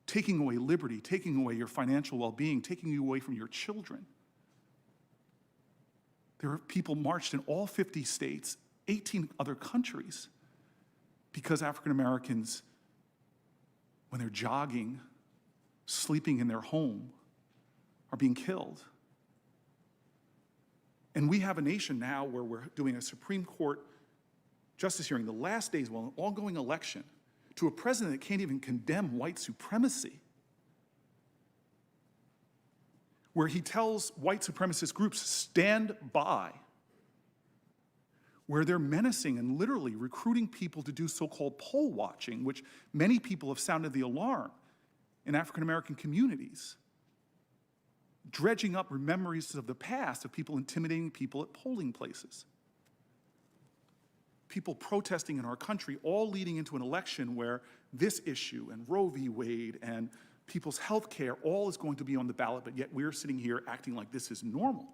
taking away liberty, taking away your financial well-being, taking you away from your children. There are people marched in all 50 states, 18 other countries, because African Americans, when they're jogging, sleeping in their home, are being killed. And we have a nation now where we're doing a Supreme Court justice hearing, the last days of an ongoing election, to a president that can't even condemn white supremacy, where he tells white supremacist groups, stand by, where they're menacing and literally recruiting people to do so-called poll watching, which many people have sounded the alarm in African-American communities, dredging up memories of the past of people intimidating people at polling places. People protesting in our country, all leading into an election where this issue and Roe v. Wade and people's health care, all is going to be on the ballot, but yet we're sitting here acting like this is normal.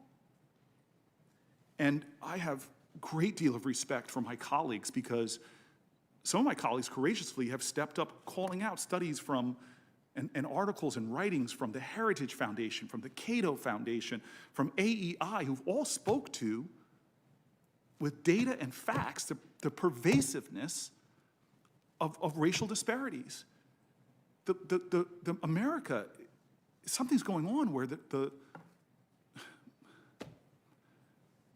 And I have a great deal of respect for my colleagues because some of my colleagues courageously have stepped up calling out studies from and articles and writings from the Heritage Foundation, from the Cato Foundation, from AEI, who've all spoke to, with data and facts, the pervasiveness of racial disparities. The America, something's going on where the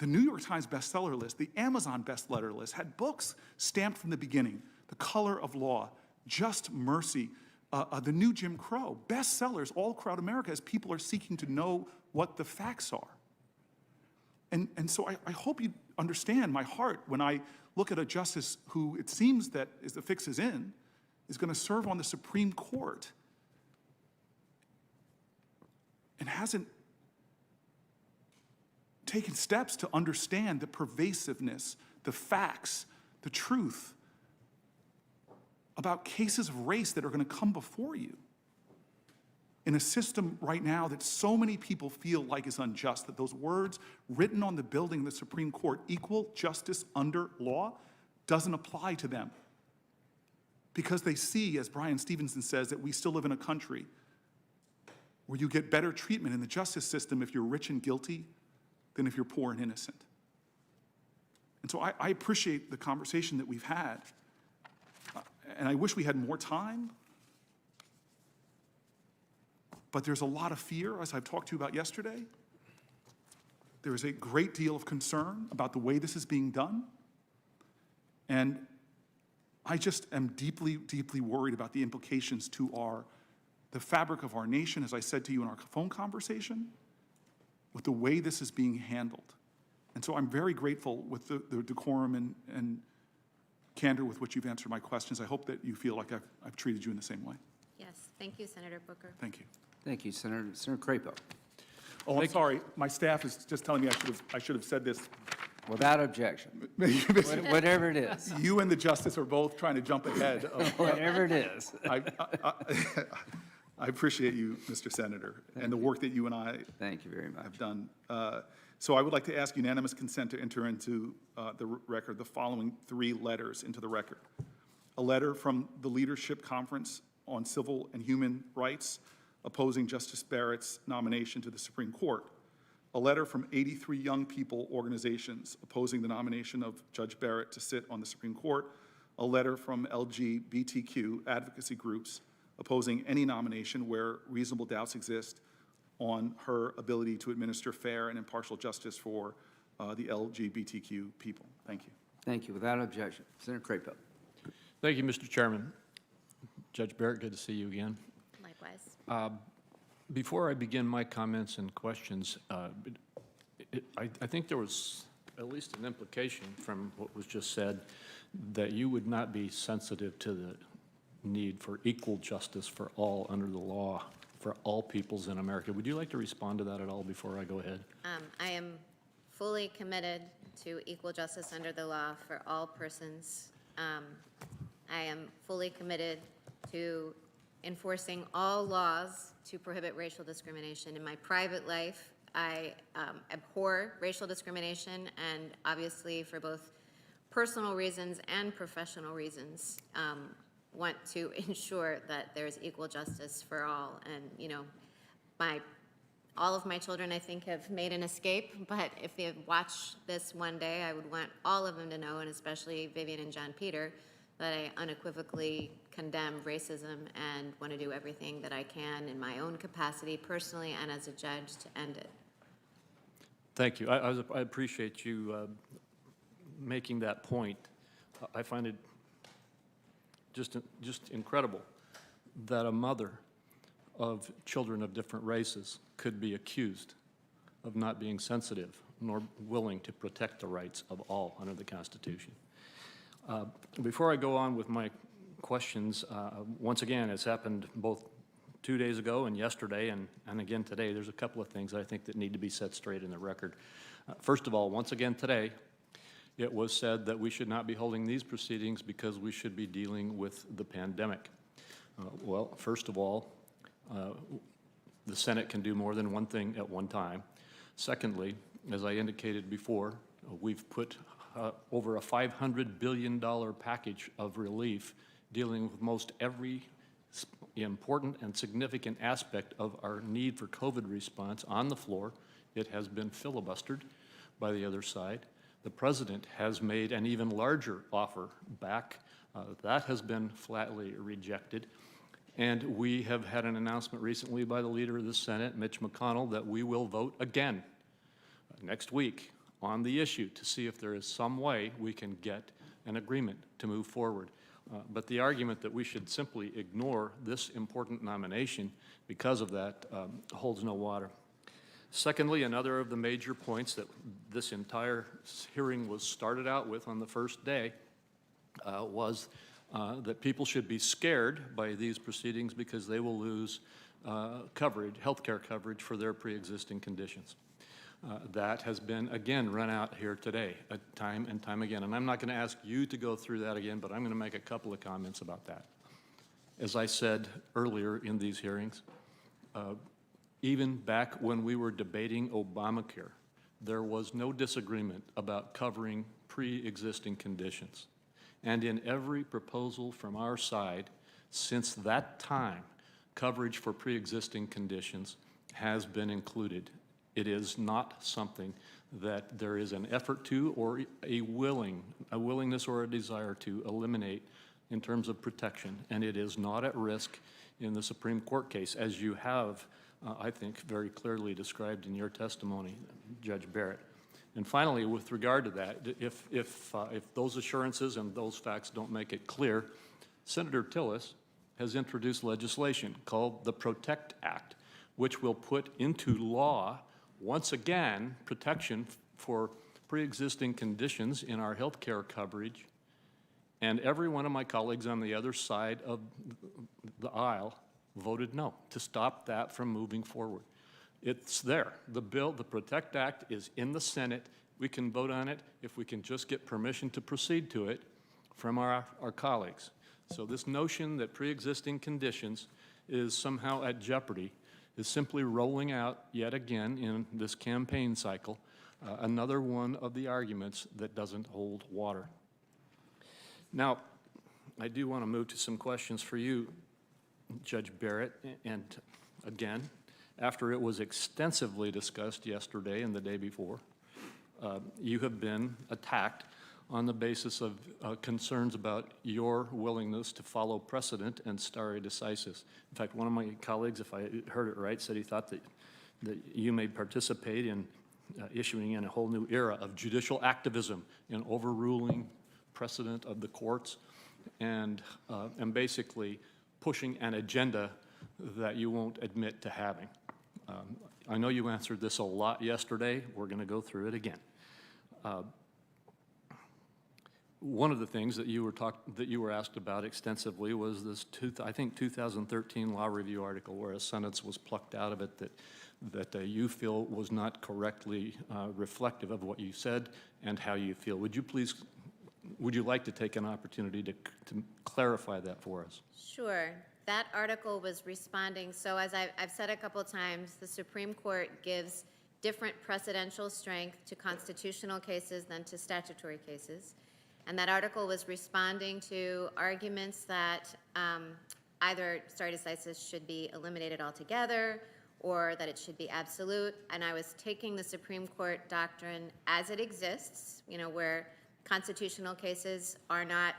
the New York Times bestseller list, the Amazon bestseller list had books stamped from the beginning: The Color of Law, Just Mercy, The New Jim Crow, bestsellers all across America as people are seeking to know what the facts are. And so I hope you understand my heart when I look at a justice who it seems that, as the fix is in, is going to serve on the Supreme Court and hasn't taken steps to understand the pervasiveness, the facts, the truth about cases of race that are going to come before you in a system right now that so many people feel like is unjust, that those words written on the building of the Supreme Court, equal justice under law, doesn't apply to them. Because they see, as Brian Stevenson says, that we still live in a country where you get better treatment in the justice system if you're rich and guilty than if you're poor and innocent. And so I appreciate the conversation that we've had. And I wish we had more time. But there's a lot of fear, as I've talked to you about yesterday. There is a great deal of concern about the way this is being done. And I just am deeply, deeply worried about the implications to the fabric of our nation, as I said to you in our phone conversation, with the way this is being handled. And so I'm very grateful with the decorum and candor with which you've answered my questions. I hope that you feel like I've treated you in the same way. Yes, thank you, Senator Booker. Thank you. Thank you, Senator Crapo. Oh, I'm sorry. My staff is just telling me I should have said this. Without objection. Whatever it is. You and the justice are both trying to jump ahead. Whatever it is. I appreciate you, Mr. Senator, and the work that you and I Thank you very much. have done. So I would like to ask unanimous consent to enter into the record the following 3 letters into the record. A letter from the Leadership Conference on Civil and Human Rights opposing Justice Barrett's nomination to the Supreme Court. A letter from 83 young people organizations opposing the nomination of Judge Barrett to sit on the Supreme Court. A letter from LGBTQ advocacy groups opposing any nomination where reasonable doubts exist on her ability to administer fair and impartial justice for the LGBTQ people. Thank you. Thank you. Without objection. Senator Crapo. Thank you, Mr. Chairman. Judge Barrett, good to see you again. Likewise. Before I begin my comments and questions, I think there was at least an implication from what was just said that you would not be sensitive to the need for equal justice for all under the law, for all peoples in America. Would you like to respond to that at all before I go ahead? I am fully committed to equal justice under the law for all persons. I am fully committed to enforcing all laws to prohibit racial discrimination. In my private life, I abhor racial discrimination, and obviously for both personal reasons and professional reasons, want to ensure that there's equal justice for all. And, you know, all of my children, I think, have made an escape, but if they watch this one day, I would want all of them to know, and especially Vivian and John Peter, that I unequivocally condemn racism and want to do everything that I can in my own capacity, personally and as a judge, to end it. Thank you. I appreciate you making that point. I find it just incredible that a mother of children of different races could be accused of not being sensitive nor willing to protect the rights of all under the Constitution. Before I go on with my questions, once again, it's happened both 2 days ago and yesterday and again today. There's a couple of things I think that need to be set straight in the record. First of all, once again today, it was said that we should not be holding these proceedings because we should be dealing with the pandemic. Well, first of all, the Senate can do more than one thing at one time. Secondly, as I indicated before, we've put over a $500 billion package of relief dealing with most every important and significant aspect of our need for COVID response on the floor. It has been filibustered by the other side. The president has made an even larger offer back. That has been flatly rejected. And we have had an announcement recently by the leader of the Senate, Mitch McConnell, that we will vote again next week on the issue to see if there is some way we can get an agreement to move forward. But the argument that we should simply ignore this important nomination because of that holds no water. Secondly, another of the major points that this entire hearing was started out with on the first day was that people should be scared by these proceedings because they will lose coverage, health care coverage for their pre-existing conditions. That has been, again, run out here today, time and time again. And I'm not going to ask you to go through that again, but I'm going to make a couple of comments about that. As I said earlier in these hearings, even back when we were debating Obamacare, there was no disagreement about covering pre-existing conditions. And in every proposal from our side since that time, coverage for pre-existing conditions has been included. It is not something that there is an effort to or a willingness or a desire to eliminate in terms of protection, and it is not at risk in the Supreme Court case, as you have, I think, very clearly described in your testimony, Judge Barrett. And finally, with regard to that, if those assurances and those facts don't make it clear, Senator Tillis has introduced legislation called the PROTECT Act, which will put into law, once again, protection for pre-existing conditions in our health care coverage. And every one of my colleagues on the other side of the aisle voted no to stop that from moving forward. It's there. The bill, the PROTECT Act, is in the Senate. We can vote on it if we can just get permission to proceed to it from our colleagues. So this notion that pre-existing conditions is somehow at jeopardy is simply rolling out yet again in this campaign cycle, another one of the arguments that doesn't hold water. Now, I do want to move to some questions for you, Judge Barrett, and again, after it was extensively discussed yesterday and the day before, you have been attacked on the basis of concerns about your willingness to follow precedent and stare decisis. In fact, one of my colleagues, if I heard it right, said he thought that you may participate in issuing in a whole new era of judicial activism in overruling precedent of the courts and basically pushing an agenda that you won't admit to having. I know you answered this a lot yesterday. We're going to go through it again. One of the things that you were asked about extensively was this, I think, 2013 law review article where a sentence was plucked out of it that you feel was not correctly reflective of what you said and how you feel. Would you like to take an opportunity to clarify that for us? Sure. That article was responding. So as I've said a couple times, the Supreme Court gives different precedential strength to constitutional cases than to statutory cases. And that article was responding to arguments that either stare decisis should be eliminated altogether or that it should be absolute. And I was taking the Supreme Court doctrine as it exists, you know, where constitutional cases are not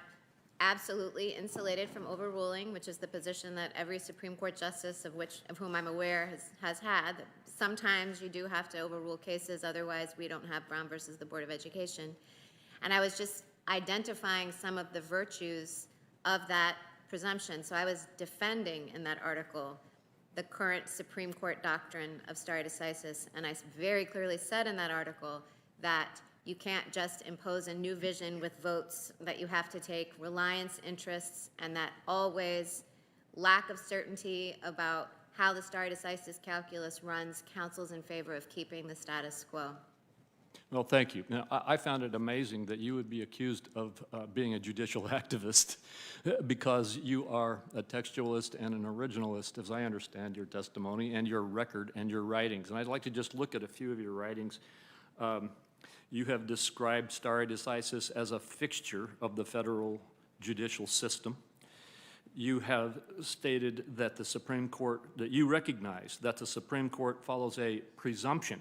absolutely insulated from overruling, which is the position that every Supreme Court justice of whom I'm aware has had. Sometimes you do have to overrule cases, otherwise we don't have Brown versus the Board of Education. And I was just identifying some of the virtues of that presumption. So I was defending in that article the current Supreme Court doctrine of stare decisis, and I very clearly said in that article that you can't just impose a new vision with votes, that you have to take reliance interests, and that always lack of certainty about how the stare decisis calculus runs counsels in favor of keeping the status quo. Well, thank you. Now, I found it amazing that you would be accused of being a judicial activist because you are a textualist and an originalist, as I understand your testimony and your record and your writings. And I'd like to just look at a few of your writings. You have described stare decisis as a fixture of the federal judicial system. You have stated that the Supreme Court, that you recognize that the Supreme Court follows a presumption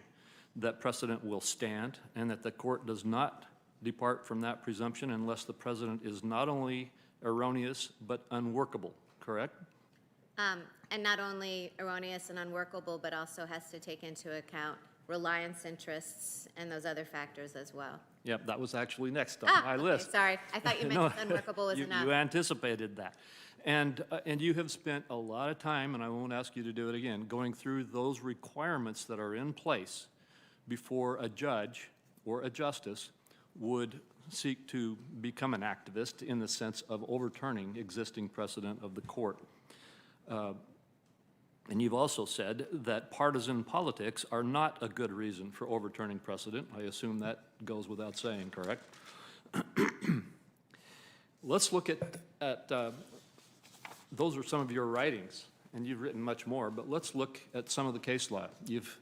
that precedent will stand and that the court does not depart from that presumption unless the precedent is not only erroneous but unworkable, correct? And not only erroneous and unworkable, but also has to take into account reliance interests, and those other factors as well. Yep, that was actually next on my Okay, list. sorry. I thought you meant No, unworkable was enough. You anticipated that. And you have spent a lot of time, and I won't ask you to do it again, going through those requirements that are in place before a judge or a justice would seek to become an activist in the sense of overturning existing precedent of the court. And you've also said that partisan politics are not a good reason for overturning precedent. I assume that goes without saying, correct? Let's look at those are some of your writings, and you've written much more, but let's look at some of the case law. You've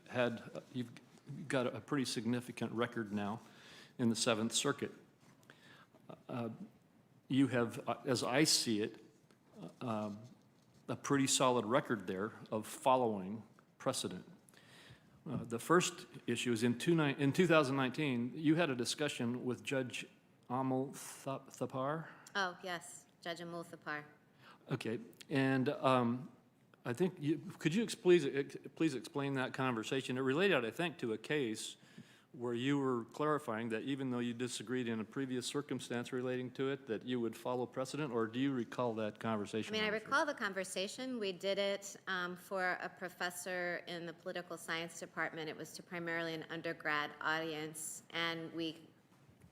got a pretty significant record now in the Seventh Circuit. You have, as I see it, a pretty solid record there of following precedent. The first issue is in 2019, you had a discussion with Judge Amy Thapar. Oh, yes, Judge Amy Thapar. Okay, and I think could you please explain that conversation? It related, I think, to a case where you were clarifying that even though you disagreed in a previous circumstance relating to it, that you would follow precedent, or do you recall that conversation? I mean, I recall the conversation. We did it for a professor in the political science department. It was to primarily an undergrad audience, and we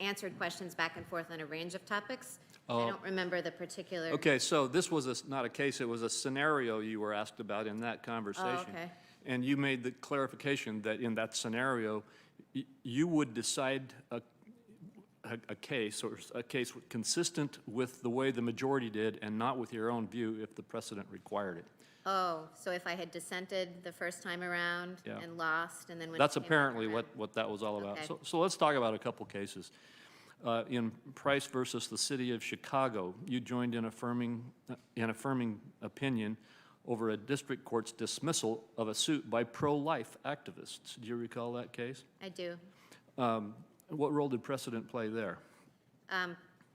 answered questions back and forth on a range of topics. I don't remember the particular. Okay, so this was not a case, it was a scenario you were asked about in that conversation. Oh, okay. And you made the clarification that in that scenario, you would decide a case, or a case consistent with the way the majority did and not with your own view if the precedent required it. Oh, so if I had dissented the first time around Yeah. and lost, and then when That's it came back apparently around- what that was all about. Okay. So let's talk about a couple cases. In Price versus the City of Chicago, you joined in affirming opinion over a district court's dismissal of a suit by pro-life activists. Do you recall that case? I do. What role did precedent play there?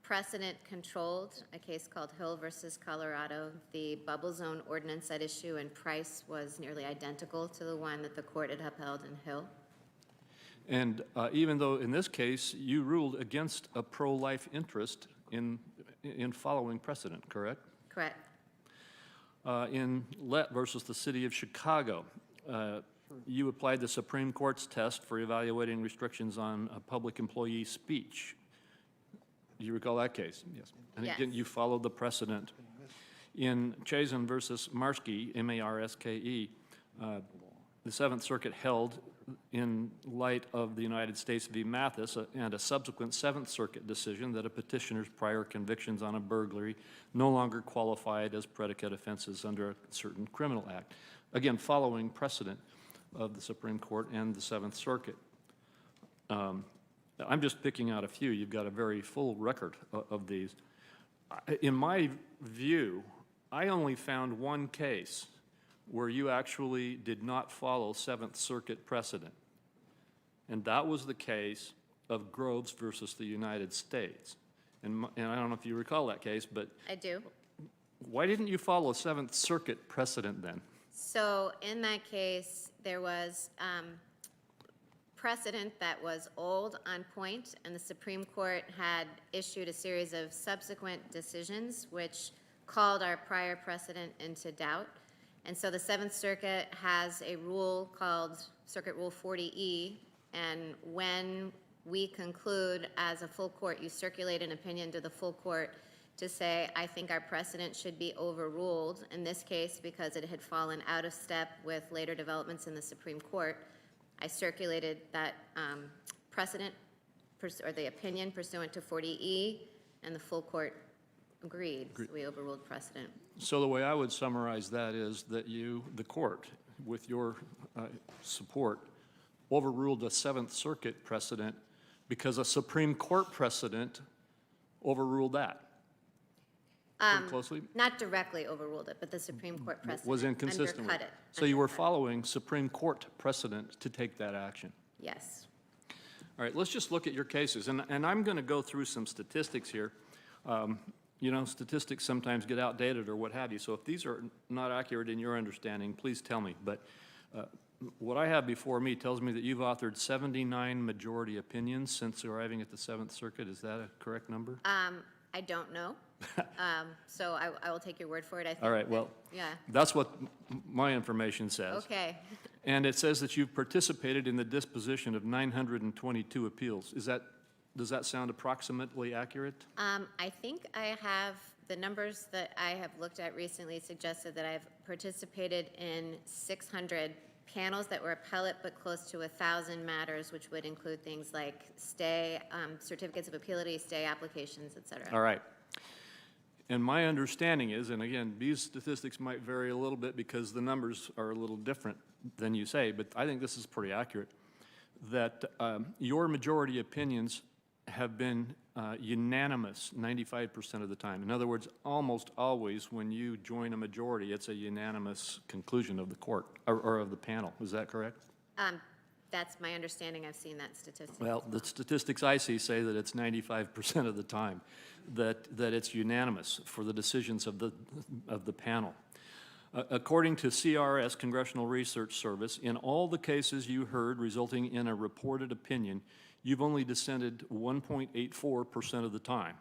Precedent controlled a case called Hill versus Colorado. The bubble zone ordinance at issue in Price was nearly identical to the one that the court had upheld in Hill. And even though in this case you ruled against a pro-life interest in following precedent, correct? Correct. In Lett versus the City of Chicago, you applied the Supreme Court's test for evaluating restrictions on public employee speech. Do you recall that case? Yes. And again, Yes. you followed the precedent. In Chazen versus Marske, M-A-R-S-K-E, the Seventh Circuit held, in light of the United States v. Mathis and a subsequent Seventh Circuit decision, that a petitioner's prior convictions on a burglary no longer qualified as predicate offenses under a certain criminal act. Again, following precedent of the Supreme Court and the Seventh Circuit. I'm just picking out a few. You've got a very full record of these. In my view, I only found one case where you actually did not follow Seventh Circuit precedent. And that was the case of Groves versus the United States. And I don't know if you recall that case, but I do. why didn't you follow Seventh Circuit precedent then? So in that case, there was precedent that was old, on point, and the Supreme Court had issued a series of subsequent decisions which called our prior precedent into doubt. And so the Seventh Circuit has a rule called Circuit Rule 40E, and when we conclude as a full court, you circulate an opinion to the full court to say, I think our precedent should be overruled. In this case, because it had fallen out of step with later developments in the Supreme Court, I circulated that precedent, or the opinion pursuant to 40E, and the full court agreed. So we overruled precedent. So the way I would summarize that is that you, the court, with your support, overruled a Seventh Circuit precedent because a Supreme Court precedent overruled that. Pretty closely? Not directly overruled it, but the Supreme Court precedent Was inconsistent with undercut it. it. So you were following Supreme Court precedent to take that action. Yes. All right, let's just look at your cases. And I'm going to go through some statistics here. You know, statistics sometimes get outdated or what have you. So if these are not accurate in your understanding, please tell me. But what I have before me tells me that you've authored 79 majority opinions since arriving at the Seventh Circuit. Is that a correct number? I don't know. So I will take your word for it. I think All right, well, yeah. that's what my information says. Okay. And it says that you've participated in the disposition of 922 appeals. Does that sound approximately accurate? I think I have, the numbers that I have looked at recently suggested that I've participated in 600 panels that were appellate, but close to 1,000 matters, which would include things like stay, certificates of appealability, stay applications, et cetera. All right. And my understanding is, and again, these statistics might vary a little bit because the numbers are a little different than you say, but I think this is pretty accurate, that your majority opinions have been unanimous 95% of the time. In other words, almost always when you join a majority, it's a unanimous conclusion of the court, or of the panel. Is that correct? That's my understanding. I've seen that statistic. Well, the statistics I see say that it's 95% of the time that it's unanimous for the decisions of the panel. According to CRS, Congressional Research Service, in all the cases you heard resulting in a reported opinion, you've only dissented 1.84% of the time.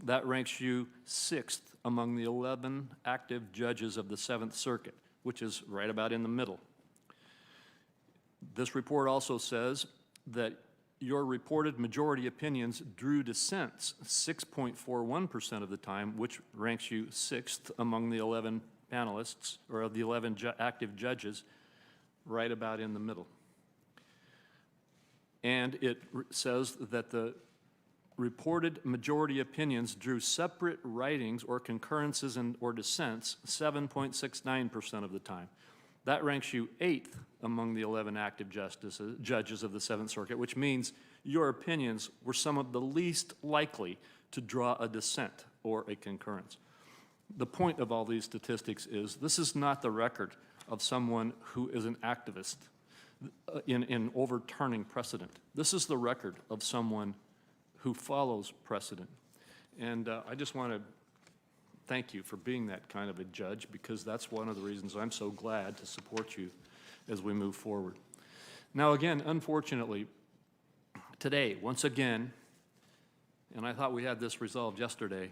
That ranks you 6th among the 11 active judges of the Seventh Circuit, which is right about in the middle. This report also says that your reported majority opinions drew dissents 6.41% of the time, which ranks you 6th among the 11 panelists, or of the 11 active judges, right about in the middle. And it says that the reported majority opinions drew separate writings or concurrences or dissents 7.69% of the time. That ranks you 8th among the 11 active judges of the Seventh Circuit, which means your opinions were some of the least likely to draw a dissent or a concurrence. The point of all these statistics is this is not the record of someone who is an activist in overturning precedent. This is the record of someone who follows precedent. And I just want to thank you for being that kind of a judge, because that's one of the reasons I'm so glad to support you as we move forward. Now again, unfortunately, today, once again, and I thought we had this resolved yesterday,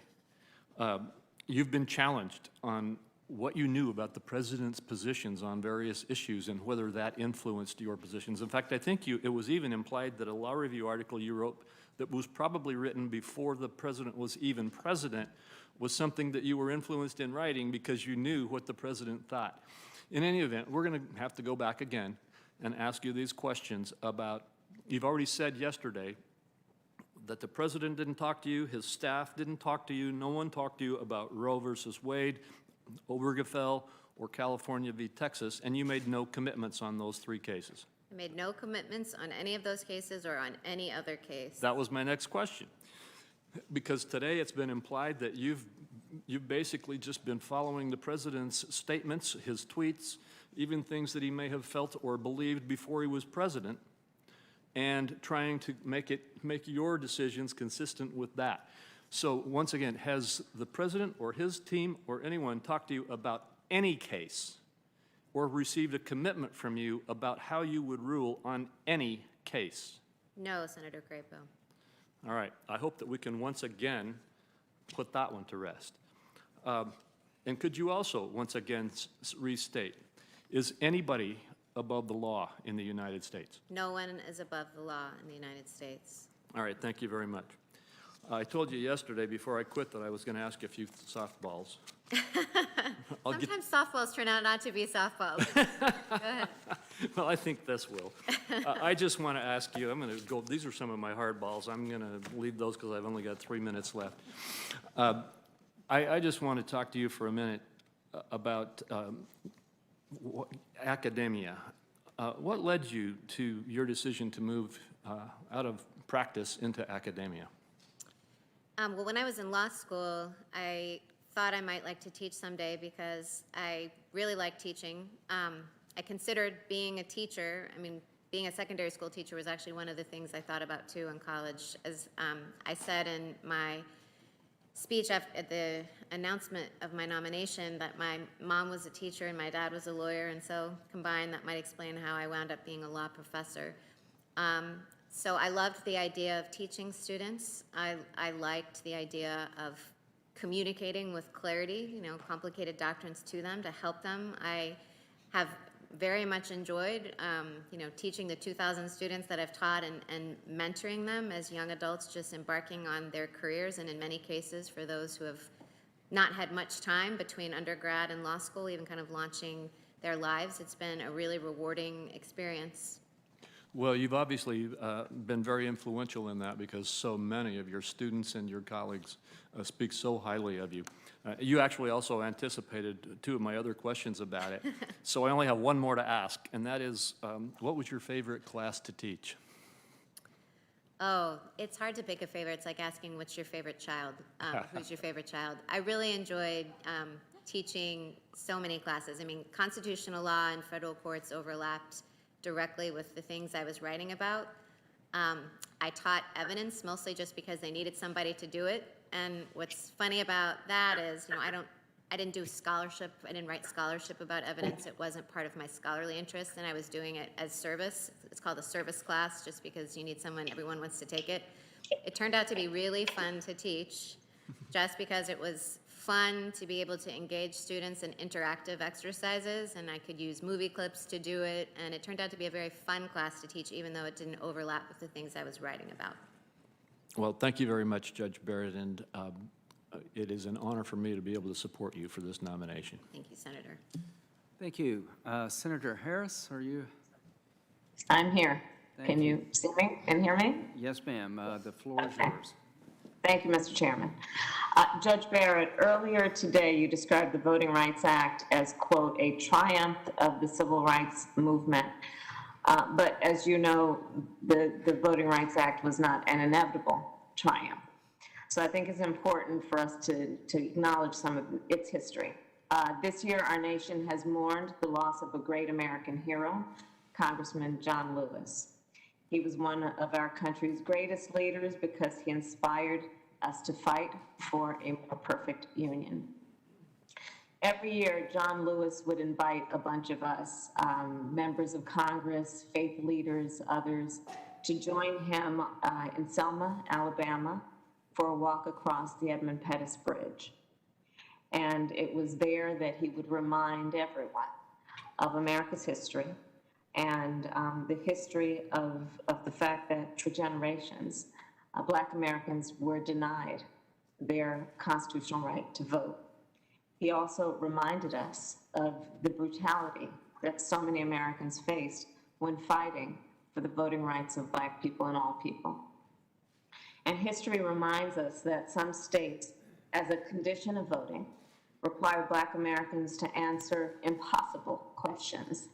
you've been challenged on what you knew about the president's positions on various issues and whether that influenced your positions. In fact, I think it was even implied that a law review article you wrote that was probably written before the president was even president was something that you were influenced in writing because you knew what the president thought. In any event, we're going to have to go back again and ask you these questions about, you've already said yesterday that the president didn't talk to you, his staff didn't talk to you, no one talked to you about Roe versus Wade, Obergefell, or California v. Texas, and you made no commitments on those 3 cases. I made no commitments on any of those cases or on any other case. That was my next question. Because today it's been implied that you've basically just been following the president's statements, his tweets, even things that he may have felt or believed before he was president, and trying to make your decisions consistent with that. So once again, has the president or his team or anyone talked to you about any case or received a commitment from you about how you would rule on any case? No, Senator Crapo. All right. I hope that we can once again put that one to rest. And could you also once again restate, is anybody above the law in the United States? No one is above the law in the United States. All right. Thank you very much. I told you yesterday before I quit that I was going to ask you a few softballs. Sometimes softballs turn out not to be softballs. Go ahead. Well, I think this will. I just want to ask you, I'm going to go, these are some of my hard balls. I'm going to leave those because I've only got 3 minutes left. I just want to talk to you for a minute about academia. What led you to your decision to move out of practice into academia? Well, when I was in law school, I thought I might like to teach someday because I really like teaching. I considered being a teacher. I mean, being a secondary school teacher was actually one of the things I thought about too in college. As I said in my speech at the announcement of my nomination that my mom was a teacher and my dad was a lawyer, and so combined, that might explain how I wound up being a law professor. So I loved the idea of teaching students. I liked the idea of communicating with clarity, complicated doctrines to them to help them. I have very much enjoyed, teaching the 2,000 students that I've taught and mentoring them as young adults just embarking on their careers, and in many cases for those who have not had much time between undergrad and law school, even kind of launching their lives. It's been a really rewarding experience. Well, you've obviously been very influential in that because so many of your students and your colleagues speak so highly of you. You actually also anticipated two of my other questions about it, so I only have one more to ask, and that is, what was your favorite class to teach? Oh, it's hard to pick a favorite. It's like asking what's your favorite child, who's your favorite child. I really enjoyed teaching so many classes. I mean, constitutional law and federal courts overlapped directly with the things I was writing about. I taught evidence mostly just because they needed somebody to do it. And what's funny about that is, I didn't do scholarship. I didn't write scholarship about evidence. It wasn't part of my scholarly interest, and I was doing it as service. It's called a service class just because you need someone, everyone wants to take it. It turned out to be really fun to teach just because it was fun to be able to engage students in interactive exercises, and I could use movie clips to do it, and it turned out to be a very fun class to teach, even though it didn't overlap with the things I was writing about. Well, thank you very much, Judge Barrett, and it is an honor for me to be able to support you for this nomination. Thank you, Senator. Thank you. Senator Harris, are you? I'm here. Can you see me and hear me? Yes, ma'am. The floor is yours. Thank you, Mr. Chairman. Judge Barrett, earlier today you described the Voting Rights Act as, quote, a triumph of the civil rights movement. But as you know, the Voting Rights Act was not an inevitable triumph. So I think it's important for us to acknowledge some of its history. This year, our nation has mourned the loss of a great American hero, Congressman John Lewis. He was one of our country's greatest leaders because he inspired us to fight for a more perfect union. Every year, John Lewis would invite a bunch of us, members of Congress, faith leaders, others, to join him in Selma, Alabama, for a walk across the Edmund Pettus Bridge. And it was there that he would remind everyone of America's history and the history of the fact that for generations, Black Americans were denied their constitutional right to vote. He also reminded us of the brutality that so many Americans faced when fighting for the voting rights of Black people and all people. And history reminds us that some states, as a condition of voting, require Black Americans to answer impossible questions,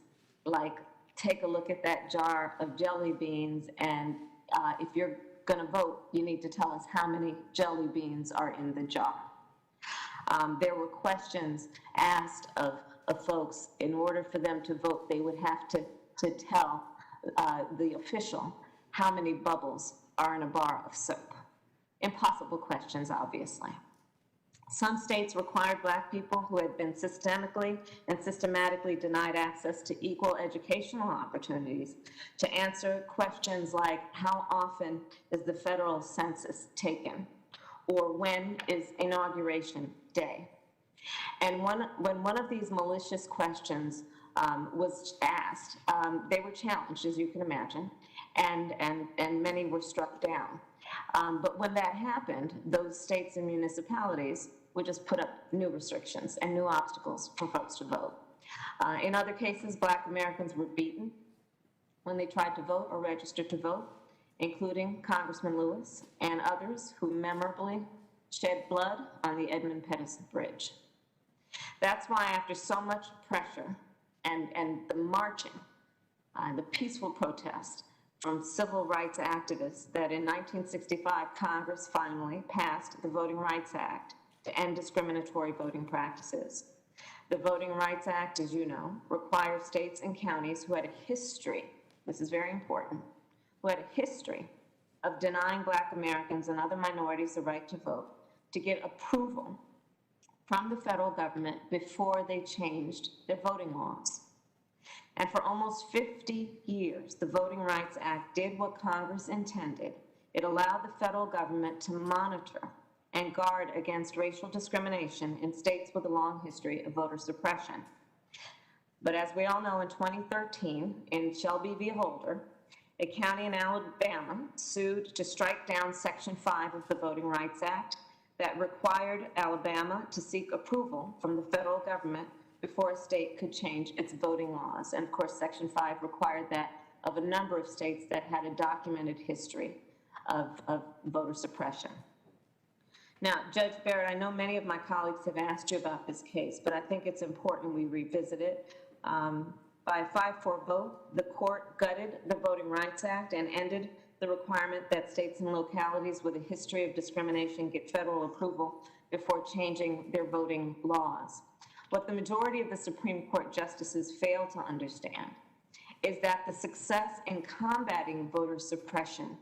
like take a look at that jar of jelly beans, and if you're going to vote, you need to tell us how many jelly beans are in the jar. There were questions asked of folks. In order for them to vote, they would have to tell the official how many bubbles are in a bar of soap. Impossible questions, obviously. Some states required Black people who had been systemically and systematically denied access to equal educational opportunities to answer questions like, how often is the federal census taken? Or when is inauguration day? And when one of these malicious questions was asked, they were challenged, as you can imagine, and many were struck down. But when that happened, those states and municipalities would just put up new restrictions and new obstacles for folks to vote. In other cases, Black Americans were beaten when they tried to vote or register to vote, including Congressman Lewis and others who memorably shed blood on the Edmund Pettus Bridge. That's why after so much pressure and the marching, the peaceful protest from civil rights activists, that in 1965 Congress finally passed the Voting Rights Act to end discriminatory voting practices. The Voting Rights Act, as you know, requires states and counties who had a history, this is very important, who had a history of denying Black Americans and other minorities the right to vote, to get approval from the federal government before they changed their voting laws. And for almost 50 years, the Voting Rights Act did what Congress intended. It allowed the federal government to monitor and guard against racial discrimination in states with a long history of voter suppression. But as we all know, in 2013, in Shelby v. Holder, a county in Alabama sued to strike down Section 5 of the Voting Rights Act that required Alabama to seek approval from the federal government before a state could change its voting laws. And of course, Section 5 required that of a number of states that had a documented history of voter suppression. Now, Judge Barrett, I know many of my colleagues have asked you about this case, but I think it's important we revisit it. By a 5-4 vote, the court gutted the Voting Rights Act and ended the requirement that states and localities with a history of discrimination get federal approval before changing their voting laws. What the majority of the Supreme Court justices fail to understand is that the success in combating voter suppression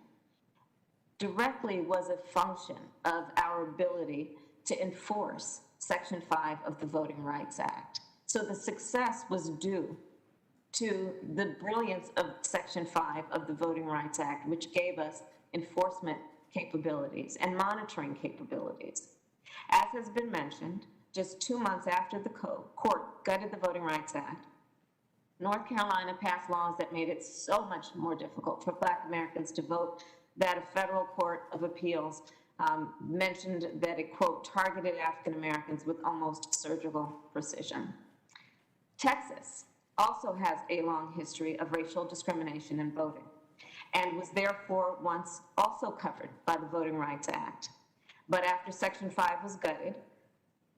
directly was a function of our ability to enforce Section 5 of the Voting Rights Act. So the success was due to the brilliance of Section 5 of the Voting Rights Act, which gave us enforcement capabilities and monitoring capabilities. As has been mentioned, just 2 months after the court gutted the Voting Rights Act, North Carolina passed laws that made it so much more difficult for Black Americans to vote that a federal court of appeals mentioned that it, quote, targeted African Americans with almost surgical precision. Texas also has a long history of racial discrimination in voting and was therefore once also covered by the Voting Rights Act. But after Section 5 was gutted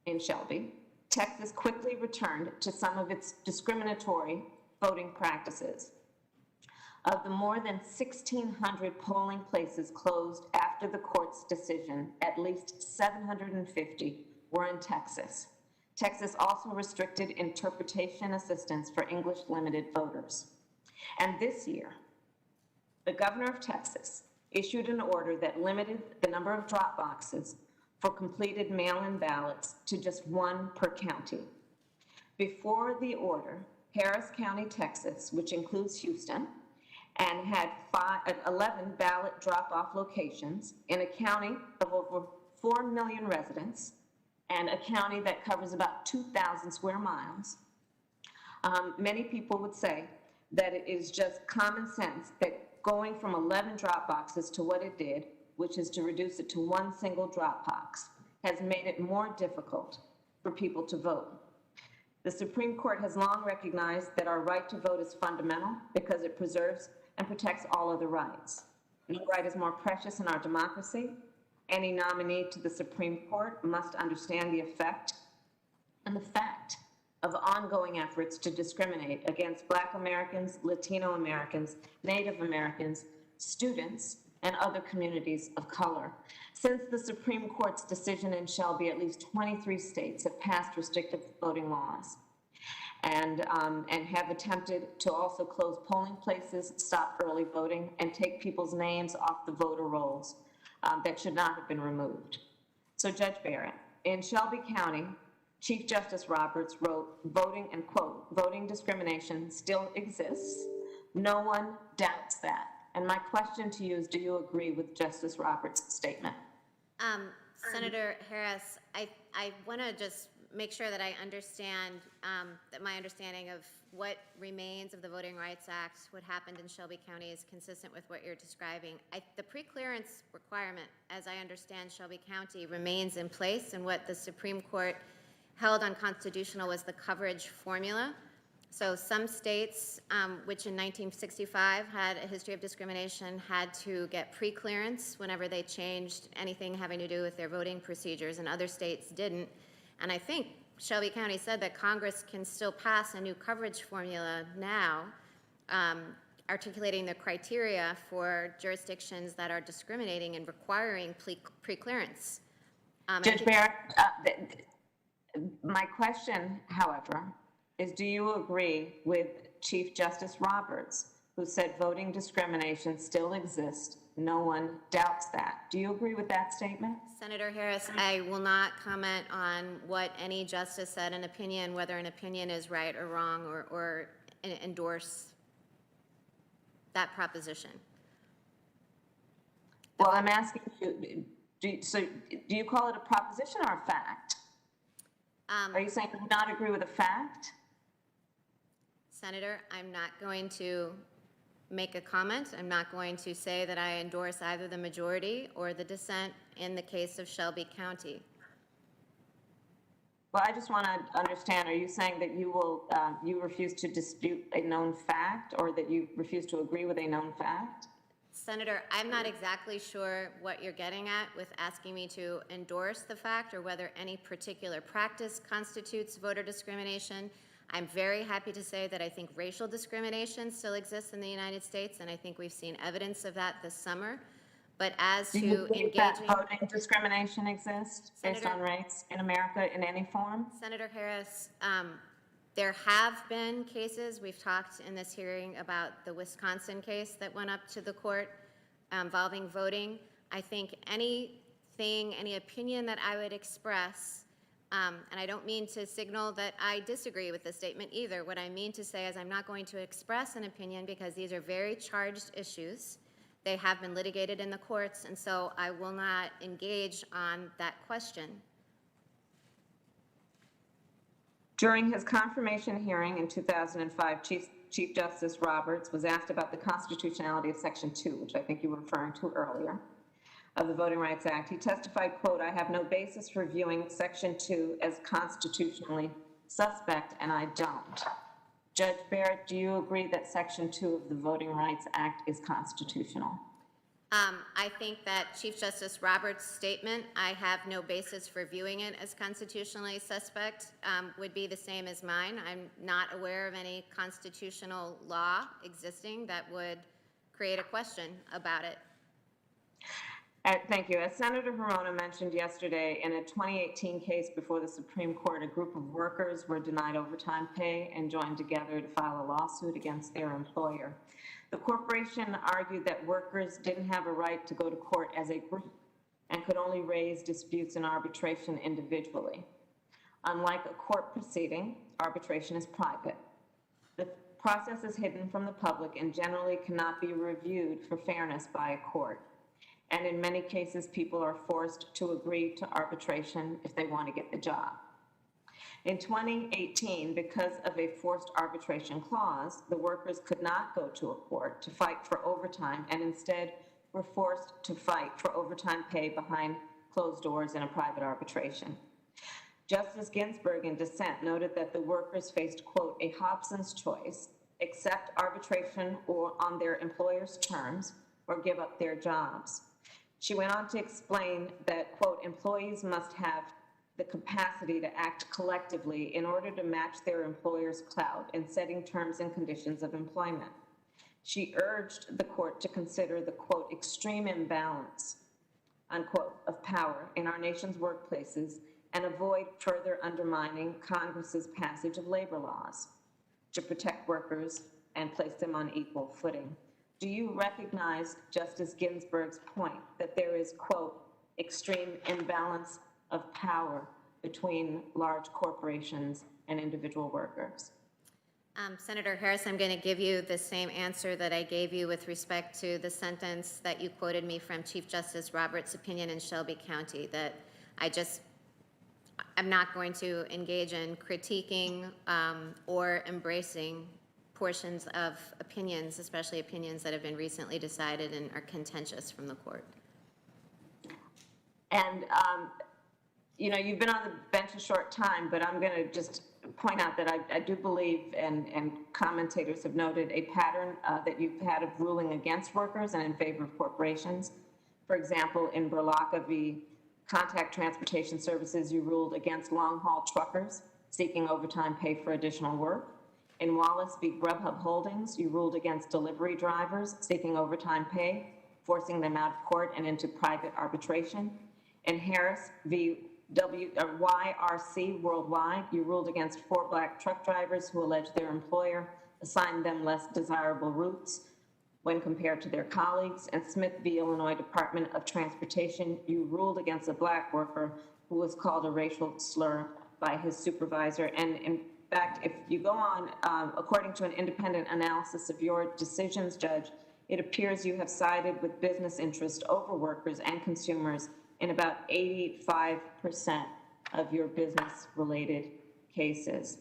in Shelby, Texas quickly returned to some of its discriminatory voting practices. Of the more than 1,600 polling places closed after the court's decision, at least 750 were in Texas. Texas also restricted interpretation assistance for English-limited voters. And this year, the governor of Texas issued an order that limited the number of drop boxes for completed mail-in ballots to just 1 per county. Before the order, Harris County, Texas, which includes Houston, and had 11 ballot drop-off locations in a county of over 4 million residents and a county that covers about 2,000 square miles. Many people would say that it is just common sense that going from 11 drop boxes to what it did, which is to reduce it to 1 single drop box, has made it more difficult for people to vote. The Supreme Court has long recognized that our right to vote is fundamental because it preserves and protects all other rights. No right is more precious in our democracy. Any nominee to the Supreme Court must understand the effect and the fact of ongoing efforts to discriminate against Black Americans, Latino Americans, Native Americans, students, and other communities of color. Since the Supreme Court's decision in Shelby, at least 23 states have passed restrictive voting laws and have attempted to also close polling places, stop early voting, and take people's names off the voter rolls that should not have been removed. So Judge Barrett, in Shelby County, Chief Justice Roberts wrote, voting, and quote, voting discrimination still exists. No one doubts that. And my question to you is, do you agree with Justice Roberts' statement? Senator Harris, I want to just make sure that I understand, that my understanding of what remains of the Voting Rights Act, what happened in Shelby County is consistent with what you're describing. The pre-clearance requirement, as I understand Shelby County, remains in place, and what the Supreme Court held unconstitutional was the coverage formula. So some states, which in 1965 had a history of discrimination, had to get pre-clearance whenever they changed anything having to do with their voting procedures, and other states didn't. And I think Shelby County said that Congress can still pass a new coverage formula now, articulating the criteria for jurisdictions that are discriminating and requiring pre-clearance. Judge Barrett, my question, however, is do you agree with Chief Justice Roberts, who said voting discrimination still exists No one doubts that. Do you agree with that statement? Senator Harris, I will not comment on what any justice said in opinion, whether an opinion is right or wrong, or endorse that proposition. Well, I'm asking you, do you call it a proposition or a fact? Are you saying you do not agree with a fact? Senator, I'm not going to make a comment. I'm not going to say that I endorse either the majority or the dissent in the case of Shelby County. Well, I just want to understand, are you saying that you will, you refuse to dispute a known fact, or that you refuse to agree with a known fact? Senator, I'm not exactly sure what you're getting at with asking me to endorse the fact or whether any particular practice constitutes voter discrimination. I'm very happy to say that I think racial discrimination still exists in the United States, and I think we've seen evidence of that this summer. But as Do to you believe that engaging, voting discrimination exists based on race in America in any form? Senator Harris, there have been cases, we've talked in this hearing about the Wisconsin case that went up to the court involving voting. I think any opinion that I would express, and I don't mean to signal that I disagree with the statement either. What I mean to say is I'm not going to express an opinion because these are very charged issues. They have been litigated in the courts, and so I will not engage on that question. During his confirmation hearing in 2005, Chief Justice Roberts was asked about the constitutionality of Section 2, which I think you were referring to earlier, of the Voting Rights Act. He testified, quote, "I have no basis for viewing Section 2 as constitutionally suspect, and I don't." Judge Barrett, do you agree that Section 2 of the Voting Rights Act is constitutional? I think that Chief Justice Roberts' statement, "I have no basis for viewing it as constitutionally suspect," would be the same as mine. I'm not aware of any constitutional law existing that would create a question about it. Thank you. As Senator Verona mentioned yesterday, in a 2018 case before the Supreme Court, a group of workers were denied overtime pay and joined together to file a lawsuit against their employer. The corporation argued that workers didn't have a right to go to court as a group and could only raise disputes in arbitration individually. Unlike a court proceeding, arbitration is private. The process is hidden from the public and generally cannot be reviewed for fairness by a court. And in many cases, people are forced to agree to arbitration if they want to get the job. In 2018, because of a forced arbitration clause, the workers could not go to a court to fight for overtime and instead were forced to fight for overtime pay behind closed doors in a private arbitration. Justice Ginsburg in dissent noted that the workers faced, quote, "a Hobson's choice, accept arbitration or on their employer's terms or give up their jobs." She went on to explain that, quote, "employees must have the capacity to act collectively in order to match their employer's clout in setting terms and conditions of employment." She urged the court to consider the, quote, "extreme imbalance," unquote, "of power in our nation's workplaces and avoid further undermining Congress's passage of labor laws to protect workers and place them on equal footing. Do you recognize Justice Ginsburg's point that there is, quote, "extreme imbalance of power between large corporations and individual workers"? Senator Harris, I'm going to give you the same answer that I gave you with respect to the sentence that you quoted me from Chief Justice Roberts' opinion in Shelby County, that I'm not going to engage in critiquing or embracing portions of opinions, especially opinions that have been recently decided and are contentious from the court. And, you know, you've been on the bench a short time, but I'm going to just point out that I do believe, and commentators have noted, a pattern that you've had of ruling against workers and in favor of corporations. For example, in Berlocka v. Contact Transportation Services, you ruled against long-haul truckers seeking overtime pay for additional work. In Wallace v. Grubhub Holdings, you ruled against delivery drivers seeking overtime pay, forcing them out of court and into private arbitration. In Harris v. YRC Worldwide, you ruled against 4 black truck drivers who alleged their employer assigned them less desirable routes when compared to their colleagues. And Smith v. Illinois Department of Transportation, you ruled against a black worker who was called a racial slur by his supervisor. And in fact, if you go on, according to an independent analysis of your decisions, Judge, it appears you have sided with business interests over workers and consumers in about 85% of your business-related cases.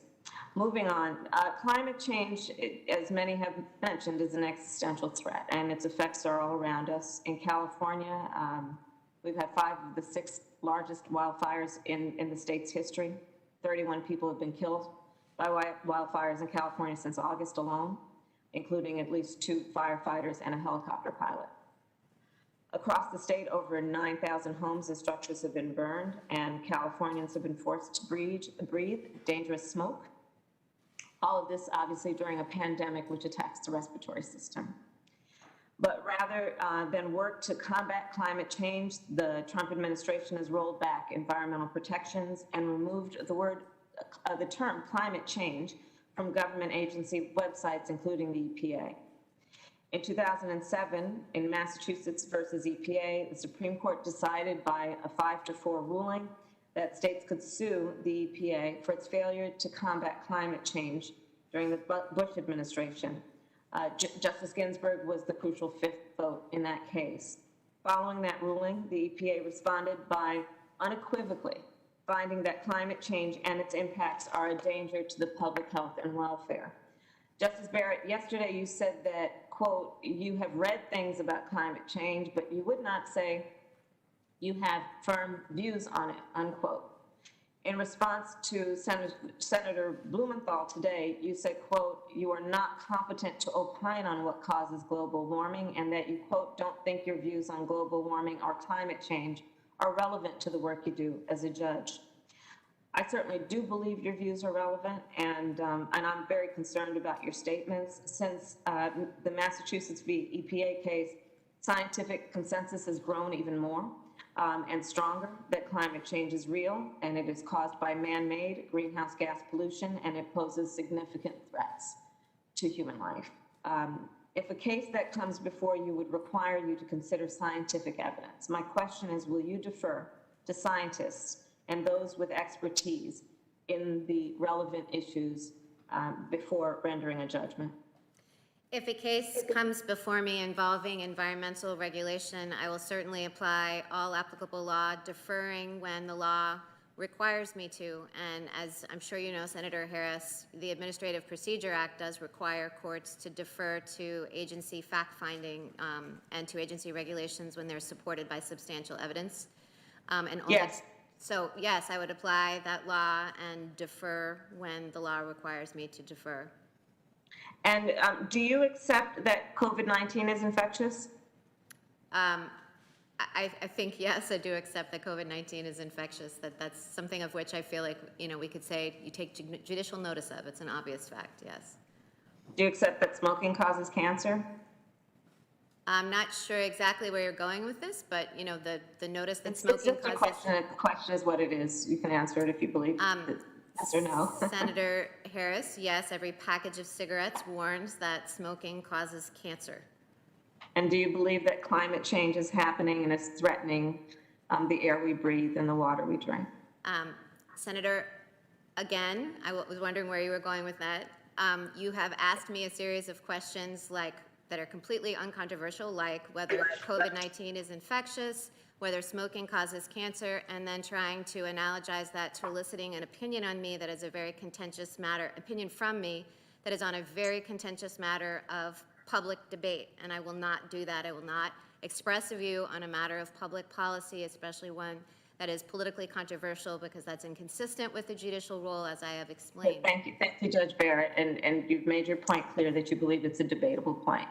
Moving on, climate change, as many have mentioned, is an existential threat, and its effects are all around us. In California, we've had 5 of the 6 largest wildfires in the state's history. 31 people have been killed by wildfires in California since August alone, including at least 2 firefighters and a helicopter pilot. Across the state, over 9,000 homes and structures have been burned, and Californians have been forced to breathe dangerous smoke. All of this, obviously, during a pandemic which attacks the respiratory system. But rather than work to combat climate change, the Trump administration has rolled back environmental protections and removed the term climate change from government agency websites, including the EPA. In 2007, in Massachusetts versus EPA, the Supreme Court decided by a 5-4 ruling that states could sue the EPA for its failure to combat climate change during the Bush administration. Justice Ginsburg was the crucial 5th vote in that case. Following that ruling, the EPA responded by unequivocally finding that climate change and its impacts are a danger to the public health and welfare. Justice Barrett, yesterday you said that, quote, you have read things about climate change, but you would not say you have firm views on it, unquote. In response to Senator Blumenthal today, you said, quote, you are not competent to opine on what causes global warming, and that you, quote, don't think your views on global warming or climate change are relevant to the work you do as a judge. I certainly do believe your views are relevant, and I'm very concerned about your statements. Since the Massachusetts v. EPA case, scientific consensus has grown even more and stronger that climate change is real, and it is caused by man-made greenhouse gas pollution, and it poses significant threats to human life. If a case that comes before you would require you to consider scientific evidence, my question is, will you defer to scientists and those with expertise in the relevant issues before rendering a judgment? If a case comes before me involving environmental regulation, I will certainly apply all applicable law, deferring when the law requires me to. And as I'm sure you know, Senator Harris, the Administrative Procedure Act does require courts to defer to agency fact-finding and to agency regulations when they're supported by substantial evidence. Yes. So yes, I would apply that law and defer when the law requires me to defer. And do you accept that COVID-19 is infectious? I think, yes, I do accept that COVID-19 is infectious, that's something of which I feel like, we could say you take judicial notice of. It's an obvious fact, yes. Do you accept that smoking causes cancer? I'm not sure exactly where you're going with this, but, the notice that smoking It's just causes... a question. The question is what it is. You can answer it if you believe yes or no. Senator Harris, yes, every package of cigarettes warns that smoking causes cancer. And do you believe that climate change is happening and is threatening the air we breathe and the water we drink? Senator, again, I was wondering where you were going with that. You have asked me a series of questions that are completely uncontroversial, like whether COVID-19 is infectious, whether smoking causes cancer, and then trying to analogize that to eliciting an opinion on me that is a very contentious matter, opinion from me that is on a very contentious matter of public debate. And I will not do that. I will not express a view on a matter of public policy, especially one that is politically controversial, because that's inconsistent with the judicial role, as I have explained. Thank you, Judge Barrett, and you've made your point clear that you believe it's a debatable point.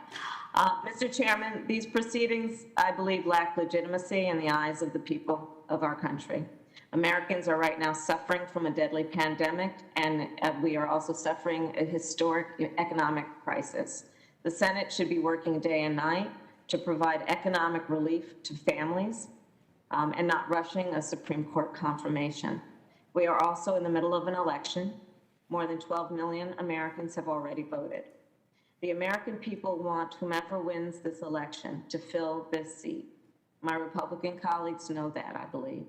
Mr. Chairman, these proceedings, I believe, lack legitimacy in the eyes of the people of our country. Americans are right now suffering from a deadly pandemic, and we are also suffering a historic economic crisis. The Senate should be working day and night to provide economic relief to families, and not rushing a Supreme Court confirmation. We are also in the middle of an election. More than 12 million Americans have already voted. The American people want whomever wins this election to fill this seat. My Republican colleagues know that, I believe.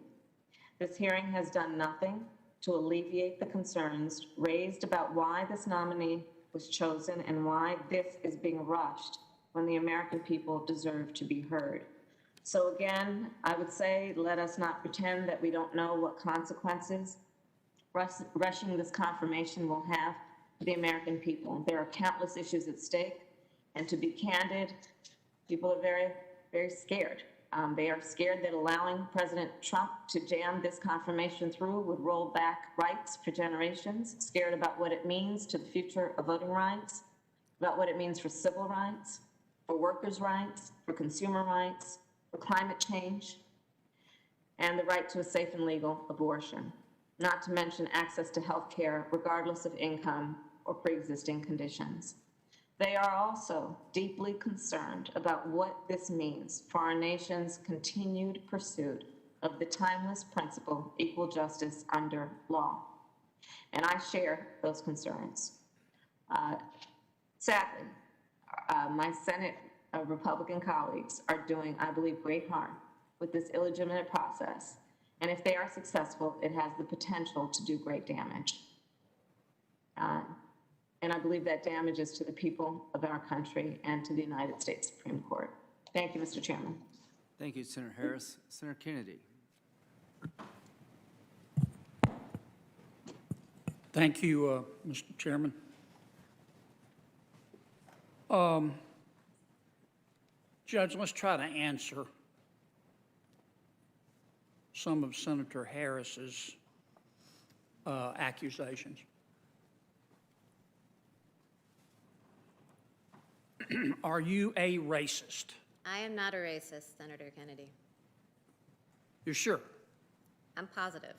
This hearing has done nothing to alleviate the concerns raised about why this nominee was chosen and why this is being rushed when the American people deserve to be heard. So again, I would say, let us not pretend that we don't know what consequences rushing this confirmation will have for the American people. There are countless issues at stake, and to be candid, people are very, very scared. They are scared that allowing President Trump to jam this confirmation through would roll back rights for generations, scared about what it means to the future of voting rights, about what it means for civil rights, for workers' rights, for consumer rights, for climate change, and the right to a safe and legal abortion, not to mention access to health care regardless of income or pre-existing conditions. They are also deeply concerned about what this means for our nation's continued pursuit of the timeless principle, equal justice under law. And I share those concerns. Sadly, my Senate Republican colleagues are doing, I believe, great harm with this illegitimate process. And if they are successful, it has the potential to do great damage. And I believe that damage is to the people of our country and to the United States Supreme Court. Thank you, Mr. Chairman. Thank you, Senator Harris. Senator Kennedy. Thank you, Mr. Chairman. Judge, let's try to answer some of Senator Harris's accusations. Are you a racist? I am not a racist, Senator Kennedy. You're sure? I'm positive.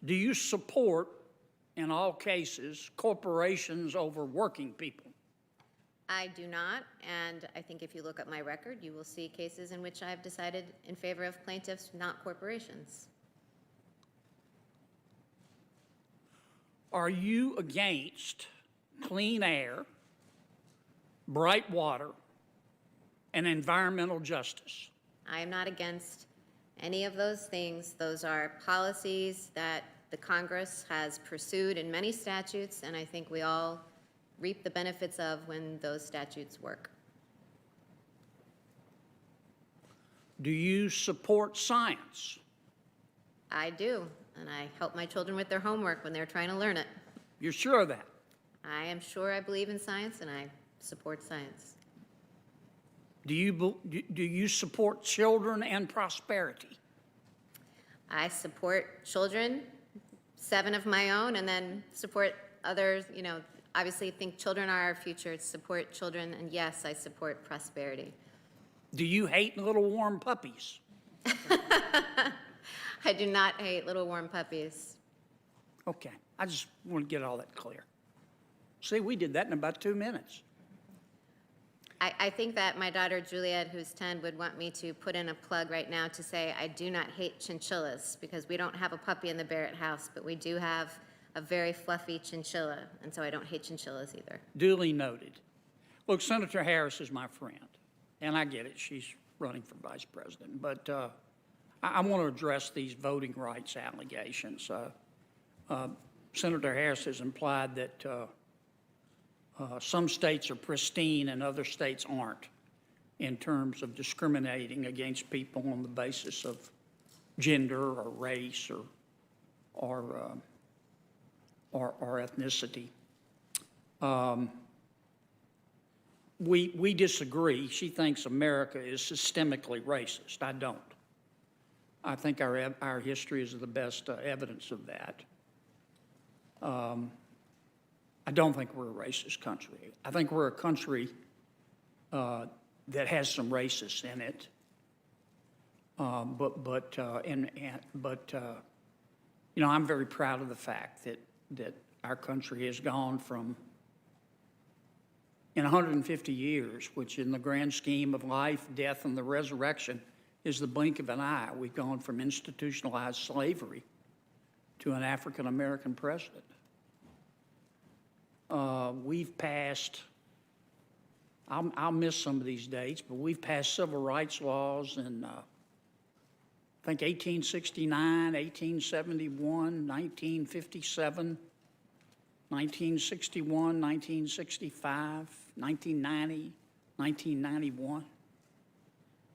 Do you support, in all cases, corporations over working people? I do not, and I think if you look at my record, you will see cases in which I have decided in favor of plaintiffs, not corporations. Are you against clean air, bright water, and environmental justice? I am not against any of those things. Those are policies that the Congress has pursued in many statutes, and I think we all reap the benefits of when those statutes work. Do you support science? I do, and I help my children with their homework when they're trying to learn it. You're sure of that? I am sure I believe in science, and I support science. Do you support children and prosperity? I support children, 7 of my own, and then support others, obviously think children are our future, support children, and yes, I support prosperity. Do you hate little warm puppies? I do not hate little warm puppies. Okay, I just want to get all that clear. See, we did that in about 2 minutes. I think that my daughter Juliet, who's 10, would want me to put in a plug right now to say I do not hate chinchillas, because we don't have a puppy in the Barrett house, but we do have a very fluffy chinchilla, and so I don't hate chinchillas either. Duly noted. Look, Senator Harris is my friend, and I get it. She's running for vice president. But I want to address these voting rights allegations. Senator Harris has implied that some states are pristine and other states aren't in terms of discriminating against people on the basis of gender or race or ethnicity. We disagree. She thinks America is systemically racist. I don't. I think our history is the best evidence of that. I don't think we're a racist country. I think we're a country that has some racists in it. But I'm very proud of the fact that our country has gone from, in 150 years, which in the grand scheme of life, death, and the resurrection is the blink of an eye, we've gone from institutionalized slavery to an African-American president. we've passed, I'll miss some of these dates, but we've passed civil rights laws in, I think 1869, 1871, 1957, 1961, 1965, 1990, 1991.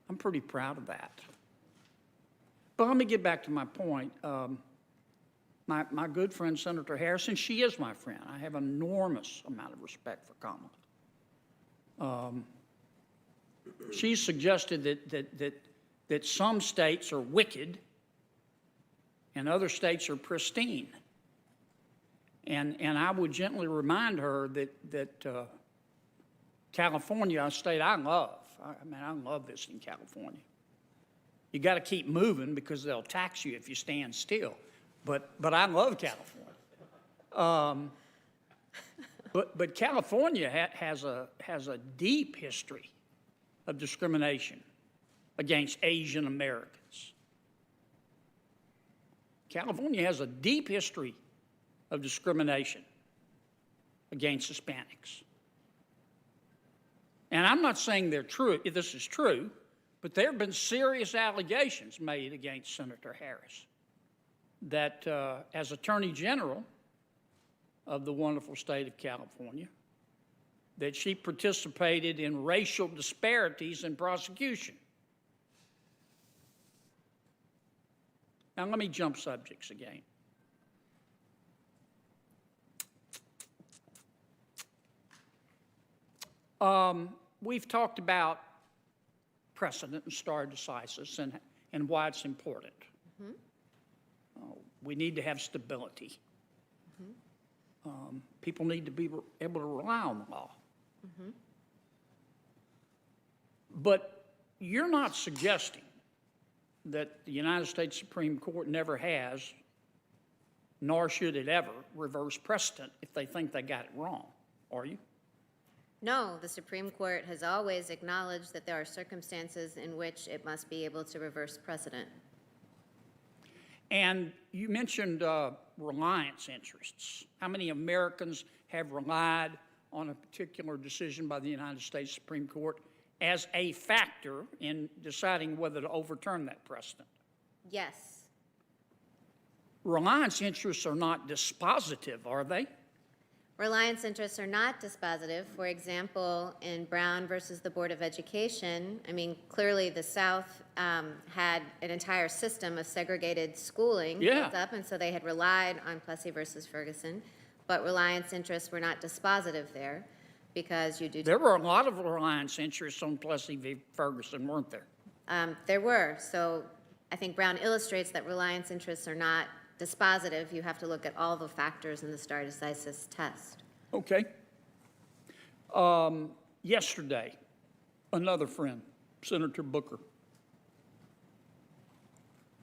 I'm pretty proud of that. But let me get back to my point. My good friend, Senator Harrison, she is my friend. I have an enormous amount of respect for Kamala. She suggested that some states are wicked and other states are pristine. And I would gently remind her that California, a state I love, I love visiting California. You got to keep moving because they'll tax you if you stand still. But I love California. But California has a deep history of discrimination against Asian Americans. California has a deep history of discrimination against Hispanics. And I'm not saying this is true, but there have been serious allegations made against Senator Harris that as Attorney General of the wonderful state of California, that she participated in racial disparities in prosecution. Now let me jump subjects again. We've talked about precedent and stare decisis and why it's important. Mm-hmm. We need to have stability. Mm-hmm. People need to be able to rely on the law. Mm-hmm. But you're not suggesting that the United States Supreme Court never has, nor should it ever, reverse precedent if they think they got it wrong, are you? No, the Supreme Court has always acknowledged that there are circumstances in which it must be able to reverse precedent. And you mentioned reliance interests. How many Americans have relied on a particular decision by the United States Supreme Court as a factor in deciding whether to overturn that precedent? Yes. Reliance interests are not dispositive, are they? Reliance interests are not dispositive. For example, in Brown versus the Board of Education, I mean, clearly the South had an entire system of segregated schooling built up, and so they had relied on Plessy versus Ferguson, but reliance interests were not dispositive there because you do... There were a lot of reliance interests on Plessy v. Ferguson, weren't there? There were. So I think Brown illustrates that reliance interests are not dispositive. You have to look at all the factors in the stare decisis test. Okay. Yesterday, another friend, Senator Booker,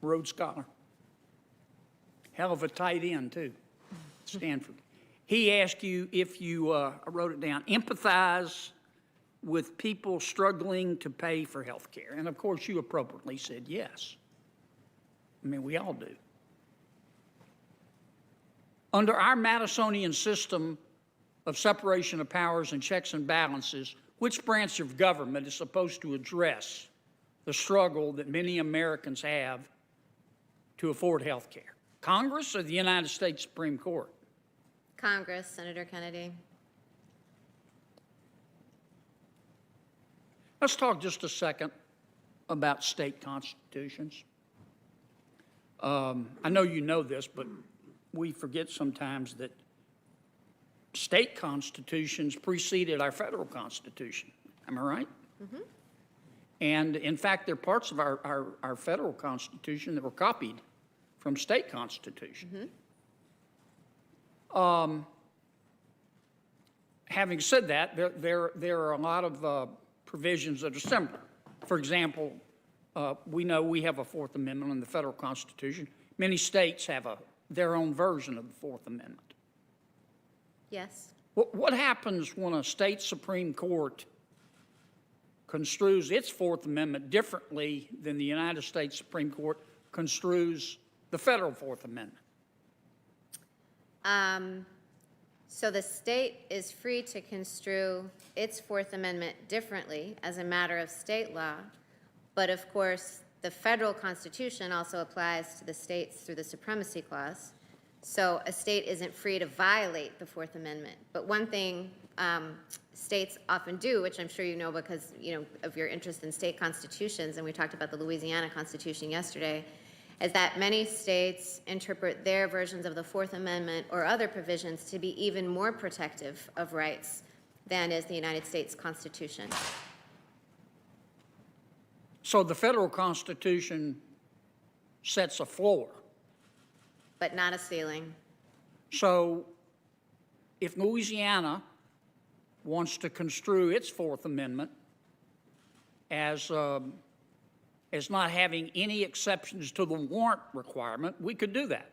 Rhodes Scholar, hell of a tight end too, Stanford. He asked you if you, I wrote it down, empathize with people struggling to pay for health care. And of course you appropriately said yes. I mean, we all do. Under our Madisonian system of separation of powers and checks and balances, which branch of government is supposed to address the struggle that many Americans have to afford health care? Congress or the United States Supreme Court? Congress, Senator Kennedy. Let's talk just a second about state constitutions. I know you know this, but we forget sometimes that state constitutions preceded our federal constitution. Am I right? Mm-hmm. And in fact, there are parts of our federal constitution that were copied from state constitution. Mm-hmm. Having said that, there are a lot of provisions that are similar. For example, we know we have a Fourth Amendment in the federal Constitution. Many states have their own version of the Fourth Amendment. Yes. What happens when a state Supreme Court construes its Fourth Amendment differently than the United States Supreme Court construes the federal Fourth Amendment? So the state is free to construe its Fourth Amendment differently as a matter of state law, but of course, the federal Constitution also applies to the states through the Supremacy Clause. So a state isn't free to violate the Fourth Amendment. But one thing states often do, which I'm sure you know because of your interest in state constitutions, and we talked about the Louisiana Constitution yesterday, is that many states interpret their versions of the Fourth Amendment or other provisions to be even more protective of rights than is the United States Constitution. So the federal Constitution sets a floor. But not a ceiling. So if Louisiana wants to construe its Fourth Amendment as not having any exceptions to the warrant requirement, we could do that.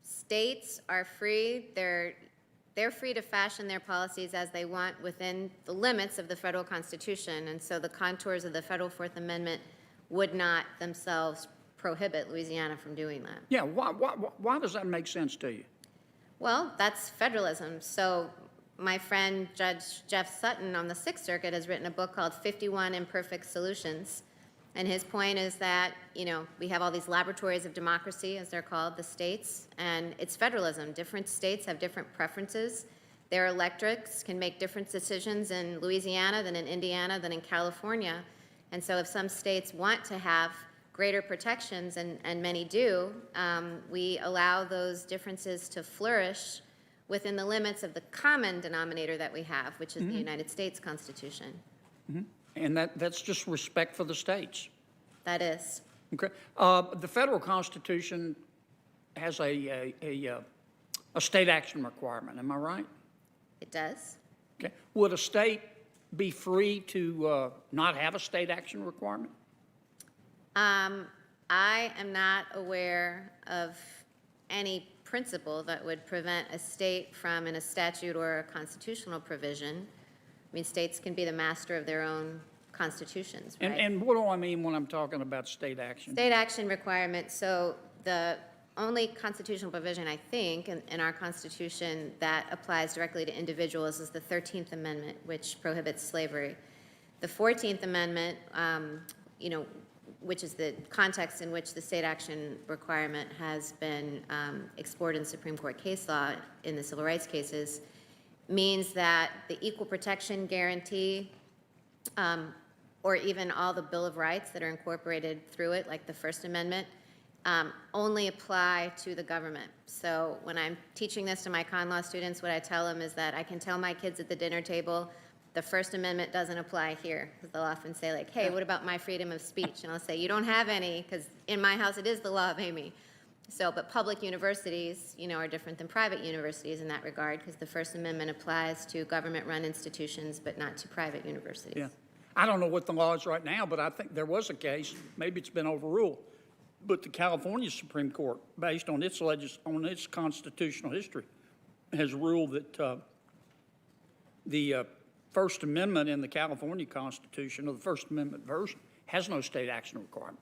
States are free. They're free to fashion their policies as they want within the limits of the federal Constitution, and so the contours of the federal Fourth Amendment would not themselves prohibit Louisiana from doing that. Yeah, why does that make sense to you? Well, that's federalism. So my friend Judge Jeff Sutton on the Sixth Circuit has written a book called 51 Imperfect Solutions. And his point is that, we have all these laboratories of democracy, as they're called, the states, and it's federalism. Different states have different preferences. Their electorates can make different decisions in Louisiana than in Indiana than in California. And so if some states want to have greater protections, and many do, we allow those differences to flourish within the limits of the common denominator that we have, which is the United States Constitution. And that's just respect for the states. That is. Okay. The federal Constitution has a state action requirement, am I right? It does. Okay. Would a state be free to not have a state action requirement? I am not aware of any principle that would prevent a state from, in a statute or a constitutional provision. I mean, states can be the master of their own constitutions, right? And what do I mean when I'm talking about state action? State action requirement, so the only constitutional provision, I think, in our Constitution that applies directly to individuals is the 13th Amendment, which prohibits slavery. The 14th Amendment, which is the context in which the state action requirement has been explored in Supreme Court case law in the civil rights cases, means that the equal protection guarantee, or even all the Bill of Rights that are incorporated through it, like the First Amendment, only apply to the government. So when I'm teaching this to my con law students, what I tell them is that I can tell my kids at the dinner table, the First Amendment doesn't apply here, because they'll often say like, hey, what about my freedom of speech? And I'll say, you don't have any, because in my house it is the law of Amy. So, but public universities, are different than private universities in that regard, because the First Amendment applies to government-run institutions, but not to private universities. Yeah. I don't know what the law is right now, but I think there was a case, maybe it's been overruled, but the California Supreme Court, based on its constitutional history, has ruled that the First Amendment in the California Constitution, or the First Amendment version, has no state action requirement.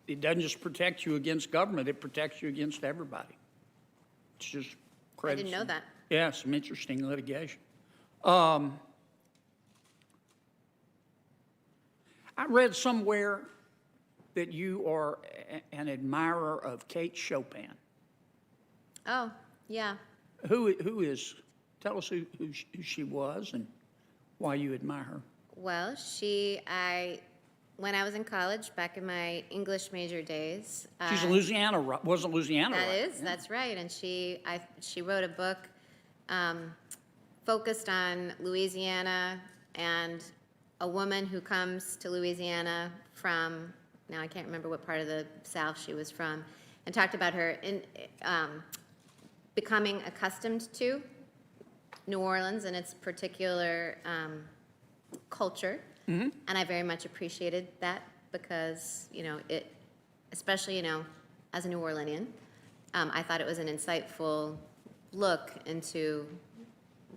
It doesn't just protect you against government, it protects you against everybody. It's just crazy. I didn't know that. Yeah, some interesting litigation. I read somewhere that you are an admirer of Kate Chopin. Oh, yeah. Who is, tell us who she was and why you admire her. Well, when I was in college, back in my English major days. She's Louisiana, wasn't Louisiana, That right? is, that's right. And she wrote a book focused on Louisiana and a woman who comes to Louisiana from, now I can't remember what part of the South she was from, and talked about her becoming accustomed to New Orleans and its particular culture. And I very much appreciated that because, it, especially, as a New Orleanian, I thought it was an insightful look into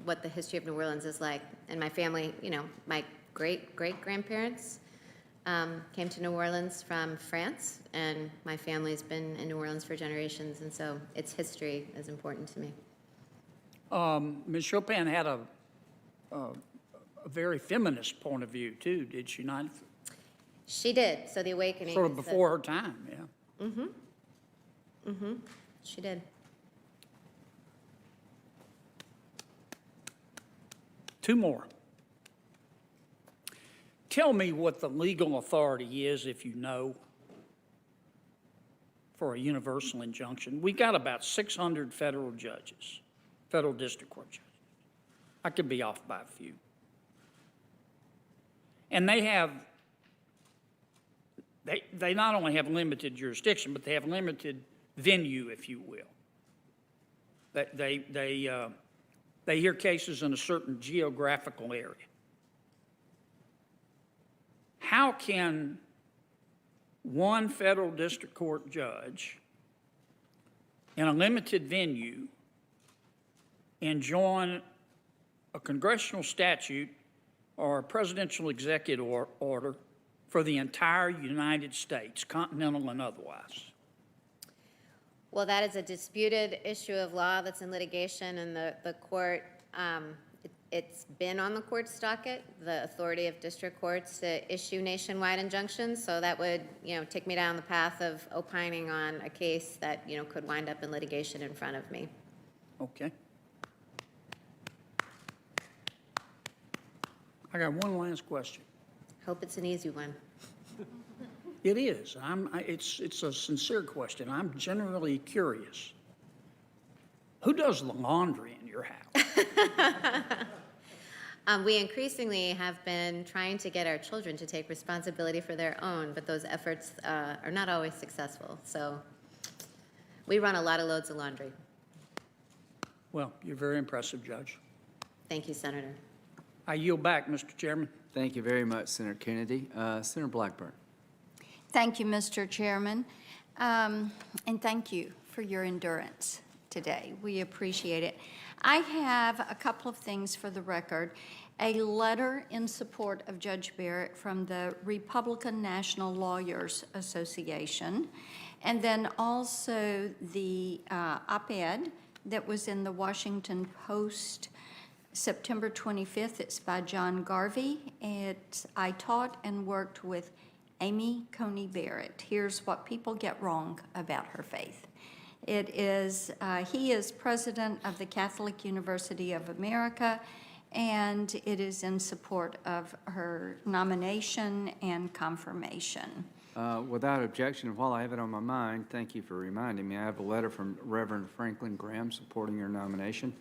what the history of New Orleans is like. And my family, my great-great-grandparents Came to New Orleans from France, and my family's been in New Orleans for generations, and so its history is important to me. Ms. Chopin had a very feminist point of view, too, did she not? She did, so the awakening. Sort of is the- before her time, yeah. She did. Two more. Tell me what the legal authority is, if you know, for a universal injunction. We got about 600 federal judges, federal district court judges. I could be off by a few. And they not only have limited jurisdiction, but they have limited venue, if you will. They hear cases in a certain geographical area. How can one federal district court judge in a limited venue enjoin a congressional statute or a presidential executive order for the entire United States, continental and otherwise? Well, that is a disputed issue of law that's in litigation, and the court, it's been on the court's docket, the authority of district courts to issue nationwide injunctions, so that would, take me down the path of opining on a case that, could wind up in litigation in front of me. Okay. I got one last question. Hope it's an easy one. It is. It's a sincere question. I'm generally curious. Who does the laundry in your house? We increasingly have been trying to get our children to take responsibility for their own, but those efforts are not always successful. So we run a lot of loads of laundry. Well, you're very impressive, Judge. Thank you, Senator. I yield back, Mr. Chairman. Thank you very much, Senator Kennedy. Senator Blackburn. Thank you, Mr. Chairman, and thank you for your endurance today. We appreciate it. I have a couple of things for the record. A letter in support of Judge Barrett from the Republican National Lawyers Association, and then also the op-ed that was in the Washington Post September 25th. It's by John Garvey. I taught and worked with Amy Coney Barrett. Here's what people get wrong about her faith. It is, he is president of the Catholic University of America, and it is in support of her nomination and confirmation. Without objection, while I have it on my mind, thank you for reminding me. I have a letter from Reverend Franklin Graham supporting your nomination,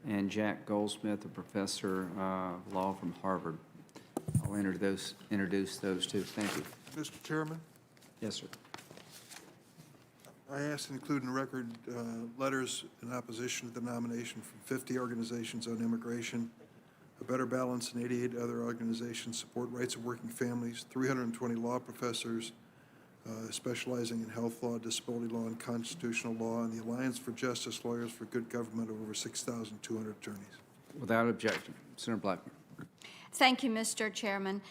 and Jack Goldsmith, a professor of law from Harvard. I'll introduce those two. Thank you. Mr. Chairman? Yes, sir. I asked to include in the record letters in opposition to the nomination from 50 organizations on immigration, A Better Balance, and 88 other organizations support rights of working families, 320 law professors specializing in health law, disability law, and constitutional law, and the Alliance for Justice Lawyers for Good Government of over 6,200 attorneys. Without objection. Senator Blackburn. Thank you, Mr. Chairman.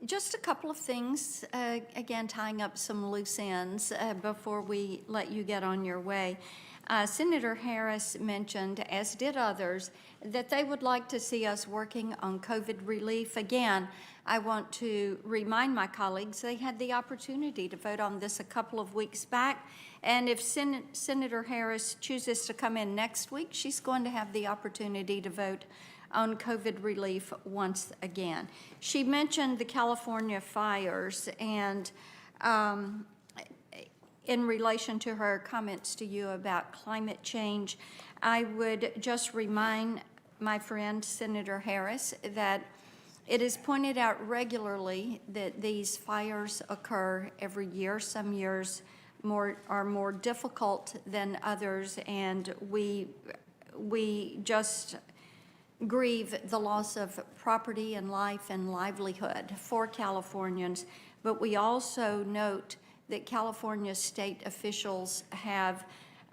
Just a couple of things, again, tying up some loose ends before we let you get on your way. Senator Harris mentioned, as did others, that they would like to see us working on COVID relief. Again, I want to remind my colleagues they had the opportunity to vote on this a couple of weeks back, and if Senator Harris chooses to come in next week, she's going to have the opportunity to vote on COVID relief once again. She mentioned the California fires, and in relation to her comments to you about climate change, I would just remind my friend Senator Harris that it is pointed out regularly that these fires occur every year. Some years are more difficult than others, and we just grieve the loss of property and life and livelihood for Californians, but we also note that California state officials have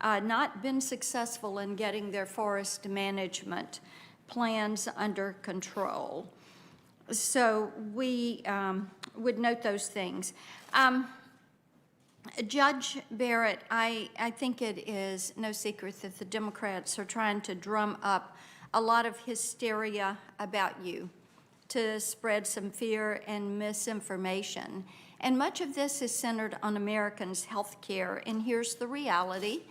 not been successful in getting their forest management plans under control. So we would note those things. Judge Barrett, I think it is no secret that the Democrats are trying to drum up a lot of hysteria about you to spread some fear and misinformation. And much of this is centered on Americans' health care. And here's the reality.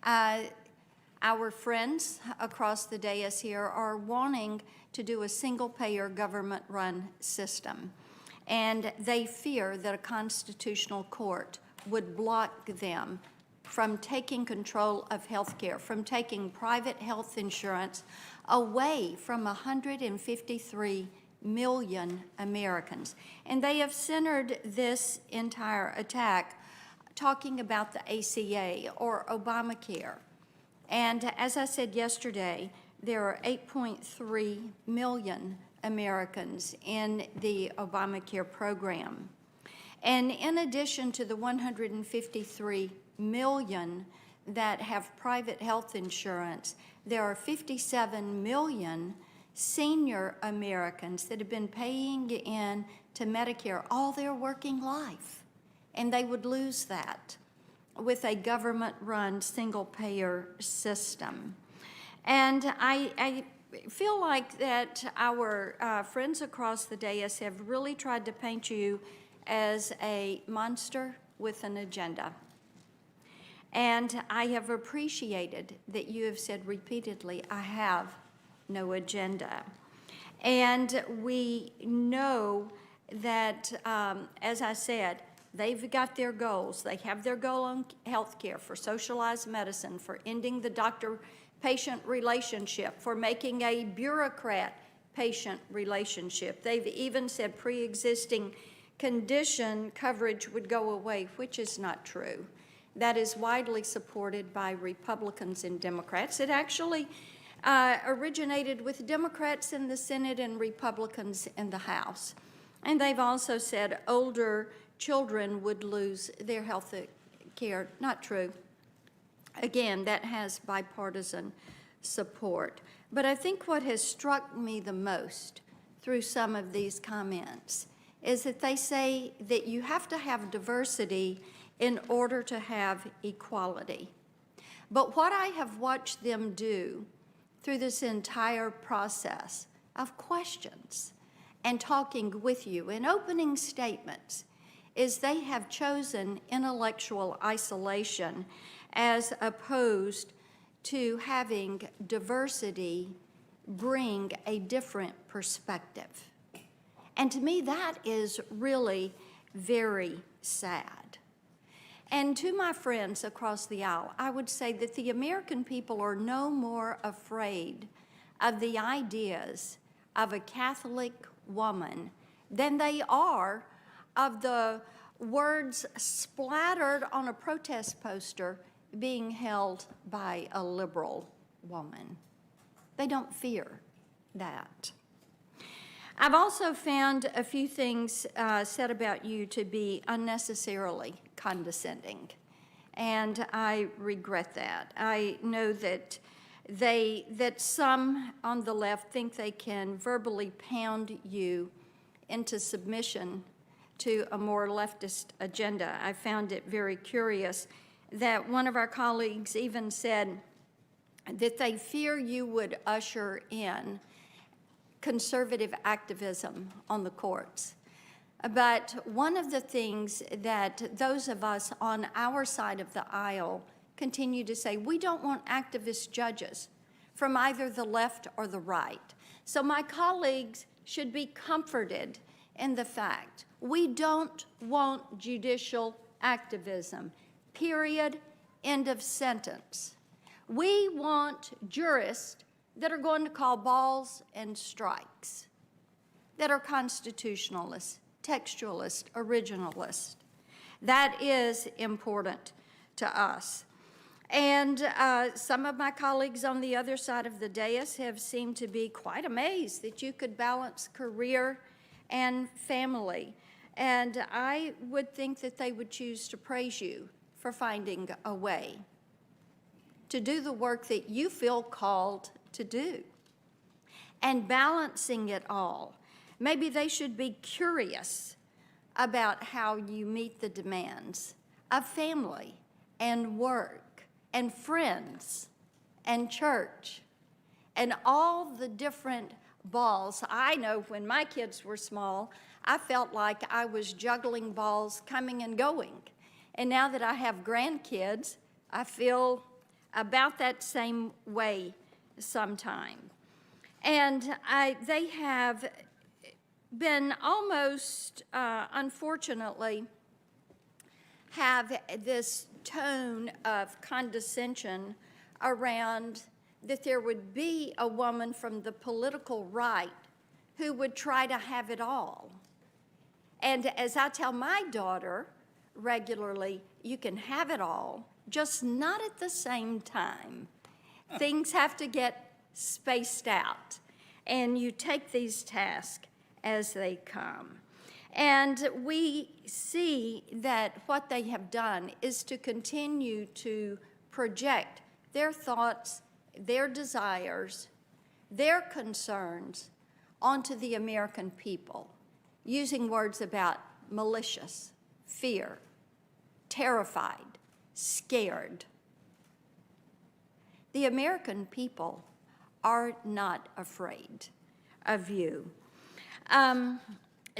Our friends across the dais here are wanting to do a single-payer government-run system. And they fear that a constitutional court would block them from taking control of health care, from taking private health insurance away from 153 million Americans. And they have centered this entire attack talking about the ACA or Obamacare. And as I said yesterday, there are 8.3 million Americans in the Obamacare program. And in addition to the 153 million that have private health insurance, there are 57 million senior Americans that have been paying in to Medicare all their working life. And they would lose that with a government-run single-payer system. And I feel like that our friends across the dais have really tried to paint you as a monster with an agenda. And I have appreciated that you have said repeatedly, I have no agenda. And we know that, as I said, they've got their goals. They have their goal on health care, for socialized medicine, for ending the doctor-patient relationship, for making a bureaucrat-patient relationship. They've even said pre-existing condition coverage would go away, which is not true. That is widely supported by Republicans and Democrats. It actually originated with Democrats in the Senate and Republicans in the House. And they've also said older children would lose their health care. Not true. Again, that has bipartisan support. But I think what has struck me the most through some of these comments is that they say that you have to have diversity in order to have equality. But what I have watched them do through this entire process of questions and talking with you and opening statements is they have chosen intellectual isolation as opposed to having diversity bring a different perspective. And to me, that is really very sad. And to my friends across the aisle, I would say that the American people are no more afraid of the ideas of a Catholic woman than they are of the words splattered on a protest poster being held by a liberal woman. They don't fear that. I've also found a few things said about you to be unnecessarily condescending, and I regret that. I know that some on the left think they can verbally pound you into submission to a more leftist agenda. I found it very curious that one of our colleagues even said that they fear you would usher in conservative activism on the courts. But one of the things that those of us on our side of the aisle continue to say, we don't want activist judges from either the left or the right. So my colleagues should be comforted in the fact we don't want judicial activism, period, end of sentence. We want jurists that are going to call balls and strikes, that are constitutionalists, textualists, originalists. That is important to us. And some of my colleagues on the other side of the dais have seemed to be quite amazed that you could balance career and family. And I would think that they would choose to praise you for finding a way to do the work that you feel called to do and balancing it all. Maybe they should be curious about how you meet the demands of family and work and friends and church and all the different balls. I know when my kids were small, I felt like I was juggling balls coming and going. And now that I have grandkids, I feel about that same way sometime. And they have been almost, unfortunately, have this tone of condescension around that there would be a woman from the political right who would try to have it all. And as I tell my daughter regularly, you can have it all, just not at the same time. Things have to get spaced out, and you take these tasks as they come. And we see that what they have done is to continue to project their thoughts, their desires, their concerns onto the American people, using words about malicious, fear, terrified, scared. The American people are not afraid of you.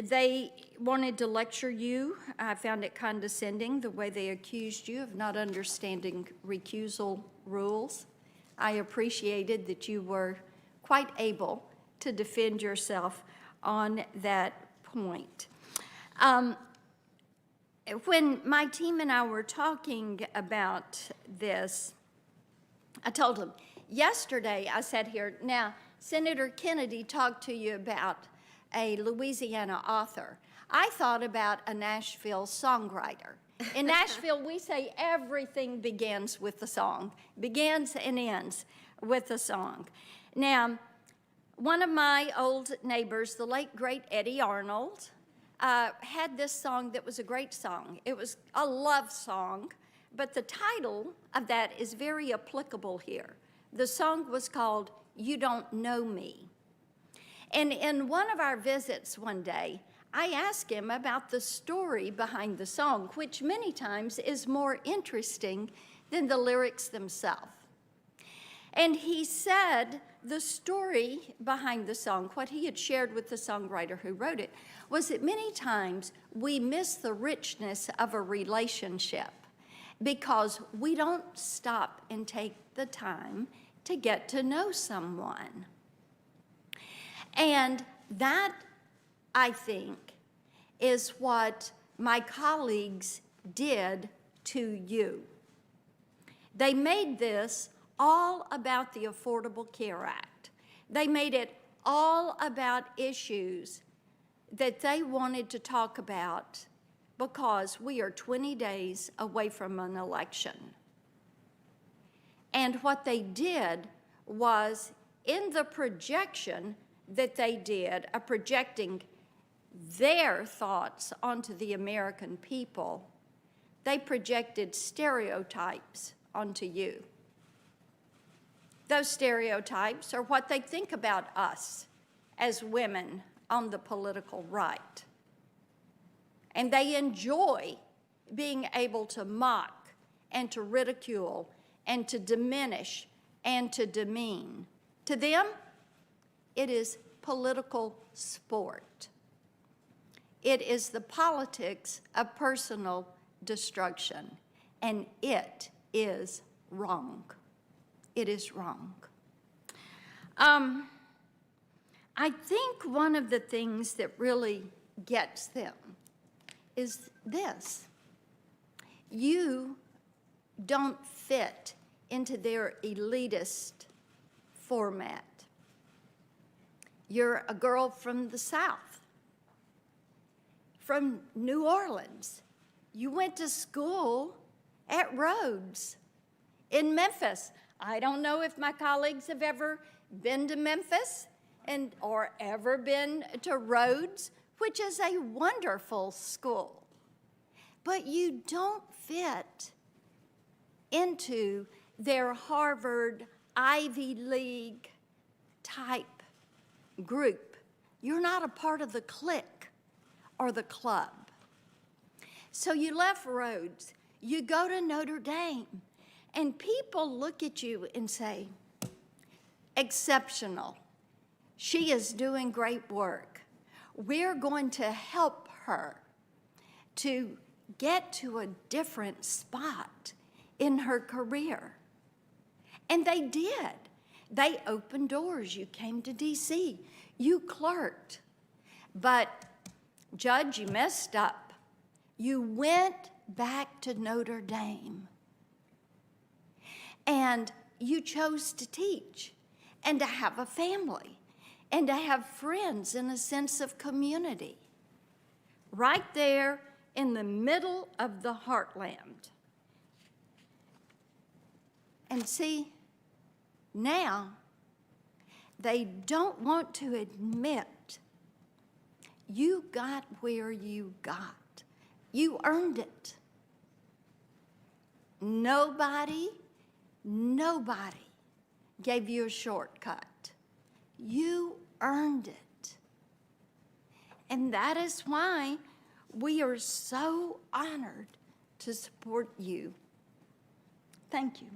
They wanted to lecture you. I found it condescending the way they accused you of not understanding recusal rules. I appreciated that you were quite able to defend yourself on that point. When my team and I were talking about this, I told them, yesterday I sat here, now Senator Kennedy talked to you about a Louisiana author. I thought about a Nashville songwriter. In Nashville, we say everything begins with a song, begins and ends with a song. Now, one of my old neighbors, the late, great Eddie Arnold, had this song that was a great song. It was a love song, but the title of that is very applicable here. The song was called You Don't Know Me. And in one of our visits one day, I asked him about the story behind the song, which many times is more interesting than the lyrics themselves. And he said the story behind the song, what he had shared with the songwriter who wrote it, was that many times we miss the richness of a relationship because we don't stop and take the time to get to know someone. And that, I think, is what my colleagues did to you. They made this all about the Affordable Care Act. They made it all about issues that they wanted to talk about because we are 20 days away from an election. And what they did was, in the projection that they did, of projecting their thoughts onto the American people, they projected stereotypes onto you. Those stereotypes are what they think about us as women on the political right. And they enjoy being able to mock and to ridicule and to diminish and to demean. To them, it is political sport. It is the politics of personal destruction, and it is wrong. It is wrong. I think one of the things that really gets them is this. You don't fit into their elitist format. You're a girl from the South, from New Orleans. You went to school at Rhodes in Memphis. I don't know if my colleagues have ever been to Memphis or ever been to Rhodes, which is a wonderful school. But you don't fit into their Harvard, Ivy League type group. You're not a part of the clique or the club. So you left Rhodes, you go to Notre Dame, and people look at you and say, exceptional. She is doing great work. We're going to help her to get to a different spot in her career. And they did. They opened doors. You came to D.C. You clerked. But, Judge, you messed up. You went back to Notre Dame. And you chose to teach and to have a family and to have friends and a sense of community. Right there in the middle of the heartland. And see, now they don't want to admit you got where you got. You earned it. Nobody gave you a shortcut. You earned it. And that is why we are so honored to support you. Thank you.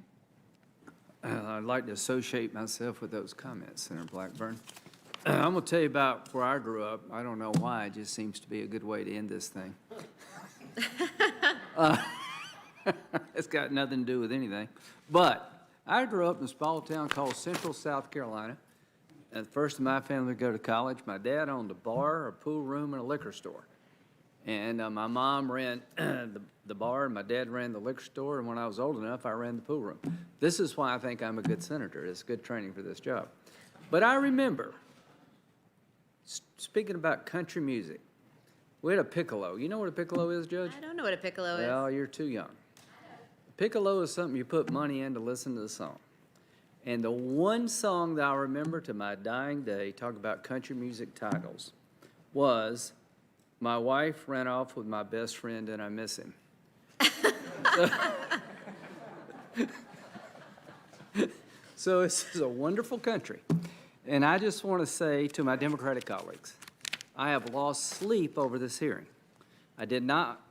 I'd like to associate myself with those comments, Senator Blackburn. I'm going to tell you about where I grew up. I don't know why. It just seems to be a good way to end this thing. It's got nothing to do with anything. But I grew up in a small town called Central South Carolina. And the first of my family to go to college. My dad owned a bar, a pool room, and a liquor store. And my mom ran the bar, and my dad ran the liquor store, and when I was old enough, I ran the pool room. This is why I think I'm a good senator. It's good training for this job. But I remember, speaking about country music, we had a piccolo. You know what a piccolo is, Judge? I don't know what a piccolo is. Well, you're too young. Piccolo is something you put money in to listen to the song. And the one song that I remember to my dying day, talk about country music titles, was "My Wife Ran Off with My Best Friend and I Miss Him." So this is a wonderful country. And I just want to say to my Democratic colleagues, I have lost sleep over this hearing. I did not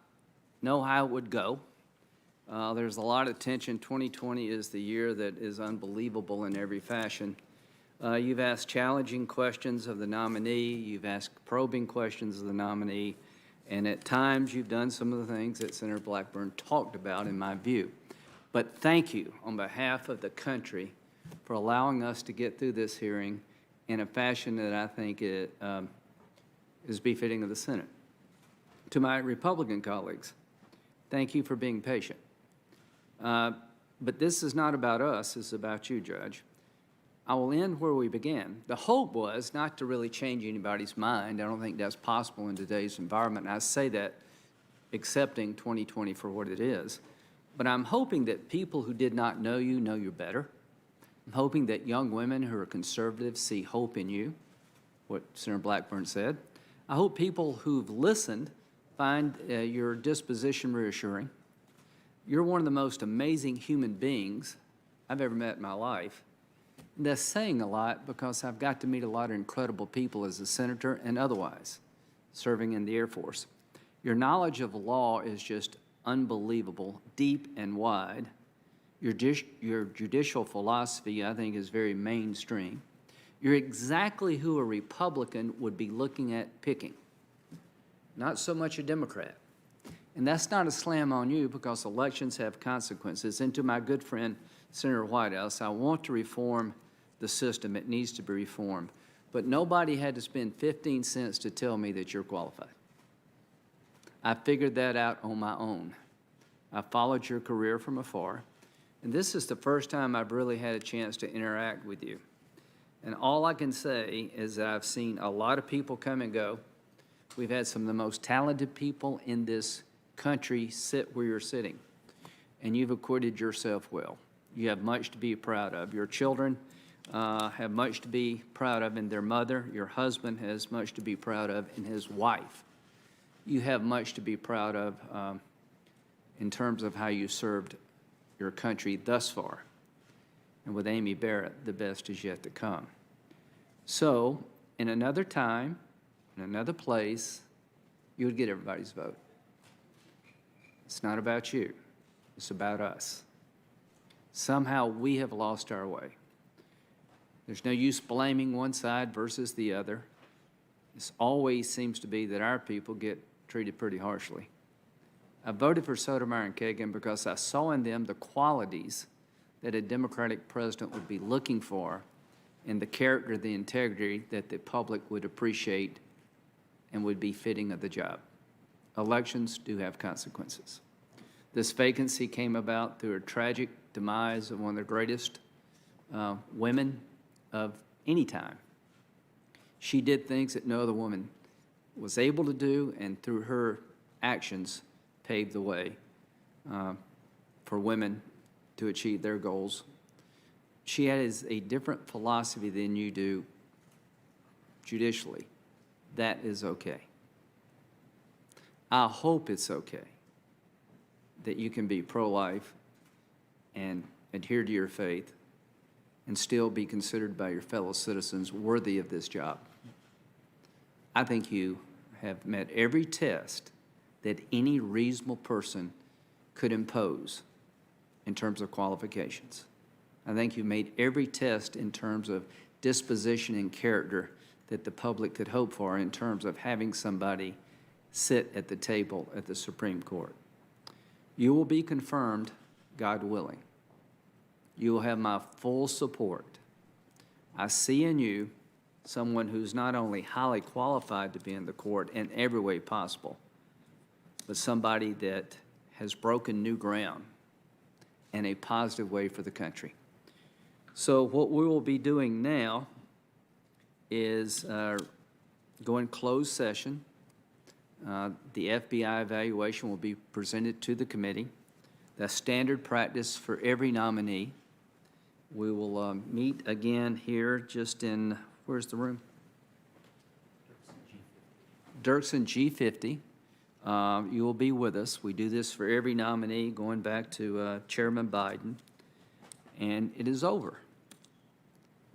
know how it would go. There's a lot of tension. 2020 is the year that is unbelievable in every fashion. You've asked challenging questions of the nominee. You've asked probing questions of the nominee. And at times, you've done some of the things that Senator Blackburn talked about, in my view. But thank you on behalf of the country for allowing us to get through this hearing in a fashion that I think is befitting of the Senate. To my Republican colleagues, thank you for being patient. But this is not about us, it's about you, Judge. I will end where we began. The hope was not to really change anybody's mind. I don't think that's possible in today's environment, and I say that accepting 2020 for what it is. But I'm hoping that people who did not know you better. I'm hoping that young women who are conservative see hope in you, what Senator Blackburn said. I hope people who've listened find your disposition reassuring. You're one of the most amazing human beings I've ever met in my life. And that's saying a lot because I've got to meet a lot of incredible people as a senator and otherwise, serving in the Air Force. Your knowledge of law is just unbelievable, deep and wide. Your judicial philosophy, I think, is very mainstream. You're exactly who a Republican would be looking at picking, not so much a Democrat. And that's not a slam on you because elections have consequences. And to my good friend, Senator Whitehouse, I want to reform the system. It needs to be reformed. But nobody had to spend 15 cents to tell me that you're qualified. I figured that out on my own. I followed your career from afar. And this is the first time I've really had a chance to interact with you. And all I can say is that I've seen a lot of people come and go. We've had some of the most talented people in this country sit where you're sitting. And you've acquitted yourself well. You have much to be proud of. Your children have much to be proud of in their mother. Your husband has much to be proud of in his wife. You have much to be proud of in terms of how you served your country thus far. And with Amy Barrett, the best is yet to come. So, in another time, in another place, you would get everybody's vote. It's not about you. It's about us. Somehow we have lost our way. There's no use blaming one side versus the other. It always seems to be that our people get treated pretty harshly. I voted for Sotomayor and Kagan because I saw in them the qualities that a Democratic president would be looking for and the character, the integrity that the public would appreciate and would be fitting of the job. Elections do have consequences. This vacancy came about through a tragic demise of one of the greatest women of any time. She did things that no other woman was able to do, and through her actions paved the way for women to achieve their goals. She has a different philosophy than you do judicially. That is okay. I hope it's okay that you can be pro-life and adhere to your faith and still be considered by your fellow citizens worthy of this job. I think you have met every test that any reasonable person could impose in terms of qualifications. I think you made every test in terms of disposition and character that the public could hope for in terms of having somebody sit at the table at the Supreme Court. You will be confirmed, God willing. You will have my full support. I see in you someone who's not only highly qualified to be in the court in every way possible, but somebody that has broken new ground in a positive way for the country. So what we will be doing now is go in closed session. The FBI evaluation will be presented to the committee. That's standard practice for every nominee. We will meet again here just in, where's the room? Dirksen G50. You will be with us. We do this for every nominee, going back to Chairman Biden. And it is over.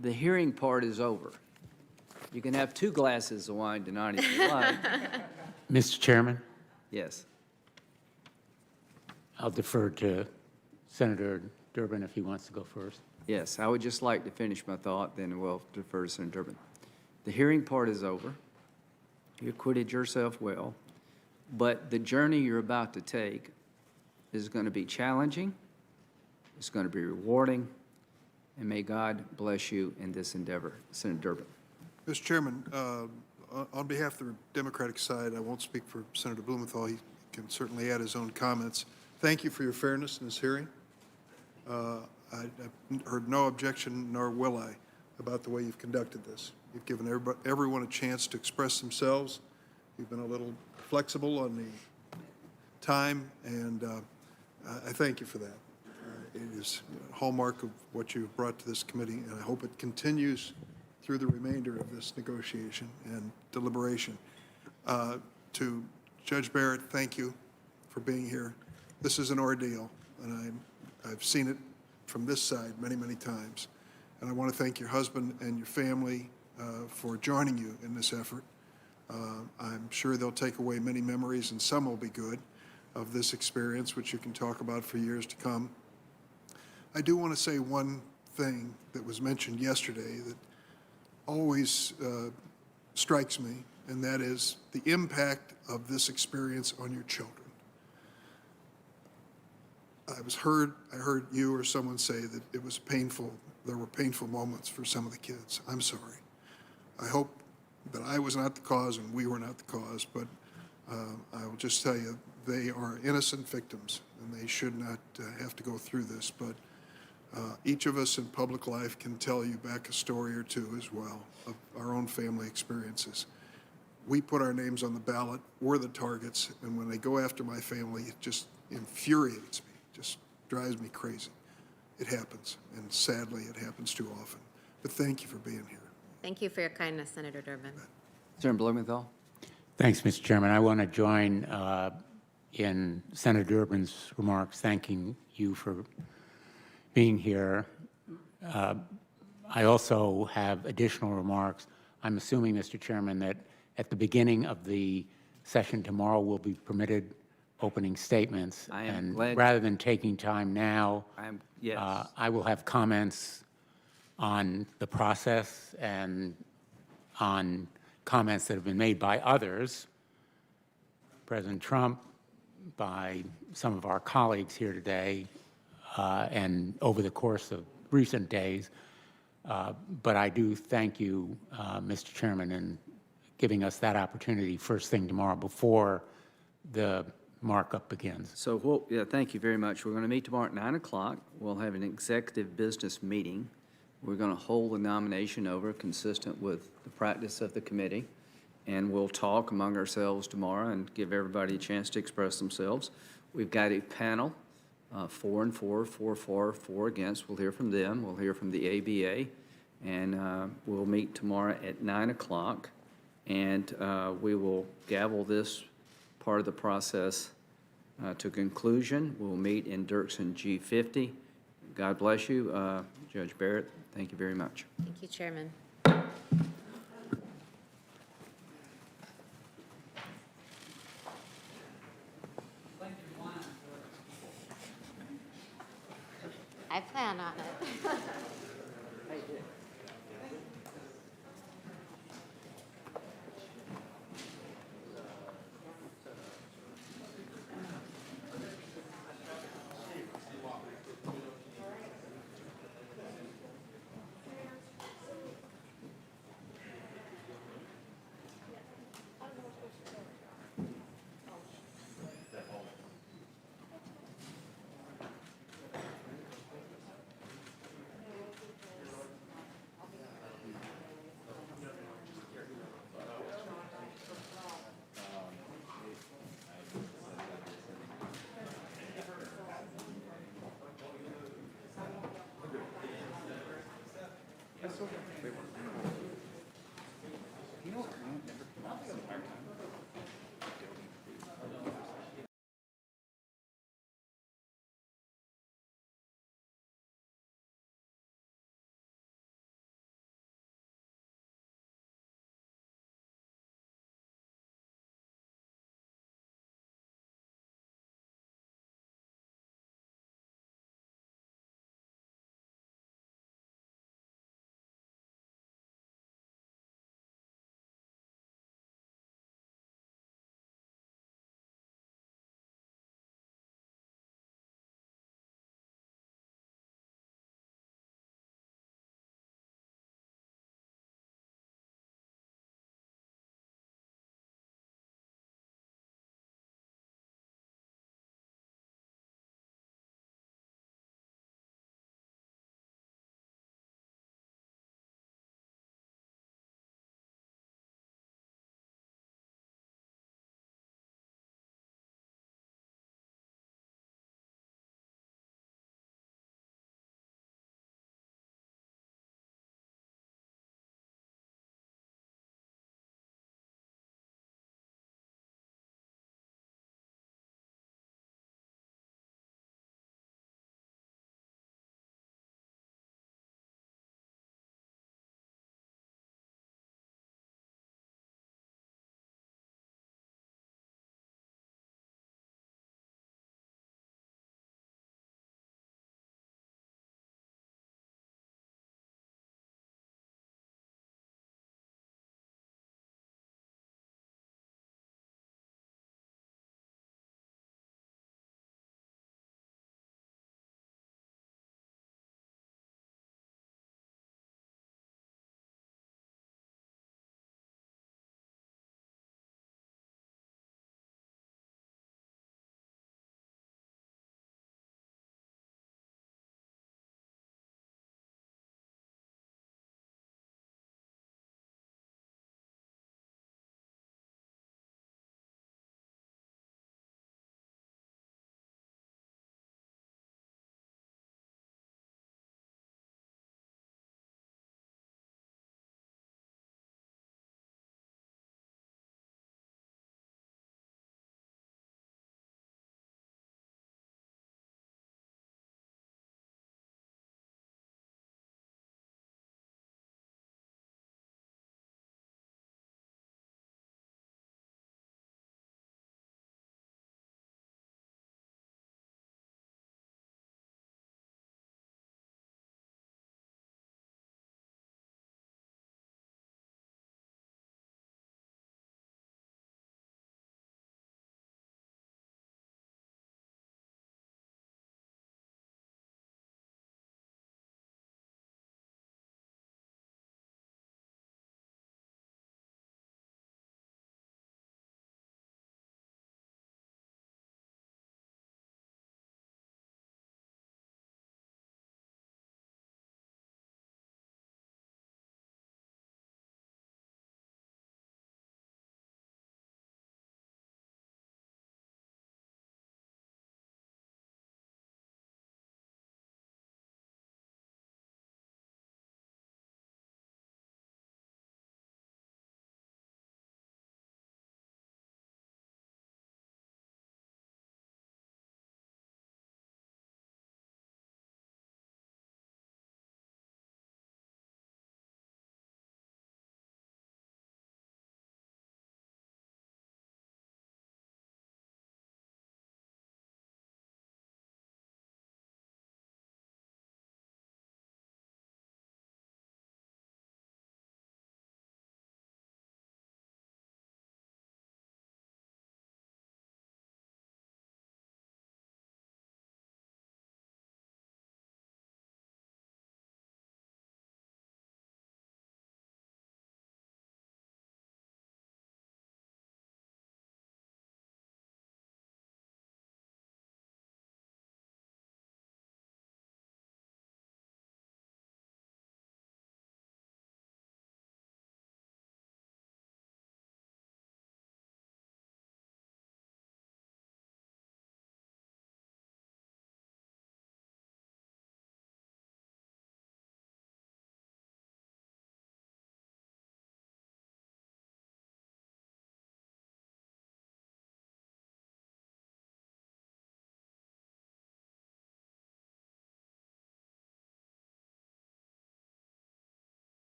The hearing part is over. You can have 2 glasses of wine tonight if you like. Mr. Chairman, Yes. I'll defer to Senator Durbin if he wants to go first. Yes, I would just like to finish my thought, then we'll defer to Senator Durbin. The hearing part is over. You acquitted yourself well, but the journey you're about to take is going to be challenging, it's going to be rewarding, and may God bless you in this endeavor. Senator Durbin. Mr. Chairman, on behalf of the Democratic side, I won't speak for Senator Blumenthal. He can certainly add his own comments. Thank you for your fairness in this hearing. I heard no objection, nor will I, about the way you've conducted this. You've given everyone a chance to express themselves. You've been a little flexible on the time, and I thank you for that. It is a hallmark of what you've brought to this committee, and I hope it continues through the remainder of this negotiation and deliberation. To Judge Barrett, thank you for being here. This is an ordeal, and I've seen it from this side many, many times. And I want to thank your husband and your family for joining you in this effort. I'm sure they'll take away many memories, and some will be good, of this experience, which you can talk about for years to come. I do want to say one thing that was mentioned yesterday that always strikes me, and that is the impact of this experience on your children. I heard you or someone say that it was painful, there were painful moments for some of the kids. I'm sorry. I hope that I was not the cause and we were not the cause, but I will just tell you, they are innocent victims and they should not have to go through this, but each of us in public life can tell you back a story or two as well of our own family experiences. We put our names on the ballot, we're the targets, and when they go after my family, it just infuriates me, just drives me crazy. It happens, and sadly, it happens too often. But thank you for being here. Thank you for your kindness, Senator Durbin. Senator Blumenthal. Thanks, Mr. Chairman. I want to join in Senator Durbin's remarks, thanking you for being here. I also have additional remarks. I'm assuming, Mr. Chairman, that at the beginning of the session tomorrow, we'll be permitted opening statements. I am And glad- rather than taking time now, Yes. I will have comments on the process and on comments that have been made by others, President Trump, by some of our colleagues here today, and over the course of recent days. But I do thank you, Mr. Chairman, in giving us that opportunity first thing tomorrow before the markup begins. So, yeah, thank you very much. We're going to meet tomorrow at 9 o'clock. We'll have an executive business meeting. We're going to hold the nomination over consistent with the practice of the committee, and we'll talk among ourselves tomorrow and give everybody a chance to express themselves. We've got a panel, 4 and 4, 4 for, 4 against. We'll hear from them. We'll hear from the ABA, and we'll meet tomorrow at 9 o'clock, and we will gavel this part of the process to conclusion. We'll meet in Dirksen G50. God bless you. Judge Barrett, thank you very much. Thank you, Chairman. I plan on it. They were